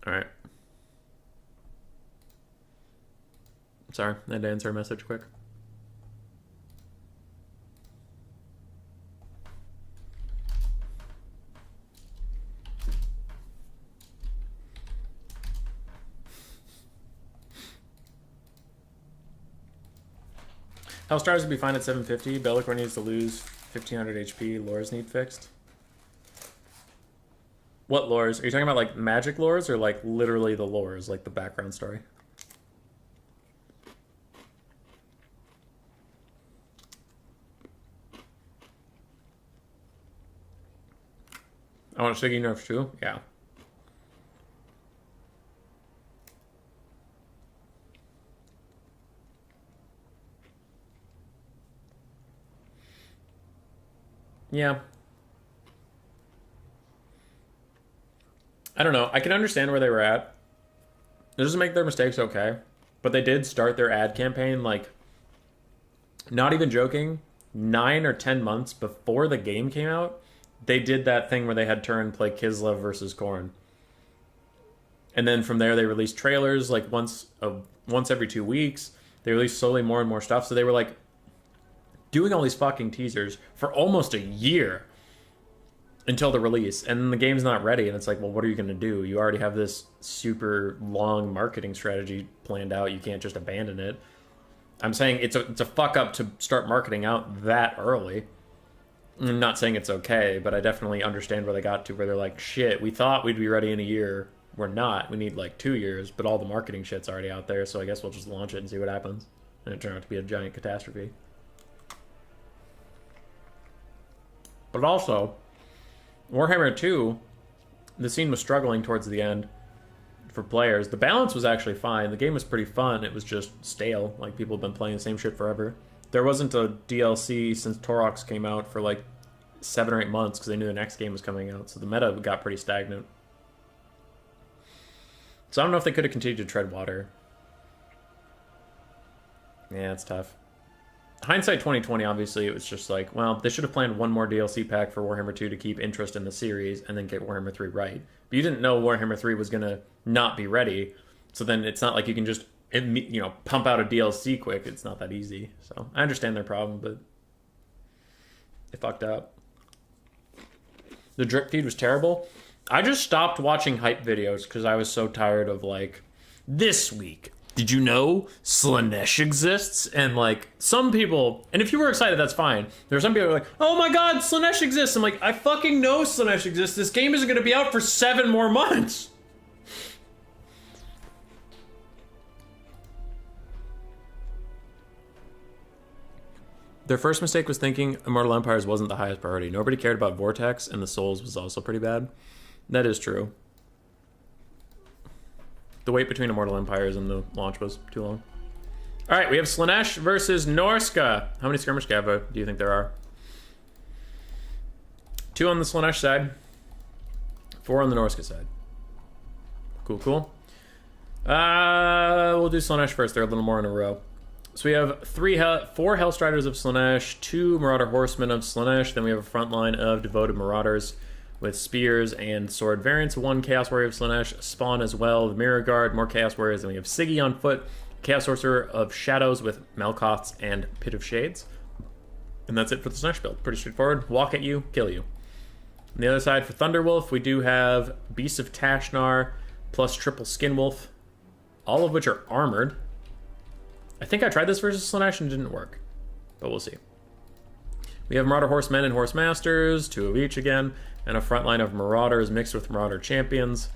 All right. Sorry, I had to answer a message quick. Hellstars would be fine at 750. Bellicor needs to lose 1500 HP. Lores need fixed. What lores? Are you talking about like magic lores or like literally the lores, like the background story? I want Shiggy nerfs too? Yeah. Yeah. I don't know. I can understand where they were at. It doesn't make their mistakes okay. But they did start their ad campaign, like, not even joking, 9 or 10 months before the game came out. They did that thing where they had Turin play Kislev versus Khorne. And then from there, they released trailers, like, once every 2 weeks. They released slowly more and more stuff. So they were, like, doing all these fucking teasers for almost a year until the release, and the game's not ready, and it's like, well, what are you going to do? You already have this super long marketing strategy planned out. You can't just abandon it. I'm saying it's a fuck up to start marketing out that early. I'm not saying it's okay, but I definitely understand where they got to, where they're like, shit, we thought we'd be ready in a year. We're not. We need like 2 years, but all the marketing shit's already out there, so I guess we'll just launch it and see what happens. And it turned out to be a giant catastrophe. But also, Warhammer 2, the scene was struggling towards the end for players. The balance was actually fine. The game was pretty fun. It was just stale. Like, people have been playing the same shit forever. There wasn't a DLC since Torox came out for like 7 or 8 months because they knew the next game was coming out. So the meta got pretty stagnant. So I don't know if they could have continued to tread water. Yeah, it's tough. Hindsight 2020, obviously, it was just like, well, they should have planned one more DLC pack for Warhammer 2 to keep interest in the series and then get Warhammer 3 right. But you didn't know Warhammer 3 was going to not be ready, so then it's not like you can just, pump out a DLC quick. It's not that easy. So I understand their problem, but it fucked up. The drip feed was terrible. I just stopped watching hype videos because I was so tired of, like, this week. Did you know Slaanesh exists? And, like, some people... And if you were excited, that's fine. There are some people who are like, oh my god, Slaanesh exists! I'm like, I fucking know Slaanesh exists. This game isn't going to be out for 7 more months! Their first mistake was thinking Immortal Empires wasn't the highest priority. Nobody cared about Vortex, and the Souls was also pretty bad. That is true. The wait between Immortal Empires and the launch was too long. All right, we have Slaanesh versus Norsca. How many skirmish cav do you think there are? 2 on the Slaanesh side, 4 on the Norsca side. Cool, cool. We'll do Slaanesh first. They're a little more in a row. So we have 4 Hellstriders of Slaanesh, 2 Marauder Horsemen of Slaanesh. Then we have a front line of Devoted Marauders with spears and sword variants. 1 Chaos Warrior of Slaanesh, Spawn as well, the Mirror Guard, more Chaos Warriors. Then we have Siggy on foot, Chaos Sorcerer of Shadows with Malkoths and Pit of Shades. And that's it for the Slaanesh build. Pretty straightforward. Walk at you, kill you. On the other side for Thunderwolf, we do have Beasts of Tashnar plus triple Skinwolf, all of which are armored. I think I tried this versus Slaanesh and it didn't work, but we'll see. We have Marauder Horsemen and Horse Masters, 2 of each again, and a front line of Marauders mixed with Marauder Champions.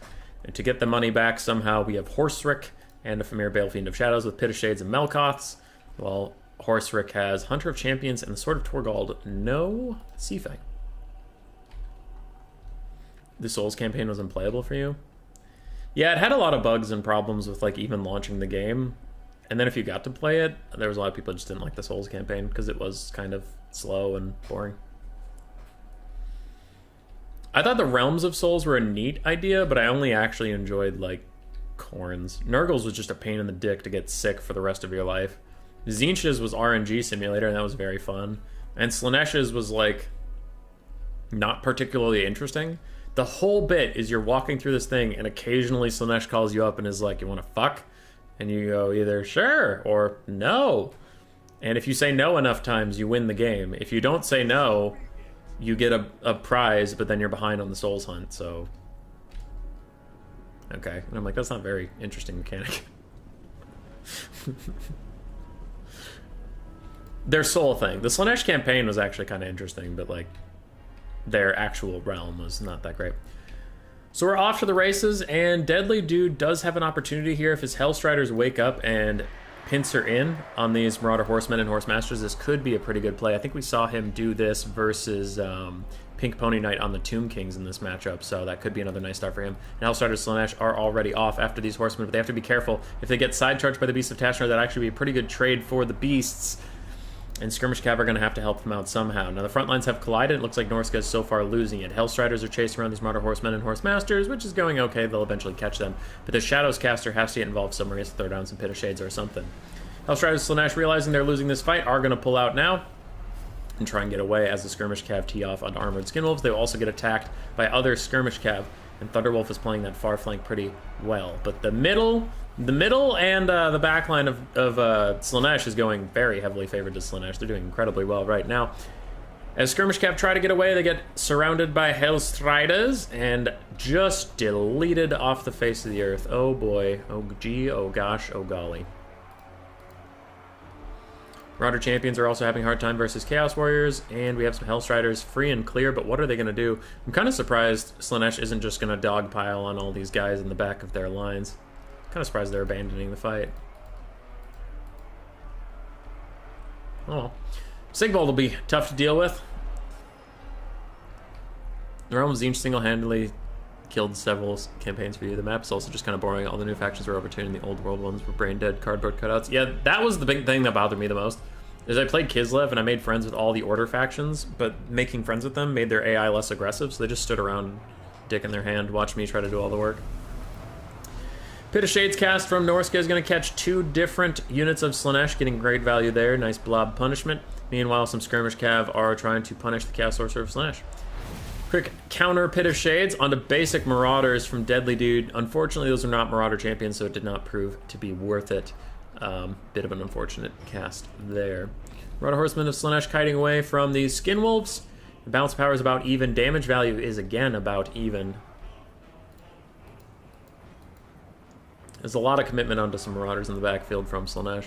And to get the money back, somehow we have Horserick and a Famir Balefiend of Shadows with Pit of Shades and Melkoths, while Horserick has Hunter of Champions and the Sword of Torgald, no Seafang. The Souls campaign was unplayable for you? Yeah, it had a lot of bugs and problems with like even launching the game. And then if you got to play it, there was a lot of people that just didn't like the Souls campaign because it was kind of slow and boring. I thought the Realms of Souls were a neat idea, but I only actually enjoyed like Khorne's. Nurgle's was just a pain in the dick to get sick for the rest of your life. Tzeentch's was RNG simulator, and that was very fun. And Slaanesh's was like not particularly interesting. The whole bit is you're walking through this thing, and occasionally Slaanesh calls you up and is like, "You want to fuck?" And you go either sure or no. And if you say no enough times, you win the game. If you don't say no, you get a prize, but then you're behind on the Souls hunt, so... Okay. And I'm like, that's not a very interesting mechanic. Their soul thing. The Slaanesh campaign was actually kind of interesting, but like, their actual realm was not that great. So we're off to the races, and Deadly Dude does have an opportunity here. If his Hellstriders wake up and pincer in on these Marauder Horsemen and Horse Masters, this could be a pretty good play. I think we saw him do this versus Pink Pony Knight on the Tomb Kings in this matchup, so that could be another nice start for him. And Hellstriders Slaanesh are already off after these Horsemen, but they have to be careful. If they get side charged by the Beasts of Tashnar, that'd actually be a pretty good trade for the Beasts. And Skirmish Cav are going to have to help them out somehow. Now, the front lines have collided. It looks like Norsca is so far losing it. Hellstriders are chasing around these Marauder Horsemen and Horse Masters, which is going okay. They'll eventually catch them. But the Shadows caster has to get involved somewhere. He has to throw down some Pit of Shades or something. Hellstriders Slaanesh, realizing they're losing this fight, are going to pull out now and try and get away as the Skirmish Cav tee off on Armored Skinwolves. They will also get attacked by other Skirmish Cav, and Thunderwolf is playing that far flank pretty well. But the middle and the back line of Slaanesh is going very heavily favored to Slaanesh. They're doing incredibly well right now. As Skirmish Cav try to get away, they get surrounded by Hellstriders and just deleted off the face of the earth. Oh boy, oh gee, oh gosh, oh golly. Marauder Champions are also having a hard time versus Chaos Warriors, and we have some Hellstriders free and clear, but what are they going to do? I'm kind of surprised Slaanesh isn't just going to dogpile on all these guys in the back of their lines. Kind of surprised they're abandoning the fight. Oh, Sigvald will be tough to deal with. The realm of Tzeentch single-handedly killed several campaigns for you. The map's also just kind of boring. All the new factions were overtuned. The old world ones were brain dead, cardboard cutouts. Yeah, that was the big thing that bothered me the most. Is I played Kislev and I made friends with all the Order factions, but making friends with them made their AI less aggressive, so they just stood around, dick in their hand, watched me try to do all the work. Pit of Shades cast from Norsca is going to catch 2 different units of Slaanesh, getting great value there. Nice blob punishment. Meanwhile, some Skirmish Cav are trying to punish the Chaos Sorcerer of Slaanesh. Quick counter Pit of Shades onto basic Marauders from Deadly Dude. Unfortunately, those are not Marauder champions, so it did not prove to be worth it. Bit of an unfortunate cast there. Marauder Horsemen of Slaanesh kiting away from these Skinwolves. The bounce power is about even. Damage value is again about even. There's a lot of commitment onto some Marauders in the backfield from Slaanesh.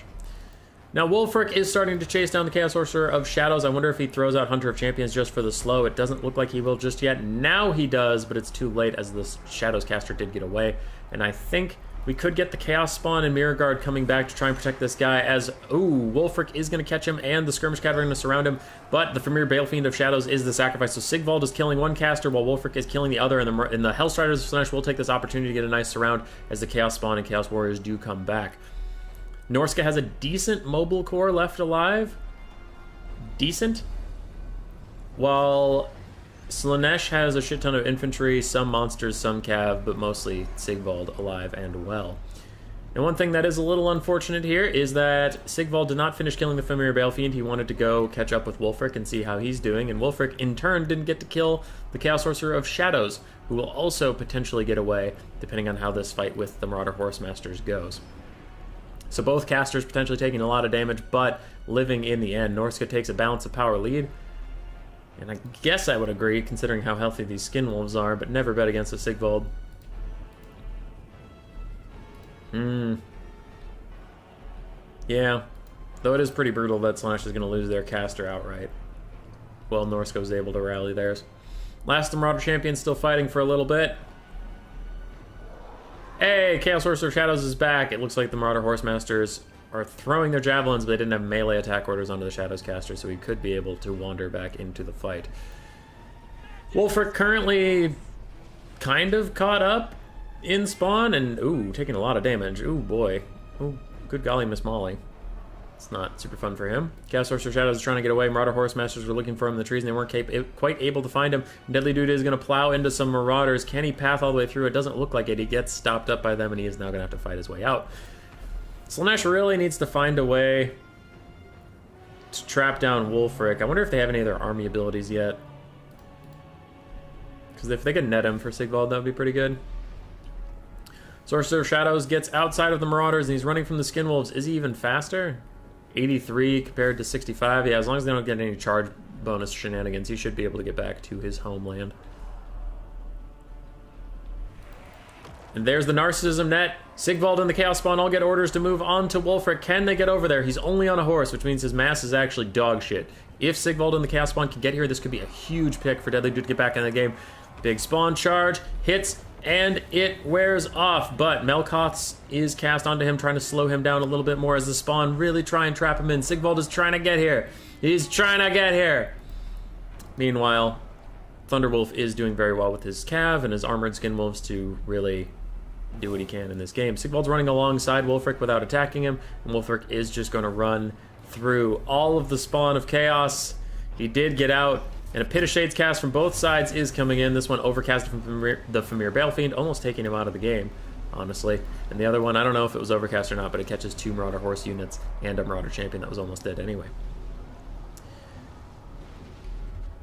Now, Wulfric is starting to chase down the Chaos Sorcerer of Shadows. I wonder if he throws out Hunter of Champions just for the slow. It doesn't look like he will just yet. Now he does, but it's too late as the Shadows caster did get away. And I think We could get the Chaos Spawn and Mirror Guard coming back to try and protect this guy as, Wulfric is going to catch him and the Skirmish Cat are going to surround him, but the Familiar Balefiend of Shadows is the sacrifice, so Sigvald is killing one caster while Wulfric is killing the other, and the Hellstriders of Slaanesh will take this opportunity to get a nice surround as the Chaos Spawn and Chaos Warriors do come back. Norsca has a decent mobile core left alive. Decent. While Slaanesh has a shit ton of infantry, some monsters, some cav, but mostly Sigvald alive and well. And one thing that is a little unfortunate here is that Sigvald did not finish killing the Familiar Balefiend. He wanted to go catch up with Wulfric and see how he's doing, and Wulfric, in turn, didn't get to kill the Chaos Sorcerer of Shadows, who will also potentially get away, depending on how this fight with the Marauder Horsemasters goes. So both casters potentially taking a lot of damage, but living in the end. Norsca takes a balance of power lead. And I guess I would agree, considering how healthy these Skin Wolves are, but never bet against a Sigvald. Yeah. Though it is pretty brutal that Slaanesh is going to lose their caster outright. Well, Norsca was able to rally theirs. Last Marauder champion still fighting for a little bit. Hey, Chaos Sorcerer Shadows is back. It looks like the Marauder Horsemasters are throwing their javelins, but they didn't have melee attack orders onto the Shadows caster, so he could be able to wander back into the fight. Wulfric currently kind of caught up in spawn, and taking a lot of damage. Ooh, boy. Ooh, good golly, Miss Molly. It's not super fun for him. Chaos Sorcerer Shadows is trying to get away. Marauder Horsemasters were looking for him in the trees, and they weren't quite able to find him. Deadly Dude is going to plow into some Marauders. Can he path all the way through? It doesn't look like it. He gets stopped up by them, and he is now going to have to fight his way out. Slaanesh really needs to find a way to trap down Wulfric. I wonder if they have any other army abilities yet. Because if they could net him for Sigvald, that would be pretty good. Sorcerer of Shadows gets outside of the Marauders, and he's running from the Skin Wolves. Is he even faster? 83 compared to 65. Yeah, as long as they don't get any charge bonus shenanigans, he should be able to get back to his homeland. And there's the Narcissism net. Sigvald and the Chaos Spawn all get orders to move on to Wulfric. Can they get over there? He's only on a horse, which means his mass is actually dog shit. If Sigvald and the Chaos Spawn can get here, this could be a huge pick for Deadly Dude to get back in the game. Big spawn charge, hits, and it wears off, but Melkoth's is cast onto him, trying to slow him down a little bit more as the spawn really try and trap him in. Sigvald is trying to get here. He's trying to get here. Meanwhile, Thunderwolf is doing very well with his Cav and his Armored Skin Wolves to really do what he can in this game. Sigvald's running alongside Wulfric without attacking him, and Wulfric is just going to run through all of the spawn of chaos. He did get out, and a Pit of Shades cast from both sides is coming in. This one overcasted from the Familiar Balefiend, almost taking him out of the game, honestly. And the other one, I don't know if it was overcast or not, but it catches 2 Marauder Horse units and a Marauder Champion that was almost dead anyway.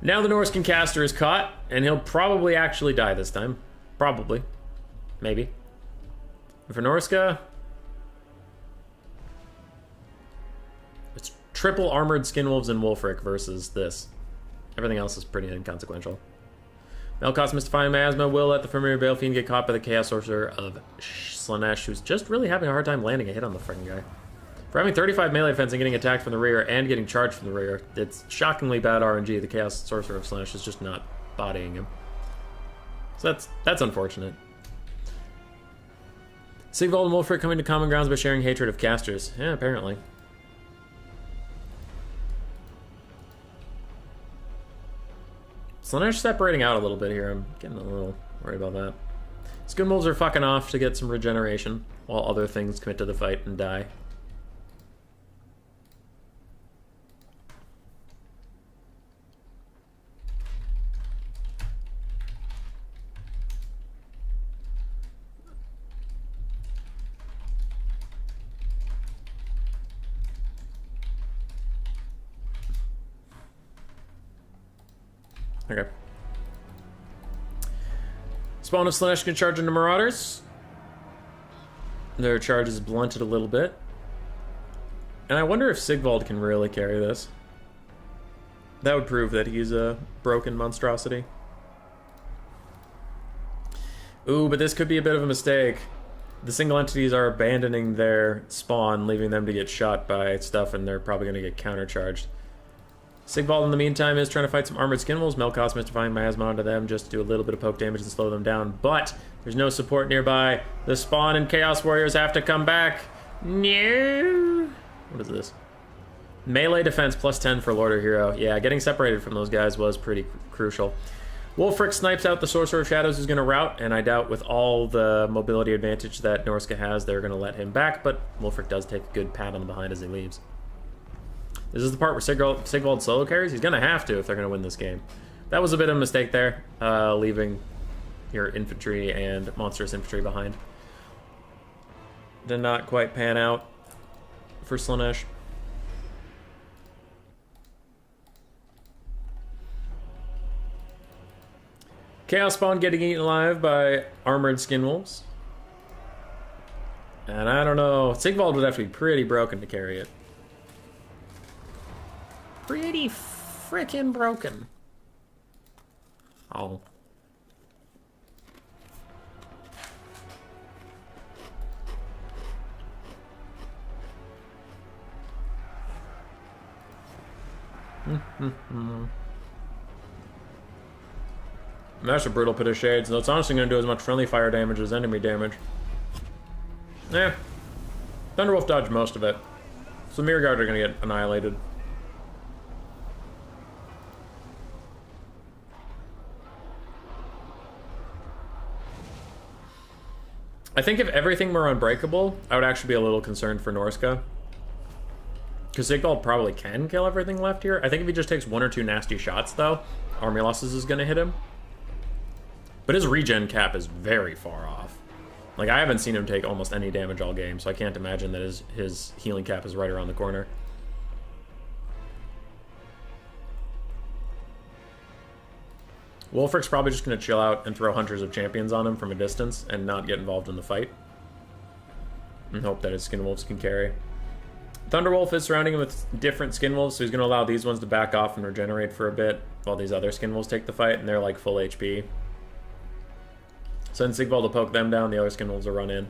Now the Norscan caster is caught, and he'll probably actually die this time. Probably. Maybe. And for Norsca, it's triple Armored Skin Wolves and Wulfric versus this. Everything else is pretty inconsequential. Melkoth's Mystifying Miasma will let the Familiar Balefiend get caught by the Chaos Sorcerer of Slaanesh, who's just really having a hard time landing a hit on the freaking guy. For having 35 melee defense and getting attacked from the rear and getting charged from the rear, it's shockingly bad RNG. The Chaos Sorcerer of Slaanesh is just not bodying him. So that's unfortunate. Sigvald and Wulfric coming to common grounds by sharing hatred of casters. Yeah, apparently. Slaanesh separating out a little bit here. I'm getting a little worried about that. Skin Wolves are fucking off to get some regeneration, while other things commit to the fight and die. Okay. Spawn of Slaanesh can charge into Marauders. Their charge is blunted a little bit. And I wonder if Sigvald can really carry this. That would prove that he's a broken monstrosity. Ooh, but this could be a bit of a mistake. The single entities are abandoning their spawn, leaving them to get shot by stuff, and they're probably going to get countercharged. Sigvald, in the meantime, is trying to fight some armored skin wolves. Melkoth's mystifying miasma onto them just to do a little bit of poke damage and slow them down. But there's no support nearby. The spawn and chaos warriors have to come back. No. What is this? Melee defense plus 10 for Lord or Hero. Yeah, getting separated from those guys was pretty crucial. Wulfric snipes out the Sorcerer of Shadows who's going to rout, and I doubt with all the mobility advantage that Norsca has, they're going to let him back, but Wulfric does take a good pat on the behind as he leaves. This is the part where Sigvald solo carries. He's going to have to if they're going to win this game. That was a bit of a mistake there, leaving your infantry and monstrous infantry behind. Did not quite pan out for Slaanesh. Chaos Spawn getting eaten alive by armored skinwolves. And I don't know, Sigvald would have to be pretty broken to carry it. Pretty frickin' broken. Oh. That's a brutal pit of shades, though it's honestly going to do as much friendly fire damage as enemy damage. Yeah. Thunderwolf dodged most of it. So Mirror Guard are going to get annihilated. I think if everything were unbreakable, I would actually be a little concerned for Norsca. Because Sigvald probably can kill everything left here. I think if he just takes 1 or 2 nasty shots, though, army losses is going to hit him. But his regen cap is very far off. Like, I haven't seen him take almost any damage all game, so I can't imagine that his healing cap is right around the corner. Wulfric's probably just going to chill out and throw Hunters of Champions on him from a distance and not get involved in the fight. And hope that his Skinwolves can carry. Thunderwolf is surrounding him with different Skinwolves, so he's going to allow these ones to back off and regenerate for a bit while these other Skinwolves take the fight, and they're like full HP. Send Sigvald to poke them down, the other Skinwolves will run in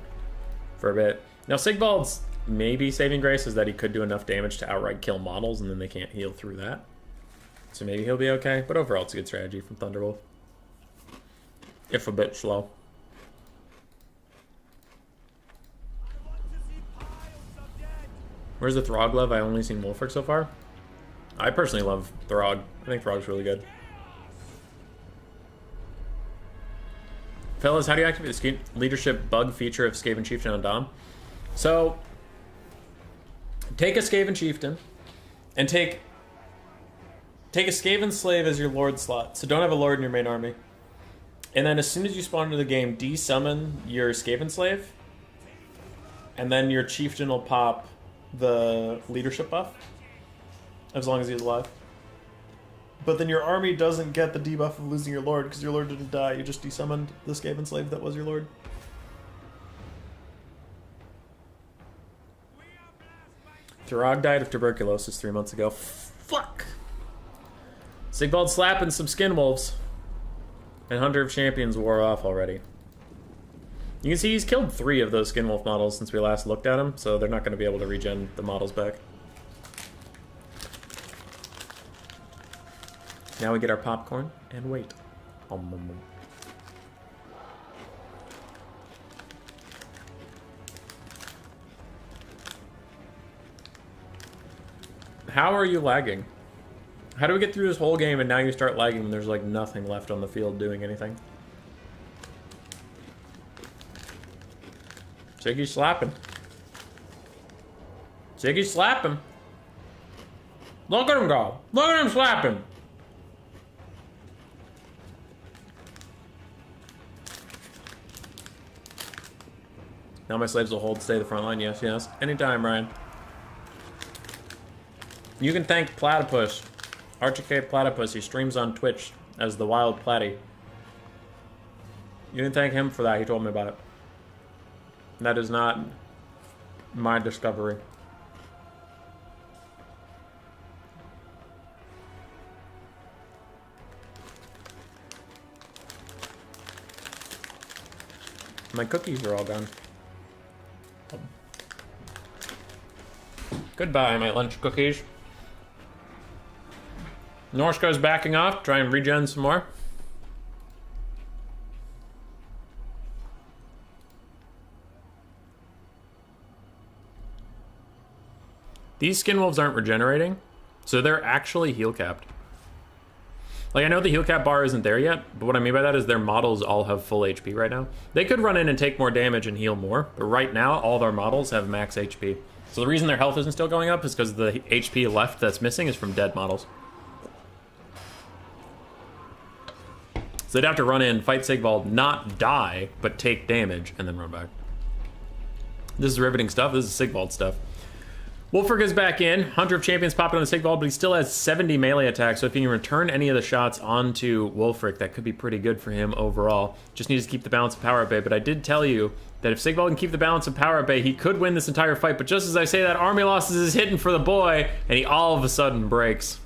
for a bit. Now Sigvald's maybe saving grace is that he could do enough damage to outright kill models, and then they can't heal through that. So maybe he'll be okay, but overall it's a good strategy from Thunderwolf. If a bit slow. Where's the Throg love? I've only seen Wulfric so far. I personally love Throg. I think Throg's really good. Fellas, how do you activate the leadership bug feature of Skaven Chieftain on Dom? So, take a Skaven Chieftain and take a Skaven Slave as your Lord slot. So don't have a Lord in your main army. And then as soon as you spawn into the game, desummon your Skaven Slave. And then your Chieftain will pop the leadership buff. As long as he's alive. But then your army doesn't get the debuff of losing your Lord, because your Lord didn't die. You just desummoned the Skaven Slave that was your Lord. Throg died of tuberculosis 3 months ago. Fuck! Sigvald slapping some Skinwolves. And Hunter of Champions wore off already. You can see he's killed 3 of those Skinwolf models since we last looked at him, so they're not going to be able to regen the models back. Now we get our popcorn and wait. How are you lagging? How do we get through this whole game and now you start lagging when there's like nothing left on the field doing anything? Ziggy's slapping. Ziggy's slapping. Look at him go. Look at him slapping. Now my slaves will hold, stay the front line. Yes, yes. Anytime, Ryan. You can thank Platypus. RTK Platypus. He streams on Twitch as the Wild Platy. You can thank him for that. He told me about it. That is not my discovery. My cookies are all gone. Goodbye, my lunch cookies. Norsca's backing off. Try and regen some more. These skin wolves aren't regenerating, so they're actually heal capped. Like, I know the heal cap bar isn't there yet, but what I mean by that is their models all have full HP right now. They could run in and take more damage and heal more, but right now all their models have max HP. So the reason their health isn't still going up is because the HP left that's missing is from dead models. So they'd have to run in, fight Sigvald, not die, but take damage, and then run back. This is riveting stuff. This is Sigvald stuff. Wulfric is back in. Hunter of Champions popping on the Sigvald, but he still has 70 melee attacks, so if he can return any of the shots onto Wulfric, that could be pretty good for him overall. Just needs to keep the balance of power at bay, but I did tell you that if Sigvald can keep the balance of power at bay, he could win this entire fight, but just as I say that, Army Losses is hitting for the boy, and he all of a sudden breaks.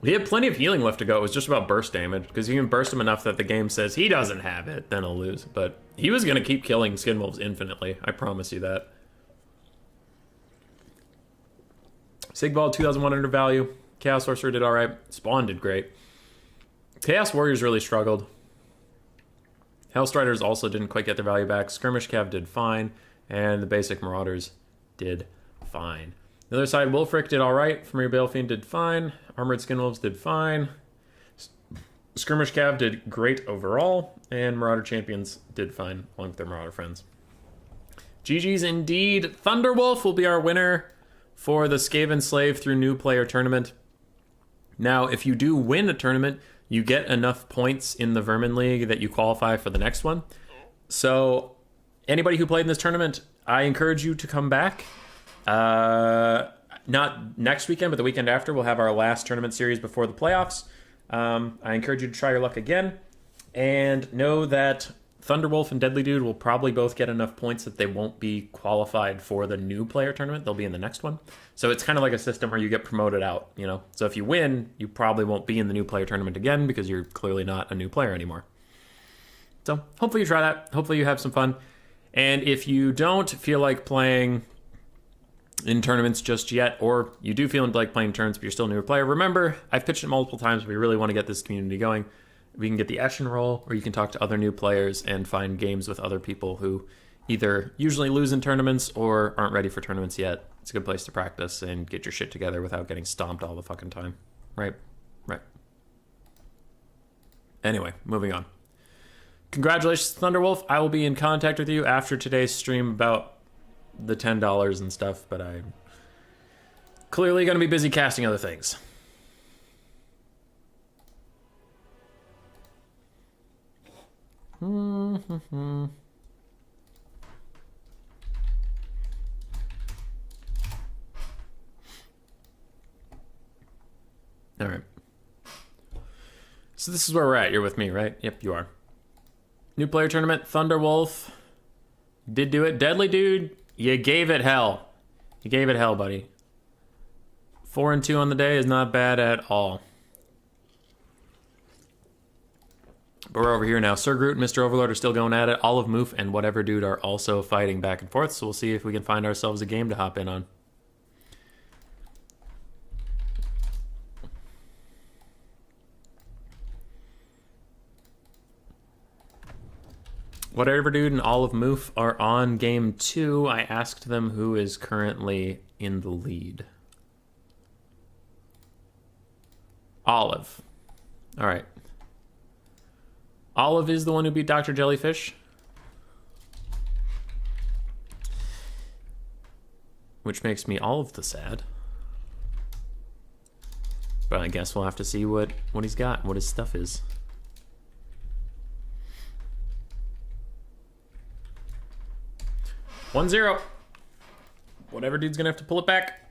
He had plenty of healing left to go. It was just about burst damage, because you can burst him enough that the game says he doesn't have it, then he'll lose. But he was going to keep killing skinwolves infinitely. I promise you that. Sigvald, 2,100 value. Chaos Sorcerer did alright. Spawn did great. Chaos Warriors really struggled. Hellstriders also didn't quite get their value back. Skirmish Cav did fine. And the basic Marauders did fine. The other side, Wulfric did alright. Familiar Balefiend did fine. Armored Skinwolves did fine. Skirmish Cav did great overall. And Marauder Champions did fine, along with their Marauder friends. GG's indeed. Thunderwolf will be our winner for the Skaven Slave through New Player Tournament. Now, if you do win a tournament, you get enough points in the Vermin League that you qualify for the next one. So, anybody who played in this tournament, I encourage you to come back. Not next weekend, but the weekend after, we'll have our last tournament series before the playoffs. I encourage you to try your luck again, and know that Thunderwolf and Deadly Dude will probably both get enough points that they won't be qualified for the new player tournament. They'll be in the next one. So it's kind of like a system where you get promoted out, you know? So if you win, you probably won't be in the new player tournament again because you're clearly not a new player anymore. So hopefully you try that. Hopefully you have some fun. And if you don't feel like playing in tournaments just yet, or you do feel like playing turns but you're still a newer player, remember, I've pitched it multiple times. We really want to get this community going. We can get the Eshin roll, or you can talk to other new players and find games with other people who either usually lose in tournaments or aren't ready for tournaments yet. It's a good place to practice and get your shit together without getting stomped all the fucking time. Right? Anyway, moving on. Congratulations, Thunderwolf. I will be in contact with you after today's stream about the $10 and stuff, but I'm clearly going to be busy casting other things. All right. So this is where we're at. You're with me, right? Yep, you are. New player tournament, Thunderwolf. Did do it. Deadly Dude, you gave it hell. You gave it hell, buddy. 4-2 on the day is not bad at all. But we're over here now. Sir Groot and Mr. Overlord are still going at it. Olive Moof and Whatever Dude are also fighting back and forth, so we'll see if we can find ourselves a game to hop in on. Whatever Dude and Olive Moof are on game 2. I asked them who is currently in the lead. Olive. All right. Olive is the one who beat Dr. Jellyfish. Which makes me all of the sad. But I guess we'll have to see what he's got, what his stuff is. – 1-0. Whatever Dude's gonna have to pull it back.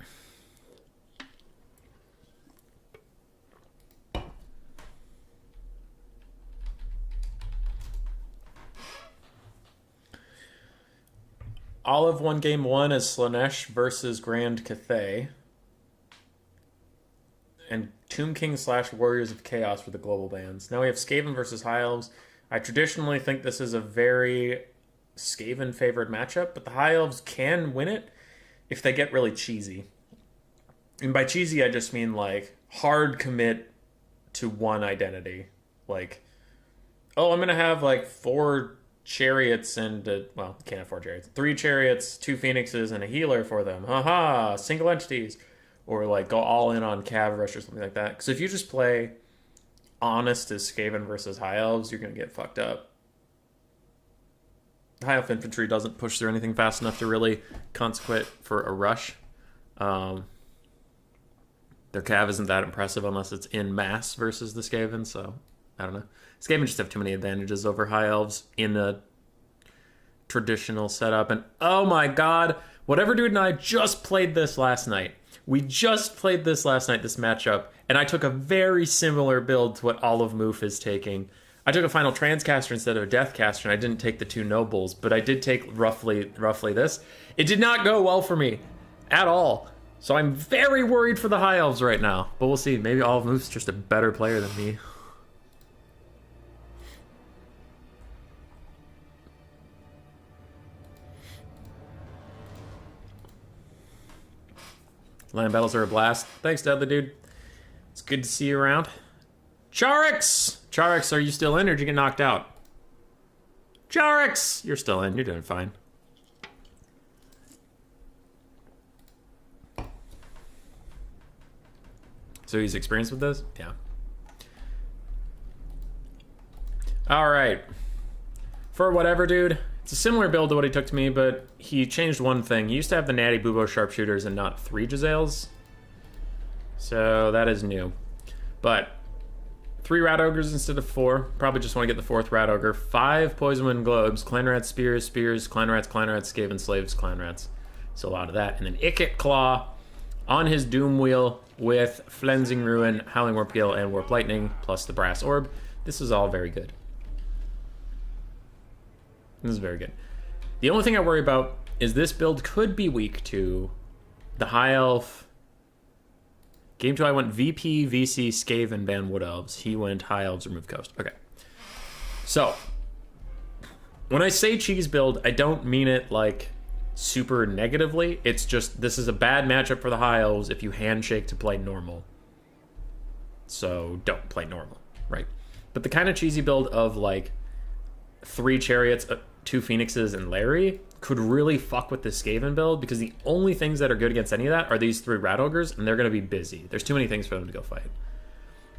Olive won game 1 as Slaanesh versus Grand Cathay. And Tomb King / Warriors of Chaos for the global bans. Now we have Skaven versus High Elves. I traditionally think this is a very Skaven favored matchup, but the High Elves can win it if they get really cheesy. And by cheesy, I just mean like hard commit to one identity. Like, oh, I'm gonna have like 4 chariots and well, can't have 4 chariots. 3 chariots, 2 phoenixes, and a healer for them. Haha, single entities. Or like go all in on Cav Rush or something like that. Because if you just play honest as Skaven versus High Elves, you're gonna get fucked up. High Elf infantry doesn't push through anything fast enough to really consequent for a rush. Their Cav isn't that impressive unless it's in mass versus the Skaven, so I don't know. Skaven just have too many advantages over High Elves in a traditional setup. And oh my god, whatever dude and I just played this last night. We just played this last night, this matchup, and I took a very similar build to what all of Moof is taking. I took a Final Transcaster instead of a Deathcaster, and I didn't take the 2 Nobles, but I did take roughly this. It did not go well for me at all. So I'm very worried for the High Elves right now. But we'll see. Maybe all of Moof's just a better player than me. Land battles are a blast. Thanks, Dudley, dude. It's good to see you around. Charix! Charix, are you still in or did you get knocked out? Charix! You're still in. You're doing fine. So he's experienced with this? Yeah. Alright. For whatever, dude. It's a similar build to what he took to me, but he changed one thing. He used to have the natty bubo sharpshooters and not 3 Giselles. So that is new. But 3 rat ogres instead of 4. Probably just want to get the 4th rat ogre. 5 poisonwind globes. Clan rats, spears, clan rats, Skaven slaves, clan rats. So a lot of that. And then Ikit Claw on his doom wheel with Flensing Ruin, Howling Warp Gale, and Warp Lightning, plus the brass orb. This is all very good. This is very good. The only thing I worry about is this build could be weak to the High Elf. Game 2, I went VP, VC, Skaven, ban Wood Elves. He went High Elves, remove Coast. Okay. So, when I say cheese build, I don't mean it like super negatively. It's just, this is a bad matchup for the High Elves if you handshake to play normal. So, don't play normal, right? But the kind of cheesy build of like 3 chariots, 2 phoenixes, and Larry could really fuck with this Skaven build because the only things that are good against any of that are these 3 rat ogres, and they're going to be busy. There's too many things for them to go fight.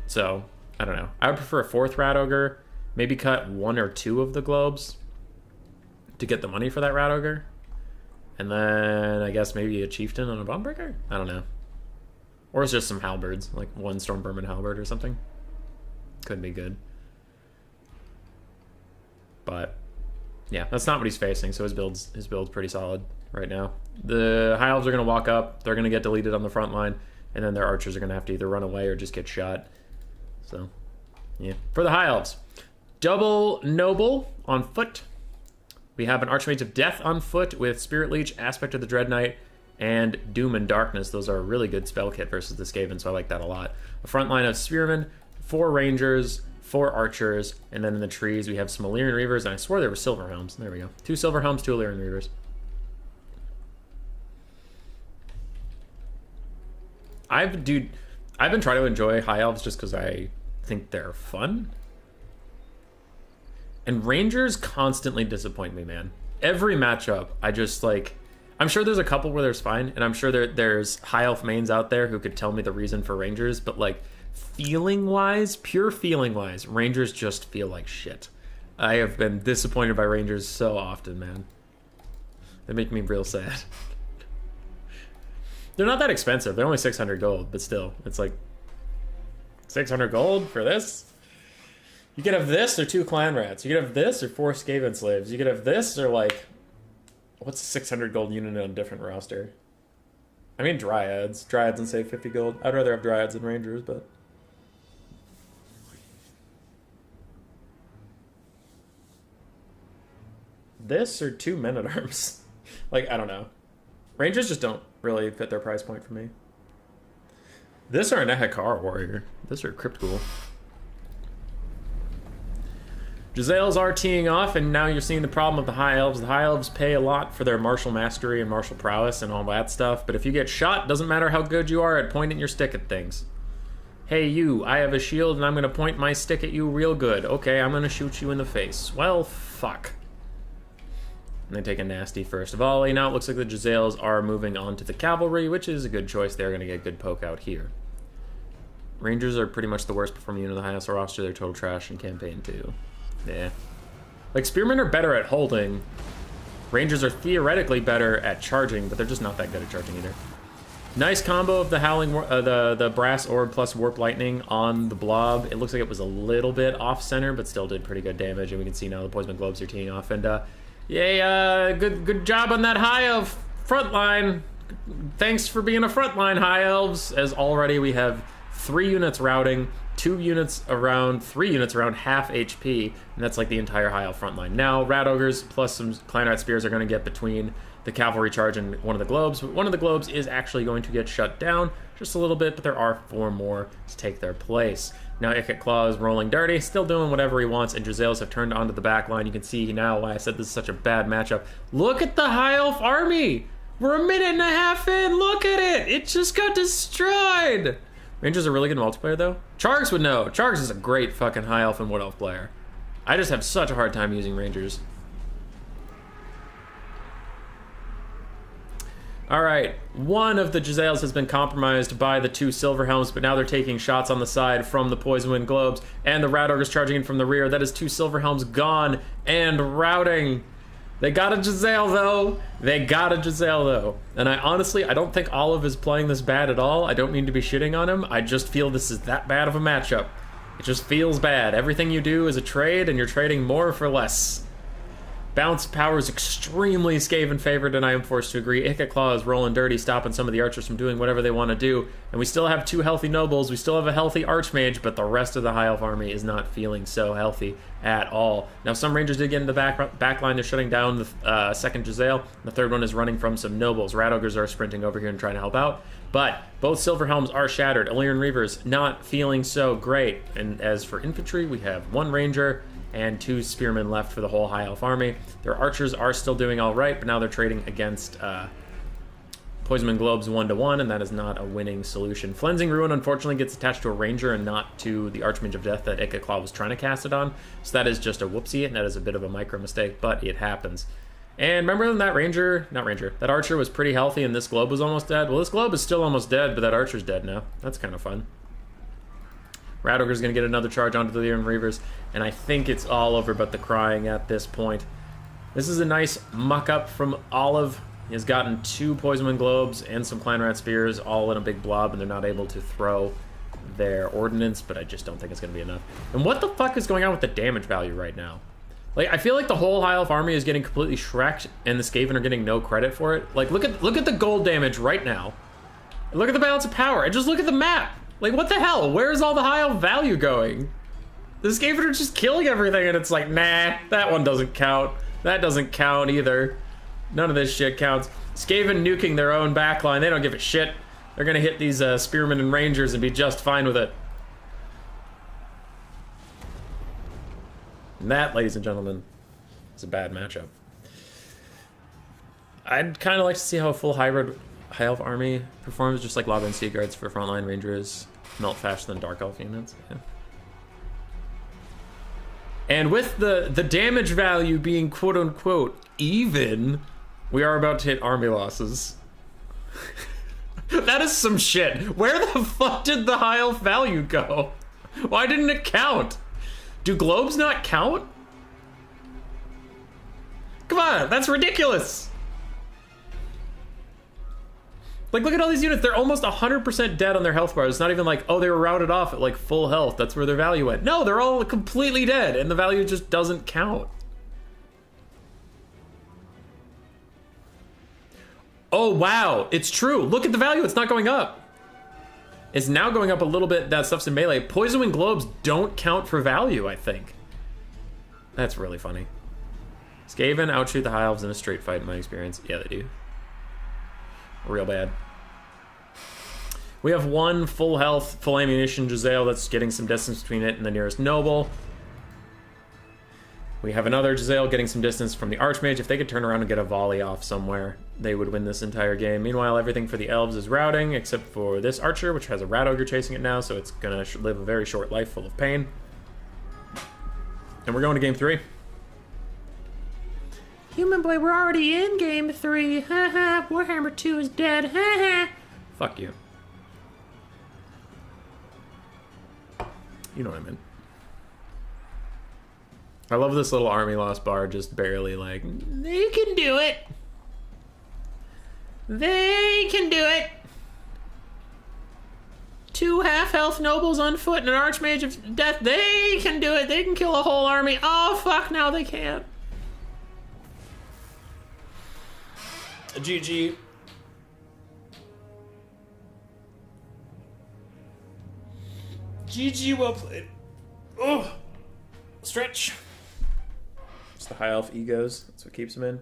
So, I don't know. I would prefer a 4th rat ogre, maybe cut 1 or 2 of the globes to get the money for that rat ogre, and then I guess maybe a chieftain on a bombbreaker? I don't know. Or it's just some halberds, like 1 Storm Vermin halberd or something. Could be good. But yeah, that's not what he's facing, so his build's pretty solid right now. The High Elves are going to walk up, they're going to get deleted on the front line, and then their archers are going to have to either run away or just get shot. So, yeah. For the High Elves, double Noble on foot. We have an Archmage of Death on foot with Spirit Leech, Aspect of the Dread Knight, and Doom and Darkness. Those are a really good spell kit versus the Skaven, so I like that a lot. A front line of Spearmen, 4 Rangers, 4 archers, and then in the trees we have some Illyrian Reavers, and I swore there were Silver Helms. There we go. 2 Silver Helms, 2 Illyrian Reavers. I've been trying to enjoy High Elves just because I think they're fun. And Rangers constantly disappoint me, man. Every matchup, I just like... I'm sure there's a couple where there's fine, and I'm sure there's High Elf mains out there who could tell me the reason for Rangers, but like... feeling-wise, pure feeling-wise, Rangers just feel like shit. I have been disappointed by Rangers so often, man. They make me real sad. They're not that expensive. They're only 600 gold, but still, it's like 600 gold for this? You could have this or 2 clan rats. You could have this or 4 Skaven slaves. You could have this or like... what's a 600 gold unit on a different roster? I mean Dryads. Dryads and save 50 gold. I'd rather have Dryads than Rangers, but... this or 2 men-at-arms? Like, I don't know. Rangers just don't really fit their price point for me. This or an Ehekar warrior. This or Crypt Ghoul. Giselles are teeing off, and now you're seeing the problem of the High Elves. The High Elves pay a lot for their martial mastery and martial prowess and all that stuff, but if you get shot, doesn't matter how good you are at pointing your stick at things. Hey you, I have a shield and I'm gonna point my stick at you real good. Okay, I'm gonna shoot you in the face. Well, fuck. And they take a nasty first volley. Now it looks like the Giselles are moving on to the cavalry, which is a good choice. They're gonna get good poke out here. Rangers are pretty much the worst performing unit of the highest roster. They're total trash in campaign 2. Yeah. Like, spearmen are better at holding. Rangers are theoretically better at charging, but they're just not that good at charging either. Nice combo of the howling, the brass orb plus warp lightning on the blob. It looks like it was a little bit off center, but still did pretty good damage. And we can see now the poison globes are teeing off. And yay, good job on that high elf front line. Thanks for being a frontline, High Elves. As already we have 3 units routing. 3 units around half HP, and that's like the entire High Elf front line. Now, Rat Ogres plus some Clan Rat Spears are going to get between the cavalry charge and one of the globes, but one of the globes is actually going to get shut down just a little bit, but there are 4 more to take their place. Now, Ikat Claw is rolling dirty, still doing whatever he wants, and Giselles have turned onto the back line. You can see now why I said this is such a bad matchup. Look at the High Elf army! We're a minute and a half in, look at it! It just got destroyed! Rangers are really good multiplayer, though. Chargs would know. Chargs is a great fucking High Elf and Wood Elf player. I just have such a hard time using Rangers. Alright, one of the Giselles has been compromised by the 2 Silverhelms, but now they're taking shots on the side from the Poison Wind Globes, and the Rat Ogre's charging in from the rear. That is 2 Silverhelms gone and routing. They got a Giselle, though. And I honestly don't think Olive is playing this bad at all. I don't mean to be shitting on him. I just feel this is that bad of a matchup. It just feels bad. Everything you do is a trade, and you're trading more for less. Bounce power is extremely Skaven favored, and I am forced to agree. Ikat Claw is rolling dirty, stopping some of the archers from doing whatever they want to do. And we still have 2 healthy nobles. We still have a healthy archmage, but the rest of the High Elf army is not feeling so healthy at all. Now, some rangers did get in the back line. They're shutting down the second Giselle. The third one is running from some nobles. Rat Ogres are sprinting over here and trying to help out. But both Silverhelms are shattered. Illyrian Reavers not feeling so great. And as for infantry, we have 1 ranger and 2 spearmen left for the whole High Elf army. Their archers are still doing all right, but now they're trading against Poisonman Globes 1-1, and that is not a winning solution. Flensing Ruin, unfortunately, gets attached to a ranger and not to the Archmage of Death that Ikat Claw was trying to cast it on, so that is just a whoopsie, and that is a bit of a micro mistake, but it happens. And remember when that archer was pretty healthy and this globe was almost dead? Well, this globe is still almost dead, but that archer's dead now. That's kind of fun. Rat Ogre's going to get another charge onto the Illyrian Reavers, and I think it's all over but the crying at this point. This is a nice muck-up from Olive. He has gotten 2 Poison Wind Globes and some Clan Rat Spears all in a big blob, and they're not able to throw their ordnance, but I just don't think it's going to be enough. And what the fuck is going on with the damage value right now? Like, I feel like the whole High Elf army is getting completely shreked, and the Skaven are getting no credit for it. Like, look at the gold damage right now. Look at the balance of power, and just look at the map. Like, what the hell? Where's all the High Elf value going? The Skaven are just killing everything, and it's like, nah, that one doesn't count. That doesn't count either. None of this shit counts. Skaven nuking their own backline. They don't give a shit. They're gonna hit these spearmen and rangers and be just fine with it. And that, ladies and gentlemen, is a bad matchup. I'd kind of like to see how a full hybrid High Elf army performs, just like Lava and Sea Guards for frontline rangers melt faster than Dark Elf units. Yeah. And with the damage value being quote-unquote even, we are about to hit army losses. That is some shit. Where the fuck did the High Elf value go? Why didn't it count? Do globes not count? Come on, that's ridiculous. Like, look at all these units. They're almost 100% dead on their health bars. It's not even like, oh, they were routed off at, like, full health. That's where their value went. No, they're all completely dead, and the value just doesn't count. Oh, wow. It's true. Look at the value. It's not going up. It's now going up a little bit. That stuff's in melee. Poison Wind Globes don't count for value, I think. That's really funny. Skaven outshoot the High Elves in a straight fight, in my experience. Yeah, they do. Real bad. We have 1 full health, full ammunition Giselle that's getting some distance between it and the nearest noble. We have another Giselle getting some distance from the Archmage. If they could turn around and get a volley off somewhere, they would win this entire game. Meanwhile, everything for the Elves is routing, except for this Archer, which has a Rat Ogre chasing it now, so it's going to live a very short life full of pain. And we're going to game 3. Human boy, we're already in game 3. Haha, Warhammer 2 is dead. Haha. Fuck you. You know what I mean. I love this little army loss bar just barely like, they can do it. They can do it. 2 half-health nobles on foot and an Archmage of Death. They can do it. They can kill a whole army. Oh, fuck, now they can't. GG. GG, well played. Oh, stretch. It's the high elf egos. That's what keeps him in.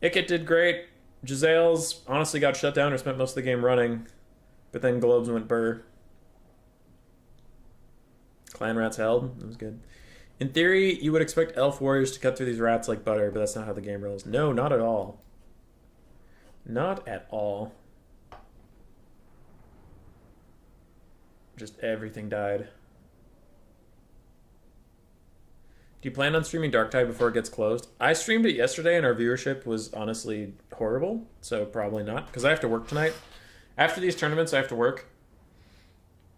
Ikit did great. Giselle's honestly got shut down or spent most of the game running, but then Globes went burr. Clan rats held. That was good. In theory, you would expect elf warriors to cut through these rats like butter, but that's not how the game rolls. No, not at all. Not at all. Just everything died. Do you plan on streaming Darktide before it gets closed? I streamed it yesterday and our viewership was honestly horrible, so probably not, because I have to work tonight. After these tournaments, I have to work.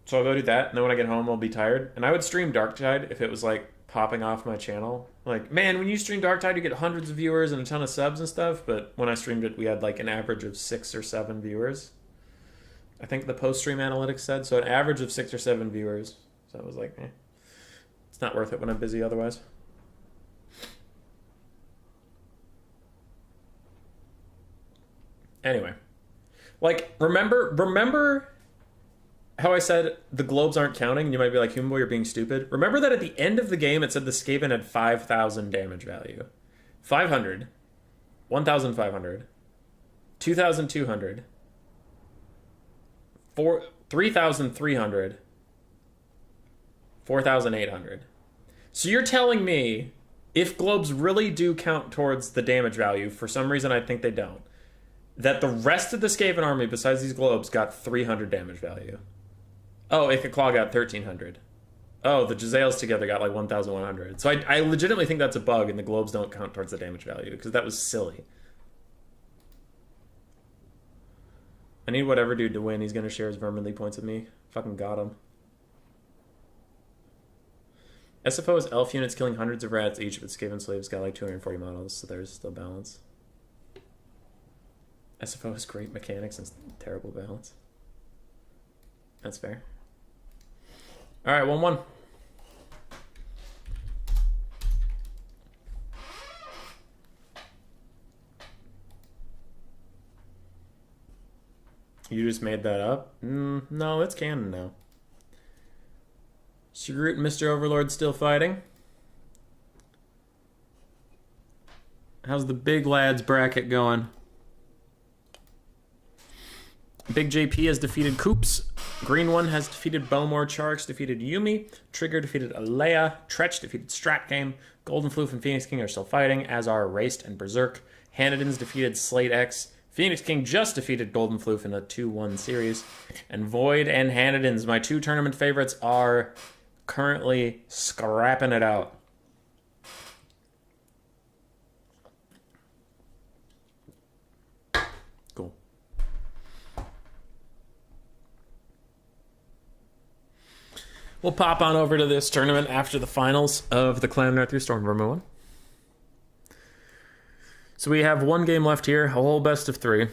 So I'll go do that, and then when I get home, I'll be tired. And I would stream Darktide if it was, like, popping off my channel. Like, man, when you stream Darktide, you get hundreds of viewers and a ton of subs and stuff, but when I streamed it, we had, like, an average of 6 or 7 viewers. I think the post-stream analytics said, so an average of 6 or 7 viewers. So I was like, eh. It's not worth it when I'm busy otherwise. Anyway. Like, remember how I said the globes aren't counting? You might be like, Human Boy, you're being stupid. Remember that at the end of the game, it said the Skaven had 5,000 damage value. 500. 1,500. 2,200. 3,300. 4,800. So you're telling me if globes really do count towards the damage value, for some reason I think they don't, that the rest of the Skaven army besides these globes got 300 damage value. Oh, Ikit got 1,300. Oh, the Giselles together got like 1,100. So I legitimately think that's a bug and the globes don't count towards the damage value because that was silly. I need whatever dude to win. He's going to share his Vermin League points with me. Fucking got him. SFO is elf units killing hundreds of rats. Each of its Skaven slaves got like 240 models, so there's still balance. SFO has great mechanics and terrible balance. That's fair. Alright, 1-1. You just made that up? No, it's canon now. Groot and Mr. Overlord still fighting. How's the big lads bracket going? Big JP has defeated Koops. Green One has defeated Bowmore. Charix defeated Yumi. Trigger defeated Alea. Tzeentch defeated Stratgame. Golden Floof and Phoenix King are still fighting, as are Raced and Berserk. Hanadin's defeated Slate X. Phoenix King just defeated Golden Floof in a 2-1 series. And Void and Hanadin's, my 2 tournament favorites, are currently scrapping it out. Cool. We'll pop on over to this tournament after the finals of the Clan Rat through Storm Vermin 1. So we have 1 game left here, a whole best of 3. And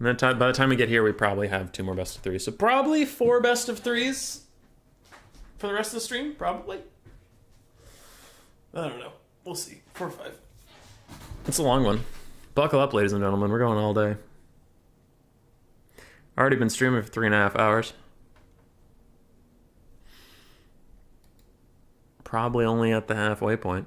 then by the time we get here, we probably have 2 more best of 3s. So probably 4 best of 3s for the rest of the stream, probably. I don't know. We'll see. 4 or 5. It's a long one. Buckle up, ladies and gentlemen. We're going all day. Already been streaming for 3.5 hours. Probably only at the halfway point.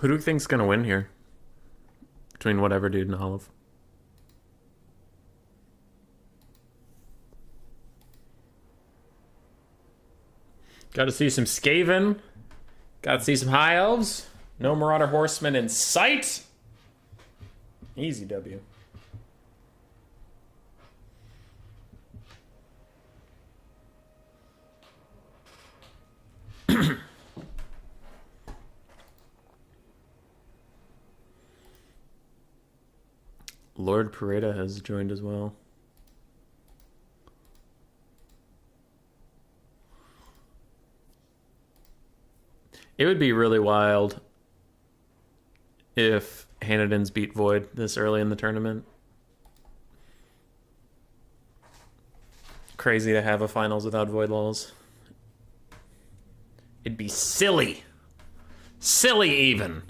Who do you think's gonna win here? Between whatever dude and Olive. Got to see some Skaven. Got to see some High Elves. No Marauder Horsemen in sight. Easy W. Lord Pareda has joined as well. It would be really wild if Hanadins beat Void this early in the tournament. Crazy to have a finals without Void lulls. It'd be silly. Silly even.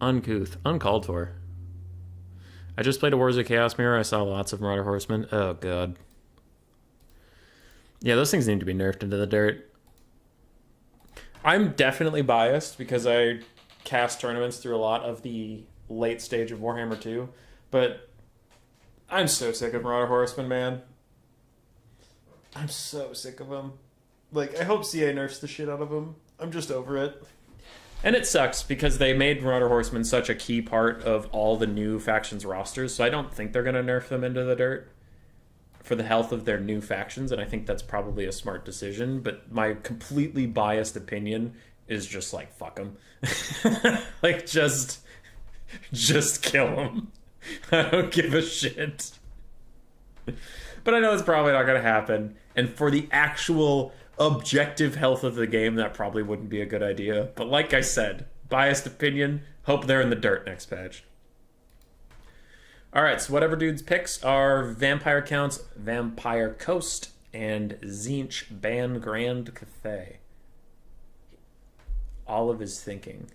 Uncouth. Uncalled for. I just played a Wars of Chaos Mirror. I saw lots of Marauder Horsemen. Oh, God. Yeah, those things need to be nerfed into the dirt. I'm definitely biased because I cast tournaments through a lot of the late stage of Warhammer 2, but I'm so sick of Marauder Horsemen, man. I'm so sick of them. Like, I hope CA nerfs the shit out of them. I'm just over it. And it sucks because they made Marauder Horsemen such a key part of all the new factions rosters, so I don't think they're going to nerf them into the dirt for the health of their new factions, and I think that's probably a smart decision, but my completely biased opinion is just like, fuck them. Like, just kill them. I don't give a shit. But I know it's probably not going to happen, and for the actual objective health of the game, that probably wouldn't be a good idea. But like I said, biased opinion, hope they're in the dirt next patch. Alright, so whatever dude's picks are Vampire Counts, Vampire Coast, and Tzeentch Ban Grand Cathay. All of his thinking.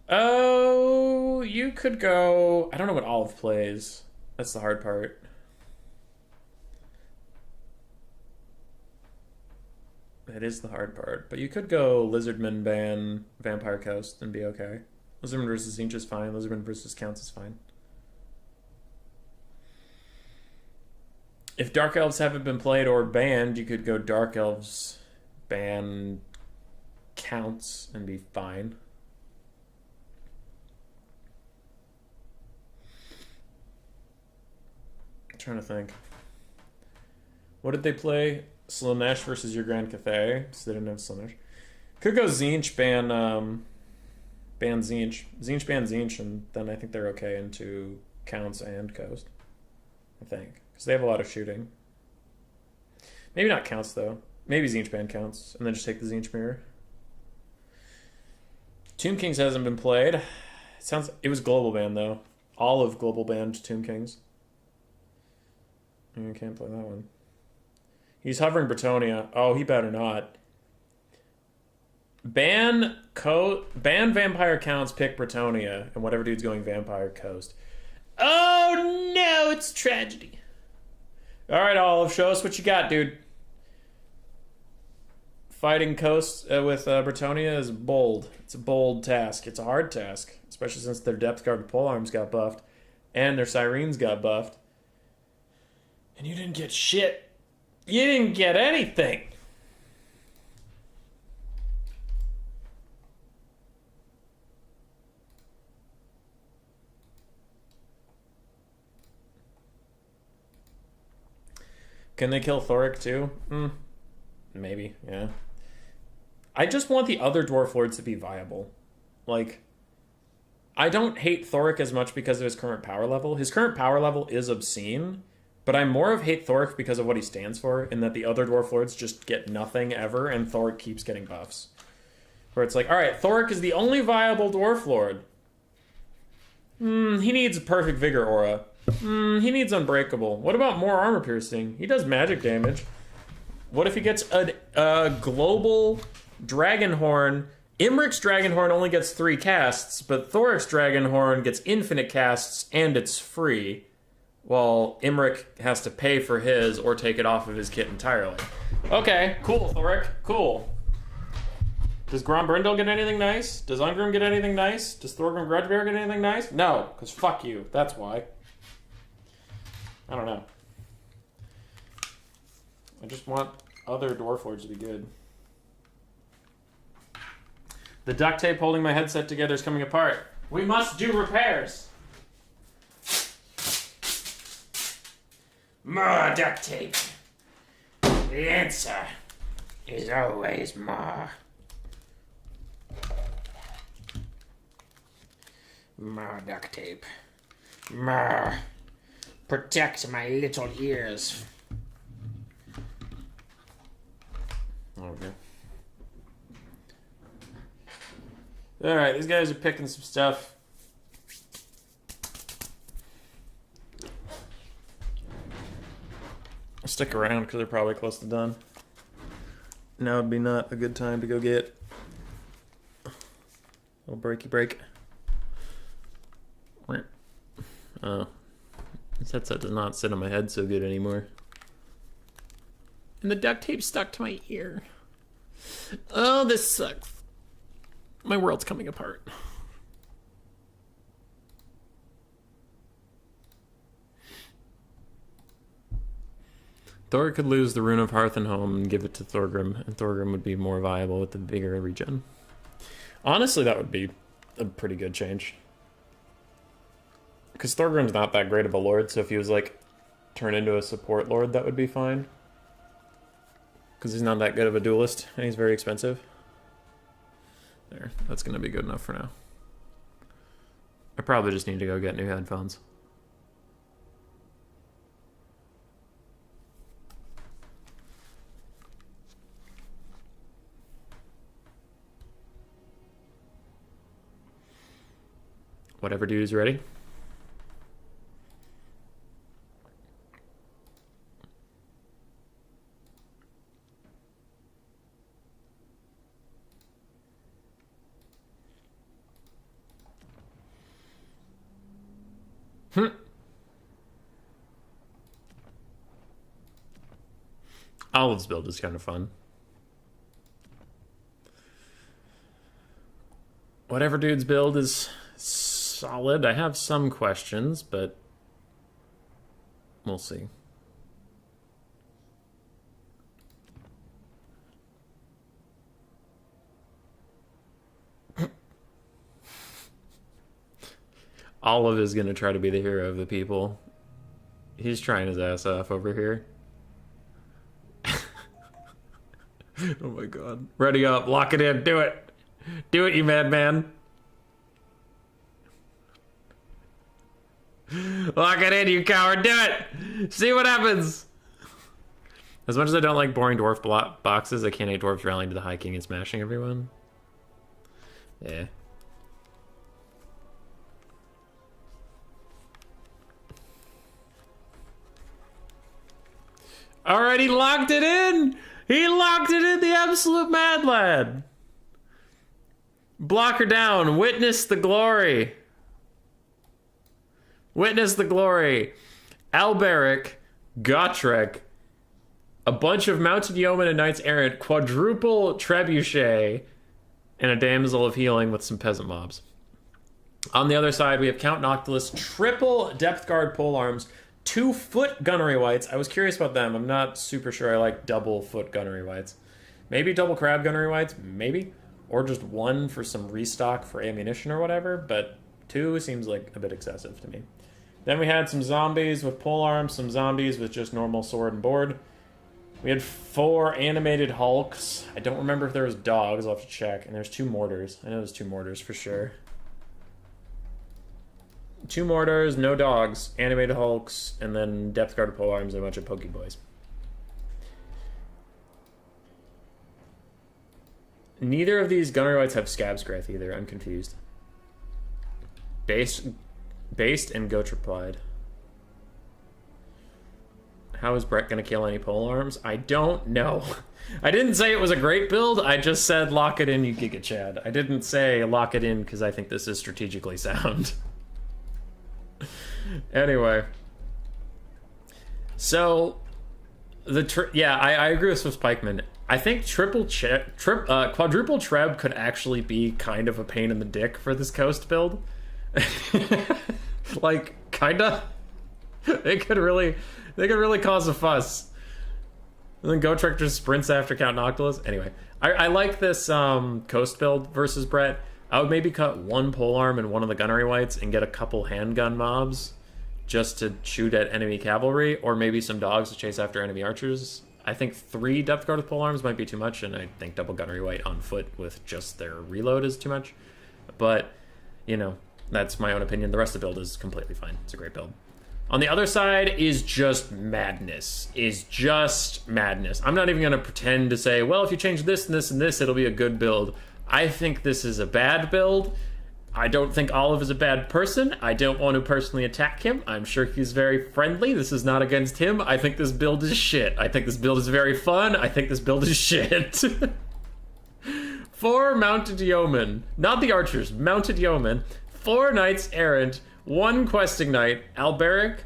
Oh, you could go... I don't know what Olive plays. That's the hard part. That is the hard part. But you could go Lizardman ban Vampire Coast and be okay. Lizardman versus Tzeentch is fine. Lizardman versus Counts is fine. If Dark Elves haven't been played or banned, you could go Dark Elves ban Counts and be fine. I'm trying to think. What did they play? Slaanesh versus your Grand Cathay. So they didn't have Slaanesh. Could go Tzeentch ban Tzeentch. Tzeentch ban Tzeentch, and then I think they're okay into Counts and Coast. I think. Because they have a lot of shooting. Maybe not Counts, though. Maybe Tzeentch ban Counts, and then just take the Tzeentch mirror. Tomb Kings hasn't been played. It was global ban, though. All of global banned Tomb Kings. You can't play that one. He's hovering Bretonnia. Oh, he better not. Ban Vampire Counts, pick Bretonnia, and whatever dude's going Vampire Coast. Oh no, it's tragedy. Alright, Olive, show us what you got, dude. Fighting Coast with Bretonnia is bold. It's a bold task. It's a hard task, especially since their Depth Guard polearms got buffed, and their Sirens got buffed. And you didn't get shit. You didn't get anything. Can they kill Thoric too? Maybe, yeah. I just want the other Dwarf Lords to be viable. Like, I don't hate Thoric as much because of his current power level. His current power level is obscene, but I more of hate Thoric because of what he stands for, in that the other Dwarf Lords just get nothing ever, and Thoric keeps getting buffs. Where it's like, alright, Thoric is the only viable Dwarf Lord. He needs a Perfect Vigor aura. He needs Unbreakable. What about more armor piercing? He does magic damage. What if he gets a global Dragonhorn? Imric's Dragonhorn only gets 3 casts, but Thoric's Dragonhorn gets infinite casts and it's free, while Imric has to pay for his or take it off of his kit entirely. Okay, cool, Thoric. Cool. Does Grombrindle get anything nice? Does Ungrim get anything nice? Does Thorgrim Grudgebear get anything nice? No, because fuck you. That's why. I don't know. I just want other Dwarf Lords to be good. The duct tape holding my headset together is coming apart. We must do repairs. More duct tape. The answer is always more. More duct tape. More. Protect my little ears. Okay. Alright, these guys are picking some stuff. I'll stick around because they're probably close to done. Now would be not a good time to go get a little breaky break. Oh. This headset does not sit on my head so good anymore. And the duct tape stuck to my ear. Oh, this sucks. My world's coming apart. Thor could lose the Rune of Hearth and Home and give it to Thorgrim, and Thorgrim would be more viable with the bigger regen. Honestly, that would be a pretty good change. Because Thorgrim's not that great of a lord, so if he was, like, turned into a support lord, that would be fine. Because he's not that good of a duelist, and he's very expensive. There, that's going to be good enough for now. I probably just need to go get new headphones. Whatever dude's ready. Elves build is kind of fun. Whatever dude's build is solid. I have some questions, but we'll see. Olive is going to try to be the hero of the people. He's trying his ass off over here. Oh my god. Ready up. Lock it in. Do it. Do it, you madman. Lock it in, you coward. Do it. See what happens. As much as I don't like boring dwarf boxes, I can't hate dwarves rallying to the High King and smashing everyone. Yeah. Alright, he locked it in! He locked it in, the absolute mad lad! Block her down. Witness the glory. Witness the glory. Alberic, Gotrek, a bunch of mounted yeomen and knights errant, quadruple trebuchet, and a damsel of healing with some peasant mobs. On the other side, we have Count Noctilus, triple depth guard polearms, 2-foot gunnery wights. I was curious about them. I'm not super sure I like double foot gunnery wights. Maybe double crab gunnery wights, maybe. Or just one for some restock for ammunition or whatever, but 2 seems like a bit excessive to me. Then we had some zombies with polearms, some zombies with just normal sword and board. We had 4 animated hulks. I don't remember if there was dogs, I'll have to check. And there's 2 mortars. I know there's 2 mortars for sure. 2 mortars, no dogs, animated hulks, and then depth guard polearms and a bunch of pokeboys. Neither of these gunnery wights have scab's breath either. I'm confused. Based and Goat replied. How is Brett gonna kill any polearms? I don't know. I didn't say it was a great build. I just said lock it in, you Giga Chad. I didn't say lock it in because I think this is strategically sound. Anyway. So, I agree with Swift Pikeman. I think quadruple Treb could actually be kind of a pain in the dick for this Coast build. Like, kinda. They could really cause a fuss. And then Gotrek just sprints after Count Noctilus. Anyway, I like this Coast build versus Brett. I would maybe cut one polearm and one of the gunnery whites and get a couple handgun mobs just to shoot at enemy cavalry, or maybe some dogs to chase after enemy archers. I think 3 depth guard with polearms might be too much, and I think double gunnery white on foot with just their reload is too much. But, you know, that's my own opinion. The rest of the build is completely fine. It's a great build. On the other side is just madness. I'm not even going to pretend to say, well, if you change this and this and this, it'll be a good build. I think this is a bad build. I don't think Olive is a bad person. I don't want to personally attack him. I'm sure he's very friendly. This is not against him. I think this build is shit. I think this build is very fun. I think this build is shit. 4 mounted yeomen. Not the archers. Mounted yeomen. 4 knights errant. 1 questing knight. Alberic.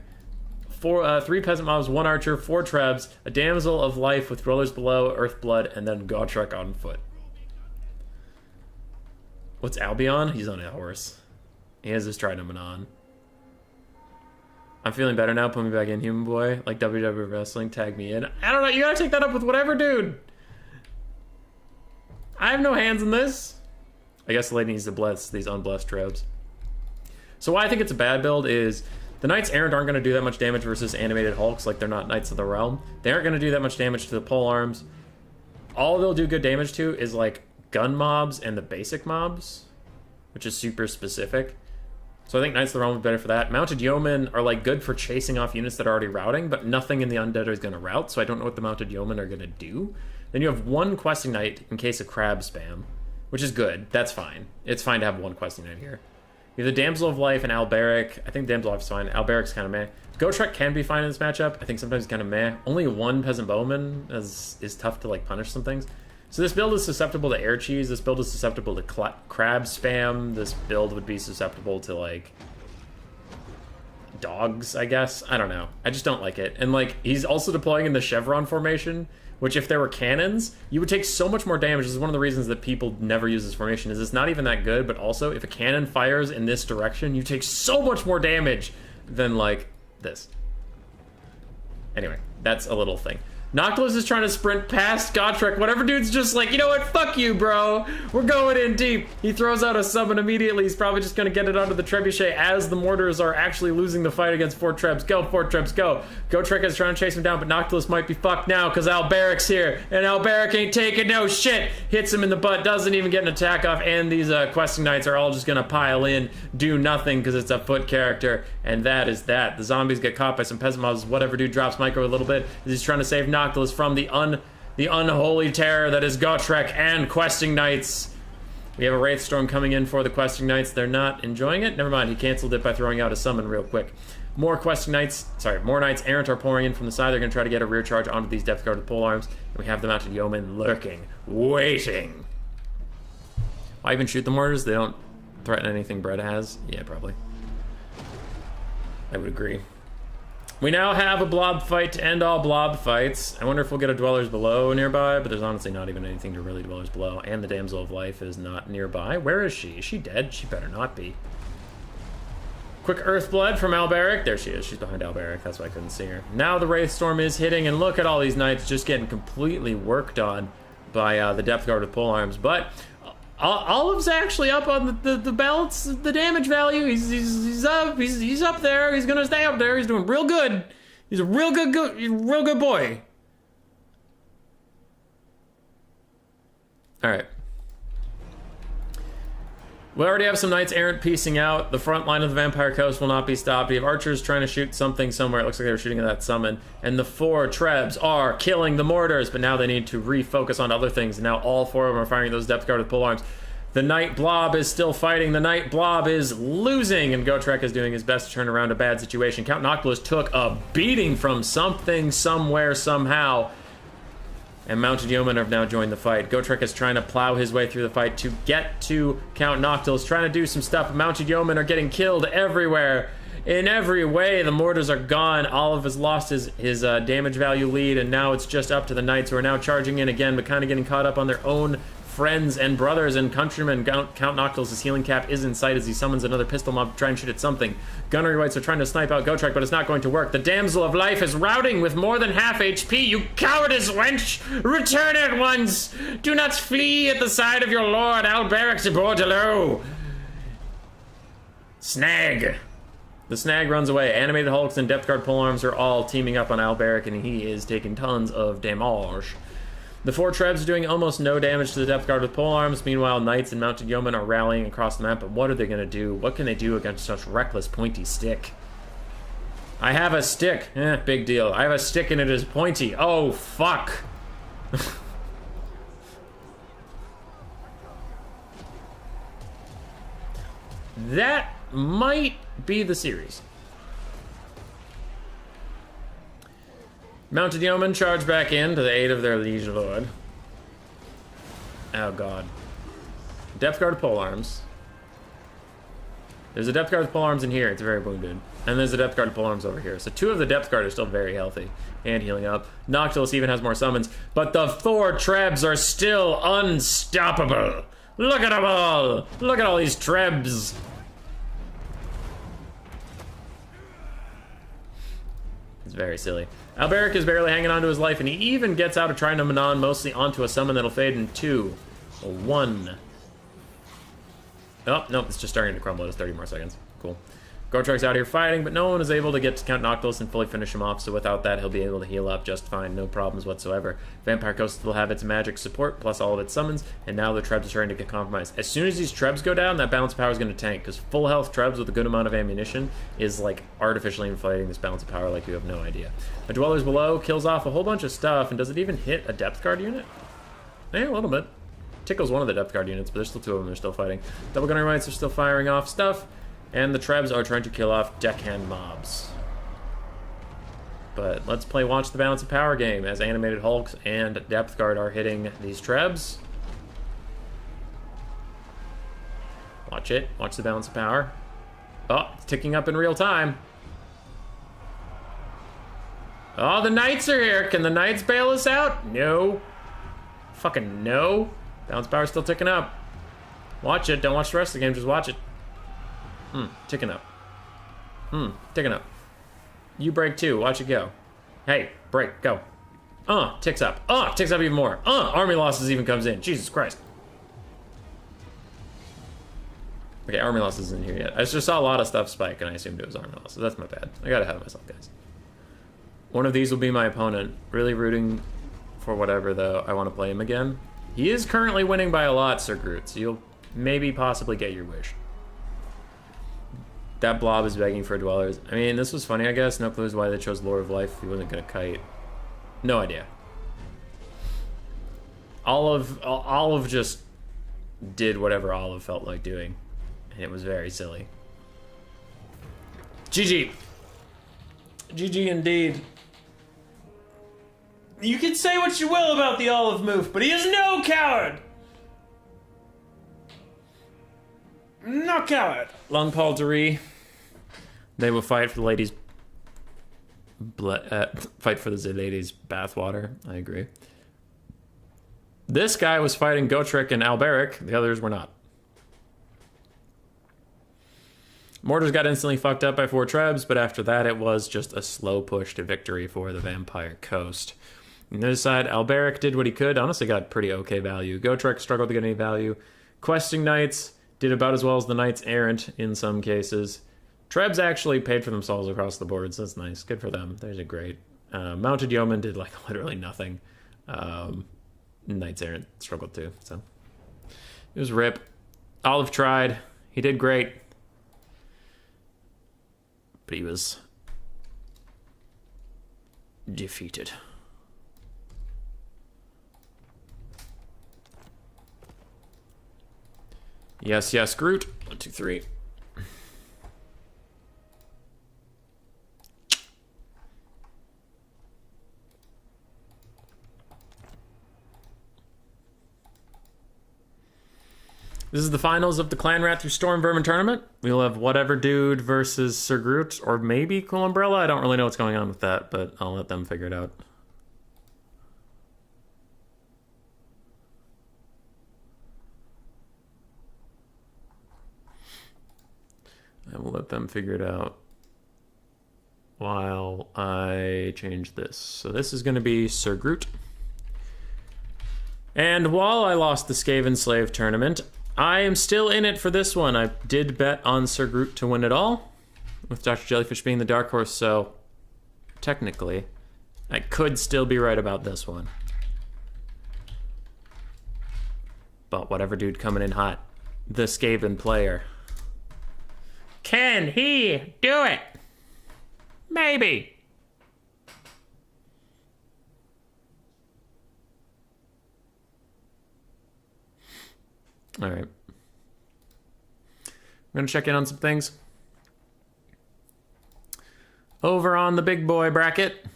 3 peasant mobs. 1 archer. 4 trebs. A damsel of life with rollers below. Earthblood. And then Gotrek on foot. What's Albion? He's on a horse. He has his trident on. I'm feeling better now. Put me back in, human boy. Like WWE Wrestling. Tag me in. I don't know. You gotta take that up with whatever, dude. I have no hands in this. I guess the lady needs to bless these unblessed trebs. So why I think it's a bad build is the Knights Errant aren't going to do that much damage versus animated Hulks. Like, they're not Knights of the Realm. They aren't going to do that much damage to the pole arms. All they'll do good damage to is, like, gun mobs and the basic mobs, which is super specific. So I think Knights of the Realm is better for that. Mounted Yeomen are like good for chasing off units that are already routing, but nothing in the Undead is going to route, so I don't know what the Mounted Yeomen are going to do. Then you have 1 Questing Knight in case of crab spam, which is good. That's fine. It's fine to have 1 Questing Knight here. You have the Damsel of Life and Alberic. I think Damsel of Life is fine. Alberic's kind of meh. Gotrek can be fine in this matchup. I think sometimes it's kind of meh. Only 1 Peasant Bowman is tough to like punish some things. So this build is susceptible to air cheese. This build is susceptible to crab spam. This build would be susceptible to, like, dogs, I guess. I don't know. I just don't like it. And, like, he's also deploying in the chevron formation, which if there were cannons, you would take so much more damage. This is one of the reasons that people never use this formation, is it's not even that good, but also if a cannon fires in this direction, you take so much more damage than, like, this. Anyway, that's a little thing. Noctilus is trying to sprint past Gotrek. Whatever dude's just like, you know what? Fuck you, bro. We're going in deep. He throws out a summon immediately. He's probably just going to get it onto the trebuchet as the mortars are actually losing the fight against 4 trebs. Go, 4 trebs, go. Gotrek is trying to chase him down, but Noctilus might be fucked now because Alberic's here. And Alberic ain't taking no shit. Hits him in the butt. Doesn't even get an attack off. And these questing knights are all just going to pile in, do nothing because it's a foot character. And that is that. The zombies get caught by some peasant mobs. Whatever dude drops micro a little bit. He's trying to save Noctilus from the unholy terror that is Gotrek and questing knights. We have a Wraithstorm coming in for the questing knights. They're not enjoying it. Never mind, he canceled it by throwing out a summon real quick. More Knights Errant are pouring in from the side. They're going to try to get a rear charge onto these depth guarded polearms. And we have the Mounted Yeomen lurking, waiting. Why even shoot the mortars? They don't threaten anything Brett has? Yeah, probably. I would agree. We now have a blob fight to end all blob fights. I wonder if we'll get a Dwellers Below nearby, but there's honestly not even anything to really Dwellers Below. And the Damsel of Life is not nearby. Where is she? Is she dead? She better not be. Quick Earthblood from Alberic. There she is. She's behind Alberic. That's why I couldn't see her. Now the Wraithstorm is hitting, and look at all these knights just getting completely worked on by the Depth Guard with polearms. But Olive's actually up on the belts, the damage value. He's up there. He's gonna stay up there. He's doing real good. He's a real good boy. All right. We already have some Knights Errant piecing out. The front line of the Vampire Coast will not be stopped. We have archers trying to shoot something somewhere. It looks like they were shooting at that summon. And the 4 trebs are killing the mortars, but now they need to refocus on other things. And now all 4 of them are firing those depth guard with polearms. The Knight Blob is still fighting. The Knight Blob is losing, and Gotrek is doing his best to turn around a bad situation. Count Noctilus took a beating from something, somewhere, somehow. And Mounted Yeomen have now joined the fight. Gotrek is trying to plow his way through the fight to get to Count Noctilus, trying to do some stuff. Mounted Yeomen are getting killed everywhere. in every way. The mortars are gone. Olive has lost his damage value lead, and now it's just up to the knights, who are now charging in again, but kind of getting caught up on their own friends and brothers and countrymen. Count Noctil's healing cap is in sight as he summons another pistol mob to try and shoot at something. Gunnery Whites are trying to snipe out Gotrek, but it's not going to work. The Damsel of Life is routing with more than half HP. You cowardice wench! Return at once! Do not flee at the side of your lord, Alberic de Bordelot! Snag! The Snag runs away. Animated Hulks and Depth Guard polearms are all teaming up on Alberic, and he is taking tons of damage. The 4 Trebs are doing almost no damage to the Depth Guard with polearms. Meanwhile, Knights and Mounted Yeomen are rallying across the map, but what are they going to do? What can they do against such reckless pointy stick? I have a stick. Big deal. I have a stick and it is pointy. Oh, fuck. That might be the series. Mounted Yeomen charge back in to the aid of their liege lord. Oh god. Depth Guard polearms. There's a Depth Guard with polearms in here, it's very wounded. And there's a Depth Guard with polearms over here. So 2 of the Depth Guard are still very healthy and healing up. Noctilus even has more summons, but the 4 Trebs are still unstoppable. Look at them all! Look at all these Trebs! It's very silly. Alberic is barely hanging on to his life, and he even gets out of trying to Manon mostly onto a summon that'll fade in 2, 1. Oh, nope, it's just starting to crumble. It has 30 more seconds. Cool. Gortrek's out here fighting, but no one is able to get to Count Noctilus and fully finish him off, so without that, he'll be able to heal up just fine. No problems whatsoever. Vampire Coast will have its magic support, plus all of its summons, and now the Trebs are starting to get compromised. As soon as these Trebs go down, that balance of power is going to tank, because full health Trebs with a good amount of ammunition is, like, artificially inflating this balance of power like you have no idea. The Dwellers Below kills off a whole bunch of stuff, and does it even hit a Depth Guard unit? Yeah, a little bit. Tickles one of the Depth Guard units, but there's still 2 of them. They're still fighting. Double Gunnery Knights are still firing off stuff. And the Trebs are trying to kill off deckhand mobs. But let's play Watch the Balance of Power game as Animated Hulks and Depth Guard are hitting these Trebs. Watch it. Watch the Balance of Power. Oh, it's ticking up in real time. Oh, the Knights are here. Can the Knights bail us out? No. Fucking no. Balance of Power's still ticking up. Watch it. Don't watch the rest of the game. Just watch it. Ticking up. Ticking up. You break too. Watch it go. Hey, break. Go. Ticks up. Ticks up even more. Army losses even comes in. Jesus Christ. Okay, army losses isn't here yet. I just saw a lot of stuff spike and I assumed it was army losses. That's my bad. I got ahead of myself, guys. One of these will be my opponent. Really rooting for whatever, though. I want to play him again. He is currently winning by a lot, Sir Groot, so you'll maybe possibly get your wish. That blob is begging for dwellers. I mean, this was funny, I guess. No clues why they chose Lord of Life. He wasn't gonna kite. No idea. Olive just did whatever Olive felt like doing. And it was very silly. GG. GG indeed. You can say what you will about the Olive move, but he is no coward! No coward! Long Paul Dury. They will fight for the ladies' fight for the ladies' bathwater. I agree. This guy was fighting Gotrek and Alberic. The others were not. Mortars got instantly fucked up by 4 Trebs, but after that it was just a slow push to victory for the Vampire Coast. On the other side, Alberic did what he could. Honestly got pretty okay value. Gotrek struggled to get any value. Questing Knights did about as well as the Knights Errant in some cases. Trebs actually paid for themselves across the board, so that's nice. Good for them. They're great. Mounted Yeomen did like literally nothing. Knights Errant struggled too, so it was rip. Olive tried. He did great. But he was defeated. Yes, yes, Groot. 1, 2, 3. This is the finals of the Clan Rat through Storm Vermin tournament. We'll have Whatever Dude versus Sir Groot, or maybe Cool Umbrella. I don't really know what's going on with that, but I'll let them figure it out. I will let them figure it out while I change this. So this is going to be Sir Groot. And while I lost the Skaven Slave tournament, I am still in it for this one. I did bet on Sir Groot to win it all, with Dr. Jellyfish being the dark horse, so technically, I could still be right about this one. But Whatever Dude coming in hot. The Skaven player. Can he do it? Maybe. All right. We're going to check in on some things. Over on the big boy bracket,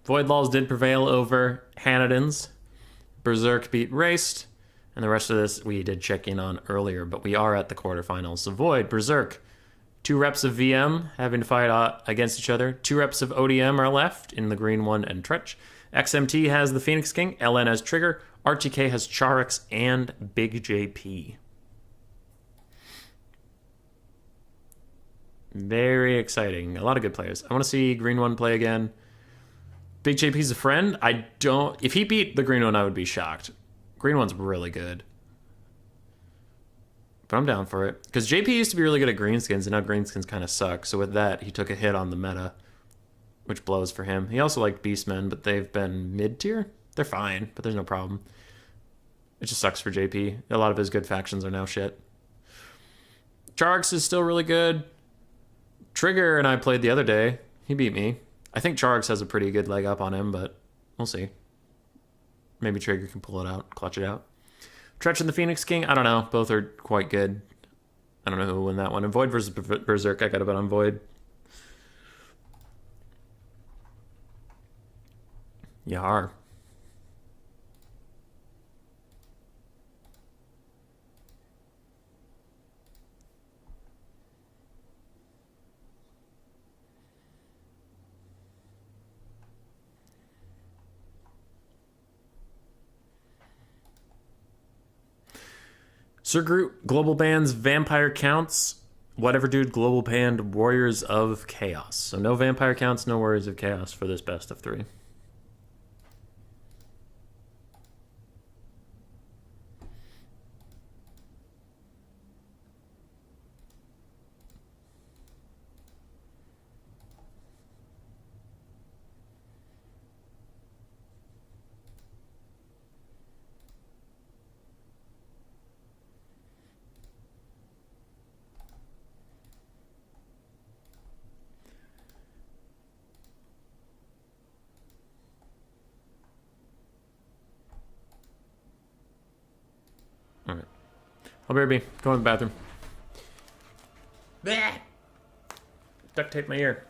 Void Laws did prevail over Hanadins. Berserk beat Raced. And the rest of this we did check in on earlier, but we are at the quarterfinals. So Void, Berserk, 2 reps of VM having to fight against each other. 2 reps of ODM are left in the green one and Tzeentch. XMT has the Phoenix King. LN has Trigger. RTK has Charix and Big JP. Very exciting. A lot of good players. I want to see green one play again. Big JP's a friend. If he beat the green one, I would be shocked. Green one's really good. But I'm down for it. Because JP used to be really good at greenskins, and now greenskins kind of suck. So with that, he took a hit on the meta, which blows for him. He also liked Beastmen, but they've been mid-tier. They're fine, but there's no problem. It just sucks for JP. A lot of his good factions are now shit. Charix is still really good. Trigger and I played the other day. He beat me. I think Charix has a pretty good leg up on him, but we'll see. Maybe Trigger can pull it out, clutch it out. Tzeentch and the Phoenix King, I don't know. Both are quite good. I don't know who will win that one. And Void versus Berserk, I got a bet on Void. Yar. Sir Groot global bans Vampire Counts. Whatever Dude global banned Warriors of Chaos. So no Vampire Counts, no Warriors of Chaos for this best of 3. All right. I'll be right back. Go in the bathroom. Bleh. Duct tape my ear.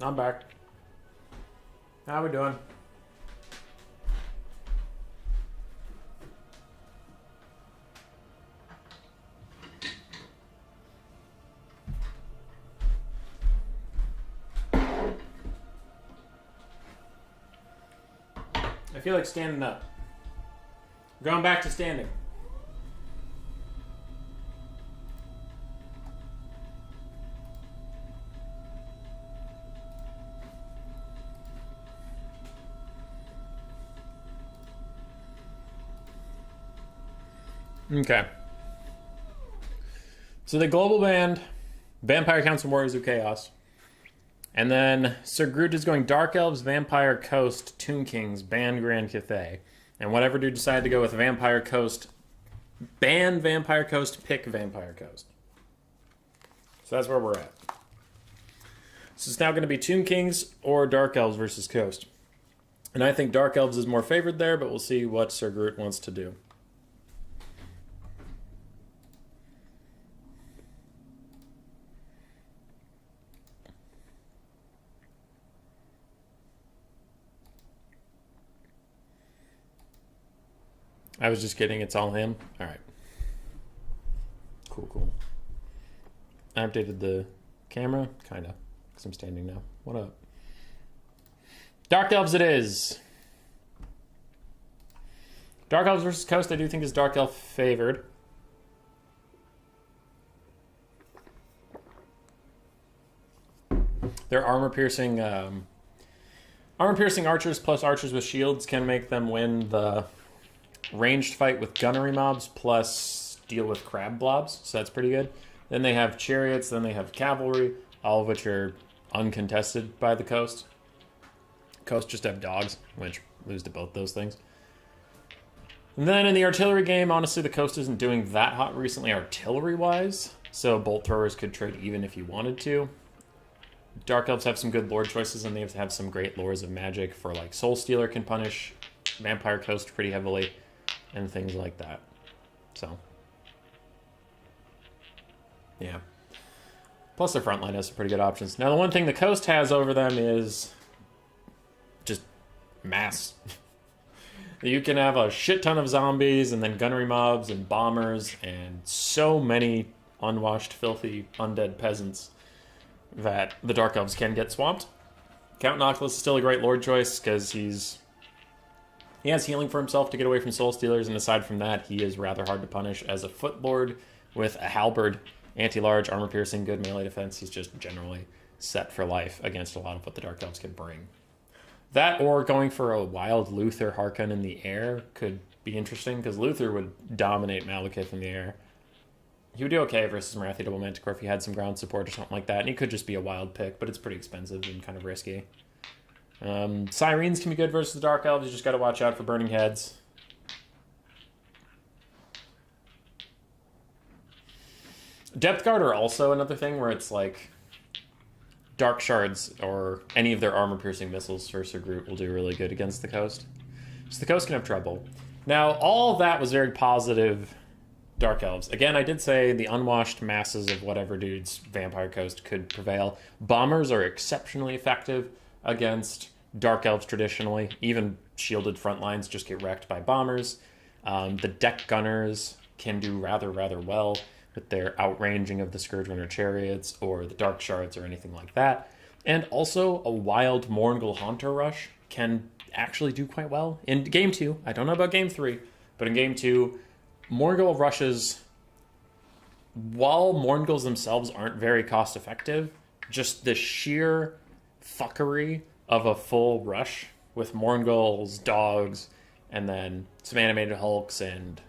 I'm back. How we doing? I feel like standing up. Going back to standing. Okay. So the global banned Vampire Counts and Warriors of Chaos. And then Sir Groot is going Dark Elves, Vampire Coast, Tomb Kings, ban Grand Cathay. And whatever dude decided to go with Vampire Coast, ban Vampire Coast, pick Vampire Coast. So that's where we're at. So it's now going to be Tomb Kings or Dark Elves versus Coast. And I think Dark Elves is more favored there, but we'll see what Sir Groot wants to do. I was just kidding. It's all him. All right. Cool, cool. I updated the camera, kind of, because I'm standing now. What up? Dark Elves it is. Dark Elves versus Coast, I do think is Dark Elf favored. Their armor-piercing archers plus archers with shields can make them win the ranged fight with gunnery mobs plus deal with crab blobs, so that's pretty good. Then they have chariots, then they have cavalry, all of which are uncontested by the Coast. Coast just have dogs, which lose to both those things. And then in the artillery game, honestly, the Coast isn't doing that hot recently artillery-wise, so bolt throwers could trade even if you wanted to. Dark Elves have some good lore choices, and they have some great lores of magic for, like, Soul Stealer can punish Vampire Coast pretty heavily, and things like that. So, yeah. Plus their front line has some pretty good options. Now the one thing the Coast has over them is just mass. You can have a shit ton of zombies and then gunnery mobs and bombers and so many unwashed, filthy, undead peasants that the Dark Elves can get swamped. Count Noctilus is still a great lord choice because he has healing for himself to get away from Soul Stealers, and aside from that, he is rather hard to punish as a foot lord with a halberd, anti-large, armor-piercing, good melee defense. He's just generally set for life against a lot of what the Dark Elves can bring. That or going for a wild Luther Harkon in the air could be interesting, because Luther would dominate Malekith in the air. He would do okay versus Marathi Double Manticore if he had some ground support or something like that, and he could just be a wild pick, but it's pretty expensive and kind of risky. Sirens can be good versus the Dark Elves. You just got to watch out for burning heads. Depth Guard are also another thing where it's like Dark Shards or any of their armor-piercing missiles for Sir Groot will do really good against the Coast. So the Coast can have trouble. Now, all of that was very positive Dark Elves. Again, I did say the unwashed masses of whatever dudes Vampire Coast could prevail. Bombers are exceptionally effective against Dark Elves traditionally. Even shielded front lines just get wrecked by bombers. The deck gunners can do rather well with their outranging of the Scourge Runner chariots or the Dark Shards or anything like that. And also a wild Morngul Haunter Rush can actually do quite well. In Game 2, I don't know about Game 3, but in Game 2, Morngul rushes, while Mornguls themselves aren't very cost effective, just the sheer fuckery of a full rush with Mornguls, dogs, and then some animated hulks and,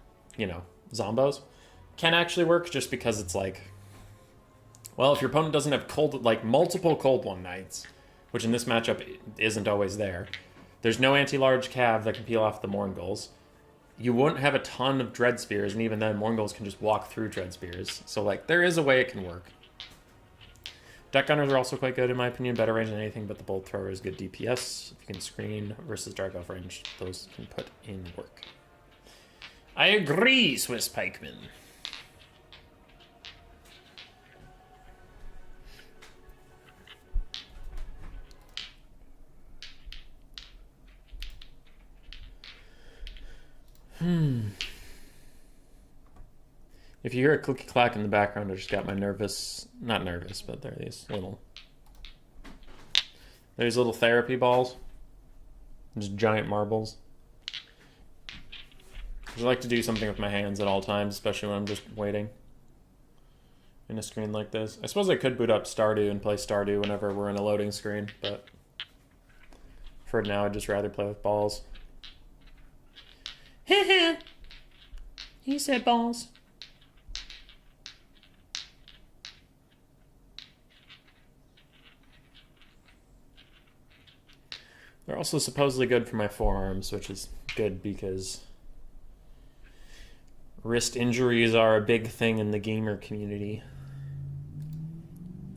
zombos can actually work, just because it's like, well, if your opponent doesn't have multiple Cold One Knights, which in this matchup isn't always there, there's no anti-large cav that can peel off the Mornguls. You wouldn't have a ton of Dread Spears, and even then Mornguls can just walk through Dread Spears. So there is a way it can work. Deck Gunners are also quite good, in my opinion. Better range than anything, but the Bolt Thrower is good DPS. If you can screen versus Dark Elf range, those can put in work. I agree, Swiss Pikeman. If you hear a clicky clack in the background, I just got my not nervous, but there are these little therapy balls. Just giant marbles. I like to do something with my hands at all times, especially when I'm just waiting in a screen like this. I suppose I could boot up Stardew and play Stardew whenever we're in a loading screen, but for now I'd just rather play with balls. He said balls. They're also supposedly good for my forearms, which is good because wrist injuries are a big thing in the gamer community.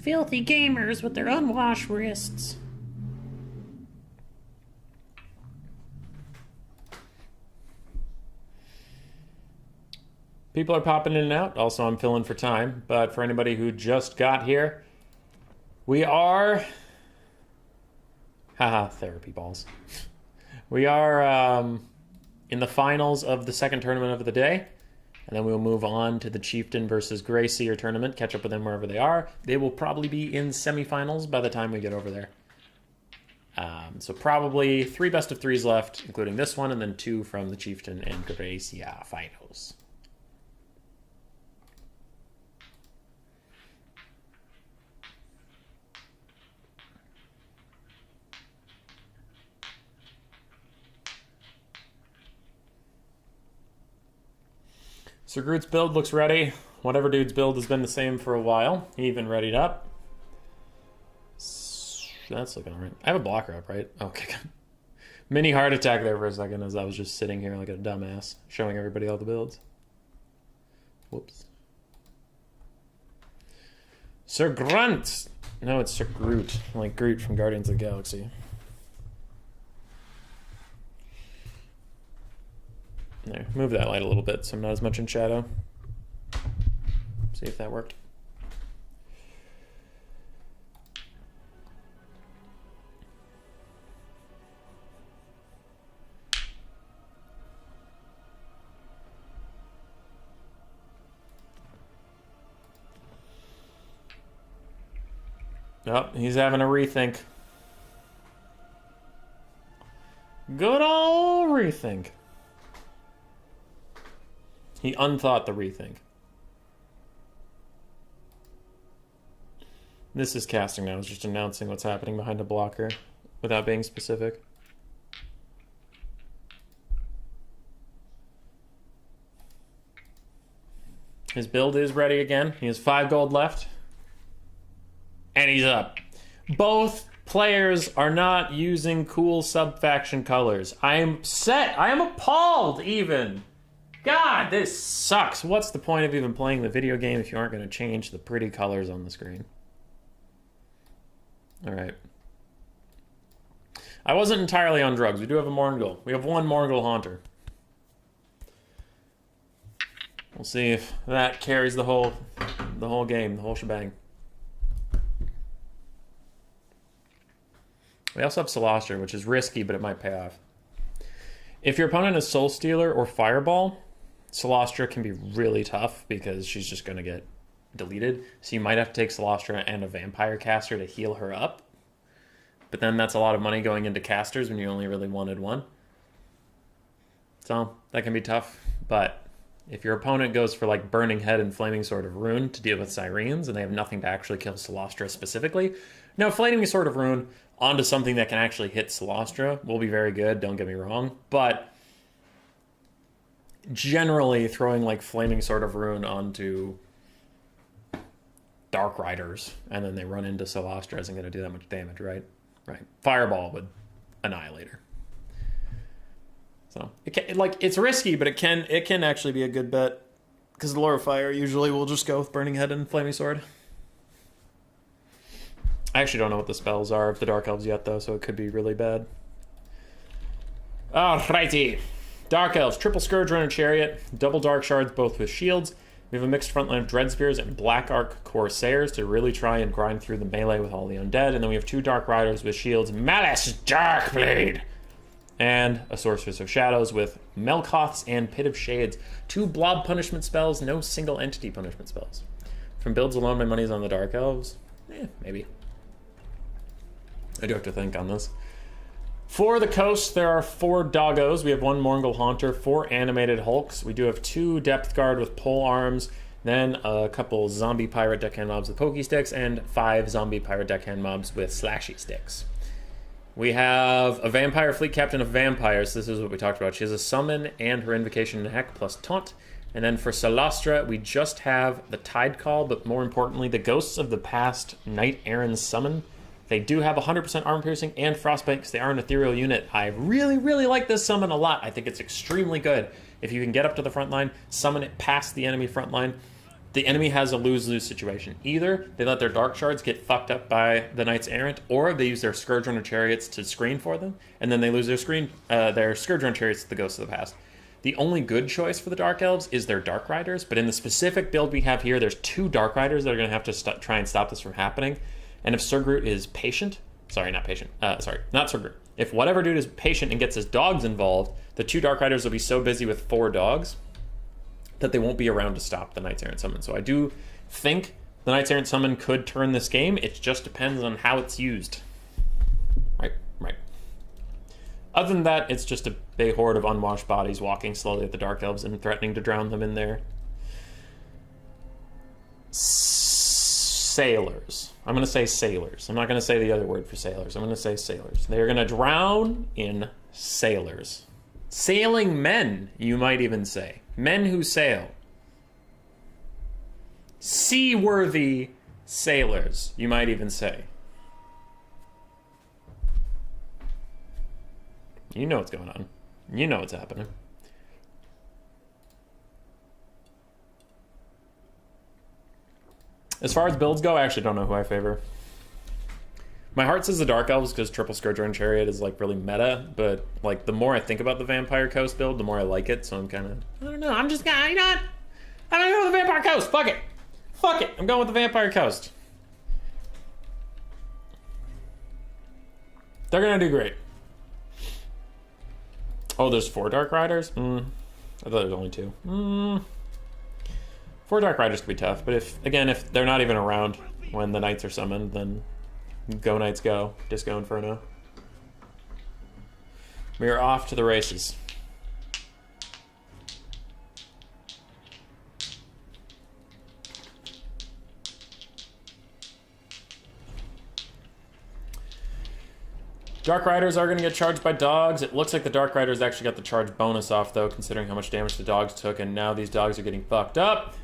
Filthy gamers with their unwashed wrists. People are popping in and out. Also, I'm filling for time. But for anybody who just got here, we are... Haha, therapy balls. We are in the finals of the second tournament of the day. And then we'll move on to the Chieftain versus Grey Seer tournament. Catch up with them wherever they are. They will probably be in semifinals by the time we get over there. So probably 3 best of 3s left, including this one, and then 2 from the Chieftain and Grey Seer finals. Sir Groot's build looks ready. Whatever dude's build has been the same for a while. He even readied up. That's looking alright. I have a blocker up, right? Okay. Mini heart attack there for a second as I was just sitting here like a dumbass, showing everybody all the builds. Whoops. Sir Grunt! No, it's Sir Groot. Like Groot from Guardians of the Galaxy. There, move that light a little bit so I'm not as much in shadow. See if that worked. Oh, he's having a rethink. Good old rethink. He unthought the rethink. This is casting now. It's just announcing what's happening behind a blocker without being specific. His build is ready again. He has 5 gold left. And he's up. Both players are not using cool sub-faction colors. I am set. I am appalled even. God, this sucks. What's the point of even playing the video game if you aren't going to change the pretty colors on the screen? Alright. I wasn't entirely on drugs. We do have a Morgul. We have 1 Morgul Haunter. We'll see if that carries the whole game, the whole shebang. We also have Celestia, which is risky, but it might pay off. If your opponent is Soul Stealer or Fireball, Celestia can be really tough because she's just going to get deleted. So you might have to take Celestia and a Vampire Caster to heal her up. But then that's a lot of money going into casters when you only really wanted 1. So that can be tough. But if your opponent goes for like Burning Head and Flaming Sword of Rune to deal with Syrenes and they have nothing to actually kill Celestia specifically, now Flaming Sword of Rune onto something that can actually hit Celestia will be very good, don't get me wrong. But generally throwing like Flaming Sword of Rune onto Dark Riders and then they run into Celestia isn't going to do that much damage, right? Right. Fireball would annihilate her. So it's risky, but it can actually be a good bet because the Lord of Fire usually will just go with Burning Head and Flaming Sword. I actually don't know what the spells are of the Dark Elves yet, though, so it could be really bad. Alrighty. Dark Elves, triple Scourge Runner Chariot, double Dark Shards, both with shields. We have a mixed front line of Dread Spears and Black Arc Corsairs to really try and grind through the melee with all the undead. And then we have 2 Dark Riders with shields, Malice Darkblade, and a Sorceress of Shadows with Melkoths and Pit of Shades. 2 blob punishment spells, no single entity punishment spells. From builds alone, my money's on the Dark Elves. Maybe. I do have to think on this. For the coast, there are 4 doggos. We have 1 Morgul Haunter, 4 animated hulks. We do have 2 Depth Guard with pole arms, then a couple zombie pirate deckhand mobs with pokey sticks, and 5 zombie pirate deckhand mobs with slashy sticks. We have a vampire fleet captain of vampires. This is what we talked about. She has a summon and her invocation and heck plus taunt. And then for Salastra, we just have the Tide Call, but more importantly, the Ghosts of the Past Knight Errant summon. They do have 100% armor piercing and frostbite because they are an ethereal unit. I really, really like this summon a lot. I think it's extremely good. If you can get up to the front line, summon it past the enemy front line, the enemy has a lose-lose situation. Either they let their Dark Shards get fucked up by the Knights Errant, or they use their Scourge Runner Chariots to screen for them, and then they lose their Scourge Runner Chariots to the Ghosts of the Past. The only good choice for the Dark Elves is their Dark Riders, but in the specific build we have here, there's 2 Dark Riders that are going to have to try and stop this from happening. And if Sir Groot is patient, not Sir Groot. If whatever dude is patient and gets his dogs involved, the 2 Dark Riders will be so busy with 4 dogs that they won't be around to stop the Knights Errant summon. So I do think the Knights Errant summon could turn this game. It just depends on how it's used. Right. Other than that, it's just a big horde of unwashed bodies walking slowly at the Dark Elves and threatening to drown them in their sailors. I'm going to say sailors. I'm not going to say the other word for sailors. I'm going to say sailors. They are going to drown in sailors. Sailing men, you might even say. Men who sail. Seaworthy sailors, you might even say. You know what's going on. You know what's happening. As far as builds go, I actually don't know who I favor. My heart says the Dark Elves because triple Scourge Runner Chariot is like really meta, but like the more I think about the Vampire Coast build, the more I like it, so I'm kind of, I don't know, I'm just gonna, you know what? I'm gonna go with the Vampire Coast, fuck it, I'm going with the Vampire Coast. They're gonna do great. Oh, there's 4 Dark Riders? I thought there was only 2. 4 Dark Riders could be tough, but if they're not even around when the Knights are summoned, then go Knights go. Disco Inferno. We are off to the races. Dark Riders are going to get charged by dogs. It looks like the Dark Riders actually got the charge bonus off, though, considering how much damage the dogs took, and now these dogs are getting fucked up.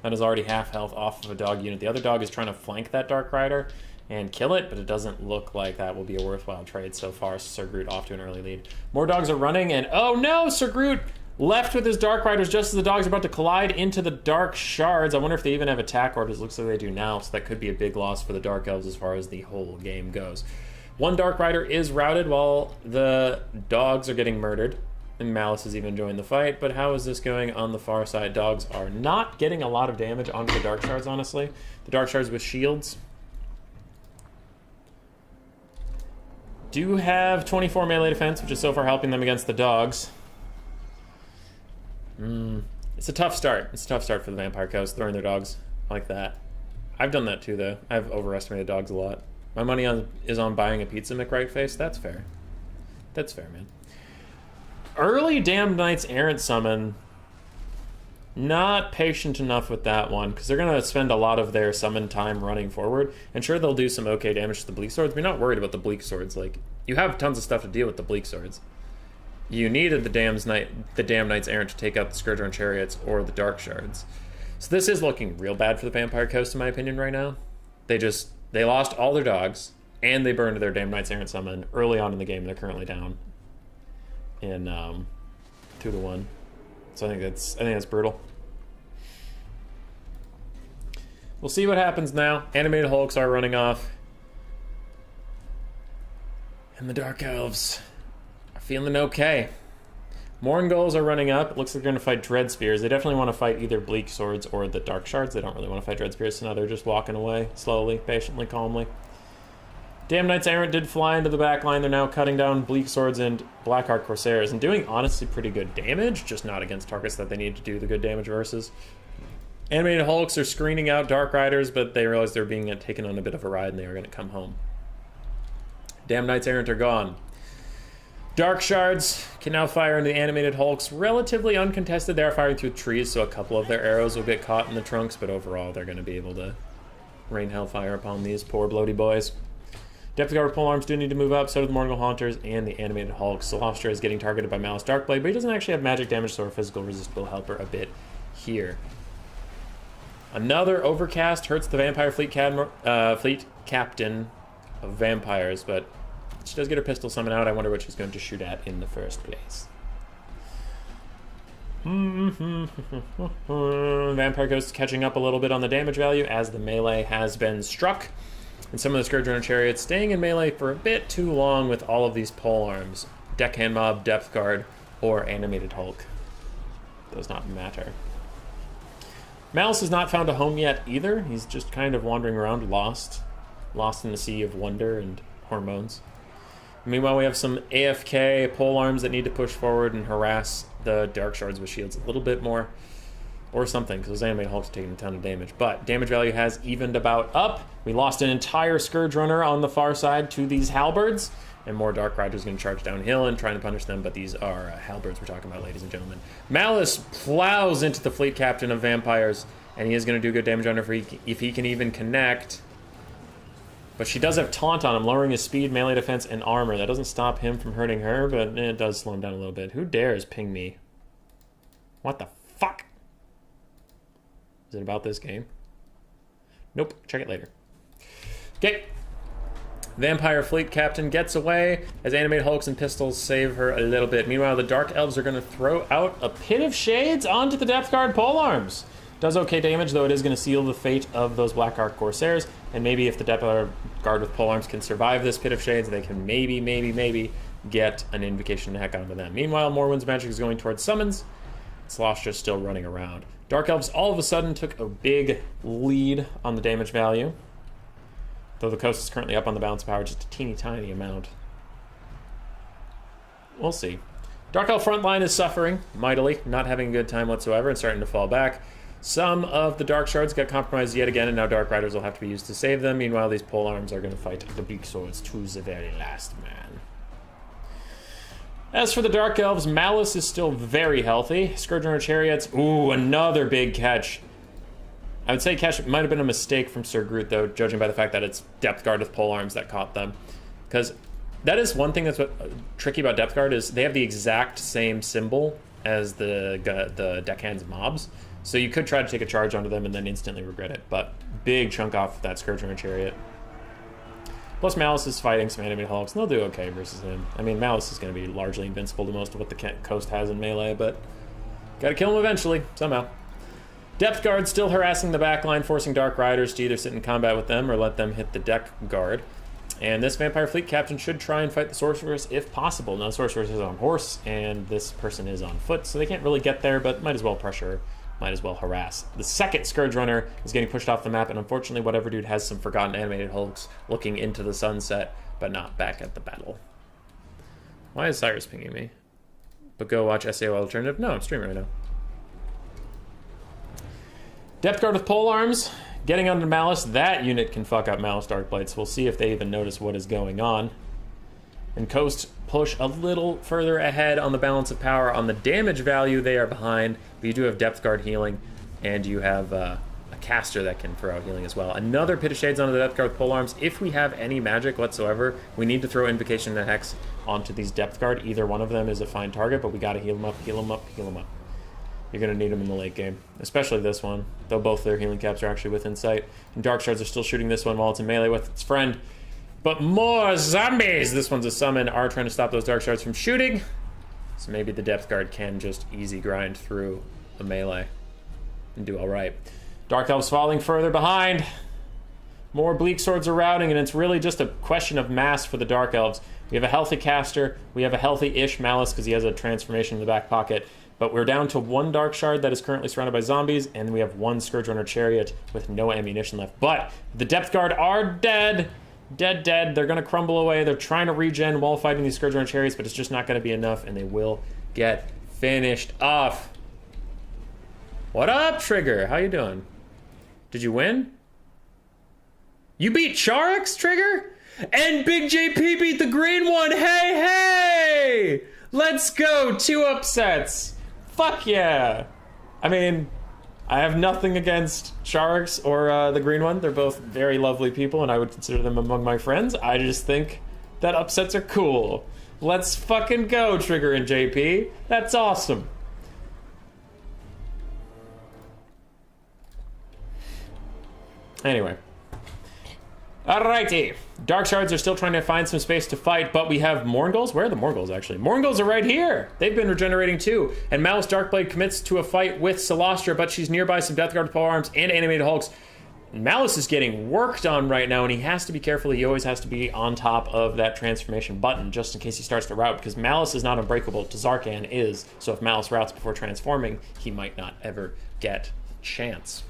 That is already half health off of a dog unit. The other dog is trying to flank that Dark Rider and kill it, but it doesn't look like that will be a worthwhile trade so far. Sir Groot off to an early lead. More dogs are running, and oh no, Sir Groot left with his Dark Riders just as the dogs are about to collide into the Dark Shards. I wonder if they even have attack orders. Looks like they do now, so that could be a big loss for the Dark Elves as far as the whole game goes. 1 Dark Rider is routed while the dogs are getting murdered. And Malice has even joined the fight, but how is this going on the far side? Dogs are not getting a lot of damage onto the Dark Shards, honestly. The Dark Shards with shields do have 24 melee defense, which is so far helping them against the dogs. It's a tough start. It's a tough start for the Vampire Coast, throwing their dogs like that. I've done that too, though. I've overestimated dogs a lot. My money is on buying a pizza McRightface. That's fair. That's fair, man. Early Damned Knights Errant summon, not patient enough with that one, because they're going to spend a lot of their summon time running forward, and sure, they'll do some okay damage to the Bleak Swords, but you're not worried about the Bleak Swords. Like, you have tons of stuff to deal with the Bleak Swords. You needed the Damned Knights Errant to take out the Scourge Runner Chariots or the Dark Shards. So this is looking real bad for the Vampire Coast, in my opinion, right now. They lost all their dogs, and they burned their Damned Knights Errant summon early on in the game, and they're currently down in 2-1. So I think that's brutal. We'll see what happens now. Animated Hulks are running off. And the Dark Elves are feeling okay. Morngulls are running up. It looks like they're going to fight Dread Spears. They definitely want to fight either Bleak Swords or the Dark Shards. They don't really want to fight Dread Spears, so now they're just walking away slowly, patiently, calmly. Damn Knights Errant did fly into the back line. They're now cutting down Bleak Swords and Blackheart Corsairs and doing honestly pretty good damage, just not against targets that they need to do the good damage versus. Animated Hulks are screening out Dark Riders, but they realize they're being taken on a bit of a ride and they are going to come home. Damn Knights Errant are gone. Dark Shards can now fire into the Animated Hulks relatively uncontested. They're firing through trees, so a couple of their arrows will get caught in the trunks, but overall they're going to be able to rain hellfire upon these poor bloaty boys. Depth Guard polearms do need to move up, so do the Morgul Haunters and the Animated Hulk. Celestia is getting targeted by Malice Darkblade, but he doesn't actually have magic damage, so our physical resist will help her a bit here. Another Overcast hurts the Vampire Fleet Captain of Vampires, but she does get her pistol summon out. I wonder what she's going to shoot at in the first place. Vampire Ghost catching up a little bit on the damage value as the melee has been struck. And some of the Scourge Runner Chariots staying in melee for a bit too long with all of these polearms. Deckhand Mob, Depth Guard, or Animated Hulk. Does not matter. Malice has not found a home yet either. He's just kind of wandering around lost. Lost in the sea of wonder and hormones. Meanwhile, we have some AFK polearms that need to push forward and harass the Dark Shards with shields a little bit more. Or something, because those Animated Hulks are taking a ton of damage. But damage value has evened about up. We lost an entire Scourge Runner on the far side to these Halberds. And more Dark Riders going to charge downhill and trying to punish them, but these are Halberds we're talking about, ladies and gentlemen. Malice plows into the Fleet Captain of Vampires, and he is going to do good damage on her if he can even connect. But she does have Taunt on him, lowering his speed, melee defense, and armor. That doesn't stop him from hurting her, but it does slow him down a little bit. Who dares ping me? What the fuck? Is it about this game? Nope. Check it later. Okay. Vampire Fleet Captain gets away as Animated Hulks and Pistols save her a little bit. Meanwhile, the Dark Elves are going to throw out a Pit of Shades onto the Depth Guard polearms. Does okay damage, though it is going to seal the fate of those Blackheart Corsairs. And maybe if the Depth Guard with polearms can survive this Pit of Shades, they can maybe get an invocation to heck onto them. Meanwhile, Morwind's magic is going towards summons. Slosh just still running around. Dark Elves all of a sudden took a big lead on the damage value. Though the coast is currently up on the balance of power, just a teeny tiny amount. We'll see. Dark Elf front line is suffering mightily, not having a good time whatsoever and starting to fall back. Some of the Dark Shards got compromised yet again, and now Dark Riders will have to be used to save them. Meanwhile, these polearms are going to fight the Bleak Swords to the very last man. As for the Dark Elves, Malice is still very healthy. Scourge Runner Chariots, ooh, another big catch. I would say catch might have been a mistake from Sir Groot, though, judging by the fact that it's Depth Guard with polearms that caught them. Because that is one thing that's tricky about Depth Guard is they have the exact same symbol as the Deckhands mobs. So you could try to take a charge onto them and then instantly regret it. But big chunk off that Scourge Runner Chariot. Plus, Malice is fighting some Animated Hulks, and they'll do okay versus him. I mean, Malice is going to be largely invincible to most of what the coast has in melee, but gotta kill him eventually, somehow. Depth Guard still harassing the backline, forcing Dark Riders to either sit in combat with them or let them hit the deck guard. And this Vampire Fleet Captain should try and fight the Sorceress if possible. Now, the Sorceress is on horse, and this person is on foot, so they can't really get there, but might as well pressure, might as well harass. The second Scourge Runner is getting pushed off the map, and unfortunately, whatever dude has some forgotten Animated Hulks looking into the sunset, but not back at the battle. Why is Cyrus pinging me? But go watch SAO Alternative? No, I'm streaming right now. Depth Guard with polearms, getting onto Malice. That unit can fuck up Malice Darkblade, so we'll see if they even notice what is going on. And Coast push a little further ahead on the balance of power. On the damage value, they are behind, but you do have Depth Guard healing, and you have a caster that can throw out healing as well. Another Pit of Shades onto the Depth Guard with polearms. If we have any magic whatsoever, we need to throw Invocation and Hex onto these Depth Guard. Either one of them is a fine target, but we gotta heal them up, heal them up, heal them up. You're going to need them in the late game, especially this one, though both their healing caps are actually within sight. And Dark Shards are still shooting this one while it's in melee with its friend. But more zombies! This one's a summon, are trying to stop those Dark Shards from shooting. So maybe the Depth Guard can just easy grind through a melee and do alright. Dark Elves falling further behind. More Bleak Swords are routing, and it's really just a question of mass for the Dark Elves. We have a healthy caster, we have a healthy-ish Malice because he has a transformation in the back pocket. But we're down to one Dark Shard that is currently surrounded by zombies, and we have one Scourge Runner Chariot with no ammunition left. But the Depth Guard are dead, Dead, dead. They're going to crumble away. They're trying to regen while fighting these Scourge Runner Chariots, but it's just not going to be enough, and they will get finished off. What up, Trigger? How you doing? Did you win? You beat Charix, Trigger? And Big JP beat the green one. Hey, hey! Let's go. 2 upsets. Fuck yeah. I mean, I have nothing against Charix or the green one. They're both very lovely people, and I would consider them among my friends. I just think that upsets are cool. Let's fucking go, Trigger and JP. That's awesome. Anyway. Alrighty. Dark Shards are still trying to find some space to fight, but we have Morngulls. Where are the Morngulls, actually? Morngulls are right here. They've been regenerating, too. And Malice Darkblade commits to a fight with Celostra, but she's nearby some Death Guard polearms and animated hulks. Malice is getting worked on right now, and he has to be careful. He always has to be on top of that transformation button, just in case he starts to rout, because Malice is not unbreakable. Tzarkan is. So if Malice routs before transforming, he might not ever get a chance.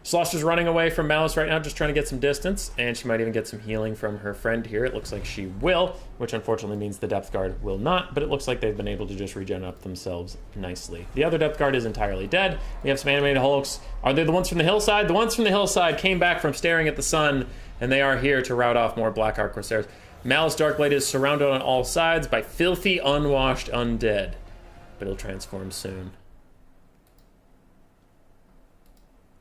Celostra's running away from Malice right now, just trying to get some distance, and she might even get some healing from her friend here. It looks like she will, which unfortunately means the Depth Guard will not, but it looks like they've been able to just regen up themselves nicely. The other Depth Guard is entirely dead. We have some animated hulks. Are they the ones from the hillside? The ones from the hillside came back from staring at the sun, and they are here to rout off more Black Arc Corsairs. Malice Darkblade is surrounded on all sides by filthy, unwashed undead, but he'll transform soon.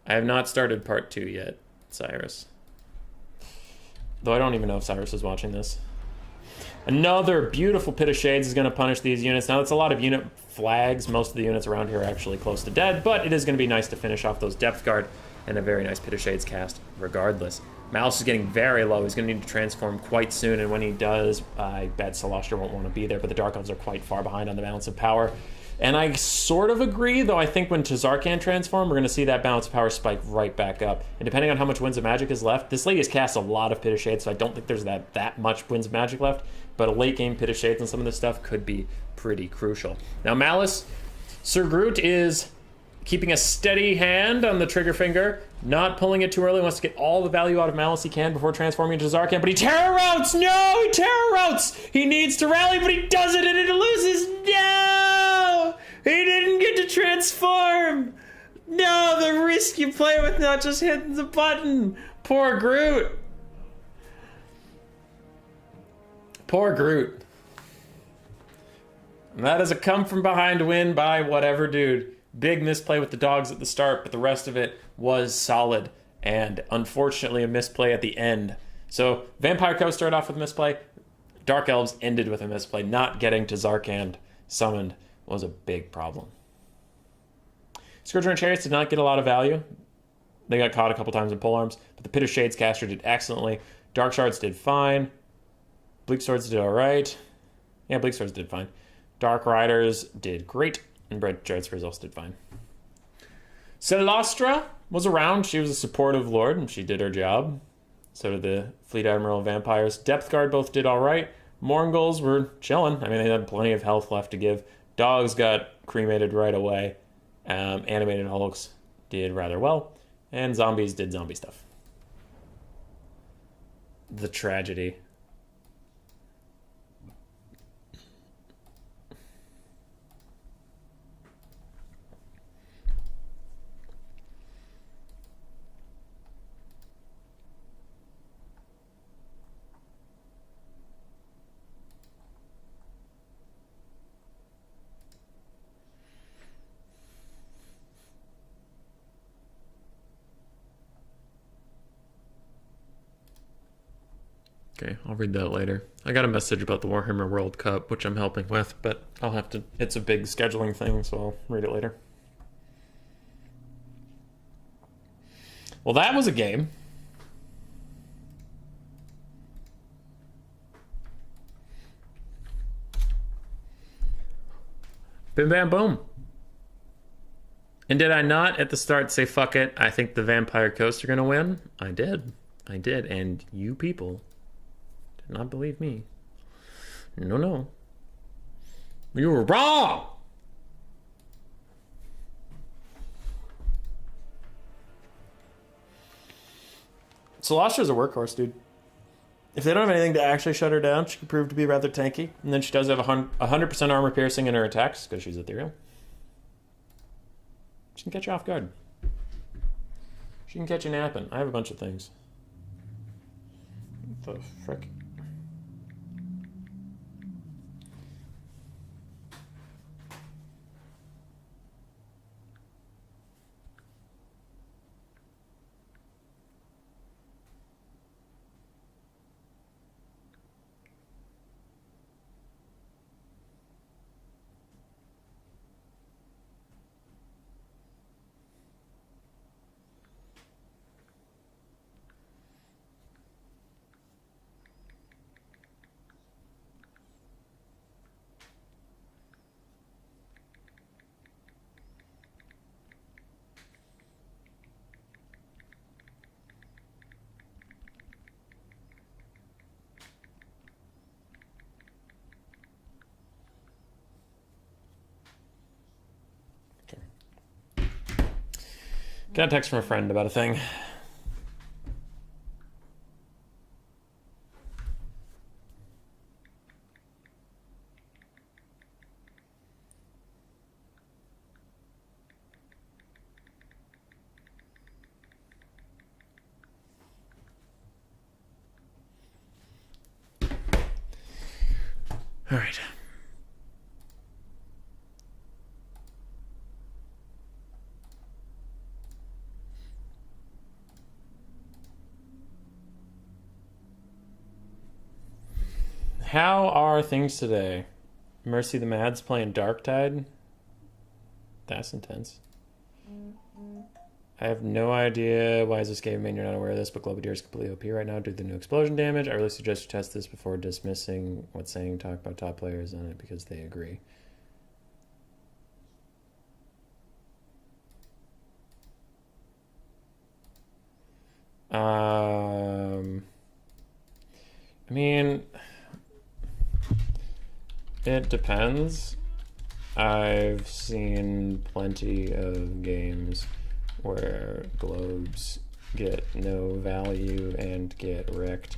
I have not started part 2 yet, Cyrus. Though I don't even know if Cyrus is watching this. Another beautiful Pit of Shades is going to punish these units. Now, it's a lot of unit flags. Most of the units around here are actually close to dead, but it is going to be nice to finish off those Depth Guard and a very nice Pit of Shades cast regardless. Malice is getting very low. He's going to need to transform quite soon, and when he does, I bet Celostra won't want to be there, but the Dark Elves are quite far behind on the balance of power. And I sort of agree, though I think when Tzarkan transform, we're going to see that balance of power spike right back up. And depending on how much Winds of Magic is left, this lady has cast a lot of Pit of Shades, so I don't think there's that much Winds of Magic left. But a late game Pit of Shades and some of this stuff could be pretty crucial. Now Malice, Sir Groot is keeping a steady hand on the trigger finger, not pulling it too early, wants to get all the value out of Malice he can before transforming into Tzarkan, but he terror routes! No, he terror routes! He needs to rally, but he doesn't, and it loses! No! He didn't get to transform! No, the risk you play with not just hitting the button! Poor Groot! Poor Groot. And that is a come from behind win by whatever dude. Big misplay with the dogs at the start, but the rest of it was solid. And unfortunately, a misplay at the end. So, Vampire Coast started off with a misplay. Dark Elves ended with a misplay. Not getting to Tzarkan summoned was a big problem. Scourge Runner Chariots did not get a lot of value. They got caught a couple times in polearms, but the Pit of Shades caster did excellently. Dark Shards did fine. Bleak Swords did alright. Yeah, Bleak Swords did fine. Dark Riders did great. And Bread Transfers also did fine. Celostra was around. She was a supportive lord, and she did her job. So did the Fleet Admiral Vampires. Depth Guard both did all right. Morngulls were chilling. I mean, they had plenty of health left to give. Dogs got cremated right away. Animated Hulks did rather well. And zombies did zombie stuff. The tragedy. Okay, I'll read that later. I got a message about the Warhammer World Cup, which I'm helping with, but I'll have to... It's a big scheduling thing, so I'll read it later. Well, that was a game. Bim bam boom. And did I not at the start say, fuck it, I think the Vampire Coast are going to win? I did. I did, and you people... not believe me. No. You were wrong! Celestia's a workhorse, dude. If they don't have anything to actually shut her down, she can prove to be rather tanky. And then she does have 100% armor piercing in her attacks, because she's ethereal. She can catch you off guard. She can catch you napping. I have a bunch of things. What the frick? Got a text from a friend about a thing. All right. How are things today? Mercy the Mad's playing Darktide? That's intense. I have no idea why is this game main you're not aware of this, but Globadier is completely OP right now due to the new explosion damage. I really suggest you test this before dismissing what's saying talk about top players on it because they agree. I mean, it depends. I've seen plenty of games where globes get no value and get wrecked.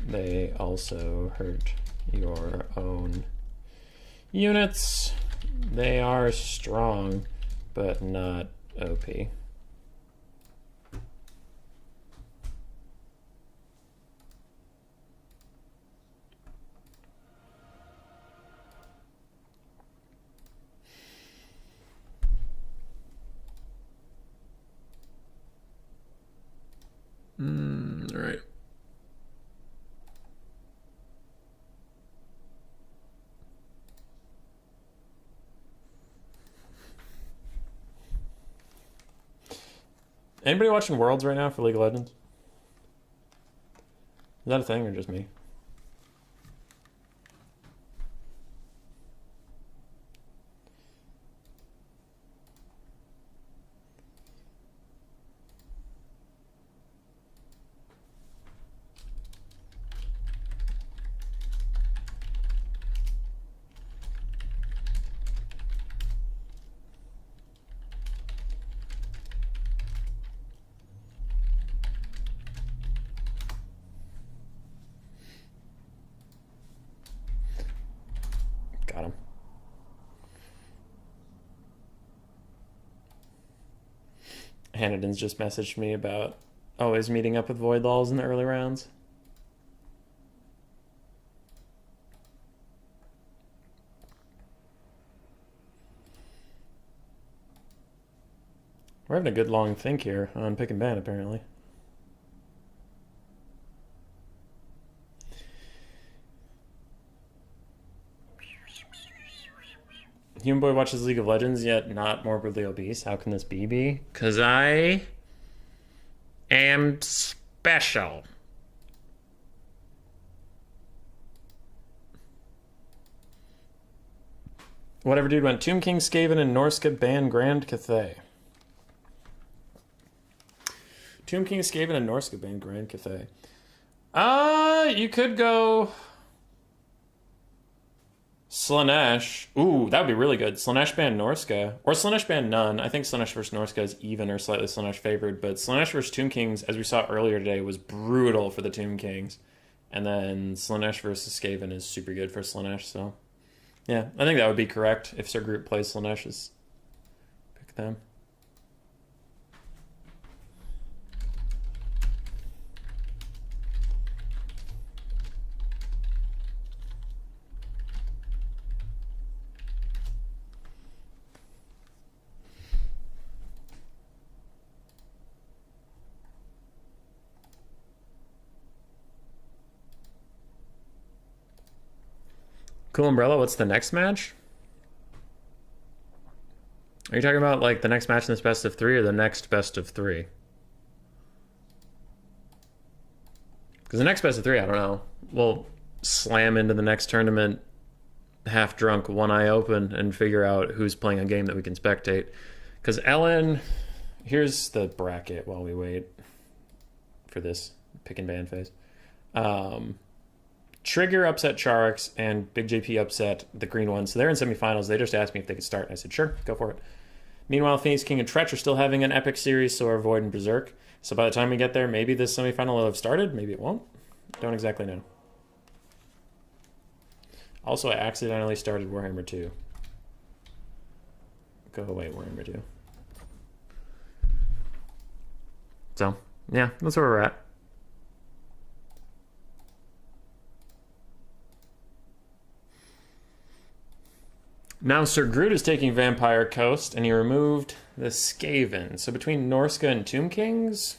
They also hurt your own units. They are strong, but not OP. All right. Anybody watching Worlds right now for League of Legends? Is that a thing or just me? Got him. Hanniden's just messaged me about always meeting up with Void Lulls in the early rounds. We're having a good long think here on pick and ban, apparently. Human Boy watches League of Legends, yet not morbidly obese. How can this be? Because I am special. Whatever dude went Tomb King, Skaven, and Norsca ban Grand Cathay. Tomb King, Skaven, and Norsca ban Grand Cathay. You could go... Slaanesh. Ooh, that would be really good. Slaanesh ban Norsca. Or Slaanesh ban none. I think Slaanesh versus Norsca is even or slightly Slaanesh favored. But Slaanesh versus Tomb Kings, as we saw earlier today, was brutal for the Tomb Kings. And then Slaanesh versus Skaven is super good for Slaanesh. So, yeah, I think that would be correct if Sir Groot plays Slaanesh. Is pick them. Cool Umbrella, what's the next match? Are you talking about like the next match in this best of 3 or the next best of 3? Because the next best of 3, I don't know. We'll slam into the next tournament half drunk, one eye open, and figure out who's playing a game that we can spectate. Because Ellen, here's the bracket while we wait for this pick and ban phase. Trigger upset Charix, and Big JP upset the green one. So they're in semifinals. They just asked me if they could start, and I said, sure, go for it. Meanwhile, Phoenix King and Tzeentch are still having an epic series, so are Void and Berserk. So by the time we get there, maybe this semifinal will have started. Maybe it won't. Don't exactly know. Also, I accidentally started Warhammer 2. Go away, Warhammer 2. So, yeah, that's where we're at. Now Sir Groot is taking Vampire Coast, and he removed the Skaven. So between Norsca and Tomb Kings...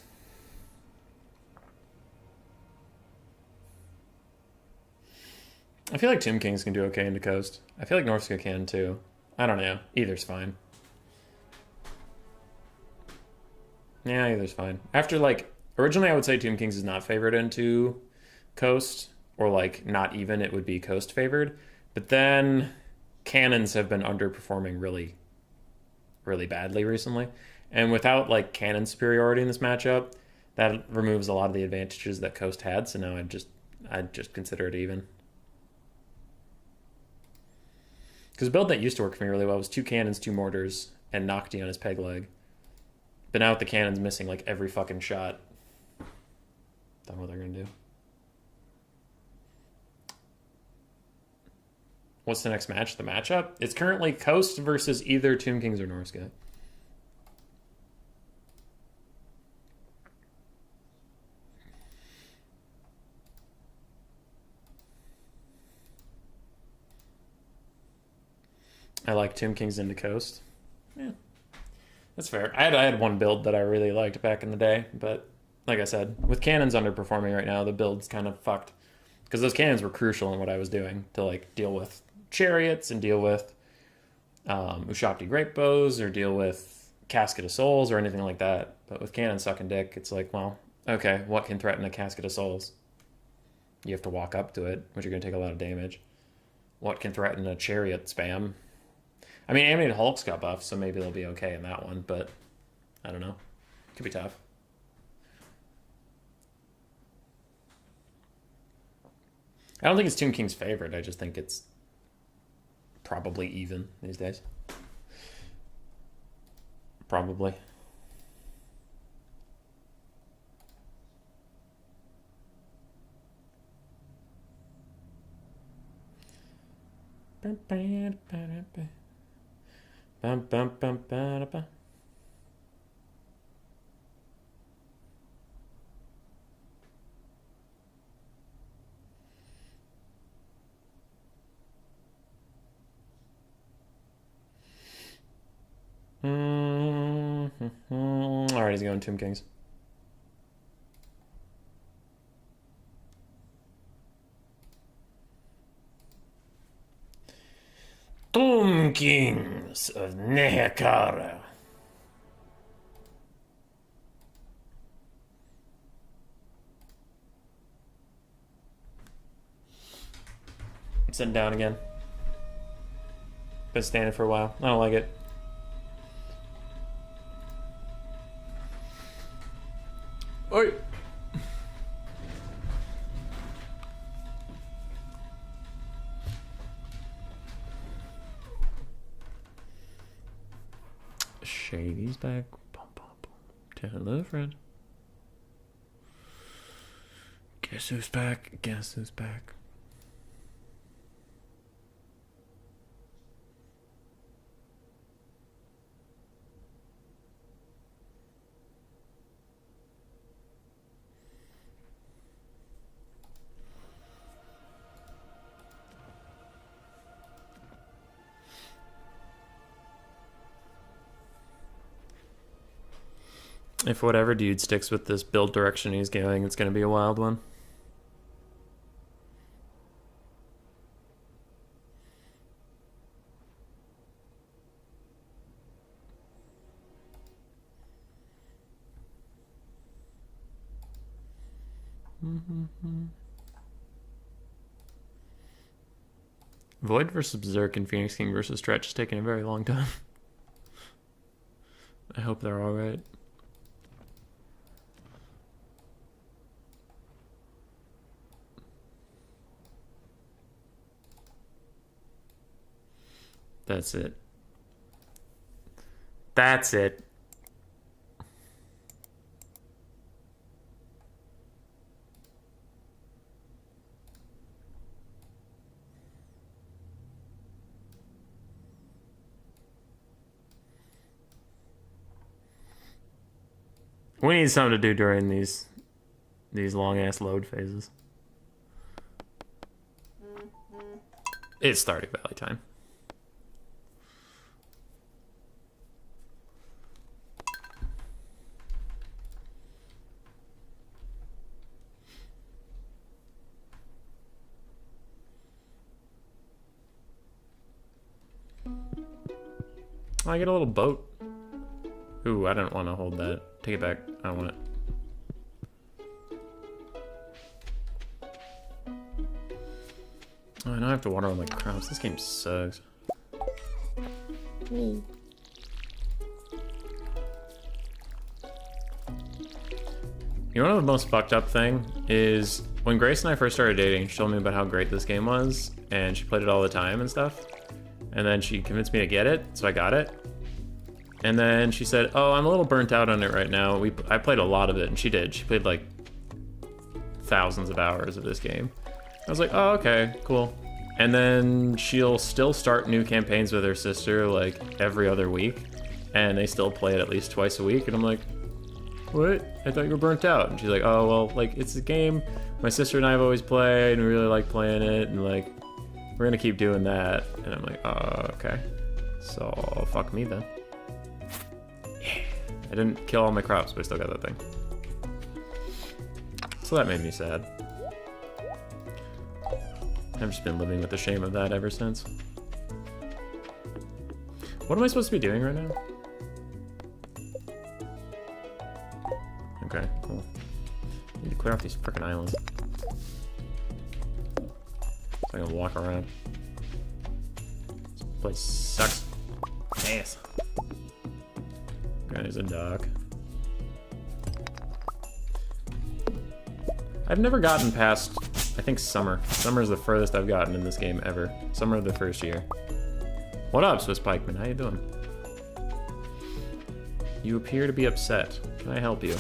I feel like Tomb Kings can do okay into Coast. I feel like Norsca can too. I don't know. Either's fine. Yeah, either's fine. After, like... Originally I would say Tomb Kings is not favored into Coast. Or, like, not even. It would be Coast favored. But then... Cannons have been underperforming really, really badly recently. And without, like, cannon superiority in this matchup, that removes a lot of the advantages that Coast had. So now I'd just consider it even. Because a build that used to work for me really well was 2 cannons, 2 mortars, and Nocti on his peg leg. But now with the cannons missing, like, every fucking shot, don't know what they're going to do. What's the next match? The matchup? It's currently Coast versus either Tomb Kings or Norsca. I like Tomb Kings into Coast. Yeah, that's fair. I had one build that I really liked back in the day, but like I said, with cannons underperforming right now, the build's kind of fucked. Because those cannons were crucial in what I was doing to, like, deal with chariots and deal with Ushabti Great Bows or deal with Casket of Souls or anything like that. But with cannon sucking dick, it's like, well, okay, what can threaten a Casket of Souls? You have to walk up to it, which you're going to take a lot of damage. What can threaten a chariot spam? I mean, Animated Hulk's got buffs, so maybe they'll be okay in that one, but I don't know. Could be tough. I don't think it's Tomb King's favorite. I just think it's probably even these days. Probably. Alright, he's going Tomb Kings. Tomb Kings of Nehekara. I'm sitting down again. Been standing for a while. I don't like it. Oi. Shady's back. Bum, bum, bum. Hello, friend. Guess who's back? Guess who's back? If whatever dude sticks with this build direction he's going, it's going to be a wild one. Void versus Berserk and Phoenix King versus Tzeentch is taking a very long time. I hope they're alright. That's it. That's it. We need something to do during these long ass load phases. It's Stardew Valley time. Oh, I get a little boat. Ooh, I don't want to hold that. Take it back. I don't want it. Oh, I don't have to water all my crops. This game sucks. You know, the most fucked up thing is when Grace and I first started dating, she told me about how great this game was, and she played it all the time and stuff. And then she convinced me to get it, so I got it. And then she said, oh, I'm a little burnt out on it right now. I played a lot of it, and she did. She played like thousands of hours of this game. I was like, oh, okay, cool. And then she'll still start new campaigns with her sister like every other week, and they still play it at least twice a week. And I'm like, what? I thought you were burnt out. And she's like, oh, well, like, it's a game my sister and I have always played, and we really like playing it, and like, we're gonna keep doing that. And I'm like, oh, okay. So, fuck me then. Yeah. I didn't kill all my crops, but I still got that thing. So that made me sad. I've just been living with the shame of that ever since. What am I supposed to be doing right now? Okay, cool. Need to clear off these frickin' islands. So I can walk around. This place sucks. Ass. Okay, there's a dock. I've never gotten past, I think, summer. Summer is the furthest I've gotten in this game ever. Summer of the first year. What up, Swiss Pikeman? How you doing? You appear to be upset. Can I help you?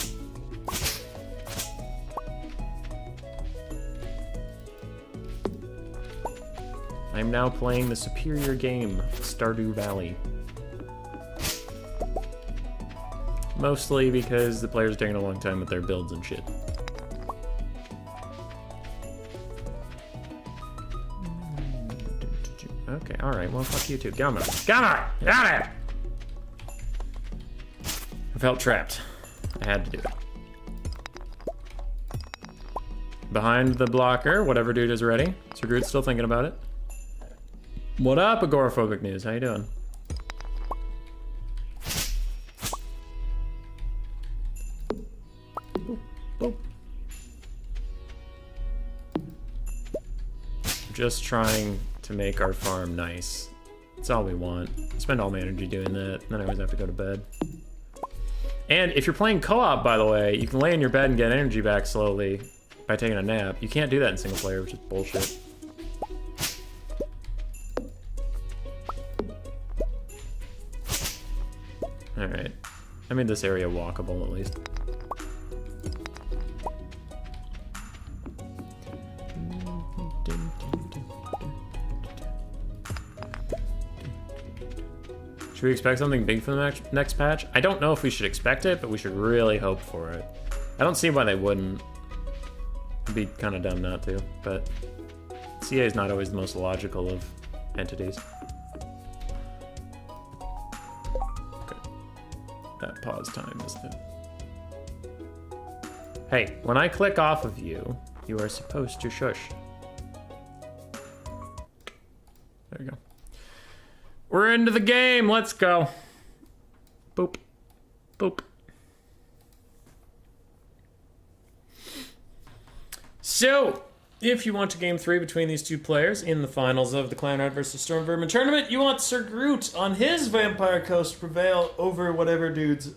I'm now playing the superior game, Stardew Valley. Mostly because the players are taking a long time with their builds and shit. Okay, alright, well, fuck you too. Get on there. Get on there! Get on there! I felt trapped. I had to do it. Behind the blocker, whatever dude is ready. Sir Groot's still thinking about it. What up, Agoraphobic News? How you doing? Boop, boop. Just trying to make our farm nice. That's all we want. Spend all my energy doing that, and then I always have to go to bed. And if you're playing co-op, by the way, you can lay in your bed and get energy back slowly by taking a nap. You can't do that in single player, which is bullshit. I made this area walkable, at least. Should we expect something big from the next patch? I don't know if we should expect it, but we should really hope for it. I don't see why they wouldn't. It'd be kind of dumb not to, but CA is not always the most logical of entities. Okay. That pause time is the... Hey, when I click off of you, you are supposed to shush. There you go. We're into the game. Let's go. Boop. Boop. So, if you want to game 3 between these two players in the finals of the Clanrad vs. Storm Vermin tournament, you want Sir Groot on his Vampire Coast to prevail over whatever dude's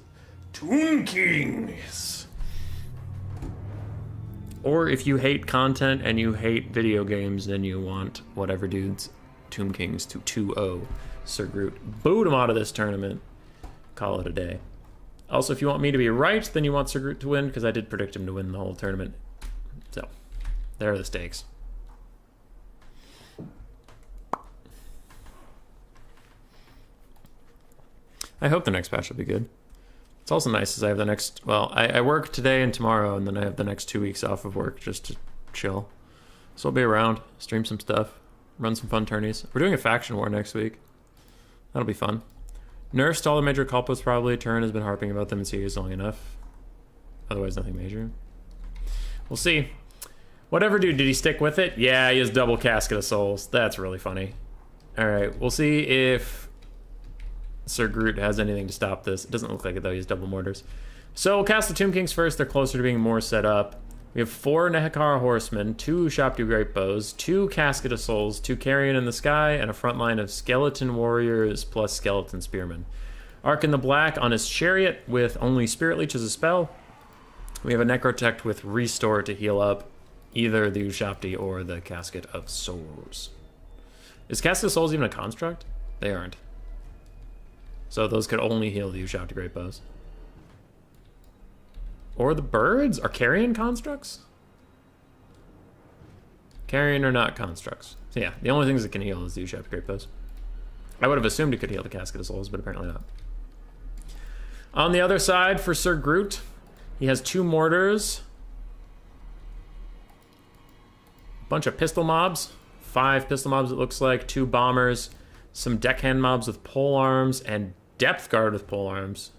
Tomb Kings. Or if you hate content and you hate video games, then you want whatever dude's Tomb Kings to 2-0 Sir Groot. Boot him out of this tournament. Call it a day. Also, if you want me to be right, then you want Sir Groot to win, because I did predict him to win the whole tournament. So, there are the stakes. I hope the next patch will be good. It's also nice as I have the next... Well, I work today and tomorrow, and then I have the next 2 weeks off of work just to chill. So I'll be around, stream some stuff, run some fun tourneys. We're doing a faction war next week. That'll be fun. Nerfs to all the major culprits probably. Turin has been harping about them in series long enough. Otherwise, nothing major. We'll see. Whatever, dude. Did he stick with it? Yeah, he has double Casket of Souls. That's really funny. Alright, we'll see if Sir Groot has anything to stop this. It doesn't look like it, though. He has double mortars. So we'll cast the Tomb Kings first. They're closer to being more set up. We have 4 Nehekar Horsemen, 2 Shopdu Great Bows, 2 Casket of Souls, 2 Carrion in the Sky, and a front line of Skeleton Warriors plus Skeleton Spearmen. Ark in the Black on his Chariot with only Spirit Leech as a spell. We have a Necrotect with Restore to heal up either the Ushapti or the Casket of Souls. Is Casket of Souls even a construct? They aren't. So those could only heal the Ushapti Great Bows. Or the birds? Are carrion constructs? Carrion are not constructs. So yeah, the only things that can heal is the Ushapti Great Bows. I would have assumed it could heal the Casket of Souls, but apparently not. On the other side, for Sir Groot, he has 2 mortars, a bunch of pistol mobs, 5 pistol mobs it looks like, 2 bombers, some deckhand mobs with pole arms, and depth guard with pole arms.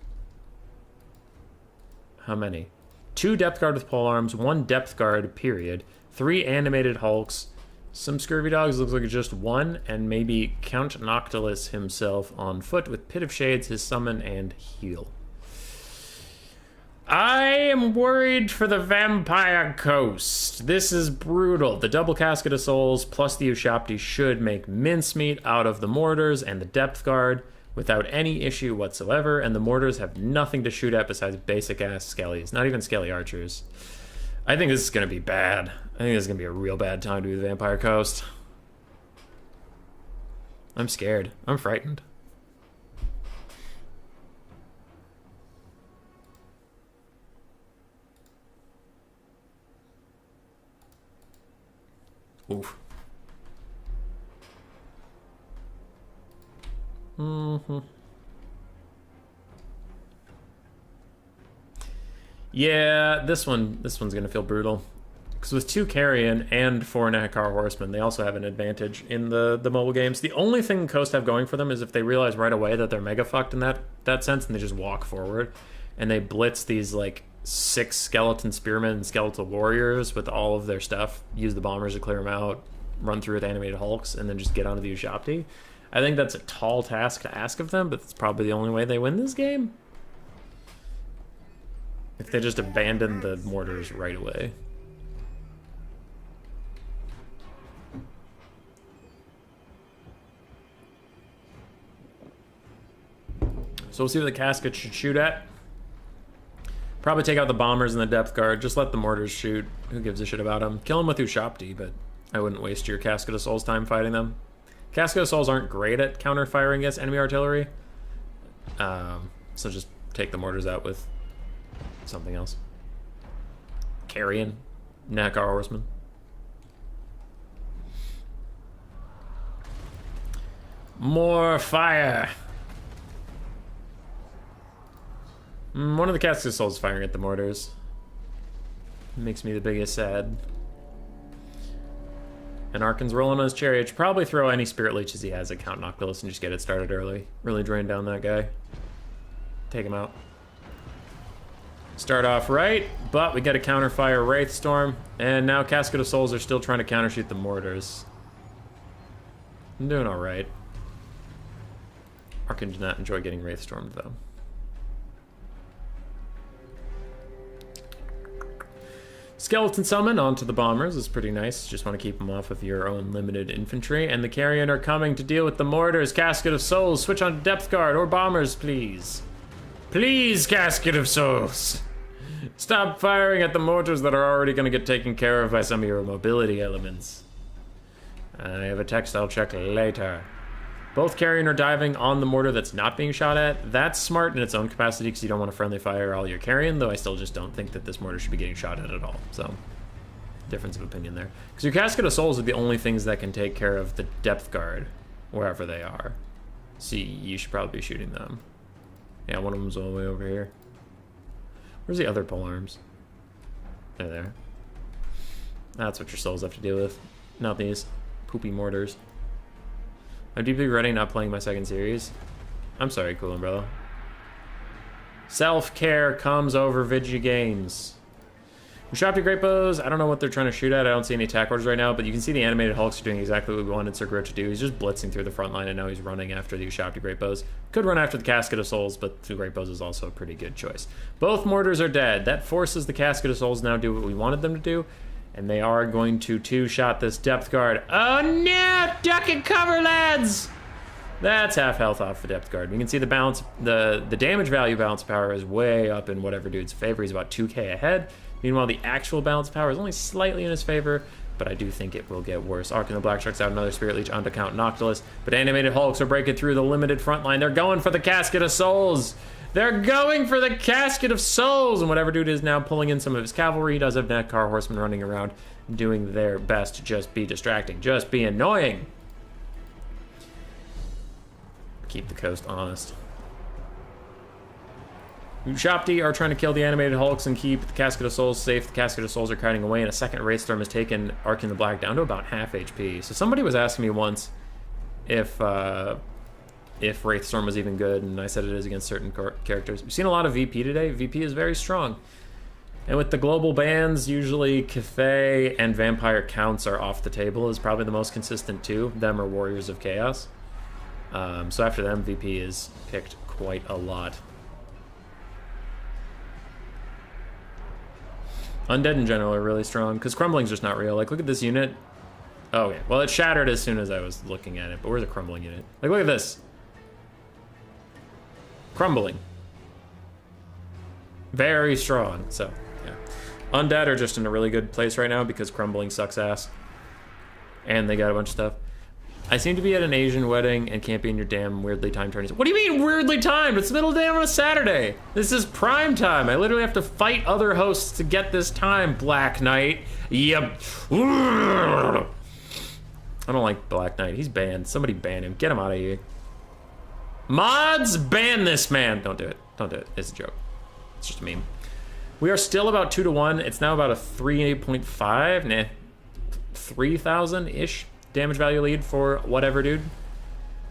How many? 2 depth guard with pole arms, 1 depth guard, period. 3 animated hulks, some scurvy dogs, looks like just 1, and maybe Count Noctilus himself on foot with Pit of Shades, his summon, and heal. I am worried for the Vampire Coast. This is brutal. The double Casket of Souls plus the Ushapti should make mincemeat out of the mortars and the depth guard without any issue whatsoever, and the mortars have nothing to shoot at besides basic-ass skellies. Not even skelly archers. I think this is going to be bad. I think this is going to be a real bad time to be the Vampire Coast. I'm scared. I'm frightened. Oof. Yeah, this one's gonna feel brutal. Because with 2 Carrion and 4 Nehekar Horsemen, they also have an advantage in the mobile games. The only thing Coast have going for them is if they realize right away that they're mega fucked in that sense, and they just walk forward, and they blitz these, like, 6 Skeleton Spearmen and Skeletal Warriors with all of their stuff, use the Bombers to clear them out, run through with animated hulks, and then just get onto the Ushapti. I think that's a tall task to ask of them, but it's probably the only way they win this game. If they just abandon the mortars right away. So we'll see what the casket should shoot at. Probably take out the bombers and the depth guard. Just let the mortars shoot. Who gives a shit about them? Kill them with Ushapti, but I wouldn't waste your Casket of Souls time fighting them. Casket of Souls aren't great at counter-firing against enemy artillery. So just take the mortars out with something else. Carrion, Nakar Horseman. More fire. One of the Casks of Souls firing at the mortars. Makes me the biggest sad. And Arkin's rolling on his chariot. Should probably throw any Spirit Leeches he has at Count Noctilus and just get it started early. Really drain down that guy. Take him out. Start off right, but we got a counterfire Wraithstorm, and now Casket of Souls are still trying to countershoot the mortars. I'm doing alright. Arkin did not enjoy getting Wraithstormed, though. Skeleton Summon onto the Bombers is pretty nice. Just want to keep them off of your own limited infantry. And the Carrion are coming to deal with the mortars. Casket of Souls, switch on to Depth Guard or Bombers, please. Please, Casket of Souls. Stop firing at the mortars that are already going to get taken care of by some of your mobility elements. I have a textile check later. Both Carrion are diving on the mortar that's not being shot at. That's smart in its own capacity because you don't want to friendly fire all your Carrion, though I still just don't think that this mortar should be getting shot at all. So, difference of opinion there. Because your Casket of Souls are the only things that can take care of the Depth Guard, wherever they are. So you should probably be shooting them. Yeah, one of them's all the way over here. Where's the other polearms? They're there. That's what your souls have to deal with. Not these poopy mortars. I'm deeply regretting not playing my second series. I'm sorry, Cool Umbrella. Self-care comes over video games. Shopty Great Bows, I don't know what they're trying to shoot at. I don't see any attack orders right now, but you can see the animated Hulks are doing exactly what we wanted Sir Groot to do. He's just blitzing through the front line, and now he's running after the Shopty Great Bows. Could run after the Casket of Souls, but the Great Bows is also a pretty good choice. Both mortars are dead. That forces the Casket of Souls now do what we wanted them to do, and they are going to two-shot this Depth Guard. Oh no! Duck and cover, lads! That's half health off the Depth Guard. You can see the balance, the damage value balance power is way up in whatever dude's favor. He's about 2k ahead. Meanwhile, the actual balance power is only slightly in his favor, but I do think it will get worse. Arkin the Black Shark's out another Spirit Leech onto Count Noctilus, but animated Hulks are breaking through the limited front line. They're going for the Casket of Souls! They're going for the Casket of Souls! And whatever dude is now pulling in some of his cavalry, he does have Nakar Horsemen running around doing their best to just be distracting, just be annoying. Keep the coast honest. Shopty are trying to kill the animated Hulks and keep the Casket of Souls safe. The Casket of Souls are kiting away, and a second Wraithstorm has taken Arkin the Black down to about half HP. So somebody was asking me once if Wraithstorm was even good, and I said it is against certain characters. We've seen a lot of VP today. VP is very strong. And with the global bans, usually Cathay and Vampire Counts are off the table is probably the most consistent too. Them or Warriors of Chaos. So after them, VP is picked quite a lot. Undead in general are really strong, because Crumbling's just not real. Like, look at this unit. Oh, yeah. Well, it shattered as soon as I was looking at it, but where's a Crumbling unit? Like, look at this. Crumbling. Very strong, so, yeah. Undead are just in a really good place right now, because Crumbling sucks ass. And they got a bunch of stuff. I seem to be at an Asian wedding and can't be in your damn weirdly timed tourneys. What do you mean weirdly timed? It's the middle of the day on a Saturday. This is prime time. I literally have to fight other hosts to get this time, Black Knight. Yep. I don't like Black Knight. He's banned. Somebody ban him. Get him out of here. Mods, ban this man. Don't do it. Don't do it. It's a joke. It's just a meme. We are still about 2-1. It's now about a 3.5. Nah. 3,000-ish. Damage value lead for whatever dude.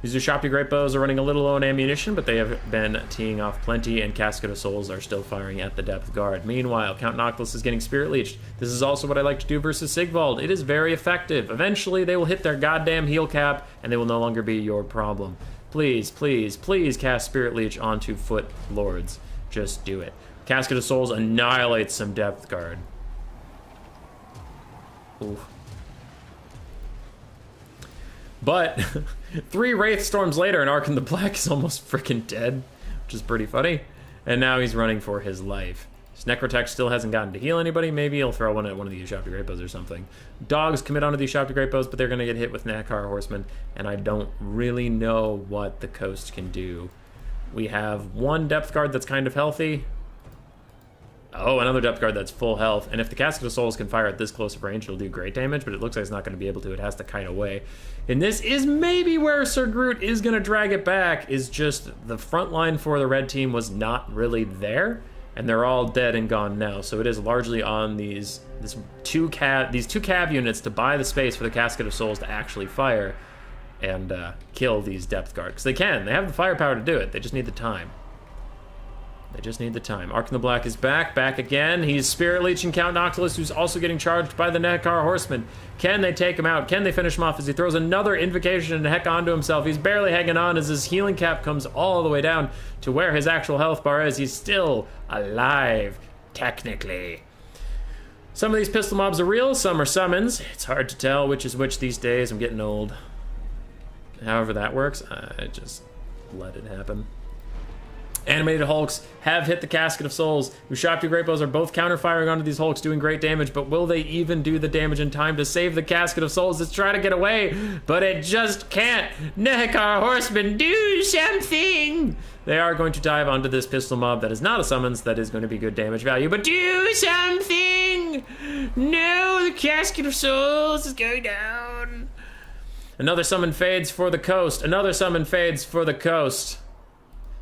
These Shopty Great Bows are running a little low on ammunition, but they have been teeing off plenty, and Casket of Souls are still firing at the Depth Guard. Meanwhile, Count Noctilus is getting Spirit Leeched. This is also what I like to do versus Sigvald. It is very effective. Eventually, they will hit their goddamn heal cap, and they will no longer be your problem. Please, please, please cast Spirit Leech onto Foot Lords. Just do it. Casket of Souls annihilates some Depth Guard. Oof. But 3 Wraithstorms later, and Arkin the Black is almost freaking dead, which is pretty funny. And now he's running for his life. His Necrotech still hasn't gotten to heal anybody. Maybe he'll throw one at one of these Shopty Great Bows or something. Dogs commit onto these Shopty Great Bows, but they're going to get hit with Nakar Horsemen, and I don't really know what the coast can do We have one depth guard that's kind of healthy. Oh, another depth guard that's full health. And if the Casket of Souls can fire at this close of range, it'll do great damage, but it looks like it's not going to be able to. It has to kite away. And this is maybe where Sir Groot is going to drag it back, is just the front line for the red team was not really there, and they're all dead and gone now. So it is largely on these two cav units to buy the space for the Casket of Souls to actually fire and kill these depth guards. Because they can. They have the firepower to do it. They just need the time. They just need the time. Ark in the Black is back again. He's Spirit Leeching Count Noctilus, who's also getting charged by the Nekar Horseman. Can they take him out? Can they finish him off as he throws another Invocation and Heck onto himself? He's barely hanging on as his healing cap comes all the way down to where his actual health bar is. He's still alive, technically. Some of these pistol mobs are real, some are summons. It's hard to tell which is which these days. I'm getting old. However that works, I just let it happen. Animated Hulks have hit the Casket of Souls. Ushabti Great Bows are both counter-firing onto these Hulks, doing great damage, but will they even do the damage in time to save the Casket of Souls? It's trying to get away, but it just can't. Nekar Horseman, do something! They are going to dive onto this pistol mob that is not a summons, that is going to be good damage value, but do something! No, the Casket of Souls is going down. Another summon fades for the coast. Another summon fades for the coast.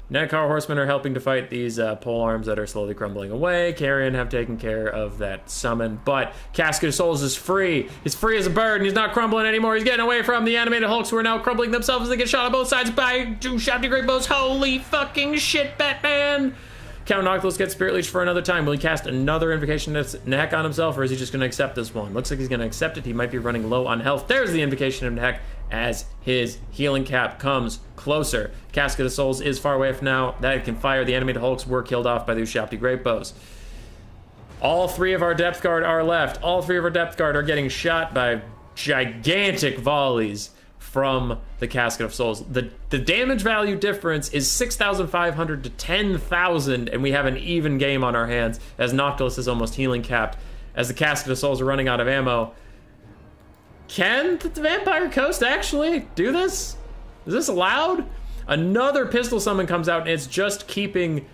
Nekar Horsemen are helping to fight these pole arms that are slowly crumbling away. Carrion have taken care of that summon, but Casket of Souls is free. He's free as a bird, and he's not crumbling anymore. He's getting away from the animated Hulks, who are now crumbling themselves as they get shot on both sides by two Shafty Great Bows. Holy fucking shit, Batman! Count Noctilus gets Spirit Leech for another time. Will he cast another Invocation of Neck on himself, or is he just going to accept this one? Looks like he's going to accept it. He might be running low on health. There's the Invocation of Neck as his healing cap comes closer. Casket of Souls is far away from now. That can fire. The animated Hulks were killed off by the Ushabti Great Bows. All three of our depth guard are left. All three of our depth guard are getting shot by gigantic volleys from the Casket of Souls. The damage value difference is 6,500 to 10,000, and we have an even game on our hands as Noctilus is almost healing capped, as the Casket of Souls are running out of ammo. Can the Vampire Coast actually do this? Is this allowed? Another pistol summon comes out, and it's just keeping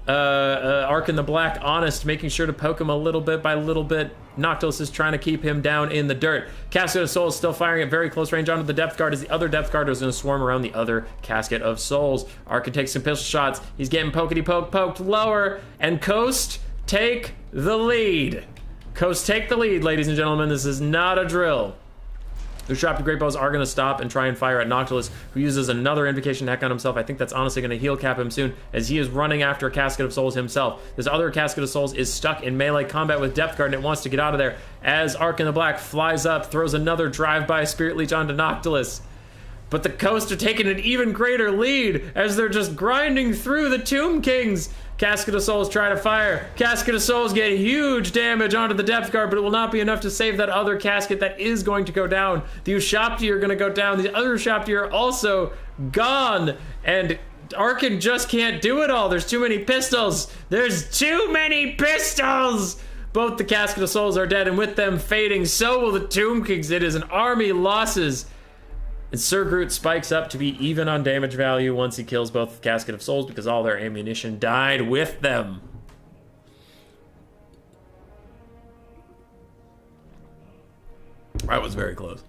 Ark in the Black honest, making sure to poke him a little bit by little bit. Noctilus is trying to keep him down in the dirt. Casket of Souls still firing at very close range onto the depth guard, as the other depth guard is going to swarm around the other Casket of Souls. Ark can take some pistol shots. He's getting poked lower, and Coast take the lead. Coast take the lead, ladies and gentlemen. This is not a drill. The Ushabti Great Bows are going to stop and try and fire at Noctilus, who uses another Invocation Heck on himself. I think that's honestly going to heal cap him soon, as he is running after a Casket of Souls himself. This other Casket of Souls is stuck in melee combat with Depth Guard, and it wants to get out of there, as Ark in the Black flies up, throws another drive-by Spirit Leech onto Noctilus. But the Coast are taking an even greater lead, as they're just grinding through the Tomb Kings. Casket of Souls try to fire. Casket of Souls get huge damage onto the Depth Guard, but it will not be enough to save that other Casket that is going to go down. The Ushabti are going to go down. The other Ushabti are also gone. And Arkin just can't do it all. There's too many pistols. There's too many pistols! Both the Casket of Souls are dead, and with them fading, so will the Tomb Kings. It is an army losses. And Sir Groot spikes up to be even on damage value once he kills both the Casket of Souls, because all their ammunition died with them. That was very close.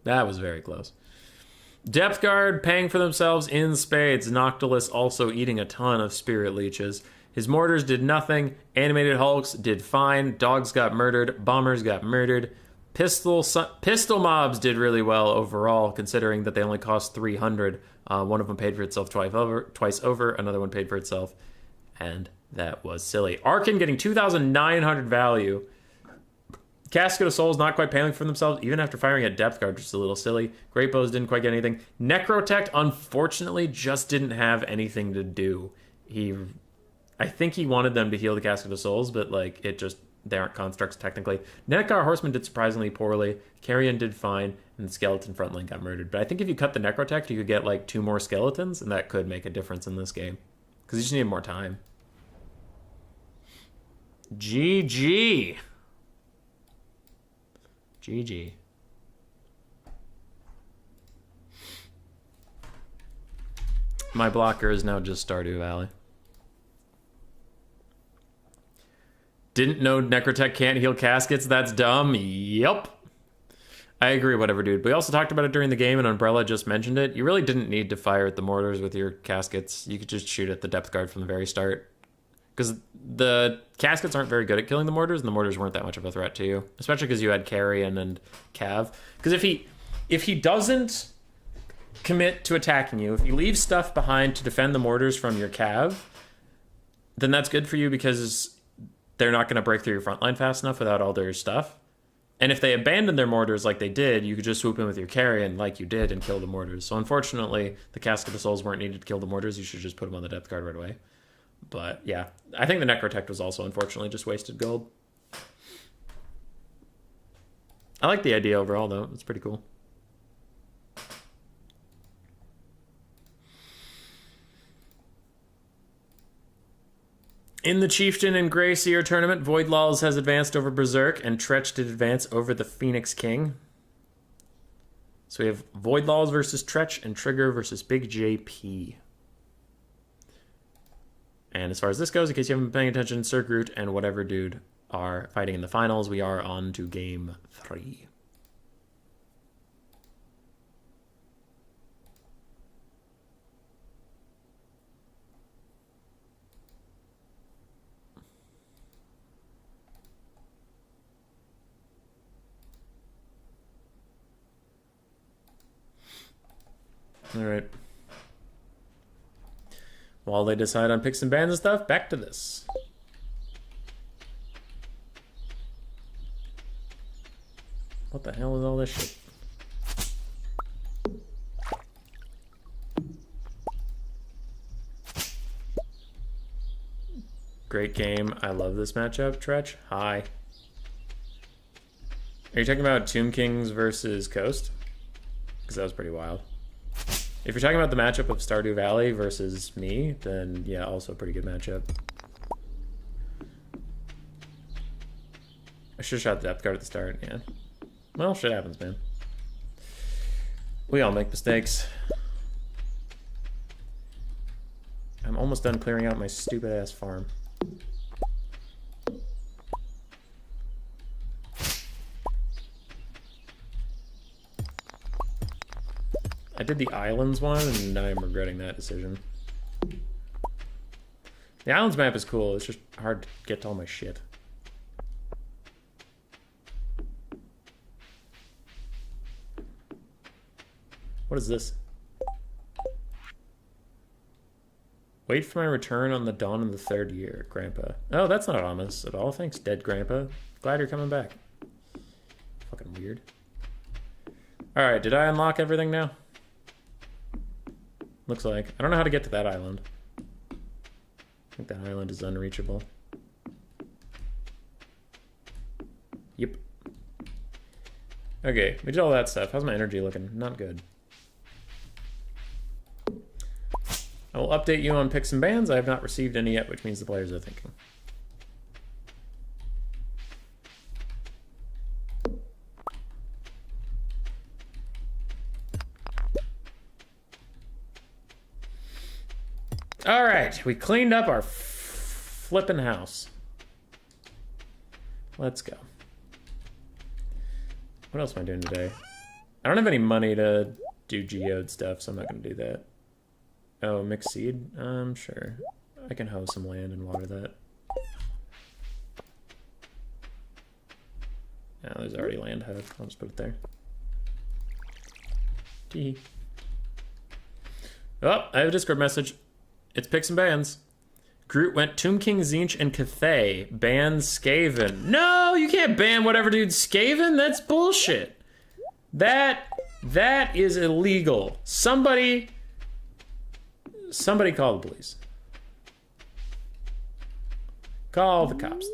That was very close. Depth Guard paying for themselves in spades. Noctilus also eating a ton of Spirit Leeches. His mortars did nothing. Animated Hulks did fine. Dogs got murdered. Bombers got murdered. Pistol mobs did really well overall, considering that they only cost 300. One of them paid for itself twice over. Another one paid for itself. And that was silly. Arkin getting 2,900 value. Casket of Souls not quite paying for themselves, even after firing at Depth Guard, which is a little silly. Great Bows didn't quite get anything. Necrotect, unfortunately, just didn't have anything to do. I think he wanted them to heal the Casket of Souls, but like they aren't constructs technically. Nekar Horseman did surprisingly poorly. Carrion did fine, and the skeleton front line got murdered. But I think if you cut the Necrotect, you could get like 2 more skeletons, and that could make a difference in this game. Because you just need more time. GG. GG. My blocker is now just Stardew Valley. Didn't know Necrotech can't heal caskets? That's dumb. Yep. I agree, whatever, dude. We also talked about it during the game, and Umbrella just mentioned it. You really didn't need to fire at the mortars with your caskets. You could just shoot at the depth guard from the very start. Because the caskets aren't very good at killing the mortars, and the mortars weren't that much of a threat to you. Especially because you had Carrion and Cav. Because if he doesn't commit to attacking you, if he leaves stuff behind to defend the mortars from your Cav, then that's good for you because they're not going to break through your front line fast enough without all their stuff. And if they abandon their mortars like they did, you could just swoop in with your Carrion like you did and kill the mortars. So unfortunately, the Casket of Souls weren't needed to kill the mortars. You should just put them on the depth guard right away. But yeah, I think the Necrotect was also unfortunately just wasted gold. I like the idea overall though. It's pretty cool. In the Chieftain and Grey Seer tournament, Void Lawls has advanced over Berserk, and Tzeentch did advance over the Phoenix King. So we have Void Lawls versus Tzeentch, and Trigger versus Big JP. And as far as this goes, in case you haven't been paying attention, Sir Groot and whatever dude are fighting in the finals. We are on to game 3. All right. While they decide on picks and bans and stuff, back to this. What the hell is all this shit? Great game. I love this matchup, Tzeentch. Hi. Are you talking about Tomb Kings versus Coast? Because that was pretty wild. If you're talking about the matchup of Stardew Valley versus me, then yeah, also a pretty good matchup. I should have shot the depth guard at the start, yeah. Well, shit happens, man. We all make mistakes. I'm almost done clearing out my stupid ass farm. I did the Islands one, and I'm regretting that decision. The Islands map is cool, it's just hard to get to all my shit. What is this? Wait for my return on the dawn of the 3rd year, Grandpa. Oh, that's not ominous at all. Thanks, dead Grandpa. Glad you're coming back. Fucking weird. Alright, did I unlock everything now? Looks like. I don't know how to get to that island. I think that island is unreachable. Yep. Okay, we did all that stuff. How's my energy looking? Not good. I will update you on picks and bans. I have not received any yet, which means the players are thinking. All right, we cleaned up our flippin' house. Let's go. What else am I doing today? I don't have any money to do geode stuff, so I'm not going to do that. Oh, mixed seed? Sure. I can hoe some land and water that. Oh, there's already land hoed. I'll just put it there. Tee. Oh, I have a Discord message. It's picks and bans. Groot went Tomb King, Tzeentch, and Cathay. Ban Skaven. No, you can't ban whatever dude's Skaven. That's bullshit. That is illegal. Somebody call the police. Call the cops.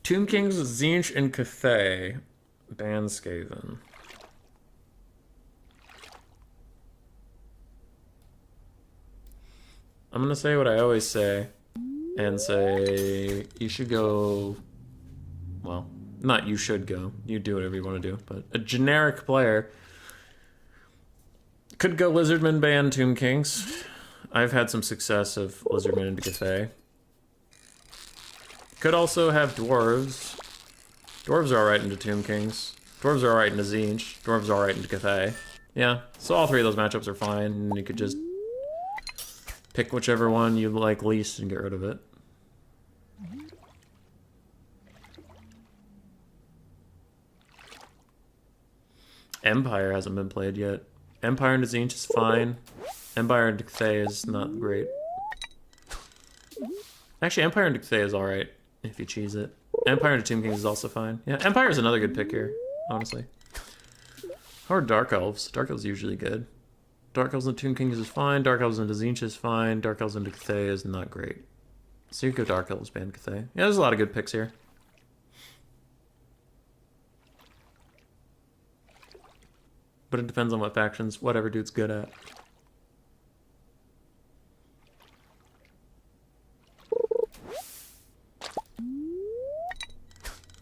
Tomb Kings, Tzeentch, and Cathay. Ban Skaven. I'm gonna say what I always say, and say you should go, well, not you should go, you do whatever you want to do, but a generic player Could go Lizardmen ban Tomb Kings. I've had some success of Lizardmen into Cathay. Could also have Dwarves. Dwarves are alright into Tomb Kings. Dwarves are alright into Tzeentch. Dwarves are alright into Cathay. Yeah, so all three of those matchups are fine, and you could just pick whichever one you like least and get rid of it. Empire hasn't been played yet. Empire into Tzeentch is fine. Empire into Cathay is not great. Actually, Empire into Cathay is alright, if you cheese it. Empire into Tomb Kings is also fine. Yeah, Empire is another good pick here, honestly. Or Dark Elves. Dark Elves is usually good. Dark Elves into Tomb Kings is fine. Dark Elves into Tzeentch is fine. Dark Elves into Cathay is not great. So you go Dark Elves, ban Cathay. Yeah, there's a lot of good picks here. But it depends on what factions whatever dude's good at.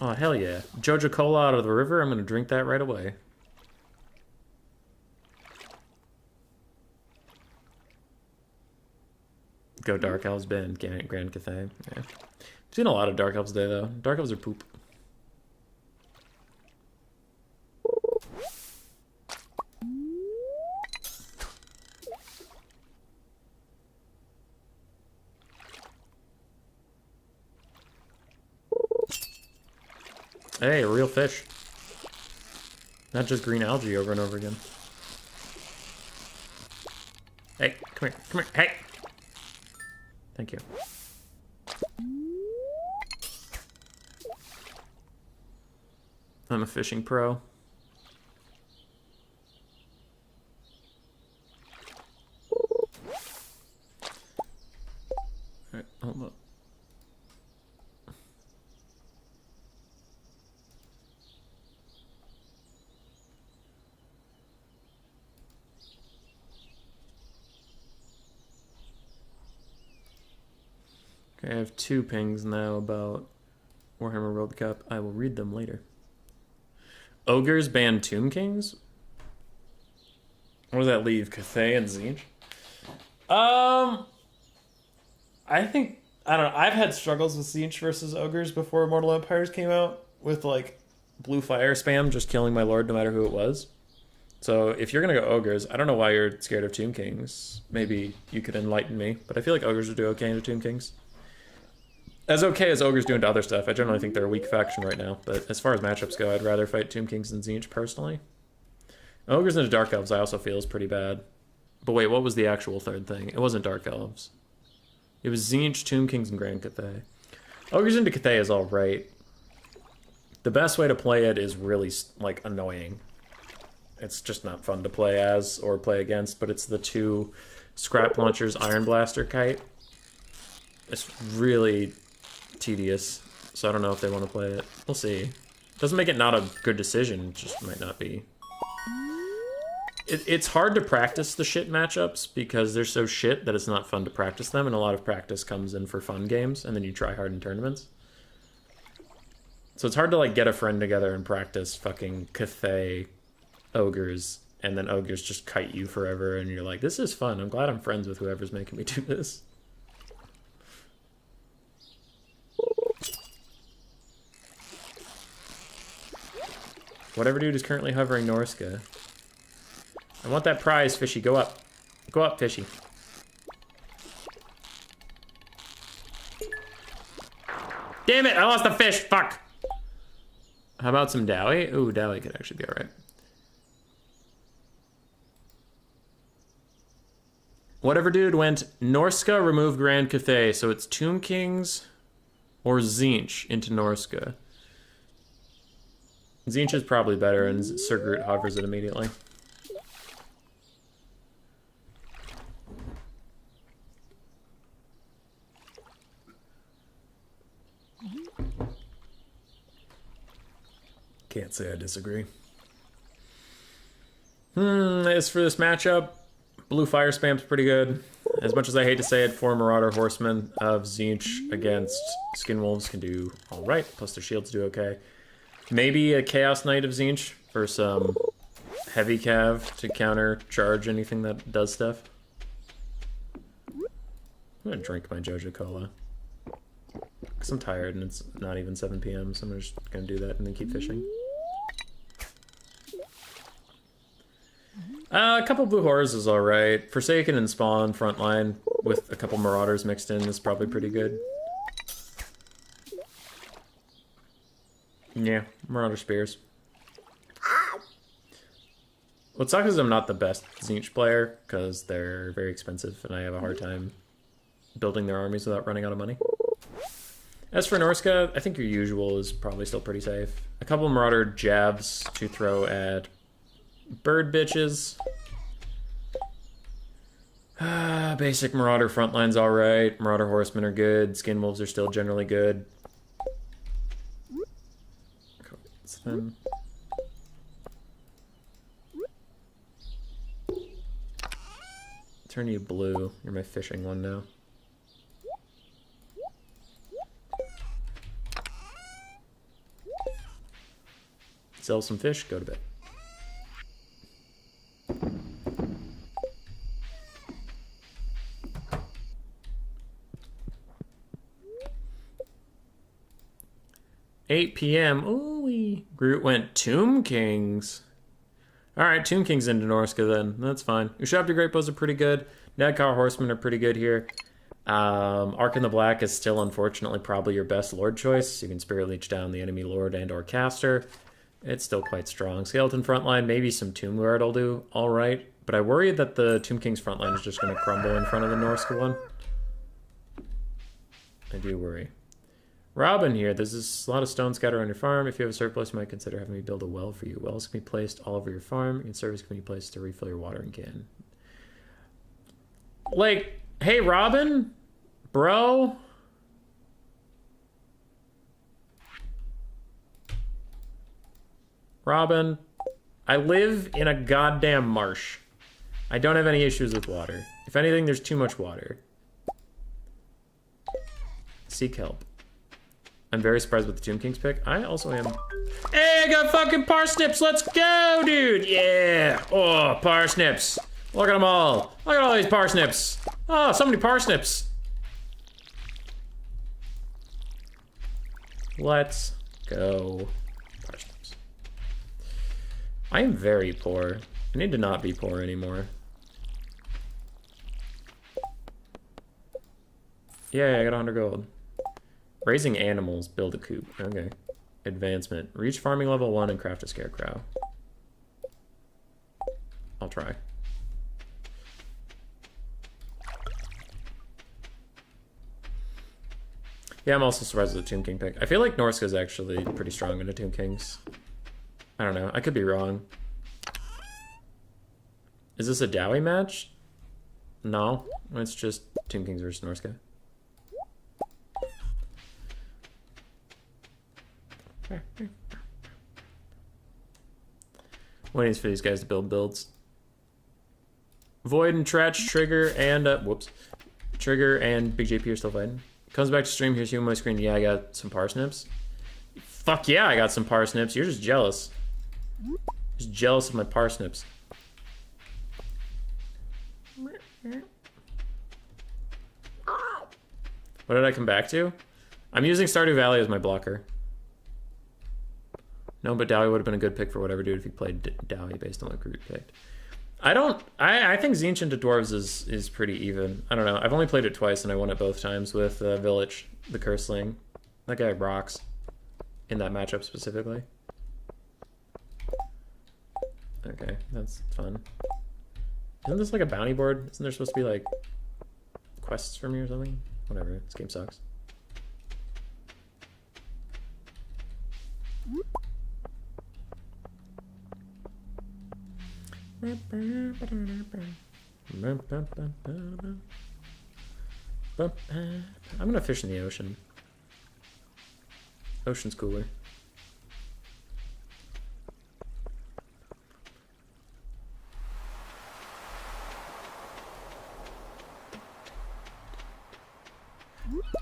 Oh, hell yeah. Joja Cola out of the river, I'm gonna drink that right away. Go Dark Elves, ban Grand Cathay. Yeah. I've seen a lot of Dark Elves today, though. Dark Elves are poop. Hey, a real fish. Not just green algae over and over again. Hey, come here, hey! Thank you. I'm a fishing pro. Alright, hold up. Okay, I have 2 pings now about Warhammer World Cup. I will read them later. Ogres ban Tomb Kings? What does that leave? Cathay and Tzeentch? I think, I don't know, I've had struggles with Tzeentch versus Ogres before Mortal Empires came out, with like Blue fire spam just killing my lord no matter who it was. So if you're gonna go Ogres, I don't know why you're scared of Tomb Kings. Maybe you could enlighten me, but I feel like Ogres would do okay into Tomb Kings. As okay as Ogres do into other stuff, I generally think they're a weak faction right now, but as far as matchups go, I'd rather fight Tomb Kings than Tzeentch, personally. Ogres into Dark Elves I also feel is pretty bad. But wait, what was the actual third thing? It wasn't Dark Elves. It was Tzeentch, Tomb Kings, and Grand Cathay. Ogres into Cathay is alright. The best way to play it is really, like, annoying. It's just not fun to play as or play against, but it's the 2 Scrap Launchers Iron Blaster kite. It's really tedious, so I don't know if they want to play it. We'll see. Doesn't make it not a good decision, it just might not be. It's hard to practice the shit matchups because they're so shit that it's not fun to practice them, and a lot of practice comes in for fun games, and then you try hard in tournaments. So it's hard to, like, get a friend together and practice fucking Cathay Ogres, and then Ogres just kite you forever, and you're like, this is fun, I'm glad I'm friends with whoever's making me do this. Whatever dude is currently hovering Norsca. I want that prize, fishy. Go up. Go up, fishy. Damn it, I lost the fish. Fuck. How about some Dowie? Ooh, Dowie could actually be alright. Whatever dude went Norsca, remove Grand Cathay. So it's Tomb Kings or Tzeentch into Norsca. Tzeentch is probably better, and Sir Groot hovers it immediately. Can't say I disagree. As for this matchup, Blue Fire Spam's pretty good. As much as I hate to say it, 4 Marauder Horsemen of Tzeentch against Skinwolves can do alright, plus their shields do okay. Maybe a Chaos Knight of Tzeentch for some heavy cav to counter charge anything that does stuff. I'm gonna drink my Jojo Cola. Because I'm tired and it's not even 7 p.m., so I'm just gonna do that and then keep fishing. A couple Blue Horrors is alright. Forsaken and Spawn frontline with a couple Marauders mixed in is probably pretty good. Yeah, Marauder Spears. What sucks is I'm not the best Tzeentch player, because they're very expensive and I have a hard time building their armies without running out of money. As for Norsca, I think your usual is probably still pretty safe. A couple Marauder jabs to throw at bird bitches. Basic Marauder frontline's alright. Marauder Horsemen are good. Skin Wolves are still generally good. Then. Turn you blue. You're my fishing one now. Sell some fish, go to bed. $8 p.m. Ooh, Groot went Tomb Kings. Alright, Tomb Kings into Norsca then. That's fine. Ushabti Greatbows are pretty good. Nadkar Horsemen are pretty good here. Arc in the Black is still, unfortunately, probably your best Lord choice. You can Spirit Leech down the enemy Lord and or Caster. It's still quite strong. Skeleton frontline, maybe some Tomb Guard will do alright. But I worry that the Tomb Kings frontline is just going to crumble in front of the Norsca one. I do worry. Robin here, there's a lot of stone scattered on your farm. If you have a surplus, you might consider having me build a well for you. Wells can be placed all over your farm, and service can be placed to refill your watering can. Like, hey Robin? Bro? Robin, I live in a goddamn marsh. I don't have any issues with water. If anything, there's too much water. Seek help. I'm very surprised with the Tomb Kings pick. I also am. Hey, I got fucking parsnips. Let's go, dude. Yeah. Oh, parsnips. Look at them all. Look at all these parsnips. Oh, so many parsnips. Let's go. Parsnips. I am very poor. I need to not be poor anymore. Yeah, I got 100 gold. Raising animals, build a coop. Okay. Advancement. Reach farming level 1 and craft a scarecrow. I'll try. Yeah, I'm also surprised with the Tomb King pick. I feel like Norsca is actually pretty strong into Tomb Kings. I don't know. I could be wrong. Is this a Dowie match? No. It's just Tomb Kings versus Norsca. Waiting for these guys to build builds. Void and Tretch, Trigger, and Trigger and Big JP are still fighting. Comes back to stream. Here's you on my screen. Yeah, I got some parsnips. Fuck yeah, I got some parsnips. You're just jealous. Just jealous of my parsnips. What did I come back to? I'm using Stardew Valley as my blocker. No, but Dowie would have been a good pick for whatever dude if he played Dowie based on what Groot picked. I think Tzeentch into Dwarves is pretty even. I don't know. I've only played it twice and I won it both times with Village, the Curseling. That guy rocks in that matchup specifically. Okay, that's fun. Isn't this like a bounty board? Isn't there supposed to be like quests for me or something? Whatever, this game sucks. I'm gonna fish in the ocean. Ocean's cooler.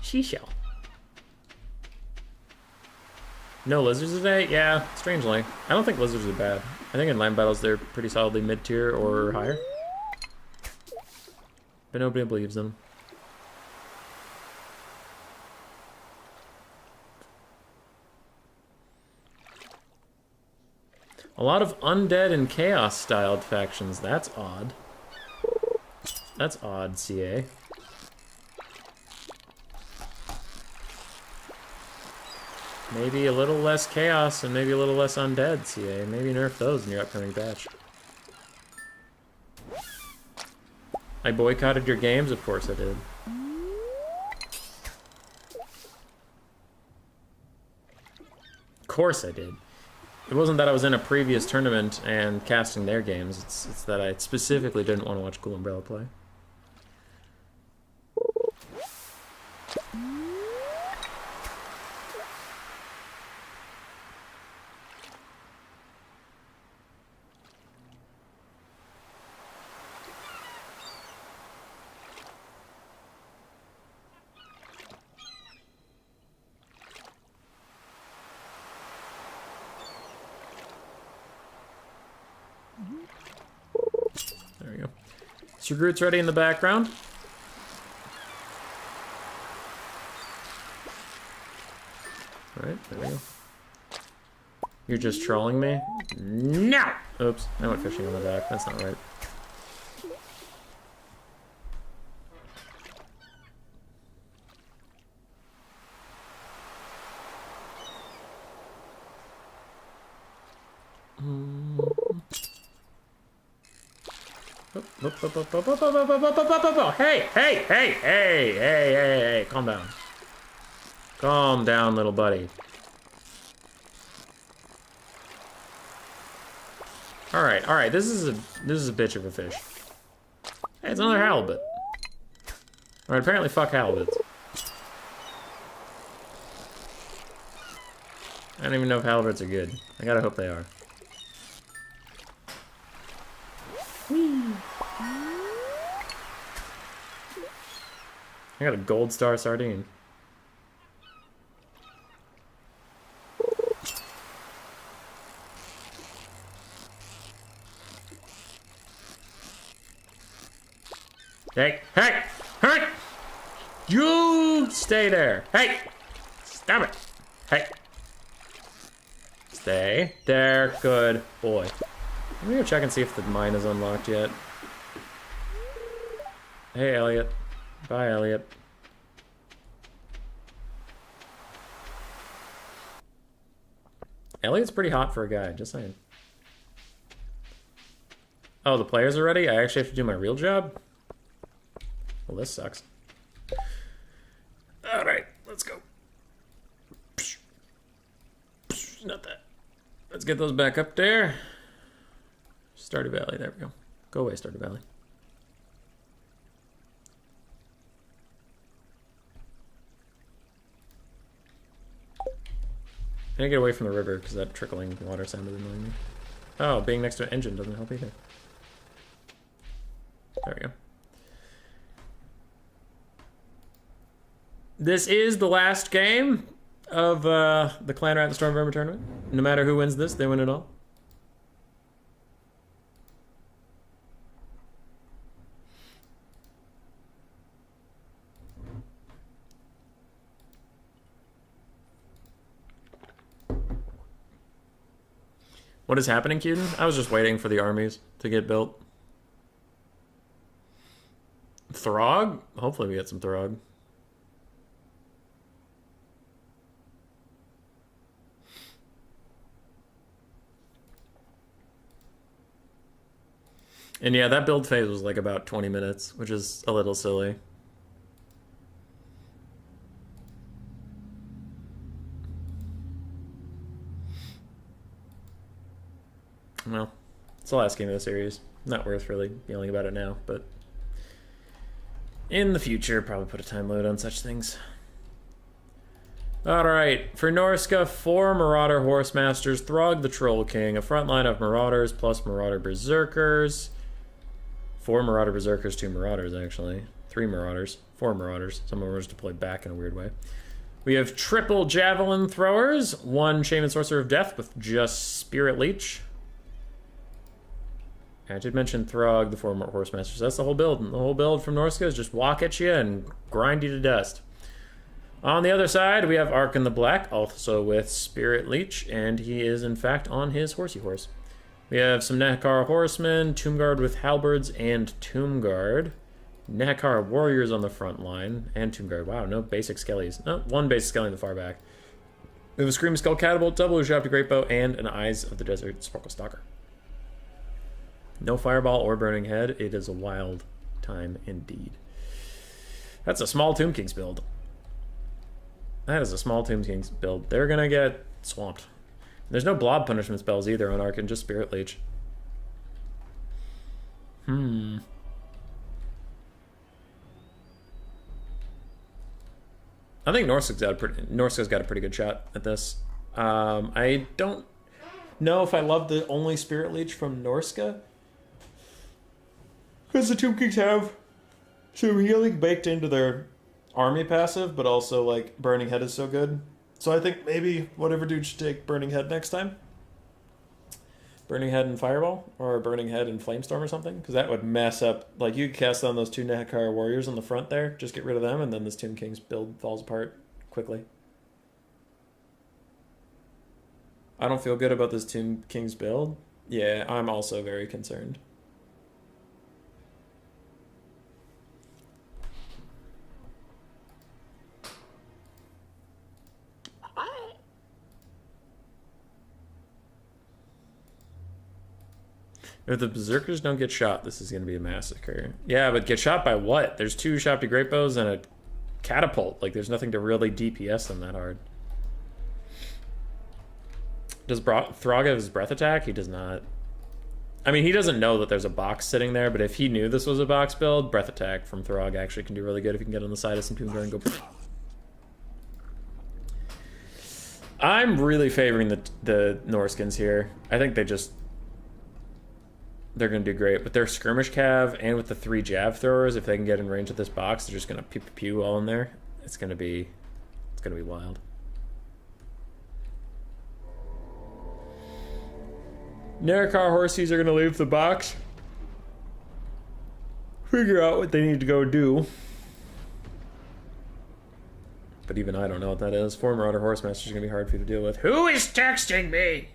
Seashell. No lizards today? Yeah, strangely. I don't think lizards are bad. I think in land battles they're pretty solidly mid-tier or higher. But nobody believes them. A lot of undead and chaos-styled factions. That's odd. That's odd, CA. Maybe a little less chaos and maybe a little less undead, CA. Maybe nerf those in your upcoming patch. I boycotted your games? Of course I did. Of course I did. It wasn't that I was in a previous tournament and casting their games. It's that I specifically didn't want to watch Cool Umbrella play. There we go. So your Groot's ready in the background. Alright, there we go. You're just trolling me? No! Oops, I went fishing on the dock. That's not right. Hey, calm down. Calm down, little buddy. Alright, this is a bitch of a fish. Hey, it's another halibut. Alright, apparently fuck halibuts. I don't even know if halibuts are good. I gotta hope they are. I got a gold star sardine. Hey! You stay there! Hey! Stop it! Hey! Stay there, good boy. Let me go check and see if the mine is unlocked yet. Hey, Elliot. Bye, Elliot. Elliot's pretty hot for a guy, just saying. Oh, the players are ready? I actually have to do my real job? Well, this sucks. Alright, let's go. Not that. Let's get those back up there. Stardew Valley, there we go. Go away, Stardew Valley. I need to get away from the river because that trickling water sounded annoying me. Oh, being next to an engine doesn't help either. There we go. This is the last game of the Clan Rat and Storm Vermin tournament. No matter who wins this, they win it all. What is happening, Cuden? I was just waiting for the armies to get built. Throg? Hopefully we get some Throg. And yeah, that build phase was like about 20 minutes, which is a little silly. Well, it's the last game of the series. Not worth really yelling about it now, but in the future, probably put a time limit on such things. Alright, for Norsca, 4 Marauder Horsemasters, Throg the Troll King, a front line of Marauders plus Marauder Berserkers. 4 Marauder Berserkers, 2 Marauders, actually. 3 Marauders, 4 Marauders. Some of them were just deployed back in a weird way. We have triple javelin throwers, 1 Shaman Sorcerer of Death with just Spirit Leech. I did mention Throg, the former Horsemaster, so that's the whole build. And the whole build from Norsca is just walk at you and grind you to dust. On the other side, we have Ark in the Black, also with Spirit Leech, and he is in fact on his horsey horse. We have some Nehekara Horsemen, Tomb Guard with Halberds and Tomb Guard. Nehekara Warriors on the front line, and Tomb Guard. Wow, no basic skellies. No, 1 basic skelly in the far back. We have a Screaming Skull Catapult, double Ushapti Greatbow, and an Eyes of the Desert Sparkle Stalker. No Fireball or Burning Head. It is a wild time indeed. That's a small Tomb Kings build. That is a small Tomb Kings build. They're gonna get swamped. There's no blob punishment spells either on Ark, just Spirit Leech. I think Norsca's got a pretty good shot at this. I don't know if I love the only Spirit Leech from Norsca, because the Tomb Kings have some healing baked into their army passive, but also like Burning Head is so good. So I think maybe whatever dude should take Burning Head next time. Burning Head and Fireball, or Burning Head and Flamestorm or something, because that would mess up. Like, you could cast on those 2 Nehekara Warriors on the front there, just get rid of them, and then this Tomb Kings build falls apart quickly. I don't feel good about this Tomb Kings build. Yeah, I'm also very concerned. If the Berserkers don't get shot, this is going to be a massacre. Yeah, but get shot by what? There's 2 Ushapti Greatbows and a catapult. Like, there's nothing to really DPS them that hard. Does Throg have his breath attack? He does not. I mean, he doesn't know that there's a box sitting there, but if he knew this was a box build, breath attack from Throg actually can do really good if you can get on the side of some Tomb Guard and go... I'm really favoring the Norskins here. I think they're going to do great. With their skirmish cav and with the 3 jav throwers, if they can get in range of this box, they're just going to pew pew pew all in there. It's going to be wild. Nehekara Horsies are going to leave the box. Figure out what they need to go do. But even I don't know what that is. 4 Marauder Horsemasters are going to be hard for you to deal with. Who is texting me?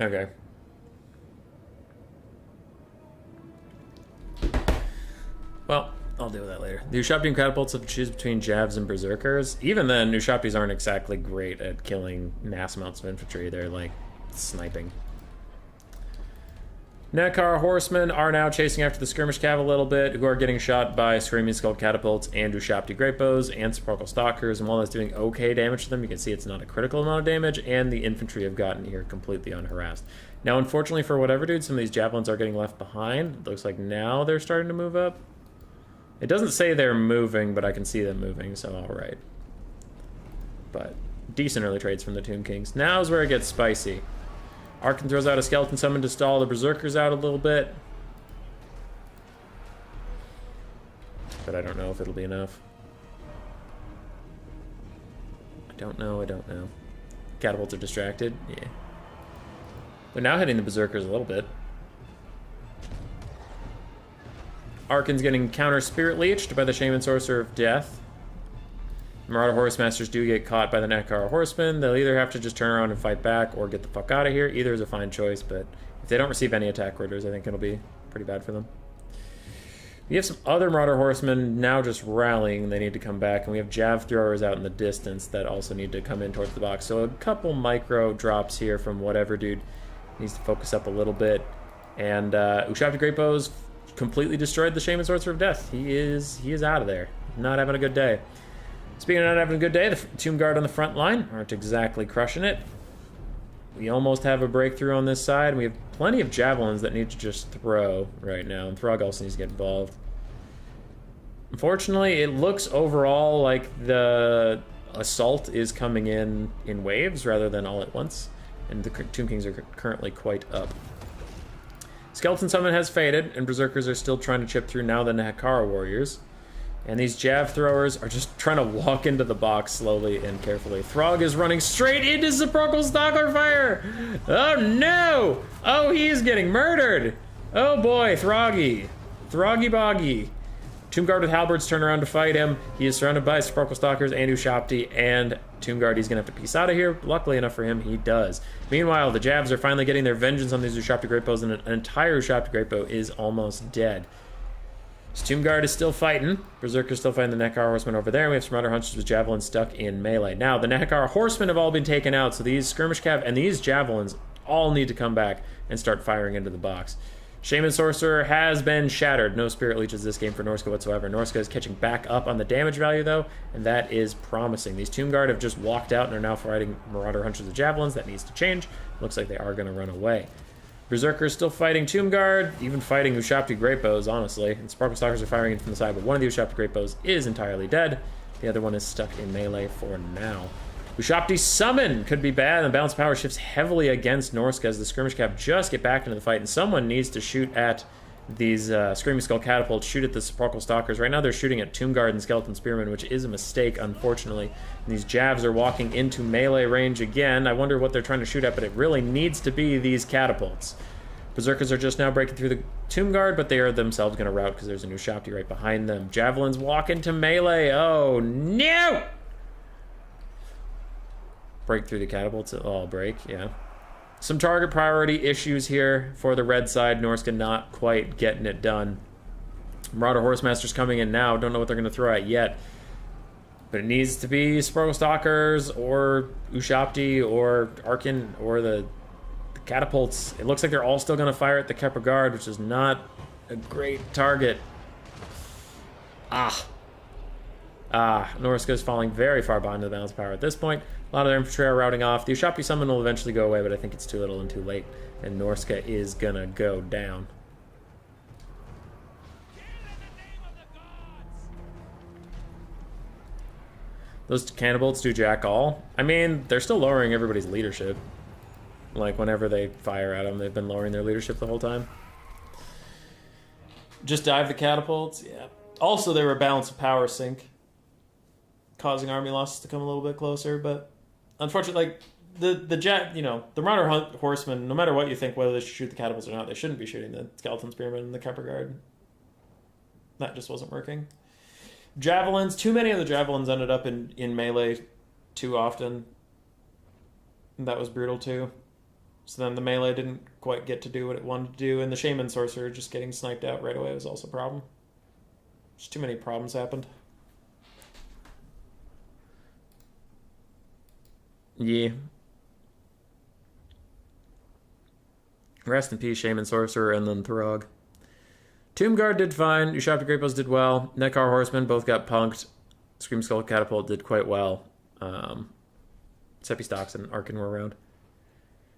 Okay. Well, I'll deal with that later. The Ushapti catapults have to choose between Javs and Berserkers. Even then, Ushaptis aren't exactly great at killing mass amounts of infantry. They're, like, sniping. Nehekara Horsemen are now chasing after the Skirmish Cav a little bit, who are getting shot by Screaming Skull Catapults and Ushapti Greatbows and Sparkle Stalkers, and while that's doing okay damage to them, you can see it's not a critical amount of damage, and the infantry have gotten here completely unharassed. Now, unfortunately for whatever dude, some of these Javelins are getting left behind. It looks like now they're starting to move up. It doesn't say they're moving, but I can see them moving, so alright. But decent early trades from the Tomb Kings. Now's where it gets spicy. Arkin throws out a Skeleton Summon to stall the Berserkers out a little bit. But I don't know if it'll be enough. I don't know. Catapults are distracted? Yeah. But now hitting the Berserkers a little bit. Arkin's getting counter Spirit Leeched by the Shaman Sorcerer of Death. Marauder Horsemasters do get caught by the Nehekara Horsemen. They'll either have to just turn around and fight back or get the fuck out of here. Either is a fine choice, but if they don't receive any attack orders, I think it'll be pretty bad for them. We have some other Marauder Horsemen now just rallying. They need to come back, and we have Jav Throwers out in the distance that also need to come in towards the box. So a couple micro drops here from whatever dude needs to focus up a little bit. And Ushapti Greatbows completely destroyed the Shaman Sorcerer of Death. He is out of there. Not having a good day. Speaking of not having a good day, the Tomb Guard on the front line aren't exactly crushing it. We almost have a breakthrough on this side. We have plenty of javelins that need to just throw right now, and Throg also needs to get involved. Unfortunately, it looks overall like the assault is coming in waves rather than all at once, and the Tomb Kings are currently quite up. Skeleton Summon has faded, and Berserkers are still trying to chip through now the Nahakara Warriors. And these Jav throwers are just trying to walk into the box slowly and carefully. Throg is running straight into Sepulchral Stalker Fire! Oh no! Oh, he's getting murdered! Oh boy, Throggy. Throggy Boggy. Tomb Guard with Halberds turn around to fight him. He is surrounded by Sepulchral Stalkers and Ushabti, and Tomb Guard, he's going to have to piece out of here. Luckily enough for him, he does. Meanwhile, the Javs are finally getting their vengeance on these Ushabti Greatbows, and an entire Ushabti Greatbow is almost dead. So Tomb Guard is still fighting. Berserker's still fighting the Nahakara Horsemen over there, and we have some Marauder Hunters with Javelins stuck in melee. Now, the Nahakara Horsemen have all been taken out, so these Skirmish Cav and these Javelins all need to come back and start firing into the box. Shaman Sorcerer has been shattered. No Spirit Leeches this game for Norsca whatsoever. Norsca is catching back up on the damage value, though, and that is promising. These Tomb Guard have just walked out and are now fighting Marauder Hunters with Javelins. That needs to change. Looks like they are going to run away. Berserker is still fighting Tomb Guard, even fighting Ushabti Greatbows, honestly. And Sparkle Stalkers are firing in from the side, but one of the Ushabti Greatbows is entirely dead. The other one is stuck in melee for now. Ushabti Summon could be bad, and the balance of power shifts heavily against Norsca as the Skirmish Cav just get back into the fight, and someone needs to shoot at these Screaming Skull Catapults, shoot at the Sepulchral Stalkers. Right now they're shooting at Tomb Guard and Skeleton Spearmen, which is a mistake, unfortunately. And these Javs are walking into melee range again. I wonder what they're trying to shoot at, but it really needs to be these catapults. Berserkers are just now breaking through the Tomb Guard, but they are themselves going to rout because there's a new Ushabti right behind them. Javelins walk into melee. Oh, no! Break through the catapults. Oh, break, yeah. Some target priority issues here for the red side. Norsca not quite getting it done. Marauder Horsemasters coming in now. Don't know what they're going to throw at yet. But it needs to be Sparkle Stalkers or Ushabti or Arkin or the catapults. It looks like they're all still going to fire at the Kepler Guard, which is not a great target. Norsca is falling very far behind the balance of power at this point. A lot of their infantry are routing off. The Ushabti Summon will eventually go away, but I think it's too little and too late. And Norsca is gonna go down. Those Cannibals do jack all. I mean, they're still lowering everybody's leadership. Like, whenever they fire at them, they've been lowering their leadership the whole time. Just dive the catapults, yeah. Also, they were a balance of power sink, causing army losses to come a little bit closer, but unfortunately, like, the Marauder Horsemen, no matter what you think, whether they should shoot the catapults or not, they shouldn't be shooting the Skeleton Spearmen and the Kepler Guard. That just wasn't working. Javelins, too many of the Javelins ended up in melee too often. That was brutal too. So then the melee didn't quite get to do what it wanted to do, and the Shaman Sorcerer just getting sniped out right away was also a problem. Just too many problems happened. Yeah. Rest in peace, Shaman Sorcerer, and then Throg. Tomb Guard did fine. Ushabti Greatbows did well. Nahakara Horsemen both got punked. Scream Skull Catapult did quite well. Seppi Stocks and Arkin were around.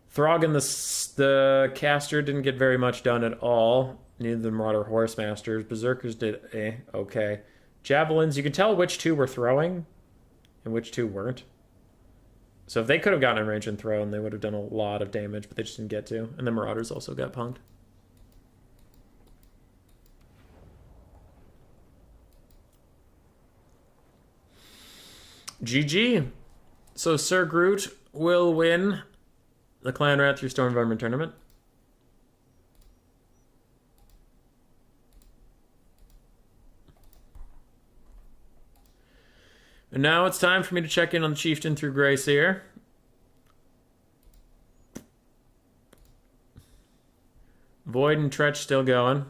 Throg and the Caster didn't get very much done at all. Neither of the Marauder Horsemasters. Berserkers did okay. Javelins, you can tell which two were throwing and which two weren't. So if they could have gotten in range and thrown, they would have done a lot of damage, but they just didn't get to. And the Marauders also got punked. GG. So Sir Groot will win the Clan Rat through Storm Vermin tournament. And now it's time for me to check in on the Chieftain through Grace here. Void and Tzeentch still going.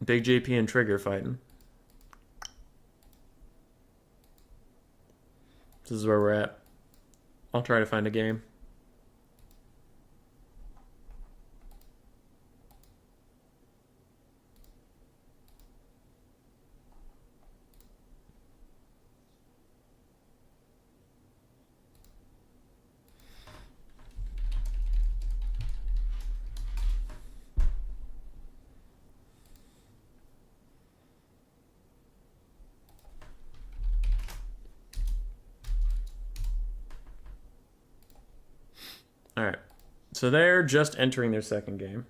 Big JP and Trigger fighting. This is where we're at. I'll try to find a game. Alright. So they're just entering their second game.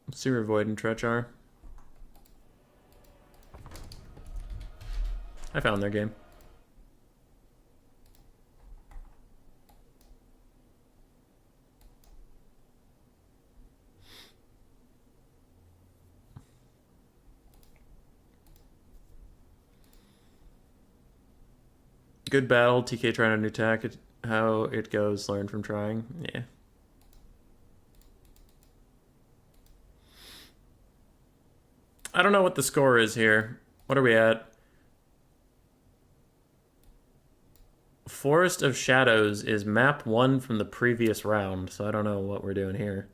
Let's see where Void and Tzeentch are. I found their game. Good battle. TK trying a new tack. How it goes, learn from trying. Yeah. I don't know what the score is here. What are we at? Forest of Shadows is map 1 from the previous round, so I don't know what we're doing here.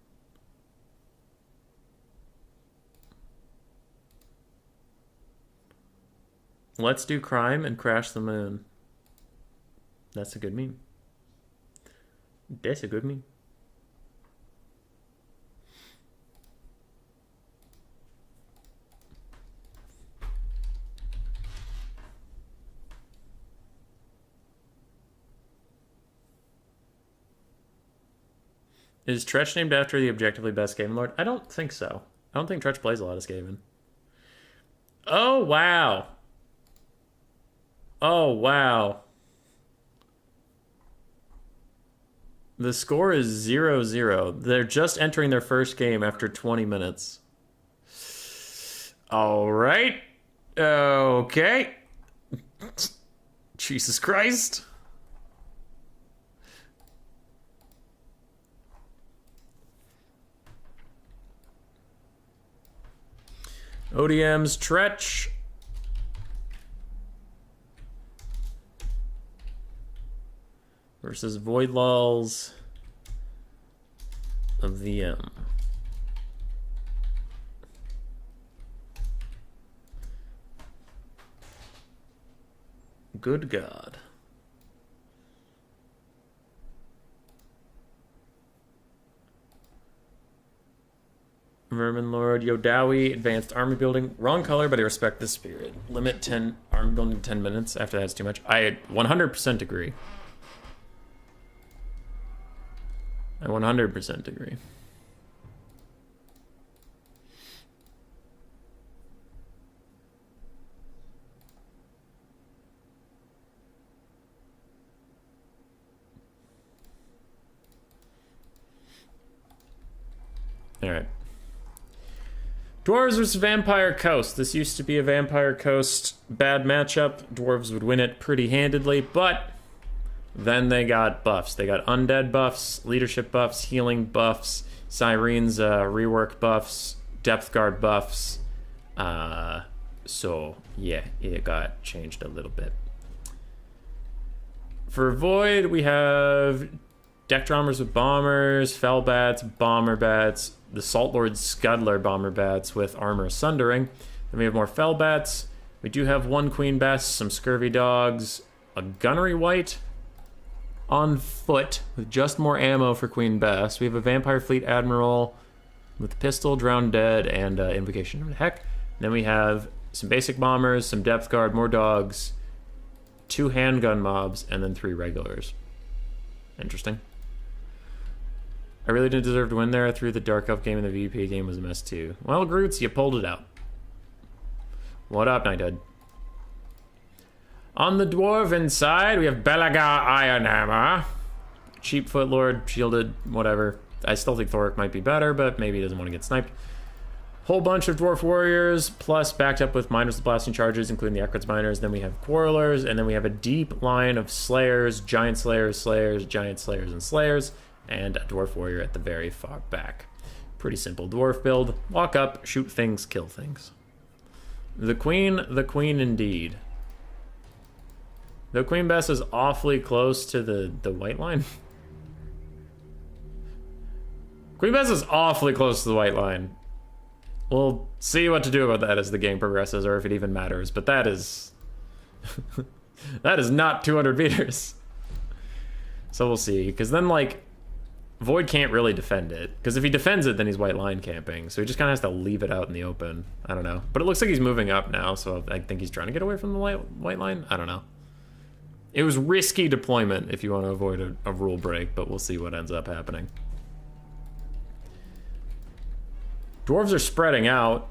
Let's do crime and crash the moon. That's a good meme. That's a good meme. Is Tzeentch named after the objectively best Skaven Lord? I don't think so. I don't think Tzeentch plays a lot of Skaven. Oh, wow. Oh, wow. The score is 0-0. They're just entering their first game after 20 minutes. All right. Okay. Jesus Christ. ODM's Tzeentch. Versus Void Lulls of VM. Good God. Vermin Lord, Yodawi, advanced army building. Wrong color, but I respect the spirit. Limit 10 army building to 10 minutes. After that's too much. I 100% agree. I 100% agree. All right. Dwarves versus Vampire Coast. This used to be a Vampire Coast bad matchup. Dwarves would win it pretty handedly, but then they got buffs. They got undead buffs, leadership buffs, healing buffs, Sirene's rework buffs, depth guard buffs. So, yeah, it got changed a little bit. For Void, we have deck drummers with bombers, fell bats, bomber bats, the Salt Lord Scuddler bomber bats with armor sundering. Then we have more fell bats. We do have one queen best, some scurvy dogs, a gunnery white on foot with just more ammo for queen best. We have a vampire fleet admiral with pistol, drowned dead, and invocation of the heck. Then we have some basic bombers, some depth guard, more dogs, 2 handgun mobs, and then 3 regulars. Interesting. I really didn't deserve to win there. Through the Dark Elf game and the VP game was a mess too. Well, Groots, you pulled it out. What up, Nighthead? On the Dwarven side, we have Belagar Ironhammer. Cheap Footlord, shielded, whatever. I still think Thoric might be better, but maybe he doesn't want to get sniped. Whole bunch of Dwarf Warriors, plus backed up with Miners with Blasting Charges, including the Eckrid's Miners. Then we have Quarrelers, and then we have a deep line of Slayers, Giant Slayers, Slayers, Giant Slayers, and Slayers, and a Dwarf Warrior at the very far back. Pretty simple dwarf build. Walk up, shoot things, kill things. The Queen indeed. The Queen Bess is awfully close to the white line. Queen Bess is awfully close to the white line. We'll see what to do about that as the game progresses, or if it even matters, but that is... that is not 200 meters. So we'll see, because then, like, Void can't really defend it, because if he defends it, then he's white line camping, so he just kind of has to leave it out in the open. I don't know. But it looks like he's moving up now, so I think he's trying to get away from the white line? I don't know. It was risky deployment if you want to avoid a rule break, but we'll see what ends up happening. Dwarves are spreading out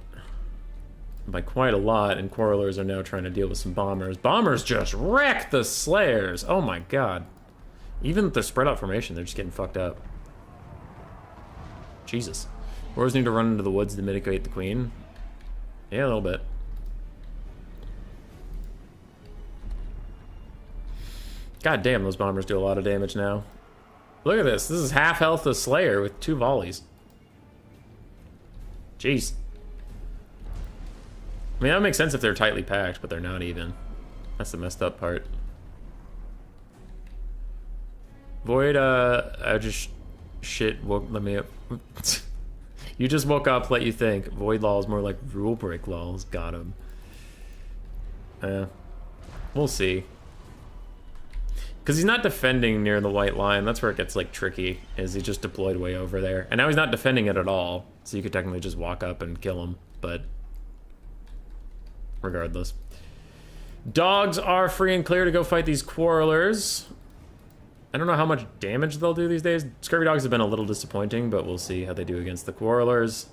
by quite a lot, and Quarrelers are now trying to deal with some Bombers. Bombers just wreck the Slayers! Oh my god. Even with the spread out formation, they're just getting fucked up. Jesus. Dwarves need to run into the woods to mitigate the Queen. Yeah, a little bit. God damn, those Bombers do a lot of damage now. Look at this. This is half health of Slayer with 2 volleys. Jeez. I mean, that makes sense if they're tightly packed, but they're not even. That's the messed up part. Void, I just... Shit, let me up. You just woke up, let you think. Void law is more like rule break laws. Got him. We'll see. Because he's not defending near the white line. That's where it gets, like, tricky, is he just deployed way over there. And now he's not defending it at all, so you could technically just walk up and kill him, but... regardless. Dogs are free and clear to go fight these Quarrelers. I don't know how much damage they'll do these days. Scurvy Dogs have been a little disappointing, but we'll see how they do against the Quarrelers.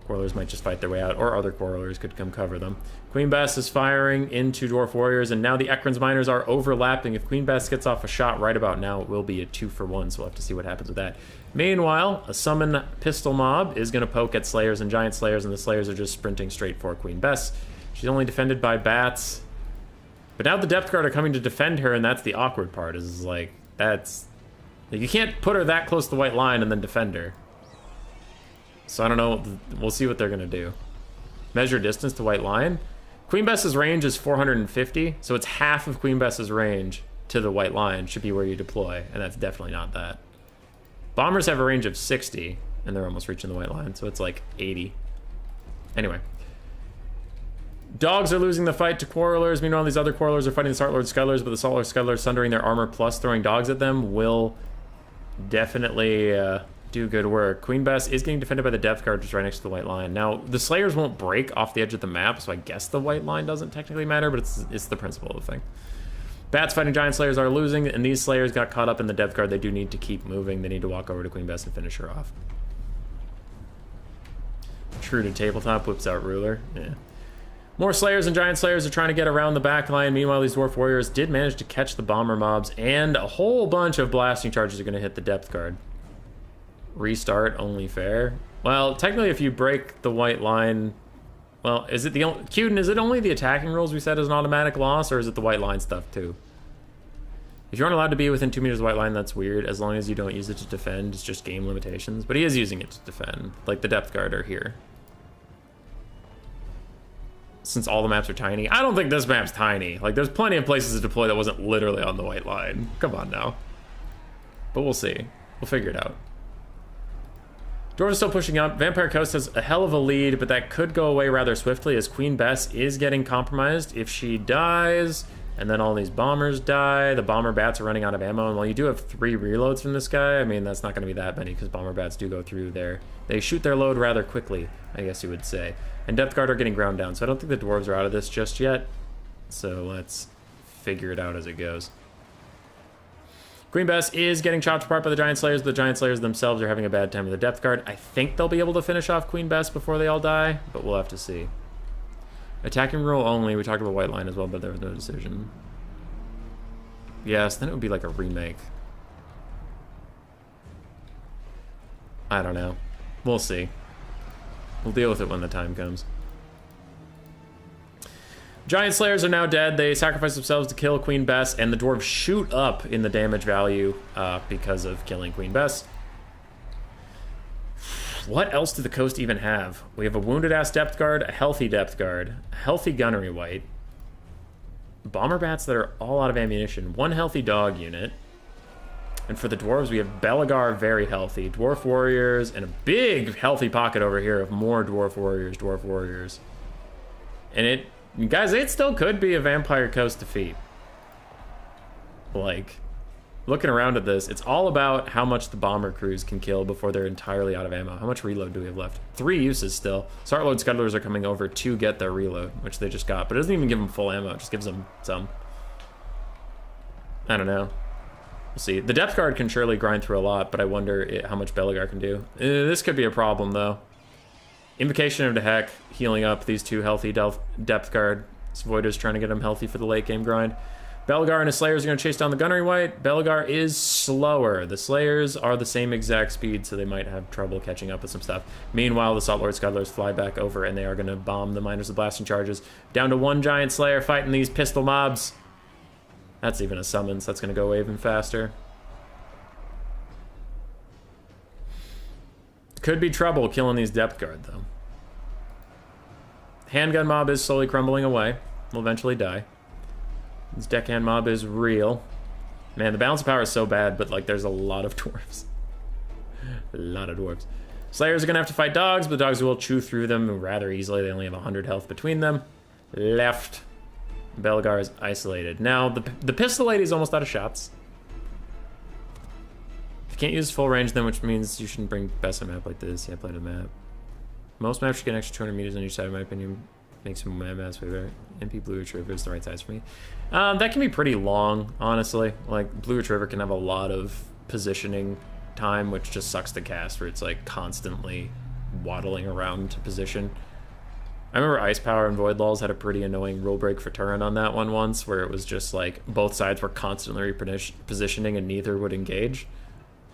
Quarrelers might just fight their way out, or other Quarrelers could come cover them. Queen Bess is firing into Dwarf Warriors, and now the Ekron's Miners are overlapping. If Queen Bess gets off a shot right about now, it will be a 2-for-1, so we'll have to see what happens with that. Meanwhile, a summon pistol mob is going to poke at Slayers and Giant Slayers, and the Slayers are just sprinting straight for Queen Bess. She's only defended by bats. But now the Depth Guard are coming to defend her, and that's the awkward part, is like, that's... like, you can't put her that close to the white line and then defend her. So I don't know, we'll see what they're going to do. Measure distance to white line. Queen Bess's range is 450, so it's half of Queen Bess's range to the white line should be where you deploy, and that's definitely not that. Bombers have a range of 60, and they're almost reaching the white line, so it's like 80. Anyway. Dogs are losing the fight to Quarrelers. Meanwhile, these other Quarrelers are fighting the Saltlord Scuttlers, but the Saltlord Scuttlers sundering their armor plus throwing dogs at them will definitely do good work. Queen Bess is getting defended by the Depth Guard just right next to the white line. Now, the Slayers won't break off the edge of the map, so I guess the white line doesn't technically matter, but it's the principle of the thing. Bats fighting Giant Slayers are losing, and these Slayers got caught up in the Depth Guard. They do need to keep moving. They need to walk over to Queen Bess and finish her off. True to tabletop, whips out Ruler. Yeah. More Slayers and Giant Slayers are trying to get around the back line. Meanwhile, these Dwarf Warriors did manage to catch the Bomber mobs, and a whole bunch of blasting charges are going to hit the Depth Guard. Restart, only fair. Well, technically, if you break the white line... well, is it the... Cuden, is it only the attacking rules we said as an automatic loss, or is it the white line stuff, too? If you aren't allowed to be within 2 meters of white line, that's weird. As long as you don't use it to defend, it's just game limitations. But he is using it to defend. Like, the Depth Guard are here. Since all the maps are tiny. I don't think this map's tiny. Like, there's plenty of places to deploy that wasn't literally on the white line. Come on now. But we'll see. We'll figure it out. Dwarves are still pushing up. Vampire Coast has a hell of a lead, but that could go away rather swiftly as Queen Bess is getting compromised. If she dies, and then all these bombers die, the bomber bats are running out of ammo. And while you do have 3 reloads from this guy, I mean, that's not going to be that many because bomber bats do go through there. They shoot their load rather quickly, I guess you would say. And Depth Guard are getting ground down, so I don't think the dwarves are out of this just yet. So let's figure it out as it goes. Queen Bess is getting chopped apart by the Giant Slayers, but the Giant Slayers themselves are having a bad time with the Depth Guard. I think they'll be able to finish off Queen Bess before they all die, but we'll have to see. Attacking rule only. We talked about white line as well, but there was no decision. Yes, then it would be like a remake. I don't know. We'll see. We'll deal with it when the time comes. Giant Slayers are now dead. They sacrifice themselves to kill Queen Bess, and the dwarves shoot up in the damage value because of killing Queen Bess. What else do the coast even have? We have a wounded-ass Depth Guard, a healthy Depth Guard, a healthy Gunnery White, Bomber Bats that are all out of ammunition, 1 healthy dog unit, and for the dwarves, we have Belagar, very healthy, Dwarf Warriors, and a big healthy pocket over here of more Dwarf Warriors. And guys, it still could be a Vampire Coast defeat. Like, looking around at this, it's all about how much the bomber crews can kill before they're entirely out of ammo. How much reload do we have left? 3 uses still. Sartlord Scuttlers are coming over to get their reload, which they just got, but it doesn't even give them full ammo, it just gives them some. I don't know. We'll see. The depth guard can surely grind through a lot, but I wonder how much Belegar can do. This could be a problem, though. Invocation of the Heck, healing up these two healthy depth guard. Voider's trying to get him healthy for the late game grind. Belegar and his Slayers are going to chase down the Gunnery White. Belegar is slower. The Slayers are the same exact speed, so they might have trouble catching up with some stuff. Meanwhile, the Salt Lord Scudlers fly back over, and they are going to bomb the Miners with Blasting Charges. Down to one Giant Slayer fighting these pistol mobs. That's even a summons. That's going to go even faster. Could be trouble killing these Depth Guard, though. Handgun mob is slowly crumbling away. Will eventually die. This deckhand mob is real. Man, the balance of power is so bad, but like there's a lot of dwarves. A lot of dwarves. Slayers are gonna have to fight dogs, but the dogs will chew through them rather easily. They only have 100 health between them. Left. Belegar is isolated. Now, the pistol lady is almost out of shots. If you can't use full range then, which means you shouldn't bring best on a map like this. Yeah, play the map. Most maps should get an extra 200 meters on each side, in my opinion. Makes some maps better. MP Blue Retriever is the right size for me. That can be pretty long, honestly. Like, Blue Retriever can have a lot of positioning time, which just sucks to cast, where it's like constantly waddling around to position. I remember Ice Power and Void Lulls had a pretty annoying rule break for Turin on that one once, where it was just like both sides were constantly repositioning and neither would engage.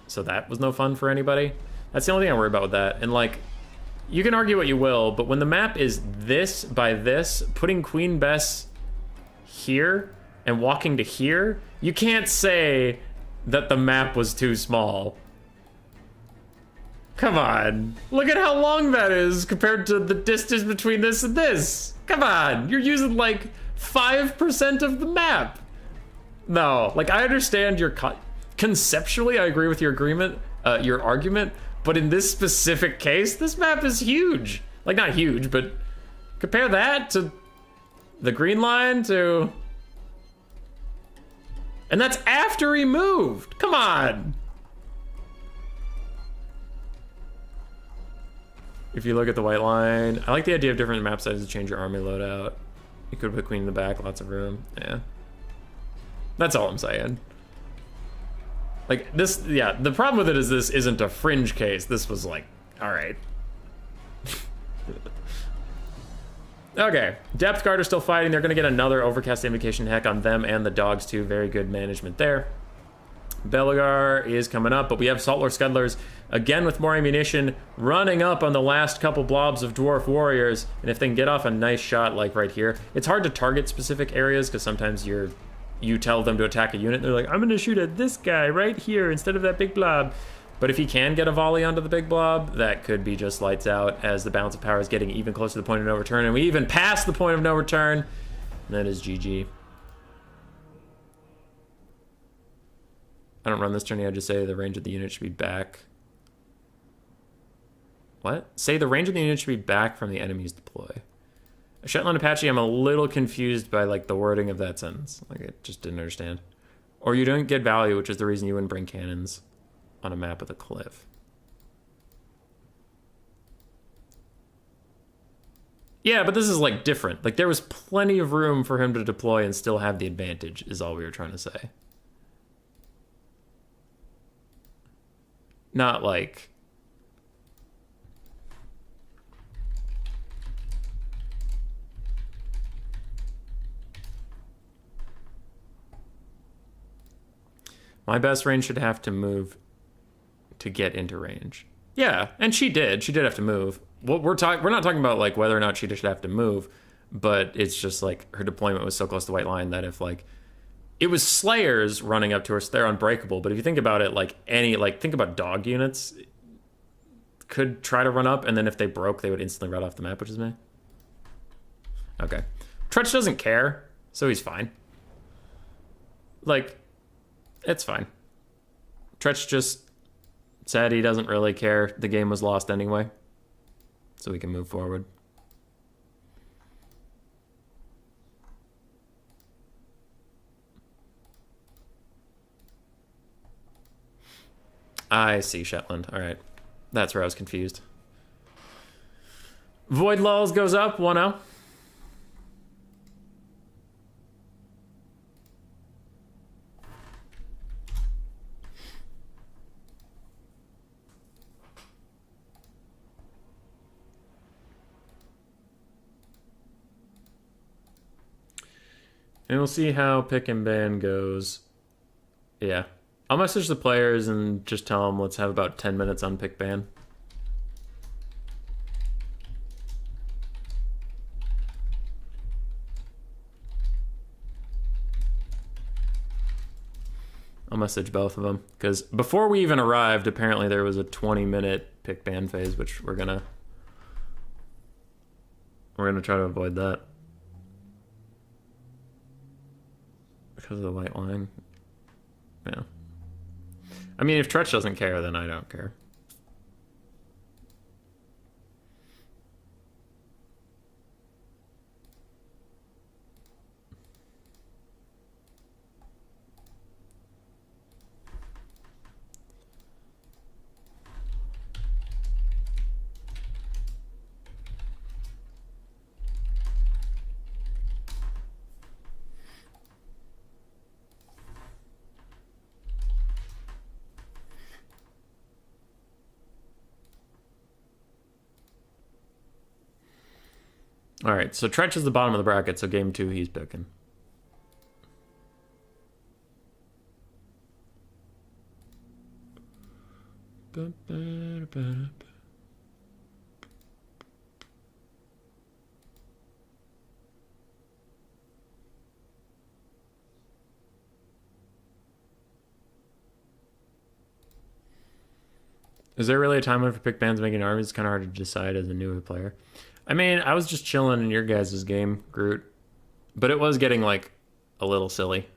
So that was no fun for anybody. That's the only thing I worry about with that. And like, you can argue what you will, but when the map is this by this, putting Queen Bess here and walking to here, you can't say that the map was too small. Come on. Look at how long that is compared to the distance between this and this. Come on. You're using like 5% of the map. No, like I understand your conceptually, I agree with your argument, but in this specific case, this map is huge. Like, not huge, but compare that to the green line to... And that's after he moved. Come on. If you look at the white line, I like the idea of different map sizes to change your army loadout. You could put Queen in the back, lots of room. Yeah. That's all I'm saying. Like, this, yeah, the problem with it is this isn't a fringe case. This was like, all right. Okay, Depth Guard are still fighting. They're going to get another Overcast Invocation Heck on them and the dogs, too. Very good management there. Belegar is coming up, but we have Salt Lord Scudlers, again with more ammunition, running up on the last couple blobs of Dwarf Warriors. And if they can get off a nice shot, like right here, it's hard to target specific areas, because sometimes you tell them to attack a unit, they're like, I'm gonna shoot at this guy right here instead of that big blob. But if he can get a volley onto the big blob, that could be just lights out, as the balance of power is getting even closer to the point of no return, and we even passed the point of no return. And that is GG. I don't run this tourney, I just say the range of the unit should be back. What? Say the range of the unit should be back from the enemy's deploy. Shetland Apache, I'm a little confused by like the wording of that sentence. Like, I just didn't understand. Or you don't get value, which is the reason you wouldn't bring cannons on a map with a cliff. Yeah, but this is like different. Like, there was plenty of room for him to deploy and still have the advantage, is all we were trying to say. Not like... My best range should have to move to get into range. Yeah, and she did. She did have to move. What we're not talking about like whether or not she should have to move, but it's just like her deployment was so close to the white line that if like it was Slayers running up to her, so they're unbreakable. But if you think about it, like think about dog units could try to run up, and then if they broke, they would instantly run off the map, which is me. Okay, Tzeentch doesn't care, so he's fine. Like, it's fine. Tzeentch just said he doesn't really care. The game was lost anyway. So we can move forward. I see Shetland. All right. That's where I was confused. Void Lulls goes up 1-0. And we'll see how pick and ban goes. Yeah. I'll message the players and just tell them let's have about 10 minutes on pick ban. I'll message both of them because before we even arrived, apparently there was a 20-minute pick ban phase, which we're gonna try to avoid that because of the white line. Yeah. I mean, if Tzeentch doesn't care, then I don't care. All right, so Tzeentch is the bottom of the bracket, so game 2 he's picking. Is there really a time limit for pick bans making armies? It's kind of hard to decide as a newer player. I mean, I was just chilling in your guys' game, Groot. But it was getting, like, a little silly.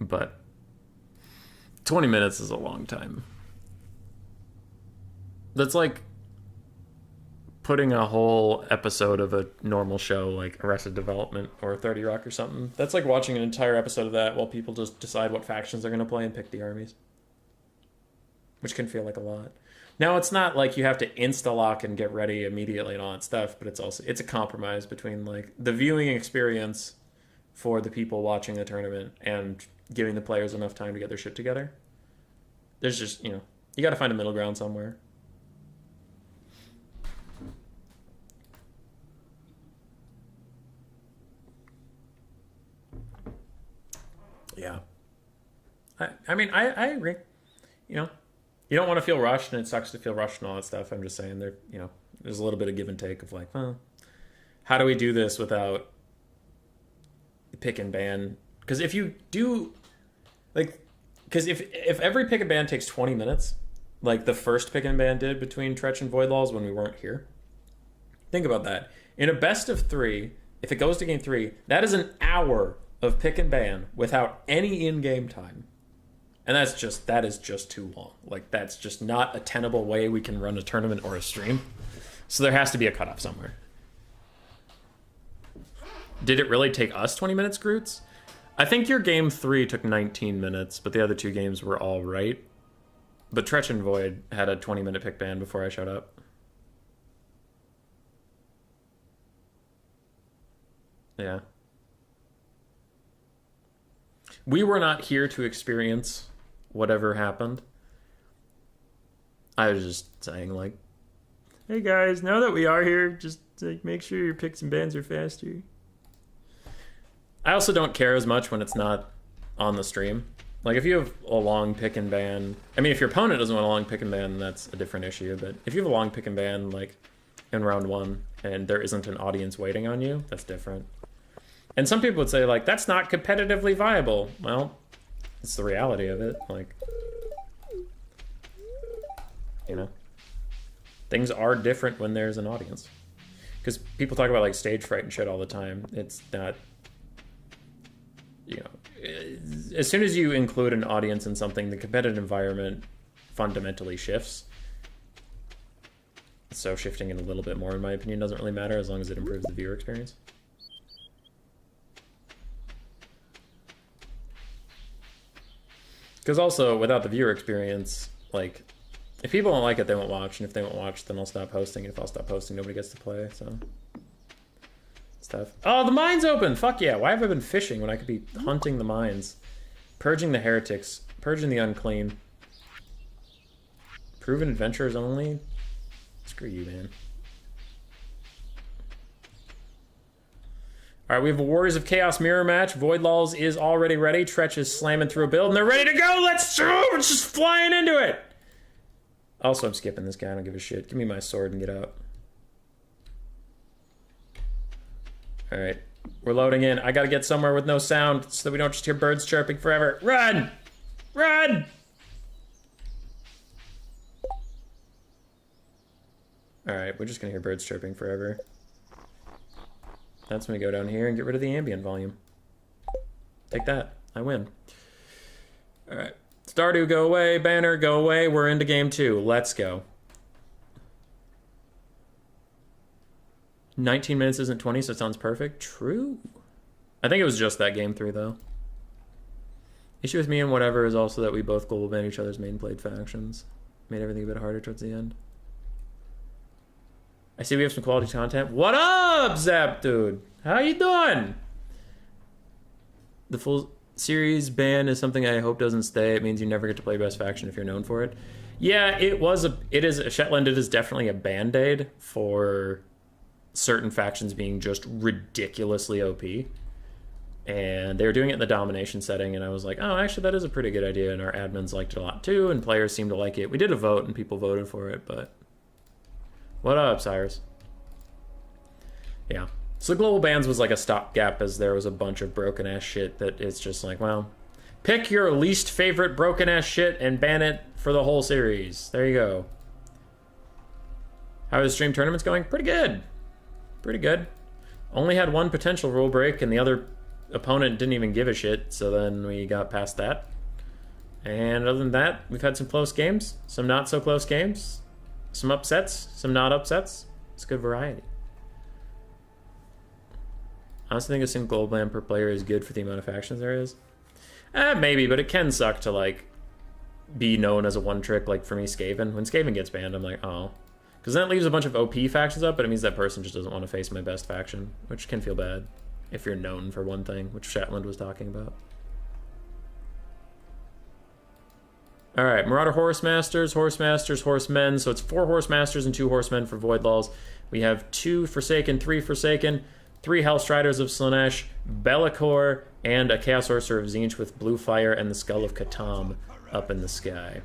But 20 minutes is a long time. That's like putting a whole episode of a normal show like Arrested Development or 30 Rock or something. That's like watching an entire episode of that while people just decide what factions they're going to play and pick the armies. Which can feel like a lot. Now, it's not like you have to insta-lock and get ready immediately and all that stuff, but it's a compromise between like the viewing experience for the people watching the tournament and giving the players enough time to get their shit together. There's just, you got to find a middle ground somewhere. Yeah. I mean, I agree. You don't want to feel rushed, and it sucks to feel rushed and all that stuff. I'm just saying there's a little bit of give and take of like, well, how do we do this without pick and ban? Because if you do, because if every pick and ban takes 20 minutes, like the first pick and ban did between Tzeentch and Voidlaws when we weren't here, think about that. In a best of 3, if it goes to game 3, that is an hour of pick and ban without any in-game time. And that is just too long. Like, that's just not a tenable way we can run a tournament or a stream. So there has to be a cutoff somewhere. Did it really take us 20 minutes, Groots? I think your game 3 took 19 minutes, but the other 2 games were all right. But Tzeentch and Void had a 20-minute pick ban before I showed up. Yeah. We were not here to experience whatever happened. I was just saying, like, hey guys, now that we are here, just like make sure your picks and bans are faster. I also don't care as much when it's not on the stream. Like, if you have a long pick and ban, I mean, if your opponent doesn't want a long pick and ban, that's a different issue. But if you have a long pick and ban, like in round 1, and there isn't an audience waiting on you, that's different. And some people would say, like, that's not competitively viable. Well, it's the reality of it. Like, things are different when there's an audience. Because people talk about, like, stage fright and shit all the time. It's not, as soon as you include an audience in something, the competitive environment fundamentally shifts. So shifting it a little bit more, in my opinion, doesn't really matter as long as it improves the viewer experience. Because also, without the viewer experience, like, if people don't like it, they won't watch. And if they won't watch, then I'll stop posting. And if I'll stop posting, nobody gets to play, so. Stuff. Oh, the mine's open! Fuck yeah. Why have I been fishing when I could be hunting the mines? Purging the heretics. Purging the unclean. Proven adventurers only? Screw you, man. Alright, we have a Warriors of Chaos mirror match. Voidlaws is already ready. Tzeentch is slamming through a build, and they're ready to go! Let's go! We're just flying into it! Also, I'm skipping this guy. I don't give a shit. Give me my sword and get out. Alright. We're loading in. I gotta get somewhere with no sound so that we don't just hear birds chirping forever. Run! Run! Alright, we're just gonna hear birds chirping forever. That's when we go down here and get rid of the ambient volume. Take that. I win. Alright. Stardew, go away. Banner, go away. We're into game 2. Let's go. 19 minutes isn't 20, so it sounds perfect. True. I think it was just that game 3, though. Issue with me and whatever is also that we both global ban each other's main played factions. Made everything a bit harder towards the end. I see we have some quality content. What up, Zap dude? How you doing? The full series ban is something I hope doesn't stay. It means you never get to play best faction if you're known for it. Yeah, it is Shetland. It is definitely a band-aid for certain factions being just ridiculously OP. And they were doing it in the domination setting, and I was like, oh, actually, that is a pretty good idea, and our admins liked it a lot too, and players seemed to like it. We did a vote, and people voted for it, but... What up, Cyrus? Yeah. So global bans was like a stopgap, as there was a bunch of broken-ass shit that it's just like, well, pick your least favorite broken-ass shit and ban it for the whole series. There you go. How are the stream tournaments going? Pretty good. Pretty good. Only had one potential rule break, and the other opponent didn't even give a shit, so then we got past that. And other than that, we've had some close games, some not so close games, some upsets, some not upsets. It's good variety. I honestly think a single gold ban per player is good for the amount of factions there is. Maybe, but it can suck to, like, be known as a one-trick, like, for me, Skaven. When Skaven gets banned, I'm like, oh. Because then it leaves a bunch of OP factions up, but it means that person just doesn't want to face my best faction, which can feel bad if you're known for one thing, which Shetland was talking about. Alright, Marauder Horsemasters, Horsemen. So it's 4 Horsemasters and 2 Horsemen for Voidlaws. We have 2 Forsaken, 3 Forsaken, 3 Hellstriders of Slaanesh, Be'lakor, and a Chaos Sorcerer of Tzeentch with Blue Fire and the Skull of Katam up in the sky.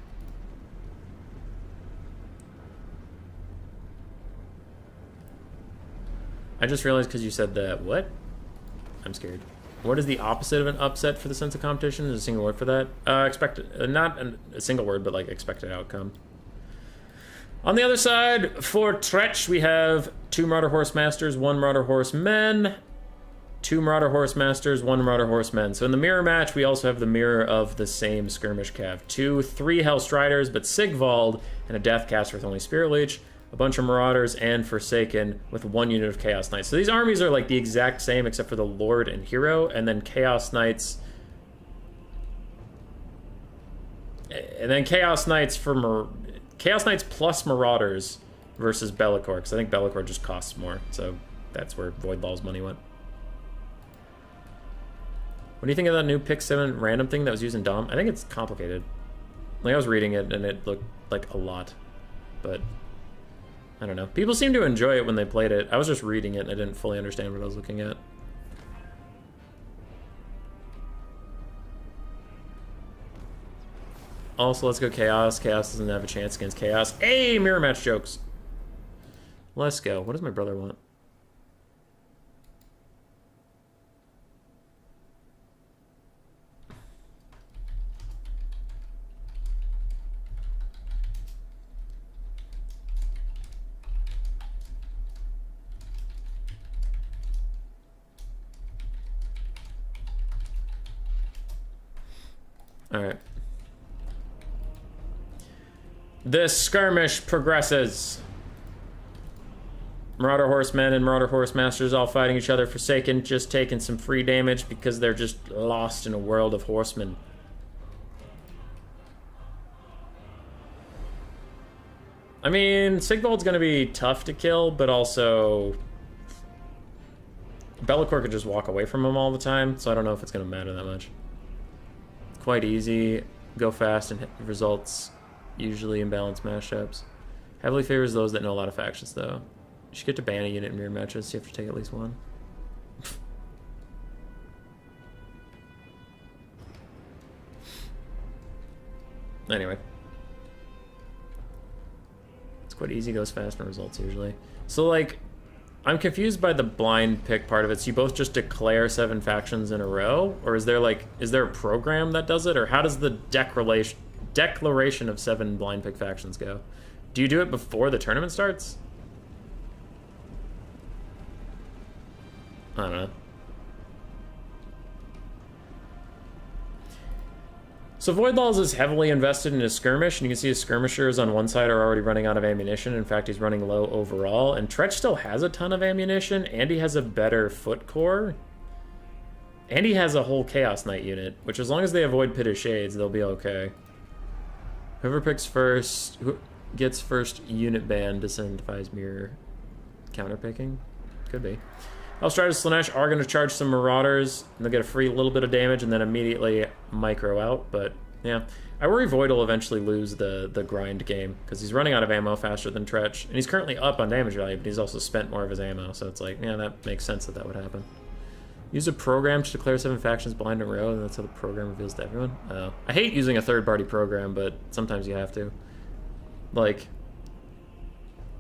I just realized because you said that. What? I'm scared. What is the opposite of an upset for the sense of competition? There's a single word for that. Expected, not a single word, but like expected outcome. On the other side, for Tzeentch, we have 2 Marauder Horsemasters, 1 Marauder Horsemen, 2 Marauder Horsemasters, 1 Marauder Horsemen. So in the mirror match, we also have the mirror of the same skirmish cav. 3 Hellstriders, but Sigvald, and a Deathcaster with only Spirit Leech. A bunch of Marauders and Forsaken with 1 unit of Chaos Knights. So these armies are like the exact same except for the Lord and Hero, and then Chaos Knights. And then Chaos Knights for Chaos Knights plus Marauders versus Be'lakor, because I think Be'lakor just costs more. So that's where Voidlaw's money went. What do you think of that new Pick 7 random thing that was used in Dom? I think it's complicated. Like, I was reading it and it looked like a lot, but I don't know. People seem to enjoy it when they played it. I was just reading it and I didn't fully understand what I was looking at. Also, let's go Chaos. Chaos doesn't have a chance against Chaos. Hey, mirror match jokes. Let's go. What does my brother want? Alright. This skirmish progresses. Marauder Horsemen and Marauder Horsemasters all fighting each other. Forsaken just taking some free damage because they're just lost in a world of horsemen. I mean, Sigvald's gonna be tough to kill, but also Be'lakor could just walk away from him all the time, so I don't know if it's gonna matter that much. quite easy, go fast, and hit results usually in balanced matchups. Heavily favors those that know a lot of factions, though. You should get to ban a unit in mirror matches, so you have to take at least one. Anyway. It's quite easy, goes fast, and results usually. So, like, I'm confused by the blind pick part of it. So you both just declare 7 factions in a row? Or is there, like, is there a program that does it? Or how does the declaration of 7 blind pick factions go? Do you do it before the tournament starts? I don't know. So Void Laws is heavily invested in his skirmish, and you can see his skirmishers on one side are already running out of ammunition. In fact, he's running low overall, and Tzeentch still has a ton of ammunition, and he has a better foot core. And he has a whole Chaos Knight unit, which as long as they avoid Pit of Shades, they'll be okay. Whoever picks first, who gets first unit ban disidentifies mirror counterpicking. Could be. Elves Slaanesh are going to charge some Marauders, and they'll get a free little bit of damage and then immediately micro out, but yeah. I worry Void will eventually lose the grind game, because he's running out of ammo faster than Tzeentch, and he's currently up on damage value, but he's also spent more of his ammo, so it's like, yeah, that makes sense that would happen. Use a program to declare 7 factions blind in a row, and that's how the program reveals to everyone. Oh. I hate using a third-party program, but sometimes you have to. Like...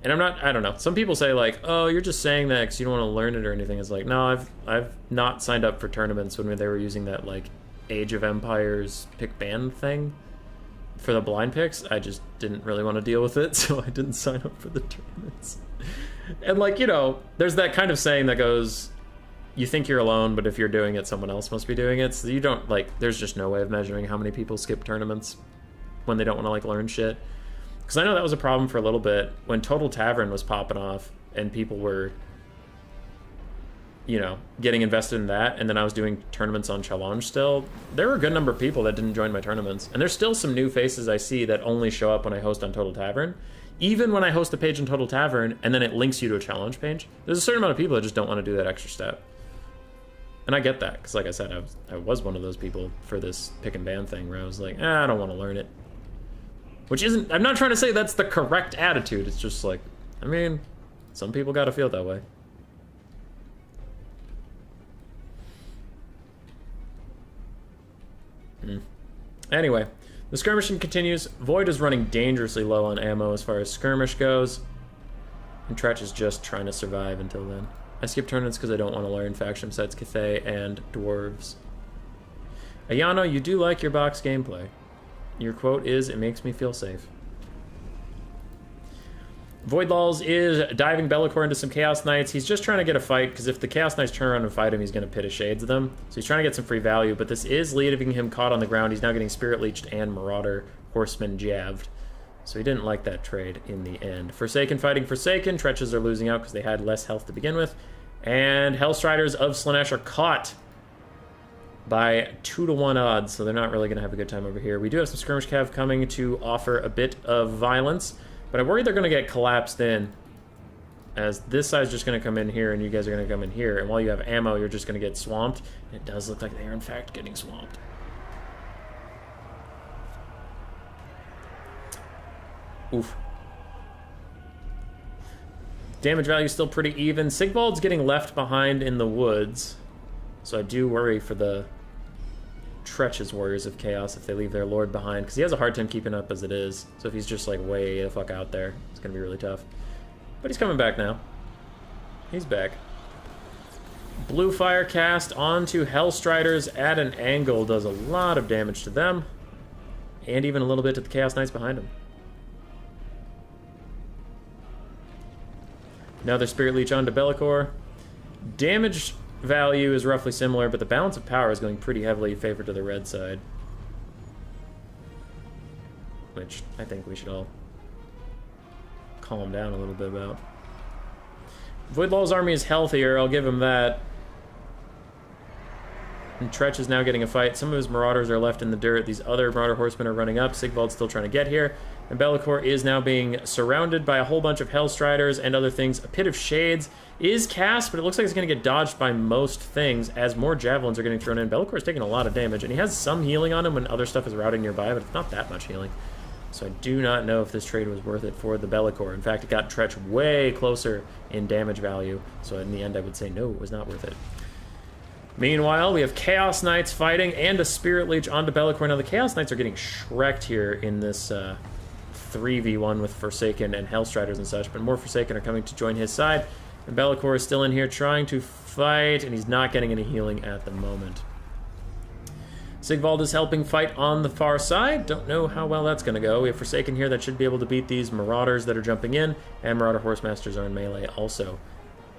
And I don't know. Some people say, like, oh, you're just saying that because you don't want to learn it or anything. It's like, no, I've not signed up for tournaments when they were using that, like, Age of Empires pick ban thing for the blind picks. I just didn't really want to deal with it, so I didn't sign up for the tournaments. And, like, you know, there's that kind of saying that goes, you think you're alone, but if you're doing it, someone else must be doing it. So you don't, like, there's just no way of measuring how many people skip tournaments when they don't want to, like, learn shit. Because I know that was a problem for a little bit when Total Tavern was popping off and people were, you know, getting invested in that, and then I was doing tournaments on Challenge still. There were a good number of people that didn't join my tournaments. And there's still some new faces I see that only show up when I host on Total Tavern. Even when I host a page on Total Tavern and then it links you to a challenge page, there's a certain amount of people that just don't want to do that extra step. And I get that, because like I said, I was one of those people for this pick and ban thing where I was like, I don't want to learn it. Which isn't, I'm not trying to say that's the correct attitude. It's just like, I mean, some people gotta feel that way. Anyway, the skirmishing continues. Void is running dangerously low on ammo as far as skirmish goes. And Tzeentch is just trying to survive until then. I skip tournaments because I don't want to learn faction besides Cathay and Dwarves. Ayano, you do like your box gameplay. Your quote is, it makes me feel safe. Void Laws is diving Be'lakor into some Chaos Knights. He's just trying to get a fight, because if the Chaos Knights turn around and fight him, he's going to Pit of Shades them. So he's trying to get some free value, but this is leaving him caught on the ground. He's now getting Spirit Leeched and Marauder Horseman jabbed. So he didn't like that trade in the end. Forsaken fighting Forsaken. Tzeentches are losing out because they had less health to begin with. And Hellstriders of Slaanesh are caught by 2-to-1 odds, so they're not really going to have a good time over here. We do have some Skirmish Cav coming to offer a bit of violence, but I worry they're going to get collapsed in, as this side's just going to come in here, and you guys are going to come in here, and while you have ammo, you're just going to get swamped. And it does look like they are, in fact, getting swamped. Oof. Damage value is still pretty even. Sigvald's getting left behind in the woods, so I do worry for the Tzeentch's Warriors of Chaos if they leave their Lord behind, because he has a hard time keeping up as it is. So if he's just like way the fuck out there, it's going to be really tough. But he's coming back now. He's back. Blue Fire cast onto Hellstriders at an angle does a lot of damage to them, and even a little bit to the Chaos Knights behind him. Another Spirit Leech onto Be'lakor. Damage value is roughly similar, but the balance of power is going pretty heavily in favor to the red side. Which I think we should all calm down a little bit about. Void Law's army is healthier, I'll give him that. And Tzeentch is now getting a fight. Some of his marauders are left in the dirt. These other marauder horsemen are running up. Sigvald's still trying to get here. And Be'lakor is now being surrounded by a whole bunch of Hellstriders and other things. A Pit of Shades is cast, but it looks like it's going to get dodged by most things as more javelins are getting thrown in. Be'lakor is taking a lot of damage, and he has some healing on him when other stuff is routing nearby, but it's not that much healing. So I do not know if this trade was worth it for the Be'lakor. In fact, it got Tzeentch way closer in damage value. So in the end, I would say no, it was not worth it. Meanwhile, we have Chaos Knights fighting and a Spirit Leech onto Be'lakor. Now, the Chaos Knights are getting shreked here in this 3v1 with Forsaken and Hellstriders and such, but more Forsaken are coming to join his side. And Be'lakor is still in here trying to fight, and he's not getting any healing at the moment. Sigvald is helping fight on the far side. Don't know how well that's going to go. We have Forsaken here that should be able to beat these Marauders that are jumping in, and Marauder Horsemasters are in melee also.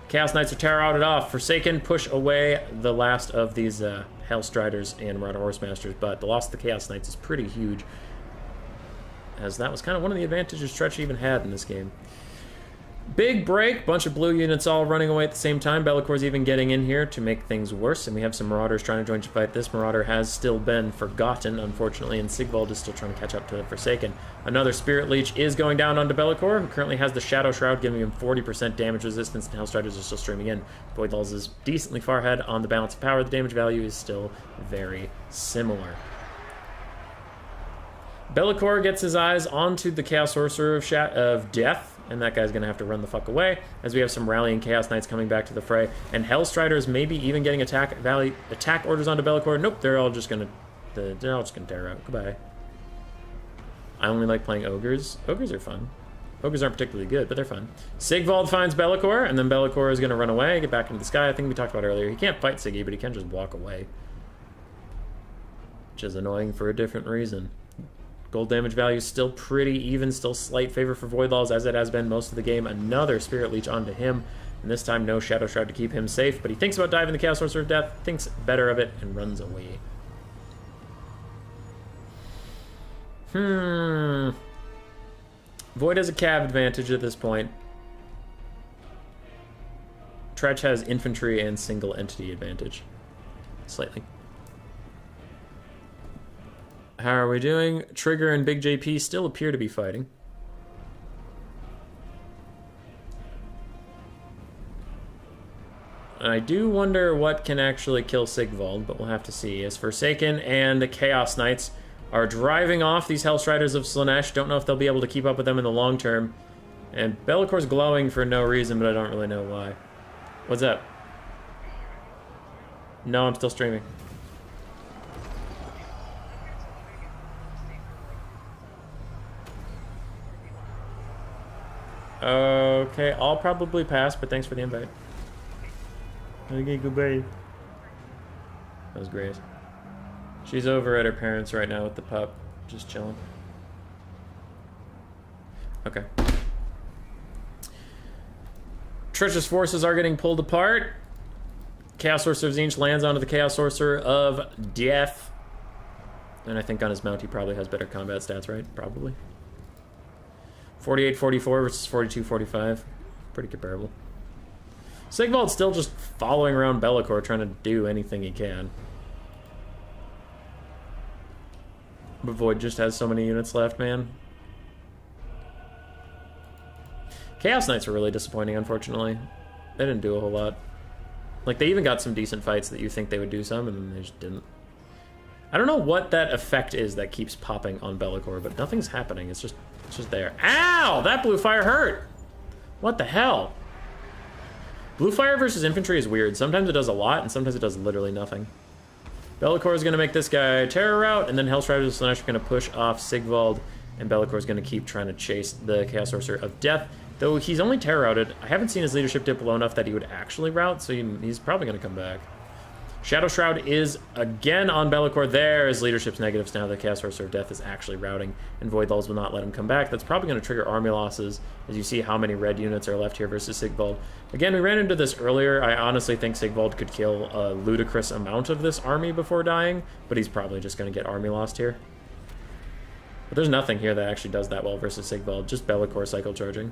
Chaos Knights are terror-outed off. Forsaken push away the last of these Hellstriders and Marauder Horsemasters, but the loss of the Chaos Knights is pretty huge, as that was kind of one of the advantages Tzeentch even had in this game. Big break, bunch of blue units all running away at the same time. Be'lakor's even getting in here to make things worse, and we have some Marauders trying to join to fight. This Marauder has still been forgotten, unfortunately, and Sigvald is still trying to catch up to the Forsaken. Another Spirit Leech is going down onto Be'lakor, who currently has the Shadow Shroud, giving him 40% damage resistance, and Hellstriders are still streaming in. Voidlals is decently far ahead on the balance of power. The damage value is still very similar. Be'lakor gets his eyes onto the Chaos Sorcerer of Death, and that guy's going to have to run the fuck away, as we have some rallying Chaos Knights coming back to the fray, and Hellstriders maybe even getting attack orders onto Be'lakor. Nope, they're all just going to tear out. Goodbye. I only like playing Ogres. Ogres are fun. Ogres aren't particularly good, but they're fun. Sigvald finds Be'lakor, and then Be'lakor is going to run away, get back into the sky. I think we talked about earlier. He can't fight Siggy, but he can just walk away, which is annoying for a different reason. Gold damage value is still pretty even, still slight favor for Voidlaws as it has been most of the game. Another Spirit Leech onto him, and this time no Shadow Shroud to keep him safe, but he thinks about diving the Chaos Sorcerer of Death, thinks better of it, and runs away. Void has a cav advantage at this point. Tzeentch has infantry and single entity advantage. Slightly. How are we doing? Trigger and Big JP still appear to be fighting. I do wonder what can actually kill Sigvald, but we'll have to see. As Forsaken and the Chaos Knights are driving off these Hellstriders of Slaanesh. Don't know if they'll be able to keep up with them in the long term. And Be'lakor's glowing for no reason, but I don't really know why. What's up? No, I'm still streaming. Okay, I'll probably pass, but thanks for the invite. Okay, goodbye. That was great. She's over at her parents' right now with the pup, just chilling. Okay. Tzeentch's forces are getting pulled apart. Chaos Sorcerer of Tzeentch lands onto the Chaos Sorcerer of Death. And I think on his mount he probably has better combat stats, right? Probably. 48-44 versus 42-45. Pretty comparable. Sigvald's still just following around Be'lakor, trying to do anything he can. But Void just has so many units left, man. Chaos Knights were really disappointing, unfortunately. They didn't do a whole lot. Like, they even got some decent fights that you think they would do some, and then they just didn't. I don't know what that effect is that keeps popping on Be'lakor, but nothing's happening. It's just there. Ow! That blue fire hurt! What the hell? Blue fire versus infantry is weird. Sometimes it does a lot, and sometimes it does literally nothing. Be'lakor is going to make this guy terror route, and then Hellstriders of Slaanesh are going to push off Sigvald, and Be'lakor is going to keep trying to chase the Chaos Sorcerer of Death. Though he's only terror routed, I haven't seen his leadership dip low enough that he would actually route, so he's probably going to come back. Shadow Shroud is again on Be'lakor. There is leadership's negatives now that Chaos Sorcerer of Death is actually routing, and Voidlals will not let him come back. That's probably going to trigger army losses, as you see how many red units are left here versus Sigvald. Again, we ran into this earlier. I honestly think Sigvald could kill a ludicrous amount of this army before dying, but he's probably just going to get army lost here. But there's nothing here that actually does that well versus Sigvald, just Be'lakor cycle charging.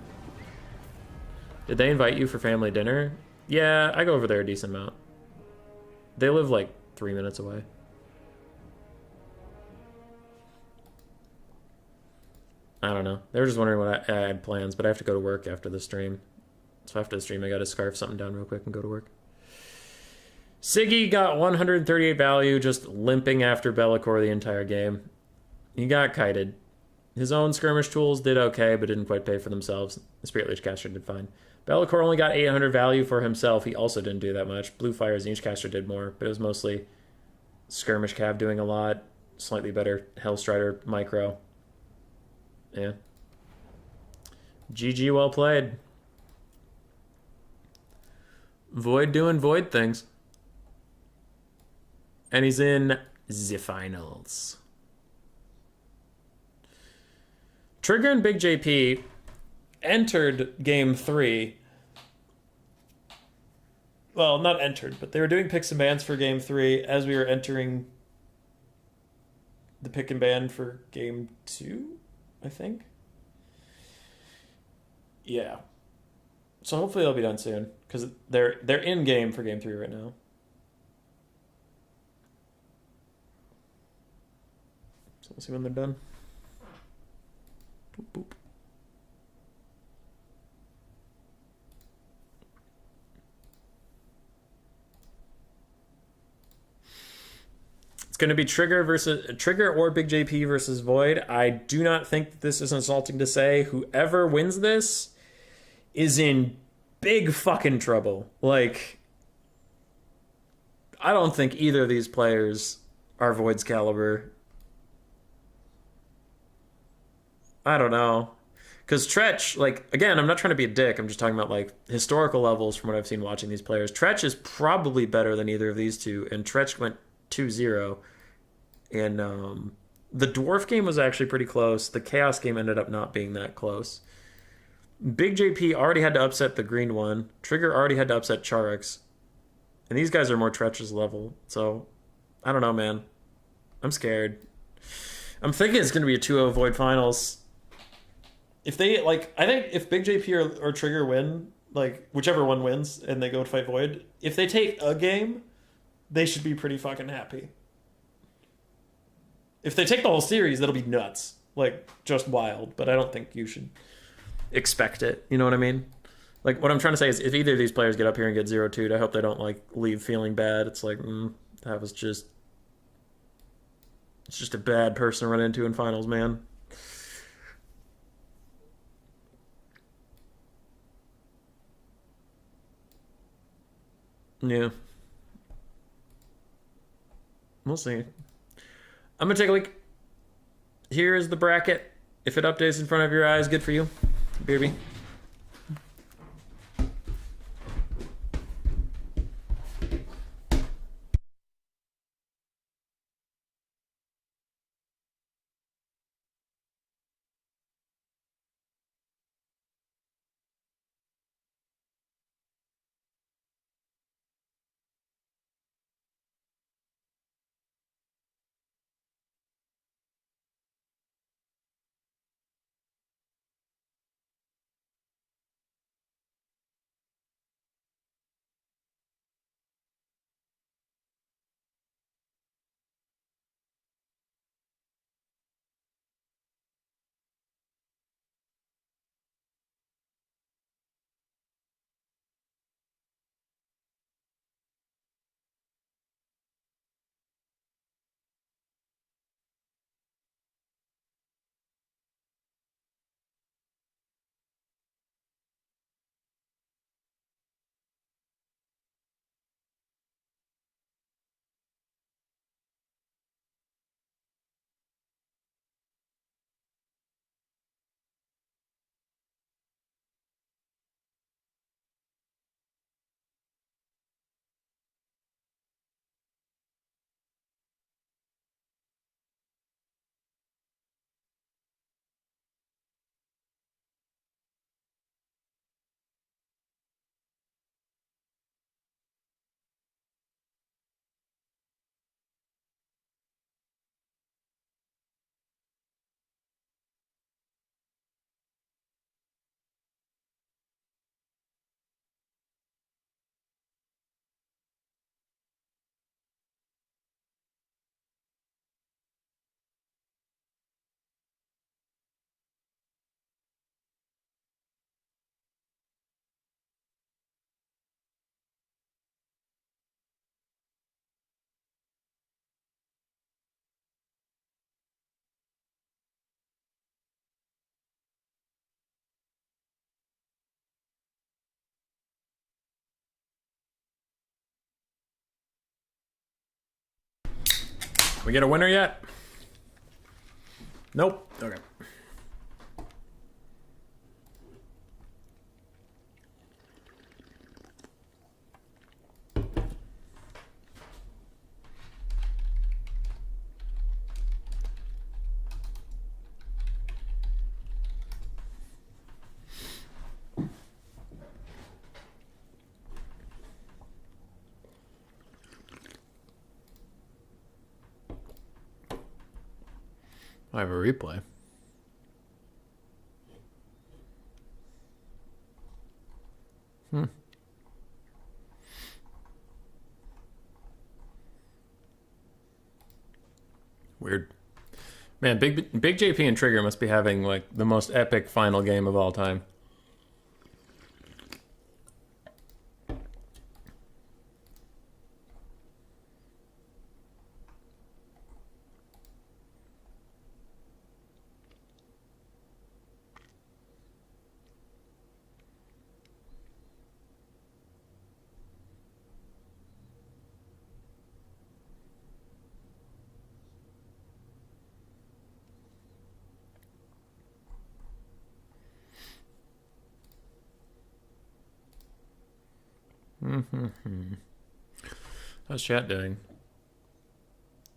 Did they invite you for family dinner? Yeah, I go over there a decent amount. They live like 3 minutes away. I don't know. They were just wondering what I had plans, but I have to go to work after the stream. So after the stream, I got to scarf something down real quick and go to work. Siggy got 138 value, just limping after Be'lakor the entire game. He got kited. His own skirmish tools did okay, but didn't quite pay for themselves. The Spirit Leech caster did fine. Be'lakor only got 800 value for himself. He also didn't do that much. Blue Fire Tzeentch caster did more, but it was mostly skirmish cav doing a lot. Slightly better Hellstrider micro. Yeah. GG, well played. Void doing Void things. And he's in the finals. Trigger and Big JP entered game 3. Well, not entered, but they were doing picks and bans for game 3 as we were entering the pick and ban for game 2, I think. Yeah. So hopefully they'll be done soon, because they're in game for game 3 right now. So we'll see when they're done. Boop, boop. It's going to be Trigger or Big JP versus Void. I do not think that this is insulting to say. Whoever wins this is in big fucking trouble. Like, I don't think either of these players are Void's caliber. I don't know. Because Tzeentch, like, again, I'm not trying to be a dick. I'm just talking about, like, historical levels from what I've seen watching these players. Tzeentch is probably better than either of these two, and Tzeentch went 2-0. And the Dwarf game was actually pretty close. The Chaos game ended up not being that close. Big JP already had to upset the green one. Trigger already had to upset Charix. And these guys are more Tzeentch's level. So, I don't know, man. I'm scared. I'm thinking it's going to be a 2-0 Void Finals. If they, like, I think if Big JP or Trigger win, like, whichever one wins and they go to fight Void, if they take a game, they should be pretty fucking happy. If they take the whole series, that'll be nuts. Like, just wild. But I don't think you should expect it. You know what I mean? Like, what I'm trying to say is if either of these players get up here and get 0-2'd, I hope they don't, like, leave feeling bad. It's like, that was just... It's just a bad person to run into in finals, man. Yeah. We'll see. I'm going to take a look. Here is the bracket. If it updates in front of your eyes, good for you. Baby. We get a winner yet? Nope. Okay. I have a replay. Weird. Man, Big JP and Trigger must be having like the most epic final game of all time. How's chat doing?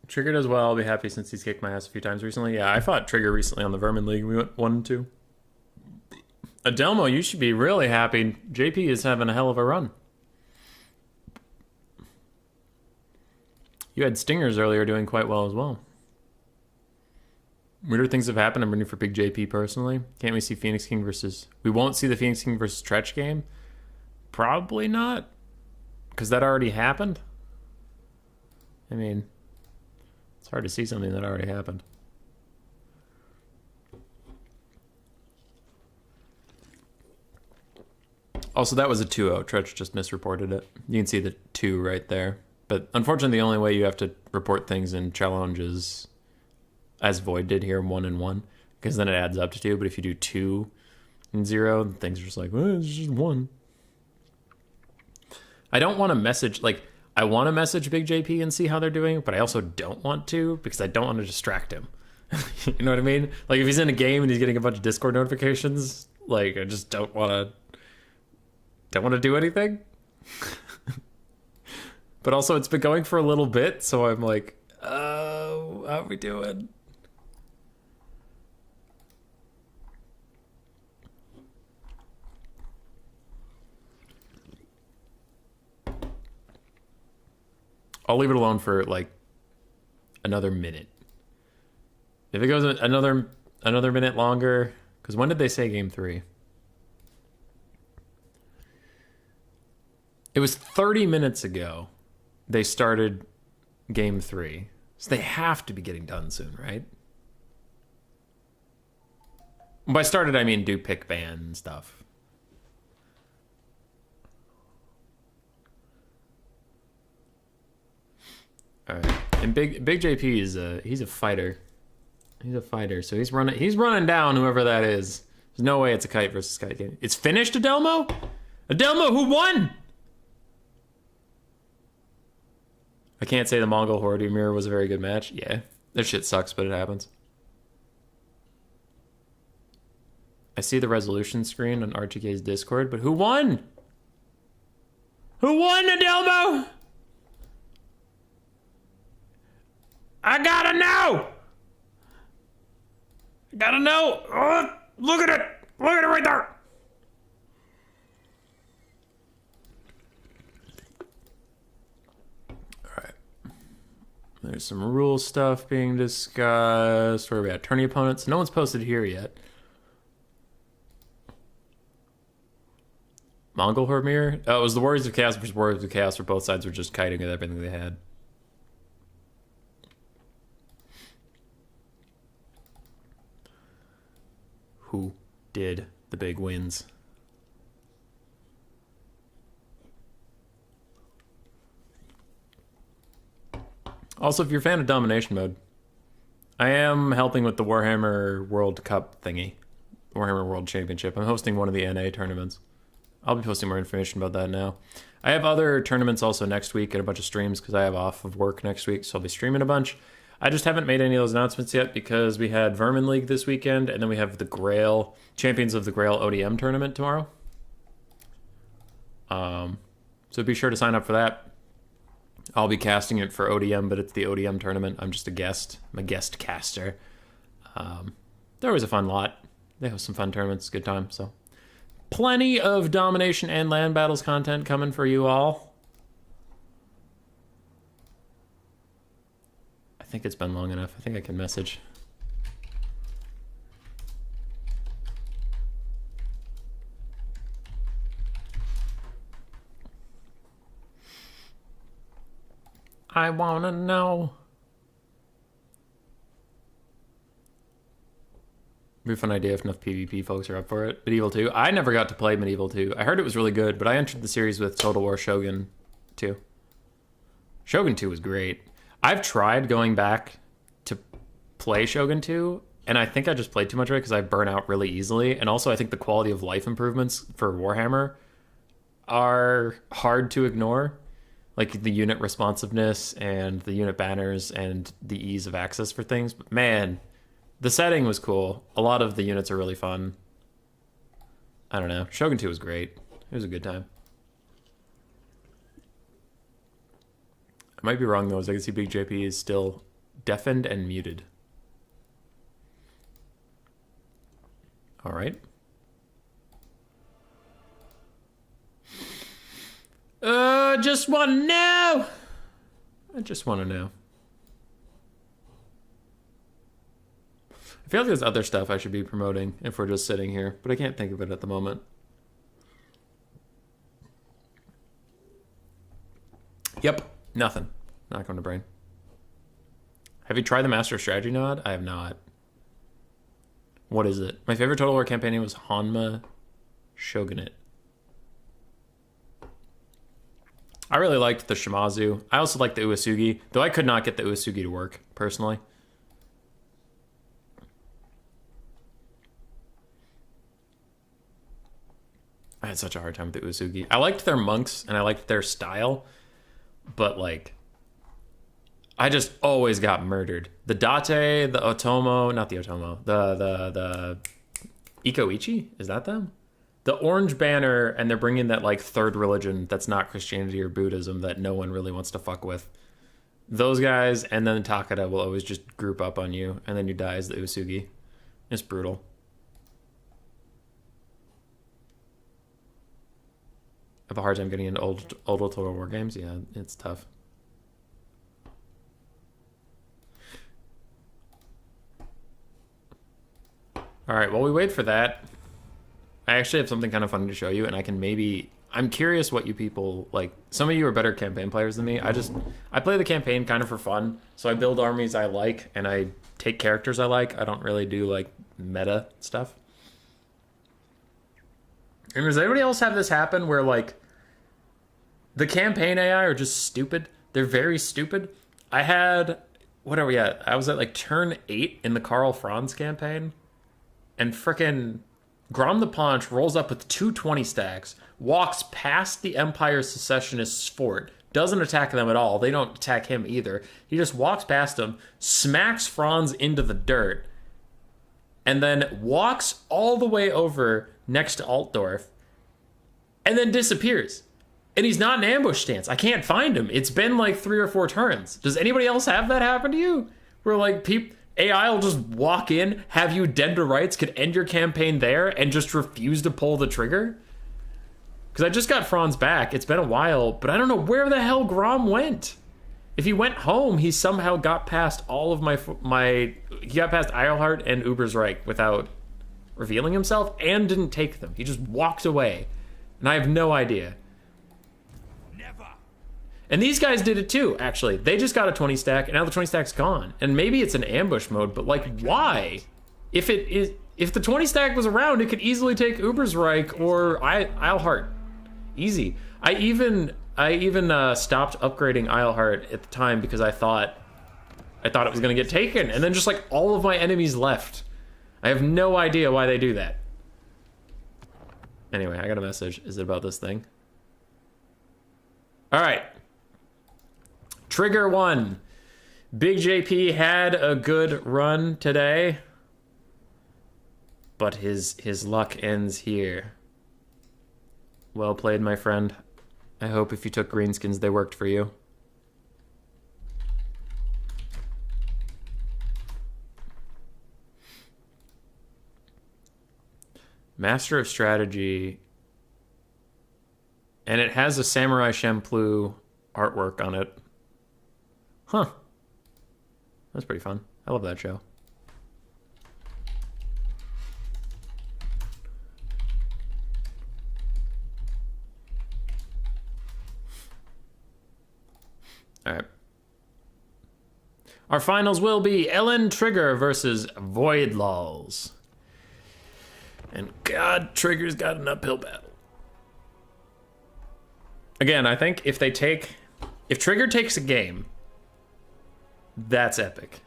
Trigger does well. I'll be happy since he's kicked my ass a few times recently. Yeah, I fought Trigger recently on the Vermin League. We went 1-2. Adelmo, you should be really happy. JP is having a hell of a run. You had Stingers earlier doing quite well as well. Weirder things have happened. I'm rooting for Big JP personally. Can't we see Phoenix King versus... We won't see the Phoenix King versus Tzeentch game? Probably not. Because that already happened. I mean, it's hard to see something that already happened. Also, that was a 2-0. Tzeentch just misreported it. You can see the 2 right there. But unfortunately, the only way you have to report things in challenges, as Void did here, 1 and 1, because then it adds up to 2. But if you do 2 and 0, things are just like, well, it's just 1. I don't want to message, like, I want to message Big JP and see how they're doing, but I also don't want to because I don't want to distract him. You know what I mean? Like, if he's in a game and he's getting a bunch of Discord notifications, like, I just don't want to do anything. But also, it's been going for a little bit, so I'm like, oh, how are we doing? I'll leave it alone for like another minute. If it goes another minute longer, because when did they say game 3? It was 30 minutes ago they started game 3. So they have to be getting done soon, right? By started, I mean do pick ban and stuff. All right, and Big JP is he's a fighter. He's a fighter, so he's running down whoever that is. There's no way it's a kite versus kite game. It's finished, Adelmo? Adelmo, who won? I can't say the Mongol Horde mirror was a very good match. Yeah, that shit sucks, but it happens. I see the resolution screen on RTK's Discord, but who won? Who won, Adelmo? I gotta know! I gotta know! Oh, look at it! Look at it right there! Alright. There's some rule stuff being discussed. Where are we at? Tourney opponents. No one's posted here yet. Mongol Horde mirror? Oh, it was the Warriors of Chaos versus Warriors of Chaos, where both sides were just kiting with everything they had. Who did the big wins? Also, if you're a fan of Domination Mode, I am helping with the Warhammer World Cup thingy. Warhammer World Championship. I'm hosting one of the NA tournaments. I'll be posting more information about that now. I have other tournaments also next week and a bunch of streams because I have off of work next week, so I'll be streaming a bunch. I just haven't made any of those announcements yet because we had Vermin League this weekend, and then we have the Grail, Champions of the Grail ODM tournament tomorrow. So be sure to sign up for that. I'll be casting it for ODM, but it's the ODM tournament. I'm just a guest. I'm a guest caster. They're always a fun lot. They have some fun tournaments, good time. So plenty of domination and land battles content coming for you all. I think it's been long enough. I think I can message. I wanna know. Be a fun idea if enough PvP folks are up for it. Medieval 2. I never got to play Medieval 2. I heard it was really good, but I entered the series with Total War Shogun 2. Shogun 2 was great. I've tried going back to play Shogun 2, and I think I just played too much of it because I burn out really easily. And also I think the quality of life improvements for Warhammer are hard to ignore. Like the unit responsiveness and the unit banners and the ease of access for things. But man, the setting was cool. A lot of the units are really fun. I don't know. Shogun 2 was great. It was a good time. I might be wrong though, as I can see Big JP is still deafened and muted. All right. Just want to know. I just want to know. I feel like there's other stuff I should be promoting if we're just sitting here, but I can't think of it at the moment. Yep, nothing. Not going to brain. Have you tried the Master of Strategy nod? I have not. What is it? My favorite Total War campaign was Hanma Shogunate. I really liked the Shimazu. I also liked the Uesugi, though I could not get the Uesugi to work, personally. I had such a hard time with the Uesugi. I liked their monks, and I liked their style, but, like, I just always got murdered. The Date, the Otomo, not the Otomo, the Ikoichi? Is that them? The orange banner, and they're bringing that, like, third religion that's not Christianity or Buddhism that no one really wants to fuck with. Those guys, and then Takeda will always just group up on you, and then you die as the Usugi. It's brutal. I have a hard time getting into old Total War games. Yeah, it's tough. All right, while we wait for that, I actually have something kind of funny to show you, and I'm curious what you people, like, some of you are better campaign players than me. I play the campaign kind of for fun, so I build armies I like, and I take characters I like. I don't really do, like, meta stuff. And does anybody else have this happen where, like, the campaign AI are just stupid? They're very stupid. What are we at? I was at, like, turn 8 in the Karl Franz campaign, and frickin' Grom the Paunch rolls up with 220 stacks, walks past the Empire's Secessionists' fort, doesn't attack them at all. They don't attack him either. He just walks past them, smacks Franz into the dirt, and then walks all the way over next to Altdorf, and then disappears. And he's not in ambush stance. I can't find him. It's been like 3 or 4 turns. Does anybody else have that happen to you? Where, like, AI will just walk in, have you dead to rights, could end your campaign there, and just refuse to pull the trigger? Because I just got Franz back. It's been a while, but I don't know where the hell Grom went. If he went home, he somehow got past all of he got past Eilhart and Ubersreich without revealing himself, and didn't take them. He just walked away. And I have no idea. And these guys did it too, actually. They just got a 20 stack, and now the 20 stack's gone. And maybe it's an ambush mode, but, like, why? If the 20 stack was around, it could easily take Ubersreich or Eilhart. Easy. I even stopped upgrading Eilhart at the time because I thought it was going to get taken. And then just, like, all of my enemies left. I have no idea why they do that. Anyway, I got a message. Is it about this thing? All right. Trigger 1. Big JP had a good run today, but his luck ends here. Well played, my friend. I hope if you took greenskins, they worked for you. Master of Strategy. And it has a Samurai Champloo artwork on it. Huh. That's pretty fun. I love that show. All right. Our finals will be Ellen Trigger versus Voidlaws. And God, Trigger's got an uphill battle. Again, I think if Trigger takes a game, that's epic.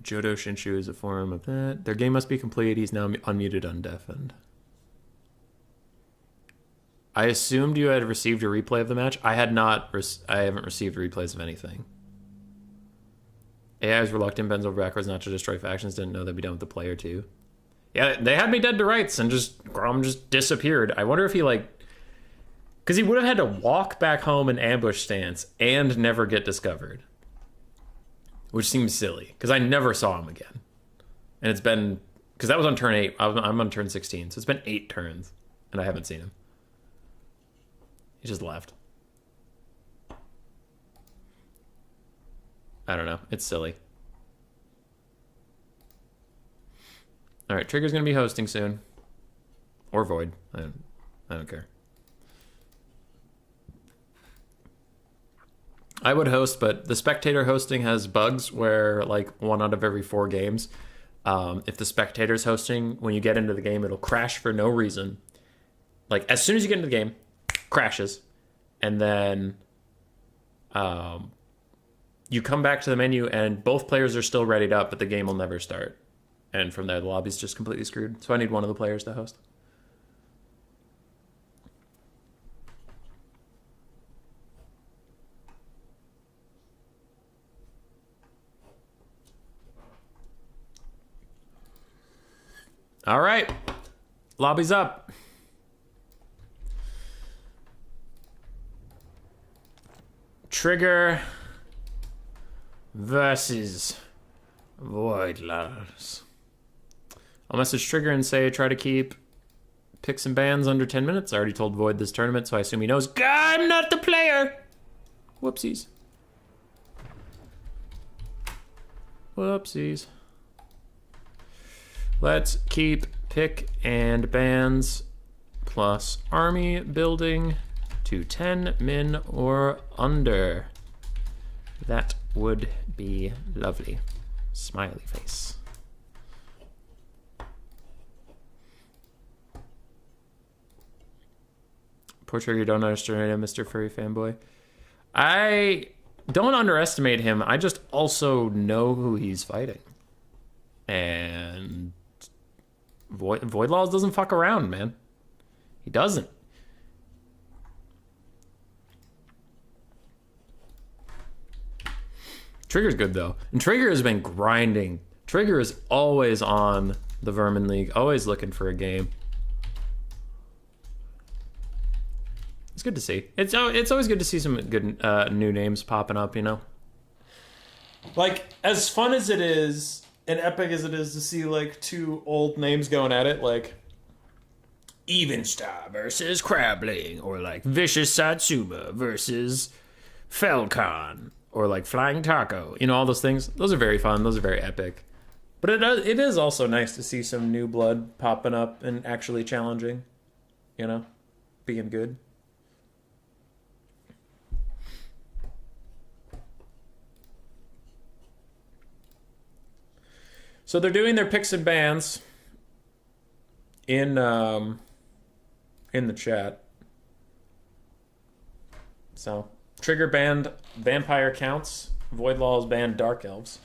Jodo Shinshu is a form of that. Their game must be complete. He's now unmuted, undeafened. I assumed you had received a replay of the match. I had not. I haven't received replays of anything. AI is reluctant, bends over backwards not to destroy factions. Didn't know they'd be done with the player too. Yeah, they had me dead to rights, and Grom just disappeared. I wonder if he because he would have had to walk back home in ambush stance and never get discovered. Which seems silly, because I never saw him again. And it's been... Because that was on turn 8. I'm on turn 16, so it's been 8 turns, and I haven't seen him. He just left. I don't know. It's silly. Alright, Trigger's going to be hosting soon. Or Void. I don't care. I would host, but the spectator hosting has bugs where, 1 out of every 4 games, if the spectator's hosting, when you get into the game, it'll crash for no reason. As soon as you get into the game, crashes. And then you come back to the menu, and both players are still readied up, but the game will never start. And from there, the lobby's just completely screwed. So I need one of the players to host. All right. Lobby's up. Trigger versus Voidlaws. I'll message Trigger and say try to keep picks and bans under 10 minutes. I already told Void this tournament, so I assume he knows. I'm not the player. Whoopsies. Whoopsies. Let's keep pick and bans plus army building to 10 min or under. That would be lovely. Smiley face. Poor Trigger, don't underestimate him, Mr. Furry Fanboy. I don't underestimate him. I just also know who he's fighting. And Voidlaws doesn't fuck around, man. He doesn't. Trigger's good, though. And Trigger has been grinding. Trigger is always on the Vermin League, always looking for a game. It's good to see. It's always good to see some good new names popping up, you know? As fun as it is, and epic as it is to see, 2 old names going at it, Evenstar versus Crabling, or Vicious Satsuma versus Felcon, or Flying Taco, you know, all those things. Those are very fun. Those are very epic. But it is also nice to see some new blood popping up and actually challenging, you know, being good. So they're doing their picks and bans in the chat. So Trigger banned Vampire Counts. Voidlaws banned Dark Elves.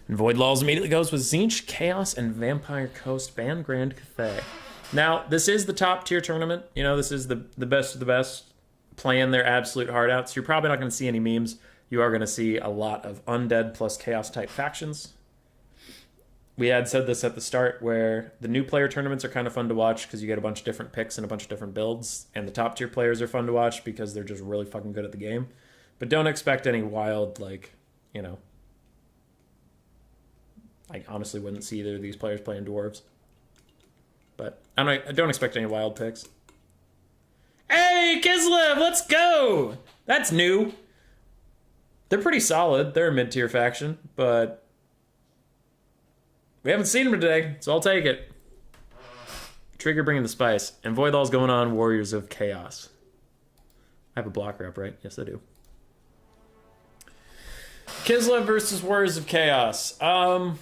And Voidlaws immediately goes with Tzeentch, Chaos, and Vampire Coast ban Grand Cathay. Now, this is the top tier tournament. You know, this is the best of the best playing their absolute heart out. So you're probably not going to see any memes. You are going to see a lot of undead plus chaos type factions. We had said this at the start where the new player tournaments are kind of fun to watch because you get a bunch of different picks and a bunch of different builds. And the top tier players are fun to watch because they're just really fucking good at the game. But don't expect any wild, like, you know. I honestly wouldn't see either of these players playing Dwarves. But I don't expect any wild picks. Hey, Kislev, let's go! That's new. They're pretty solid. They're a mid-tier faction, but we haven't seen them today, so I'll take it. Trigger bringing the spice. And Voidal's going on Warriors of Chaos. I have a blocker up, right? Yes, I do. Kislev versus Warriors of Chaos. How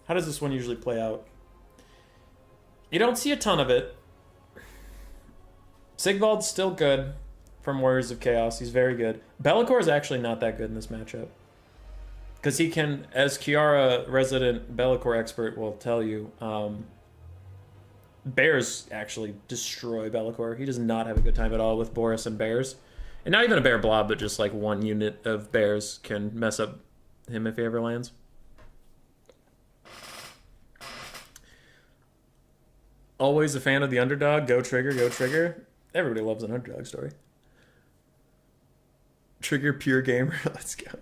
does this one usually play out? You don't see a ton of it. Sigvald's still good from Warriors of Chaos. He's very good. Be'lakor is actually not that good in this matchup. Because he can, as Kiara, resident Be'lakor expert, will tell you, bears actually destroy Be'lakor. He does not have a good time at all with Boris and bears. And not even a bear blob, but just like one unit of bears can mess up him if he ever lands. Always a fan of the underdog. Go Trigger, go Trigger. Everybody loves an underdog story. Trigger pure gamer. Let's go.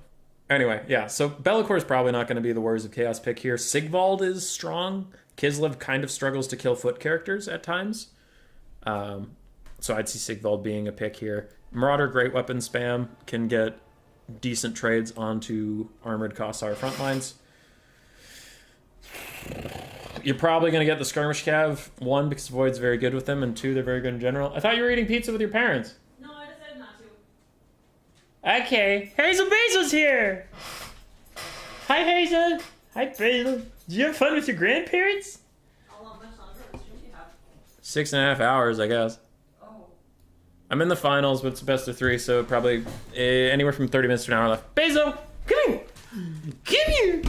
Anyway, yeah, so Be'lakor is probably not going to be the Warriors of Chaos pick here. Sigvald is strong. Kislev kind of struggles to kill foot characters at times. So I'd see Sigvald being a pick here. Marauder Great Weapon spam can get decent trades onto Armored Kossar front lines. You're probably going to get the Skirmish Cav, 1, because Void's very good with them, and 2, they're very good in general. I thought you were eating pizza with your parents. No, I decided not to. Okay. Hazel Basil's here! Hi, Hazel! Hi, Basil. Did you have fun with your grandparents? How long much longer of a stream do you have? 6.5 hours, I guess. Oh. I'm in the finals, but it's best of 3, so probably anywhere from 30 minutes to an hour left. Basil! Come here! Come here!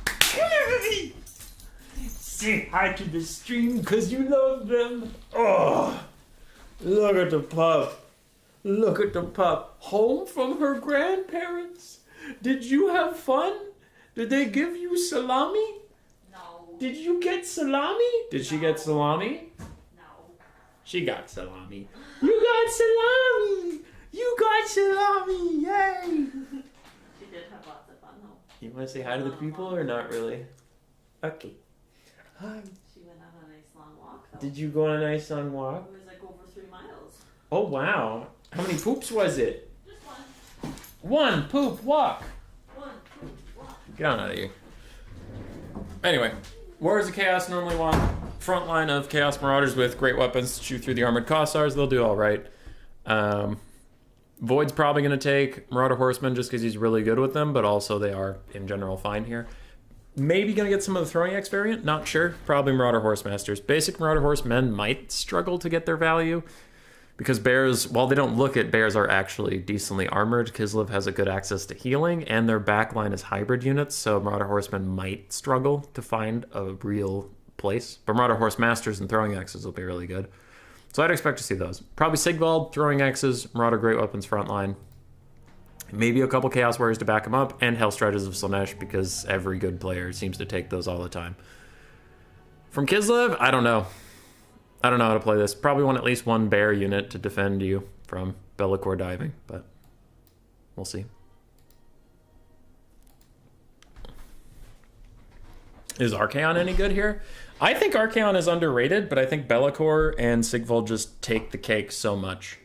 Come here, baby! Say hi to the stream because you love them. Oh, look at the pup. Look at the pup. Home from her grandparents. Did you have fun? Did they give you salami? No. Did you get salami? Did she get salami? No. She got salami. You got salami. You got salami. Yay. She did have lots of fun though. You want to say hi to the people or not really? Okay. Hi. She went on a nice long walk though. Did you go on a nice long walk? It was like over 3 miles. Oh, wow. How many poops was it? Just one. One poop walk. One, two, walk. Get on out of here. Anyway, Warriors of Chaos normally want front line of Chaos Marauders with great weapons to shoot through the Armored Kossars. They'll do all right. Void's probably going to take Marauder Horsemen just because he's really good with them, but also they are, in general, fine here. Maybe going to get some of the Throwing Axe variant. Not sure. Probably Marauder Horsemasters. Basic Marauder Horsemen might struggle to get their value because bears, while they don't look it, bears are actually decently armored. Kislev has a good access to healing, and their backline is hybrid units, so Marauder Horsemen might struggle to find a real place. But Marauder Horsemasters and Throwing Axes will be really good. So I'd expect to see those. Probably Sigvald, Throwing Axes, Marauder Great Weapons frontline. Maybe a couple Chaos Warriors to back him up, and Hellstriders of Slaanesh, because every good player seems to take those all the time. From Kislev, I don't know. I don't know how to play this. Probably want at least one bear unit to defend you from Be'lakor diving, but we'll see. Is Archaon any good here? I think Archaon is underrated, but I think Be'lakor and Sigvald just take the cake so much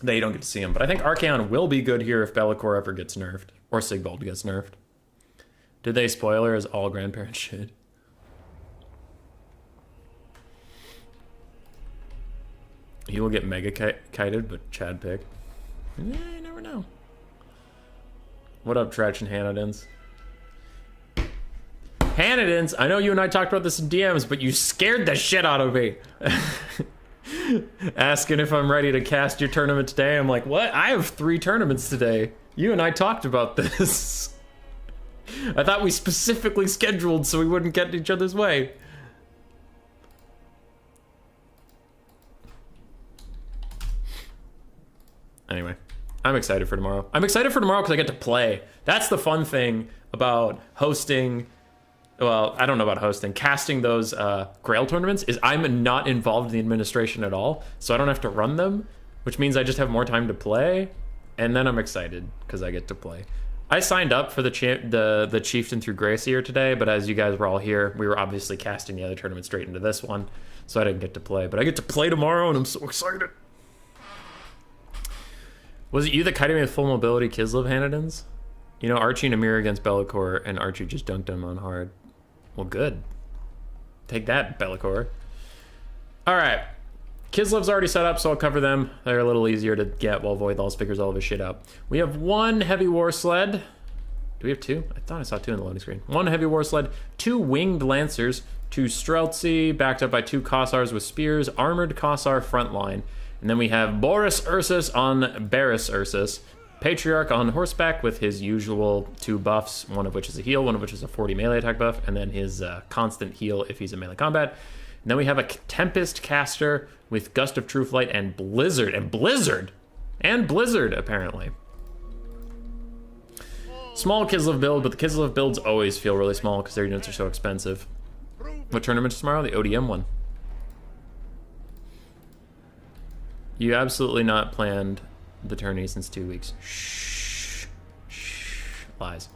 that you don't get to see him. But I think Archaon will be good here if Be'lakor ever gets nerfed, or Sigvald gets nerfed. Did they spoiler as all grandparents should? He will get mega kited, but Chad picked. Yeah, you never know. What up, Traction Hanadins? Hanadins, I know you and I talked about this in DMs, but you scared the shit out of me. Asking if I'm ready to cast your tournament today. I'm like, what? I have 3 tournaments today. You and I talked about this. I thought we specifically scheduled so we wouldn't get in each other's way. Anyway, I'm excited for tomorrow. I'm excited for tomorrow because I get to play. That's the fun thing about hosting. Well, I don't know about hosting. Casting those Grail tournaments is I'm not involved in the administration at all, so I don't have to run them, which means I just have more time to play, and then I'm excited because I get to play. I signed up for the Chieftain through Grace here today, but as you guys were all here, we were obviously casting the other tournament straight into this one, so I didn't get to play. But I get to play tomorrow, and I'm so excited. Was it you that kited me with full mobility Kislev Hanadins? You know, Archie and Amir against Be'lakor, and Archie just dunked him on hard. Well, good. Take that, Be'lakor. Alright. Kislev's already set up, so I'll cover them. They're a little easier to get while Voidlaws figures all of his shit out. We have one heavy war sled. Do we have two? I thought I saw two in the loading screen. One heavy war sled, two winged lancers, two Streltsy, backed up by two Kossars with spears, armored Kossar front line. And then we have Boris Ursus on Barris Ursus, Patriarch on horseback with his usual two buffs, one of which is a heal, one of which is a 40 melee attack buff, and then his constant heal if he's in melee combat. And then we have a Tempest caster with Gust of True Flight and Blizzard, apparently. Small Kislev build, but the Kislev builds always feel really small because their units are so expensive. What tournament is tomorrow? The ODM one. You absolutely not planned the tourney since 2 weeks. Shh. Lies.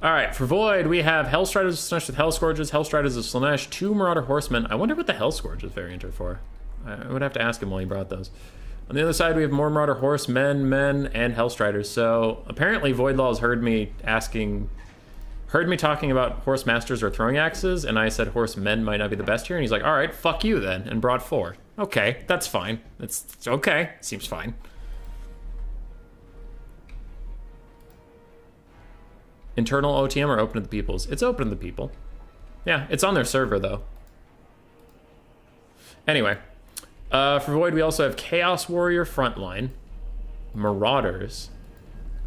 Alright, for Void, we have Hellstriders of Slaanesh with Hellscourges, Hellstriders of Slaanesh, two Marauder Horsemen. I wonder what the Hellscourges variant are for. I would have to ask him while he brought those. On the other side, we have more Marauder Horsemen, men, and Hellstriders. So, apparently Voidlaws heard me talking about Horse Masters or Throwing Axes, and I said Horsemen might not be the best here, and he's like, alright, fuck you then, and brought 4. Okay, that's fine. It's okay. Seems fine. Internal OTM or open to the peoples? It's open to the people. Yeah, it's on their server, though. Anyway. For Void, we also have Chaos Warrior Frontline. Marauders.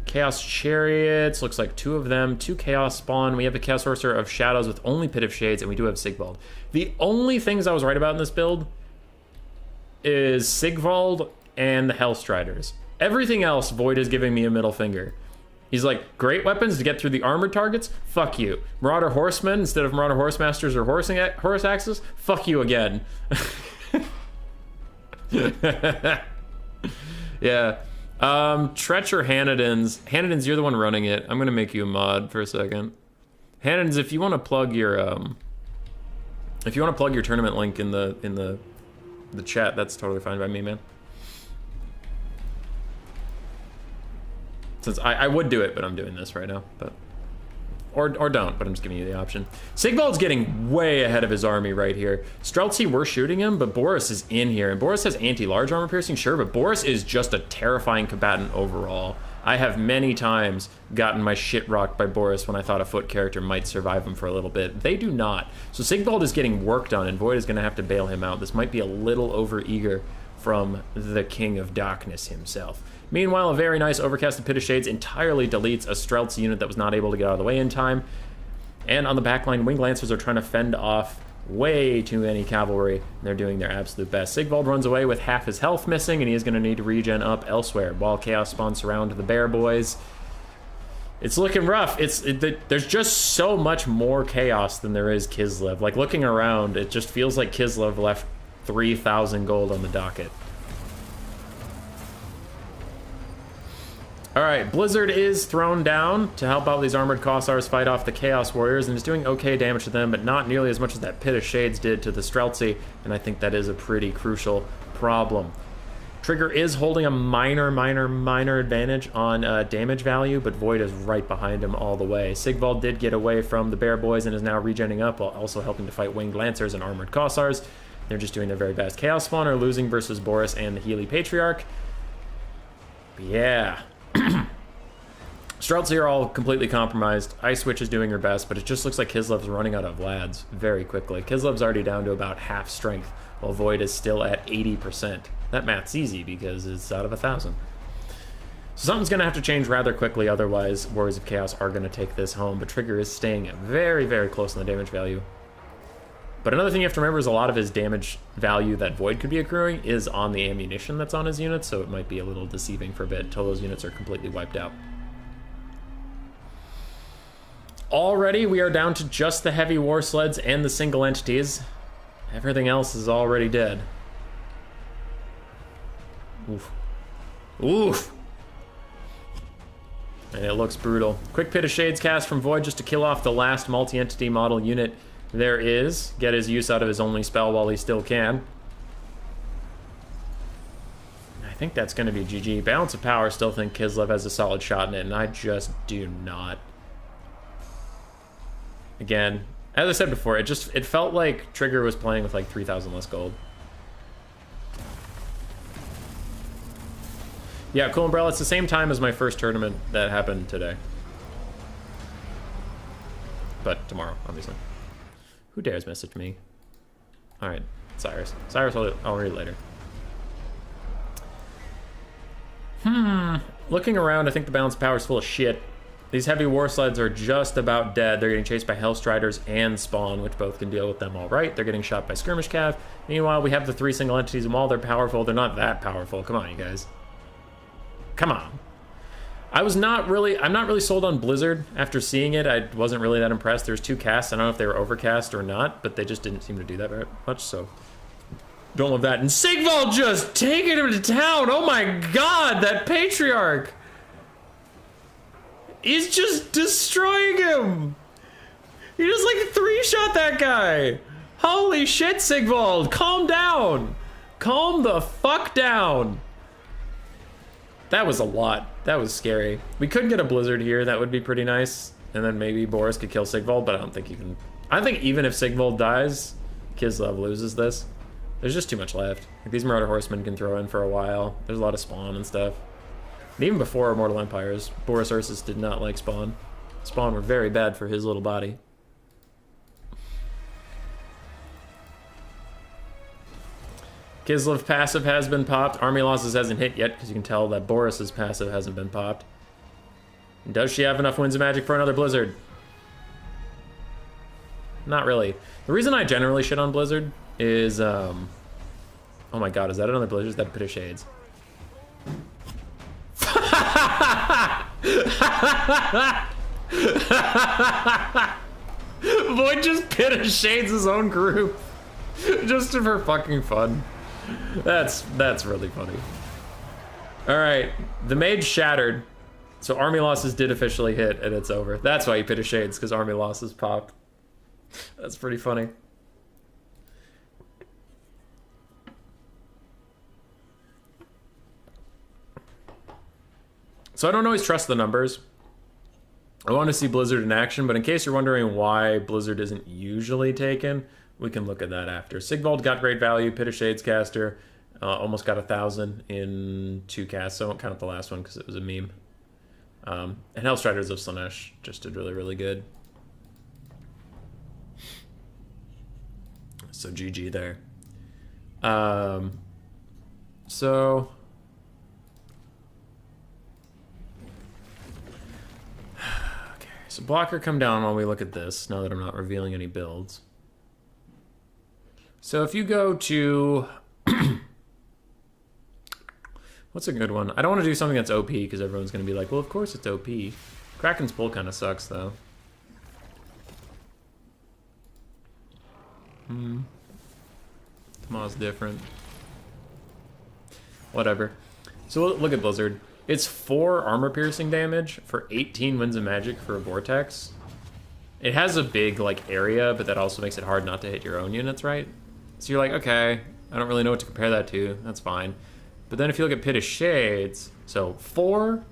Chaos Chariots. Looks like 2 of them. 2 Chaos Spawn. We have a Chaos Sorcerer of Shadows with only Pit of Shades, and we do have Sigvald. The only things I was right about in this build is Sigvald and the Hellstriders. Everything else, Void is giving me a middle finger. He's like, great weapons to get through the armored targets? Fuck you. Marauder Horsemen instead of Marauder Horsemasters or Horse Axes? Fuck you again. Yeah. Treacher Hanadins. Hanadins, you're the one running it. I'm gonna make you a mod for a second. Hanadins, if you want to plug your tournament link in the chat, that's totally fine by me, man. Since I would do it, but I'm doing this right now. But or don't, but I'm just giving you the option. Sigvald's getting way ahead of his army right here. Streltsy, we're shooting him, but Boris is in here. And Boris has anti-large armor piercing, sure, but Boris is just a terrifying combatant overall. I have many times gotten my shit rocked by Boris when I thought a foot character might survive him for a little bit. They do not. So Sigvald is getting work done, and Void is going to have to bail him out. This might be a little over-eager from the King of Darkness himself. Meanwhile, a very nice Overcasted Pit of Shades entirely deletes a Streltsy unit that was not able to get out of the way in time. And on the backline, Winged Lancers are trying to fend off way too many cavalry. They're doing their absolute best. Sigvald runs away with half his health missing, and he is going to need to regen up elsewhere, while Chaos Spawn surround the Bear Boys. It's looking rough. There's just so much more chaos than there is Kislev. Like, looking around, it just feels like Kislev left 3,000 gold on the docket. Alright, Blizzard is thrown down to help out these armored Kossars fight off the Chaos Warriors, and is doing okay damage to them, but not nearly as much as that Pit of Shades did to the Streltsy, and I think that is a pretty crucial problem. Trigger is holding a minor advantage on damage value, but Void is right behind him all the way. Sigvald did get away from the Bear Boys and is now regenning up, while also helping to fight Winged Lancers and armored Kossars. They're just doing their very best. Chaos Spawn are losing versus Boris and the Healy Patriarch. But yeah. Streltsy are all completely compromised. Ice Witch is doing her best, but it just looks like Kislev's running out of lads very quickly. Kislev's already down to about half strength, while Void is still at 80%. That math's easy because it's out of 1,000. So something's going to have to change rather quickly, otherwise Warriors of Chaos are going to take this home. But Trigger is staying very, very close on the damage value. But another thing you have to remember is a lot of his damage value that Void could be accruing is on the ammunition that's on his units, so it might be a little deceiving for a bit until those units are completely wiped out. Already, we are down to just the heavy war sleds and the single entities. Everything else is already dead. Oof. Oof! And it looks brutal. Quick Pit of Shades cast from Void just to kill off the last multi-entity model unit there is. Get his use out of his only spell while he still can. I think that's going to be GG. Balance of Power, still think Kislev has a solid shot in it, and I just do not. Again, as I said before, it felt like Trigger was playing with like 3,000 less gold. Yeah, Cool Umbrella, it's the same time as my first tournament that happened today. But tomorrow, obviously. Who dares message me? Alright, Cyrus. Cyrus, I'll read later. Looking around, I think the balance of power is full of shit. These heavy war sleds are just about dead. They're getting chased by Hellstriders and Spawn, which both can deal with them all right. They're getting shot by Skirmish Cav. Meanwhile, we have the 3 single entities, and while they're powerful, they're not that powerful. Come on, you guys. Come on. I'm not really sold on Blizzard after seeing it. I wasn't really that impressed. There's 2 casts. I don't know if they were overcast or not, but they just didn't seem to do that very much, so don't love that. And Sigvald just taking him to town. Oh my god, that Patriarch. He's just destroying him. He just like 3-shot that guy. Holy shit, Sigvald. Calm down. Calm the fuck down. That was a lot. That was scary. We could get a Blizzard here. That would be pretty nice. And then maybe Boris could kill Sigvald, but I don't think you can. I think even if Sigvald dies, Kislev loses this. There's just too much left. Like, these Marauder Horsemen can throw in for a while. There's a lot of Spawn and stuff. And even before Immortal Empires, Boris Ursus did not like Spawn. Spawn were very bad for his little body. Kislev passive has been popped. Army losses hasn't hit yet because you can tell that Boris's passive hasn't been popped. And does she have enough Winds of Magic for another Blizzard? Not really. The reason I generally shit on Blizzard is, oh my god, is that another Blizzard? Is that Pit of Shades? Void just Pit of Shades his own group. Just for fucking fun. That's really funny. Alright, the Mage shattered. So army losses did officially hit, and it's over. That's why you Pit of Shades, because army losses popped. That's pretty funny. So I don't always trust the numbers. I want to see Blizzard in action, but in case you're wondering why Blizzard isn't usually taken, we can look at that after. Sigvald got great value. Pit of Shades caster almost got 1,000 in 2 casts. So I won't count the last one because it was a meme. And Hellstriders of Slaanesh just did really, really good. So GG there. So blocker come down while we look at this, now that I'm not revealing any builds. So if you go to... What's a good one? I don't want to do something that's OP, because everyone's going to be like, well, of course it's OP. Kraken's Pull kind of sucks, though. Tomorrow's different. Whatever. So look at Blizzard. It's 4 armor piercing damage for 18 Winds of Magic for a Vortex. It has a big like area, but that also makes it hard not to hit your own units, right? So you're like, okay, I don't really know what to compare that to. That's fine. But then if you look at Pit of Shades, so 4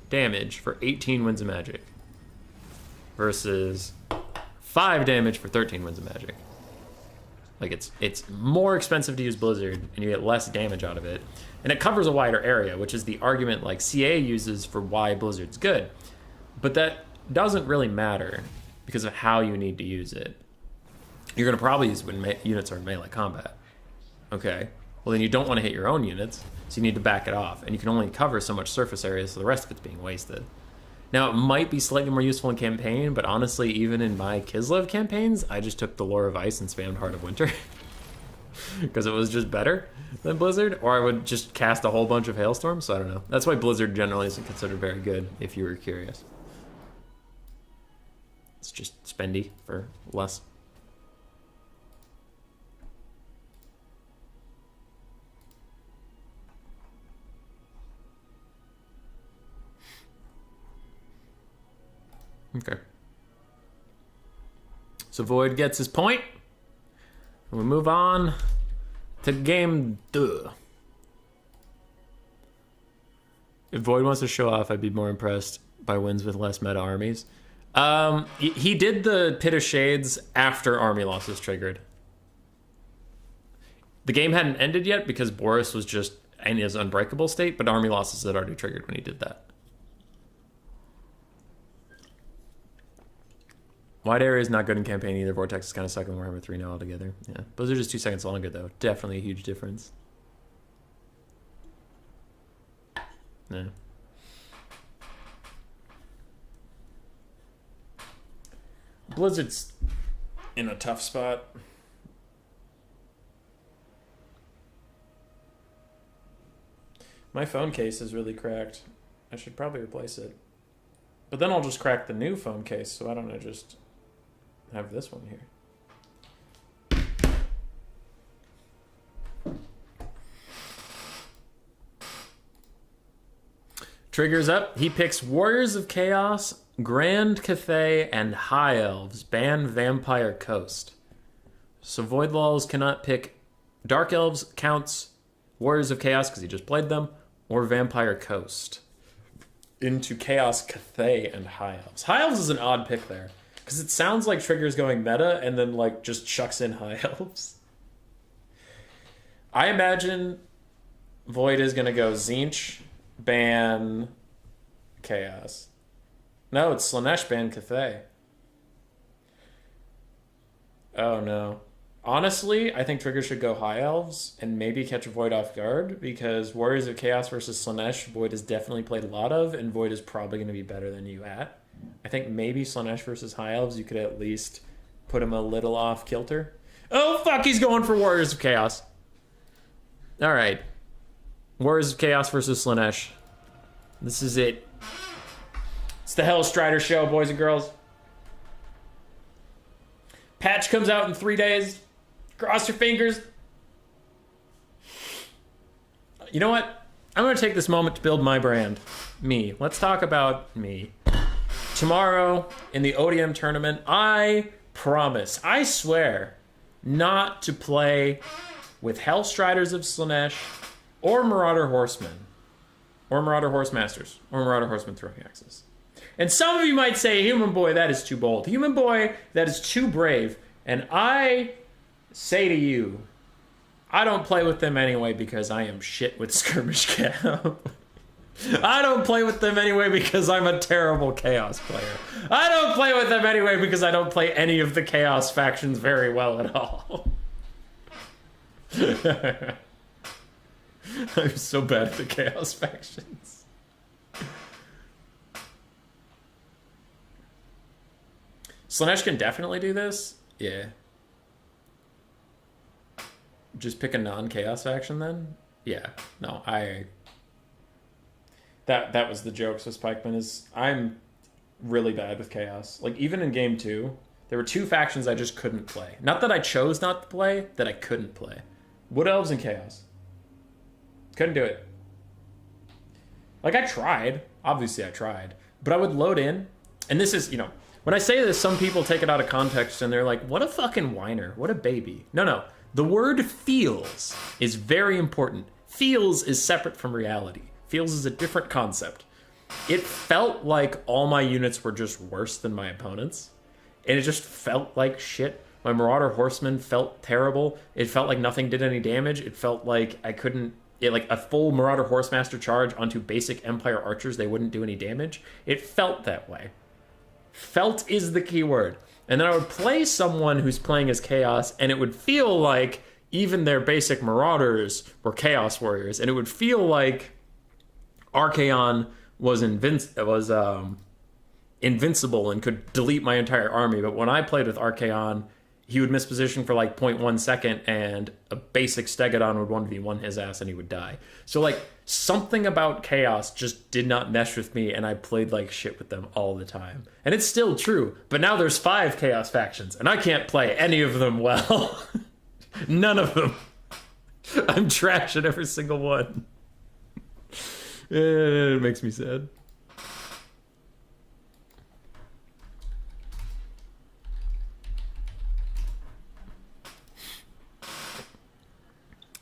damage for 18 Winds of Magic versus 5 damage for 13 Winds of Magic. Like it's more expensive to use Blizzard, and you get less damage out of it. And it covers a wider area, which is the argument like CA uses for why Blizzard's good. But that doesn't really matter because of how you need to use it. You're going to probably use it when units are in melee combat. Okay. Well, then you don't want to hit your own units, so you need to back it off. And you can only cover so much surface area, so the rest of it's being wasted. Now, it might be slightly more useful in campaign, but honestly, even in my Kislev campaigns, I just took the Lore of Ice and spammed Heart of Winter. Because it was just better than Blizzard, or I would just cast a whole bunch of Hailstorms, so I don't know. That's why Blizzard generally isn't considered very good, if you were curious. It's just spendy for less. Okay. So Void gets his point. We move on to game 2. If Void wants to show off, I'd be more impressed by wins with less meta armies. He did the Pit of Shades after army losses triggered. The game hadn't ended yet because Boris was just in his unbreakable state, but army losses had already triggered when he did that. Wide area is not good in campaign either. Vortex is kind of sucking Warhammer 3 now altogether. Yeah, those are just 2 seconds longer though. Definitely a huge difference. Yeah. Blizzard's in a tough spot. My phone case is really cracked. I should probably replace it. But then I'll just crack the new phone case, so I don't know, just have this one here. Triggers up. He picks Warriors of Chaos, Grand Cathay, and High Elves. Ban Vampire Coast. So Void Lulls cannot pick Dark Elves, Counts, Warriors of Chaos, because he just played them, or Vampire Coast. Into Chaos, Cathay, and High Elves. High Elves is an odd pick there, because it sounds like Trigger's going meta, and then like just chucks in High Elves. I imagine Void is going to go Tzeentch, ban Chaos. No, it's Slaanesh, ban Cathay. Oh no. Honestly, I think Trigger should go High Elves and maybe catch Void off guard, because Warriors of Chaos versus Slaanesh, Void has definitely played a lot of, and Void is probably going to be better than you at. I think maybe Slaanesh versus High Elves, you could at least put him a little off kilter. Oh fuck, he's going for Warriors of Chaos. Alright. Warriors of Chaos versus Slaanesh. This is it. It's the Hellstrider show, boys and girls. Patch comes out in 3 days. Cross your fingers. You know what? I'm going to take this moment to build my brand. Me. Let's talk about me. Tomorrow, in the ODM tournament, I promise, I swear, not to play with Hellstriders of Slaanesh, or Marauder Horsemen, or Marauder Horsemasters, or Marauder Horsemen Throwing Axes. And some of you might say, Human Boy, that is too bold. Human Boy, that is too brave. And I say to you, I don't play with them anyway because I am shit with Skirmish Camp. I don't play with them anyway because I'm a terrible Chaos player. I don't play with them anyway because I don't play any of the Chaos factions very well at all. I'm so bad at the Chaos factions. Slaanesh can definitely do this. Yeah. Just pick a non-Chaos faction then? Yeah. No, That was the joke, so Spikeman is... I'm really bad with Chaos. Like, even in Game 2, there were 2 factions I just couldn't play. Not that I chose not to play, that I couldn't play. Wood Elves and Chaos. Couldn't do it. Like, I tried. Obviously, I tried. But I would load in, and this is, you know... When I say this, some people take it out of context, and they're like, what a fucking whiner. What a baby. No. The word feels is very important. Feels is separate from reality. Feels is a different concept. It felt like all my units were just worse than my opponents. And it just felt like shit. My Marauder Horsemen felt terrible. It felt like nothing did any damage. It felt like I couldn't... like a full Marauder Horsemaster charge onto basic Empire Archers, they wouldn't do any damage. It felt that way. Felt is the key word. And then I would play someone who's playing as Chaos, and it would feel like, even their basic Marauders were Chaos Warriors, and it would feel like Archaon was invincible and could delete my entire army. But when I played with Archaon, he would miss position for like 0.1 second, and a basic Stegodon would 1v1 his ass and he would die. So like something about Chaos just did not mesh with me, and I played like shit with them all the time. And it's still true, but now there's 5 Chaos factions and I can't play any of them well. None of them. I'm trash at every single one. It makes me sad.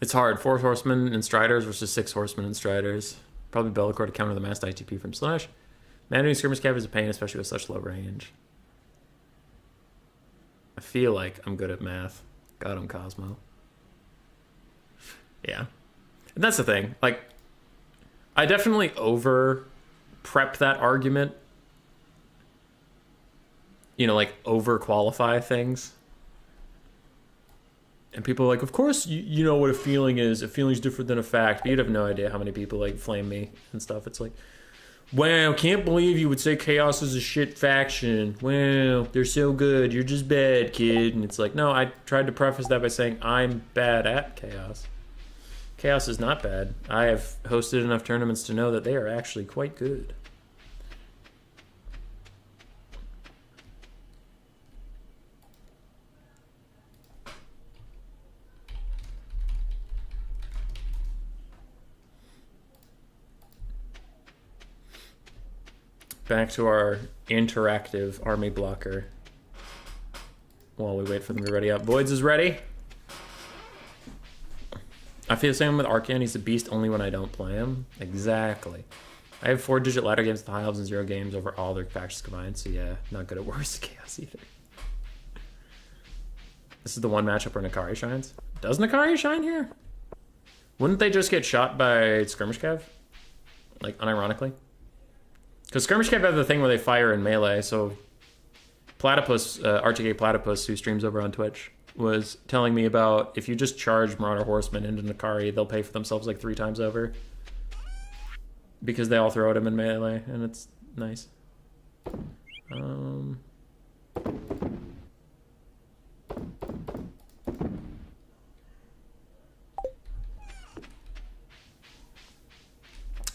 It's hard. 4 horsemen and striders versus 6 horsemen and striders. Probably Bellicor to counter the massed ITP from Slaanesh. Managing skirmish cav is a pain, especially with such low range. I feel like I'm good at math. Got him, Cosmo. Yeah. And that's the thing. Like, I definitely over-prep that argument. You know, like, over-qualify things. And people are like, of course you know what a feeling is. A feeling's different than a fact. But you'd have no idea how many people like flame me and stuff. It's like, wow, can't believe you would say Chaos is a shit faction. Wow, they're so good. You're just bad, kid. And it's like, no, I tried to preface that by saying I'm bad at Chaos. Chaos is not bad. I have hosted enough tournaments to know that they are actually quite good. Back to our interactive army blocker while we wait for them to ready up. Voids is ready. I feel the same with Archaon. He's a beast only when I don't play him. Exactly. I have 4-digit ladder games with the High Elves and 0 games over all their factions combined, so yeah, not good at worst Chaos either. This is the one matchup where Nakari shines. Does Nakari shine here? Wouldn't they just get shot by Skirmish Cav? Like, unironically? Because Skirmish Cav have the thing where they fire in melee, so Platypus, RTK Platypus, who streams over on Twitch, was telling me about if you just charge Marauder Horsemen into Nakari, they'll pay for themselves like 3 times over. Because they all throw at him in melee, and it's nice.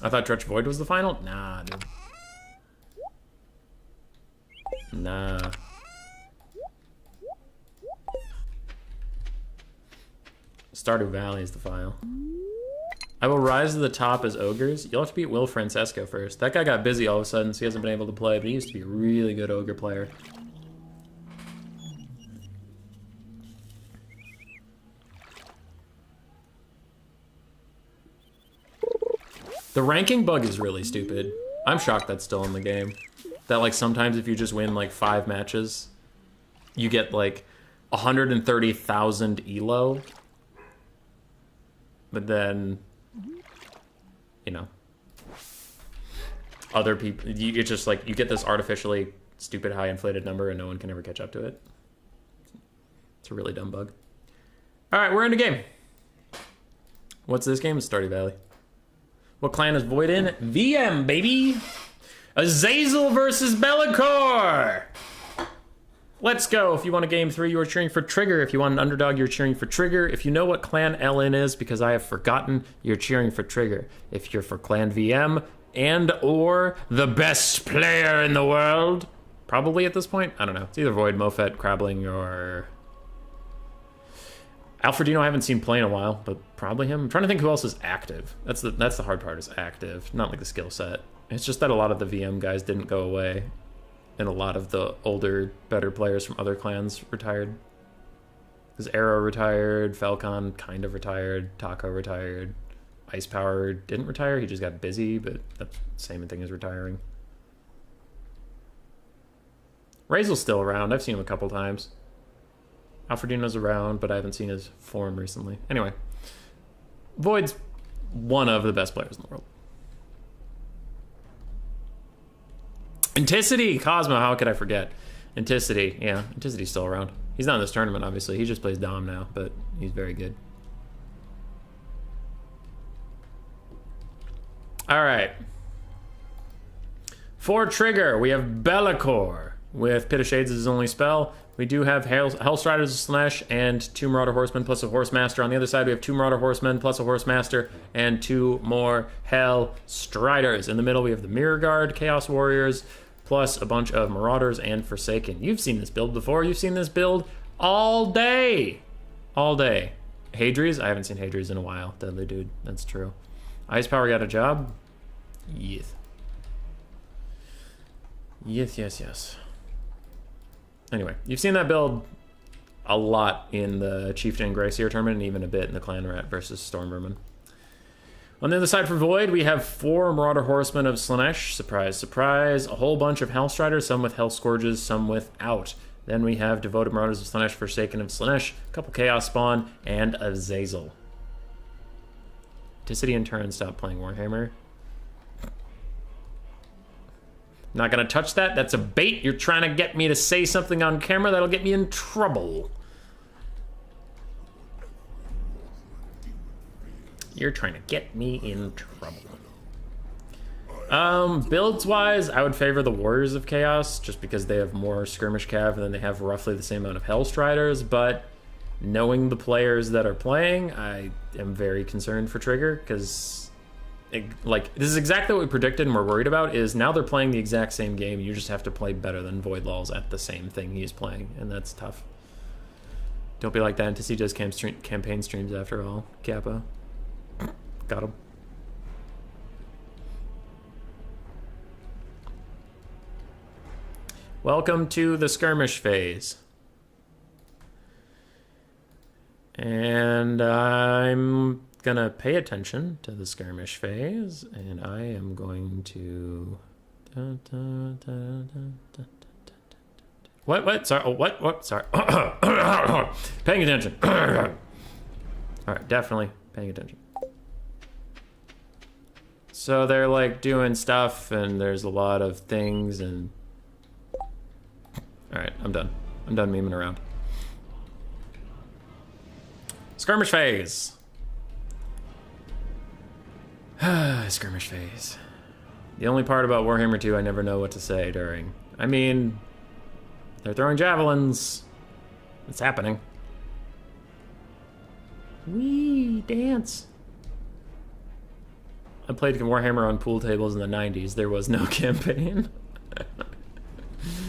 I thought Dretch Void was the final? Nah, dude. Nah. Stardew Valley is the file. I will rise to the top as ogres. You'll have to beat Will Francesco first. That guy got busy all of a sudden, so he hasn't been able to play, but he used to be a really good ogre player. The ranking bug is really stupid. I'm shocked that's still in the game. That, like, sometimes if you just win, like, 5 matches, you get, like, 130,000 elo. But then, you know, other people, it's just, like, you get this artificially stupid high inflated number and no one can ever catch up to it. It's a really dumb bug. All right, we're in the game. What's this game? It's Stardew Valley. What clan is Void in? VM, baby! Azazel versus Bellicor! Let's go. If you want a game 3, you are cheering for Trigger. If you want an underdog, you're cheering for Trigger. If you know what clan LN is, because I have forgotten, you're cheering for Trigger. If you're for clan VM and or the best player in the world, probably at this point, I don't know. It's either Void, Mofet, Crabbling, or Alfredino I haven't seen play in a while, but probably him. I'm trying to think who else is active. That's the hard part, is active, not like the skill set. It's just that a lot of the VM guys didn't go away, and a lot of the older, better players from other clans retired. Because Arrow retired, Falcon kind of retired, Taco retired, Ice Power didn't retire, he just got busy, but that's the same thing as retiring. Razel's still around, I've seen him a couple times. Alfredino's around, but I haven't seen his form recently. Anyway, Void's one of the best players in the world. Anticity! Cosmo, how could I forget? Anticity, yeah, Anticity's still around. He's not in this tournament, obviously. He just plays Dom now, but he's very good. All right. For Trigger, we have Be'lakor with Pit of Shades as his only spell. We do have Hellstriders of Slaanesh and 2 Marauder Horsemen plus a Horsemaster. On the other side, we have 2 Marauder Horsemen plus a Horsemaster and 2 more Hellstriders. In the middle, we have the Mirror Guard, Chaos Warriors, plus a bunch of Marauders and Forsaken. You've seen this build before. You've seen this build all day. All day. Hadries? I haven't seen Hadries in a while. Deadly dude. That's true. Ice Power got a job? Yes. Yes. Anyway, you've seen that build a lot in the Chieftain and Greyseer tournament, and even a bit in the Clan Rat versus Storm Vermin. On the other side for Void, we have 4 Marauder Horsemen of Slaanesh. Surprise, surprise. A whole bunch of Hellstriders, some with Hell Scourges, some without. Then we have Devoted Marauders of Slaanesh, Forsaken of Slaanesh, a couple Chaos Spawn, and Azazel. Ticity in turn stop playing Warhammer. Not gonna touch that. That's a bait. You're trying to get me to say something on camera that'll get me in trouble. You're trying to get me in trouble. Builds wise, I would favor the Warriors of Chaos just because they have more skirmish cav and then they have roughly the same amount of Hellstriders, but knowing the players that are playing, I am very concerned for Trigger because like, this is exactly what we predicted and we're worried about, is now they're playing the exact same game. You just have to play better than Void Laws at the same thing he's playing, and that's tough. Don't be like that. NTC does campaign streams after all. Kappa. Got him. Welcome to the skirmish phase. And I'm gonna pay attention to the skirmish phase, and I am going to what sorry, oh, what sorry. Paying attention. All right, definitely paying attention. So they're like doing stuff and there's a lot of things, and all right, I'm done memeing around. Skirmish phase. Skirmish phase. The only part about Warhammer 2 I never know what to say during. I mean, they're throwing javelins. It's happening. Wee, dance. I played Warhammer on pool tables in the 90s. There was no campaign.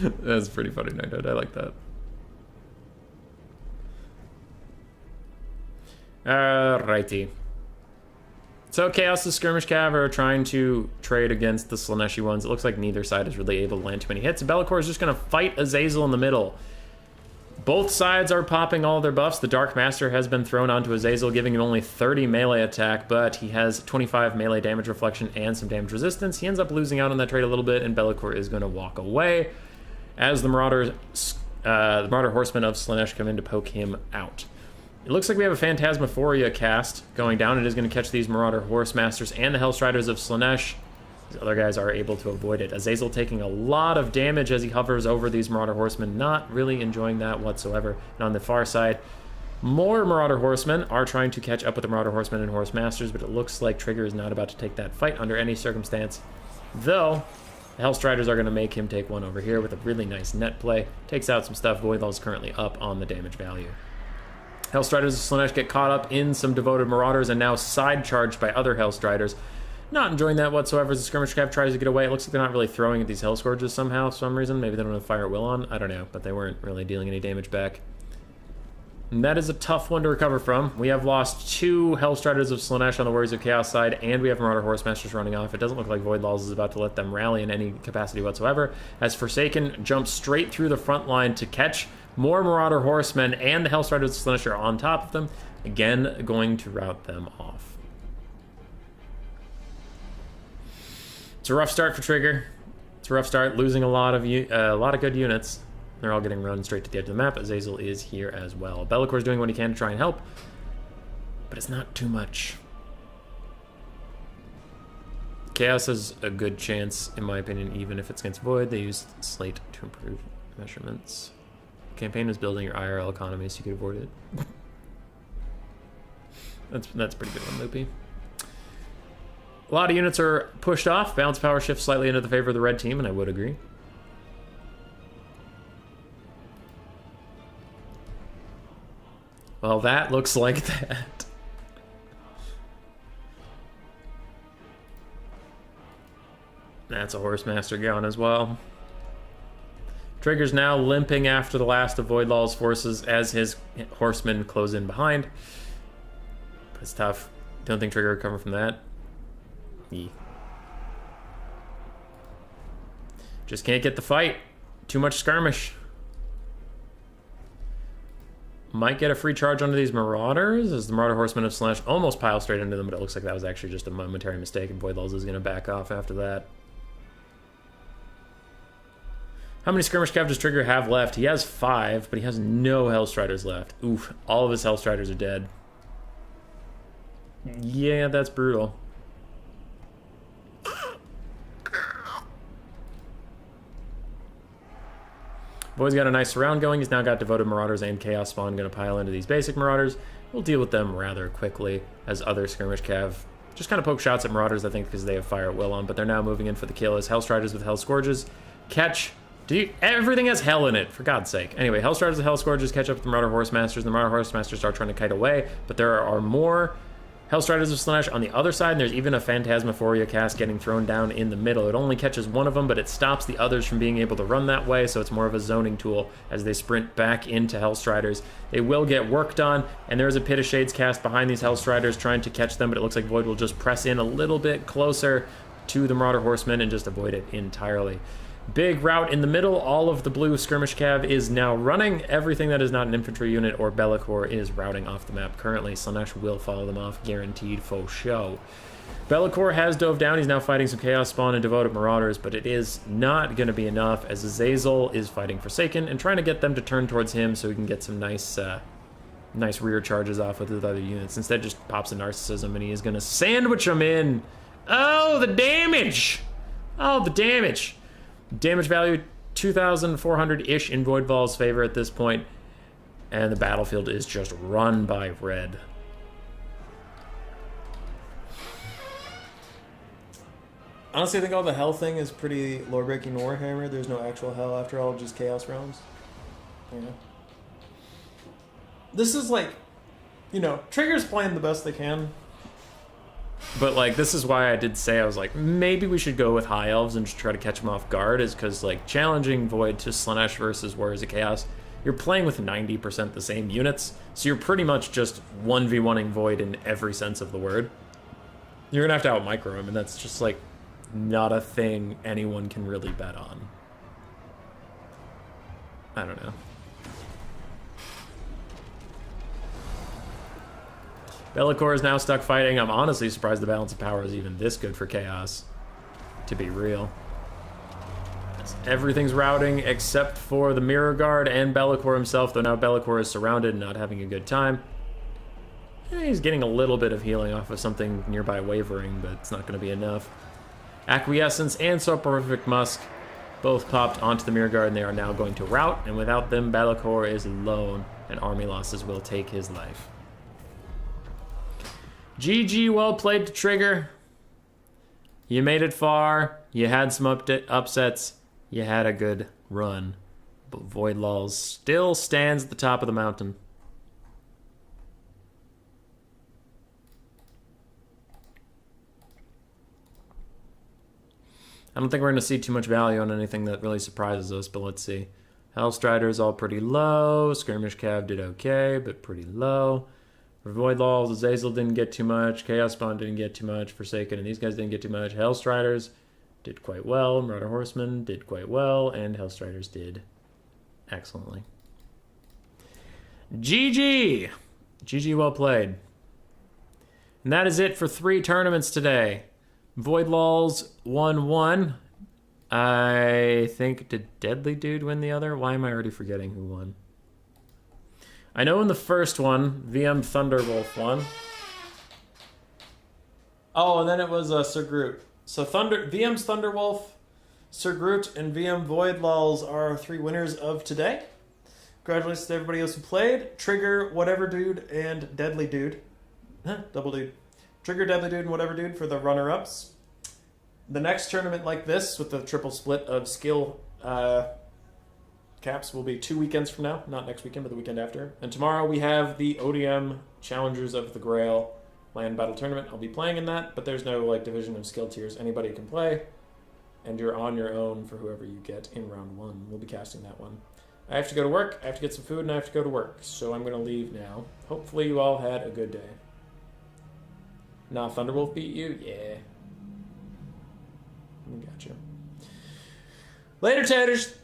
That's pretty funny, Night. I like that. Alrighty. So Chaos' skirmish cav are trying to trade against the Slaaneshi ones. It looks like neither side is really able to land too many hits. Be'lakor is just going to fight Azazel in the middle. Both sides are popping all their buffs. The Dark Master has been thrown onto Azazel, giving him only 30 melee attack, but he has 25 melee damage reflection and some damage resistance. He ends up losing out on that trade a little bit, and Be'lakor is going to walk away as the Marauder Horsemen of Slaanesh come in to poke him out. It looks like we have a Phantasmaphoria cast going down. It is going to catch these Marauder Horse Masters and the Hellstriders of Slaanesh. These other guys are able to avoid it. Azazel taking a lot of damage as he hovers over these Marauder Horsemen, not really enjoying that whatsoever. And on the far side, more Marauder Horsemen are trying to catch up with the Marauder Horsemen and Horse Masters, but it looks like Trigger is not about to take that fight under any circumstance. Though, the Hellstriders are going to make him take one over here with a really nice net play. Takes out some stuff. Voidlaw is currently up on the damage value. Hellstriders of Slaanesh get caught up in some devoted Marauders and now side charged by other Hellstriders. Not enjoying that whatsoever as the skirmish cav tries to get away. It looks like they're not really throwing at these Hell Scourges somehow, for some reason. Maybe they don't have Fire at Will on. I don't know, but they weren't really dealing any damage back. And that is a tough one to recover from. We have lost 2 Hellstriders of Slaanesh on the Warriors of Chaos side, and we have Marauder Horsemasters running off. It doesn't look like Void Laws is about to let them rally in any capacity whatsoever, as Forsaken jumps straight through the front line to catch more Marauder Horsemen, and the Hellstriders of Slaanesh are on top of them. Again, going to rout them off. It's a rough start for Trigger. It's a rough start, losing a lot of good units. They're all getting run straight to the edge of the map. Azazel is here as well. Be'lakor is doing what he can to try and help, but it's not too much. Chaos has a good chance, in my opinion, even if it's against Void. They used Slate to improve measurements. Campaign was building your IRL economy so you could avoid it. That's pretty good one, Loopy. A lot of units are pushed off. Balance power shifts slightly into the favor of the red team, and I would agree. Well, that looks like that. That's a Horsemaster gone as well. Trigger's now limping after the last of Voidlaw's forces as his horsemen close in behind. But it's tough. Don't think Trigger will recover from that. Just can't get the fight. Too much skirmish. Might get a free charge onto these Marauders as the Marauder Horsemen of Slaanesh almost pile straight into them, but it looks like that was actually just a momentary mistake, and Voidlaws is going to back off after that. How many Skirmish Cav does Trigger have left? He has 5, but he has no Hellstriders left. Oof, all of his Hellstriders are dead. Yeah, that's brutal. Void's got a nice surround going. He's now got Devoted Marauders and Chaos Spawn going to pile into these basic Marauders. We'll deal with them rather quickly as other Skirmish Cav just kind of poke shots at Marauders, I think, because they have Fire at Will on, but they're now moving in for the kill as Hellstriders with Hell Scourges catch. Everything has hell in it, for God's sake. Anyway, Hellstriders with Hell Scourges catch up with the Marauder Horsemasters. The Marauder Horsemasters start trying to kite away, but there are more Hellstriders of Slaanesh on the other side, and there's even a Phantasmaphoria cast getting thrown down in the middle. It only catches one of them, but it stops the others from being able to run that way, so it's more of a zoning tool as they sprint back into Hellstriders. They will get worked on, and there is a Pit of Shades cast behind these Hellstriders trying to catch them, but it looks like Void will just press in a little bit closer to the Marauder Horsemen and just avoid it entirely. Big rout in the middle. All of the blue Skirmish Cav is now running. Everything that is not an infantry unit or Bellicor is routing off the map currently. Slaanesh will follow them off, guaranteed for show. Bellicor has dove down. He's now fighting some Chaos Spawn and Devoted Marauders, but it is not going to be enough as Azazel is fighting Forsaken and trying to get them to turn towards him so he can get some nice rear charges off with his other units. Instead, just pops a Narcissism and he is going to sandwich them in. Oh, the damage! Oh, the damage! Damage value 2,400-ish in Voidfall's favor at this point, and the battlefield is just run by red. Honestly, I think all the hell thing is pretty lore-breaking Warhammer. There's no actual hell after all, just Chaos Realms. Yeah. This is like, Trigger's playing the best they can. But, this is why I did say, I was like, maybe we should go with High Elves and just try to catch them off guard, is because, challenging Void to Slaanesh versus Warriors of Chaos, you're playing with 90% the same units, so you're pretty much just 1v1ing Void in every sense of the word. You're gonna have to out-micro him, and that's just, not a thing anyone can really bet on. I don't know. Bellicor is now stuck fighting. I'm honestly surprised the balance of power is even this good for Chaos, to be real. Everything's routing except for the Mirror Guard and Bellicor himself, though now Bellicor is surrounded and not having a good time. He's getting a little bit of healing off of something nearby wavering, but it's not going to be enough. Acquiescence and Soporific Musk both popped onto the Mirror Guard, and they are now going to rout, and without them, Bellicor is alone, and army losses will take his life. GG, well played to Trigger. You made it far. You had some upsets. You had a good run. But Voidlaws still stands at the top of the mountain. I don't think we're going to see too much value on anything that really surprises us, but let's see. Hellstrider's all pretty low. Skirmish Cav did okay, but pretty low. For Voidlaws, Azazel didn't get too much. Chaos Spawn didn't get too much. Forsaken and these guys didn't get too much. Hellstriders did quite well. Marauder Horsemen did quite well. And Hellstriders did excellently. GG! GG, well played. And that is it for 3 tournaments today. Voidlaws won 1. I think, did Deadly Dude win the other? Why am I already forgetting who won? I know in the first one, VM Thunderwolf won. Oh, and then it was Sir Groot. So VM's Thunderwolf, Sir Groot, and VM Voidlaws are 3 winners of today. Congratulations to everybody else who played. Trigger, whatever dude, and Deadly Dude. Double dude. Trigger, Deadly Dude, and whatever dude for the runner-ups. The next tournament like this, with the triple split of skill caps, will be 2 weekends from now. Not next weekend, but the weekend after. And tomorrow we have the ODM Challengers of the Grail Land Battle Tournament. I'll be playing in that, but there's no like division of skill tiers. Anybody can play, and you're on your own for whoever you get in round 1. We'll be casting that one. I have to go to work, I have to get some food, and I have to go to work. So I'm going to leave now. Hopefully you all had a good day. Nah, Thunderwolf beat you? Yeah. Gotcha. Later, taters!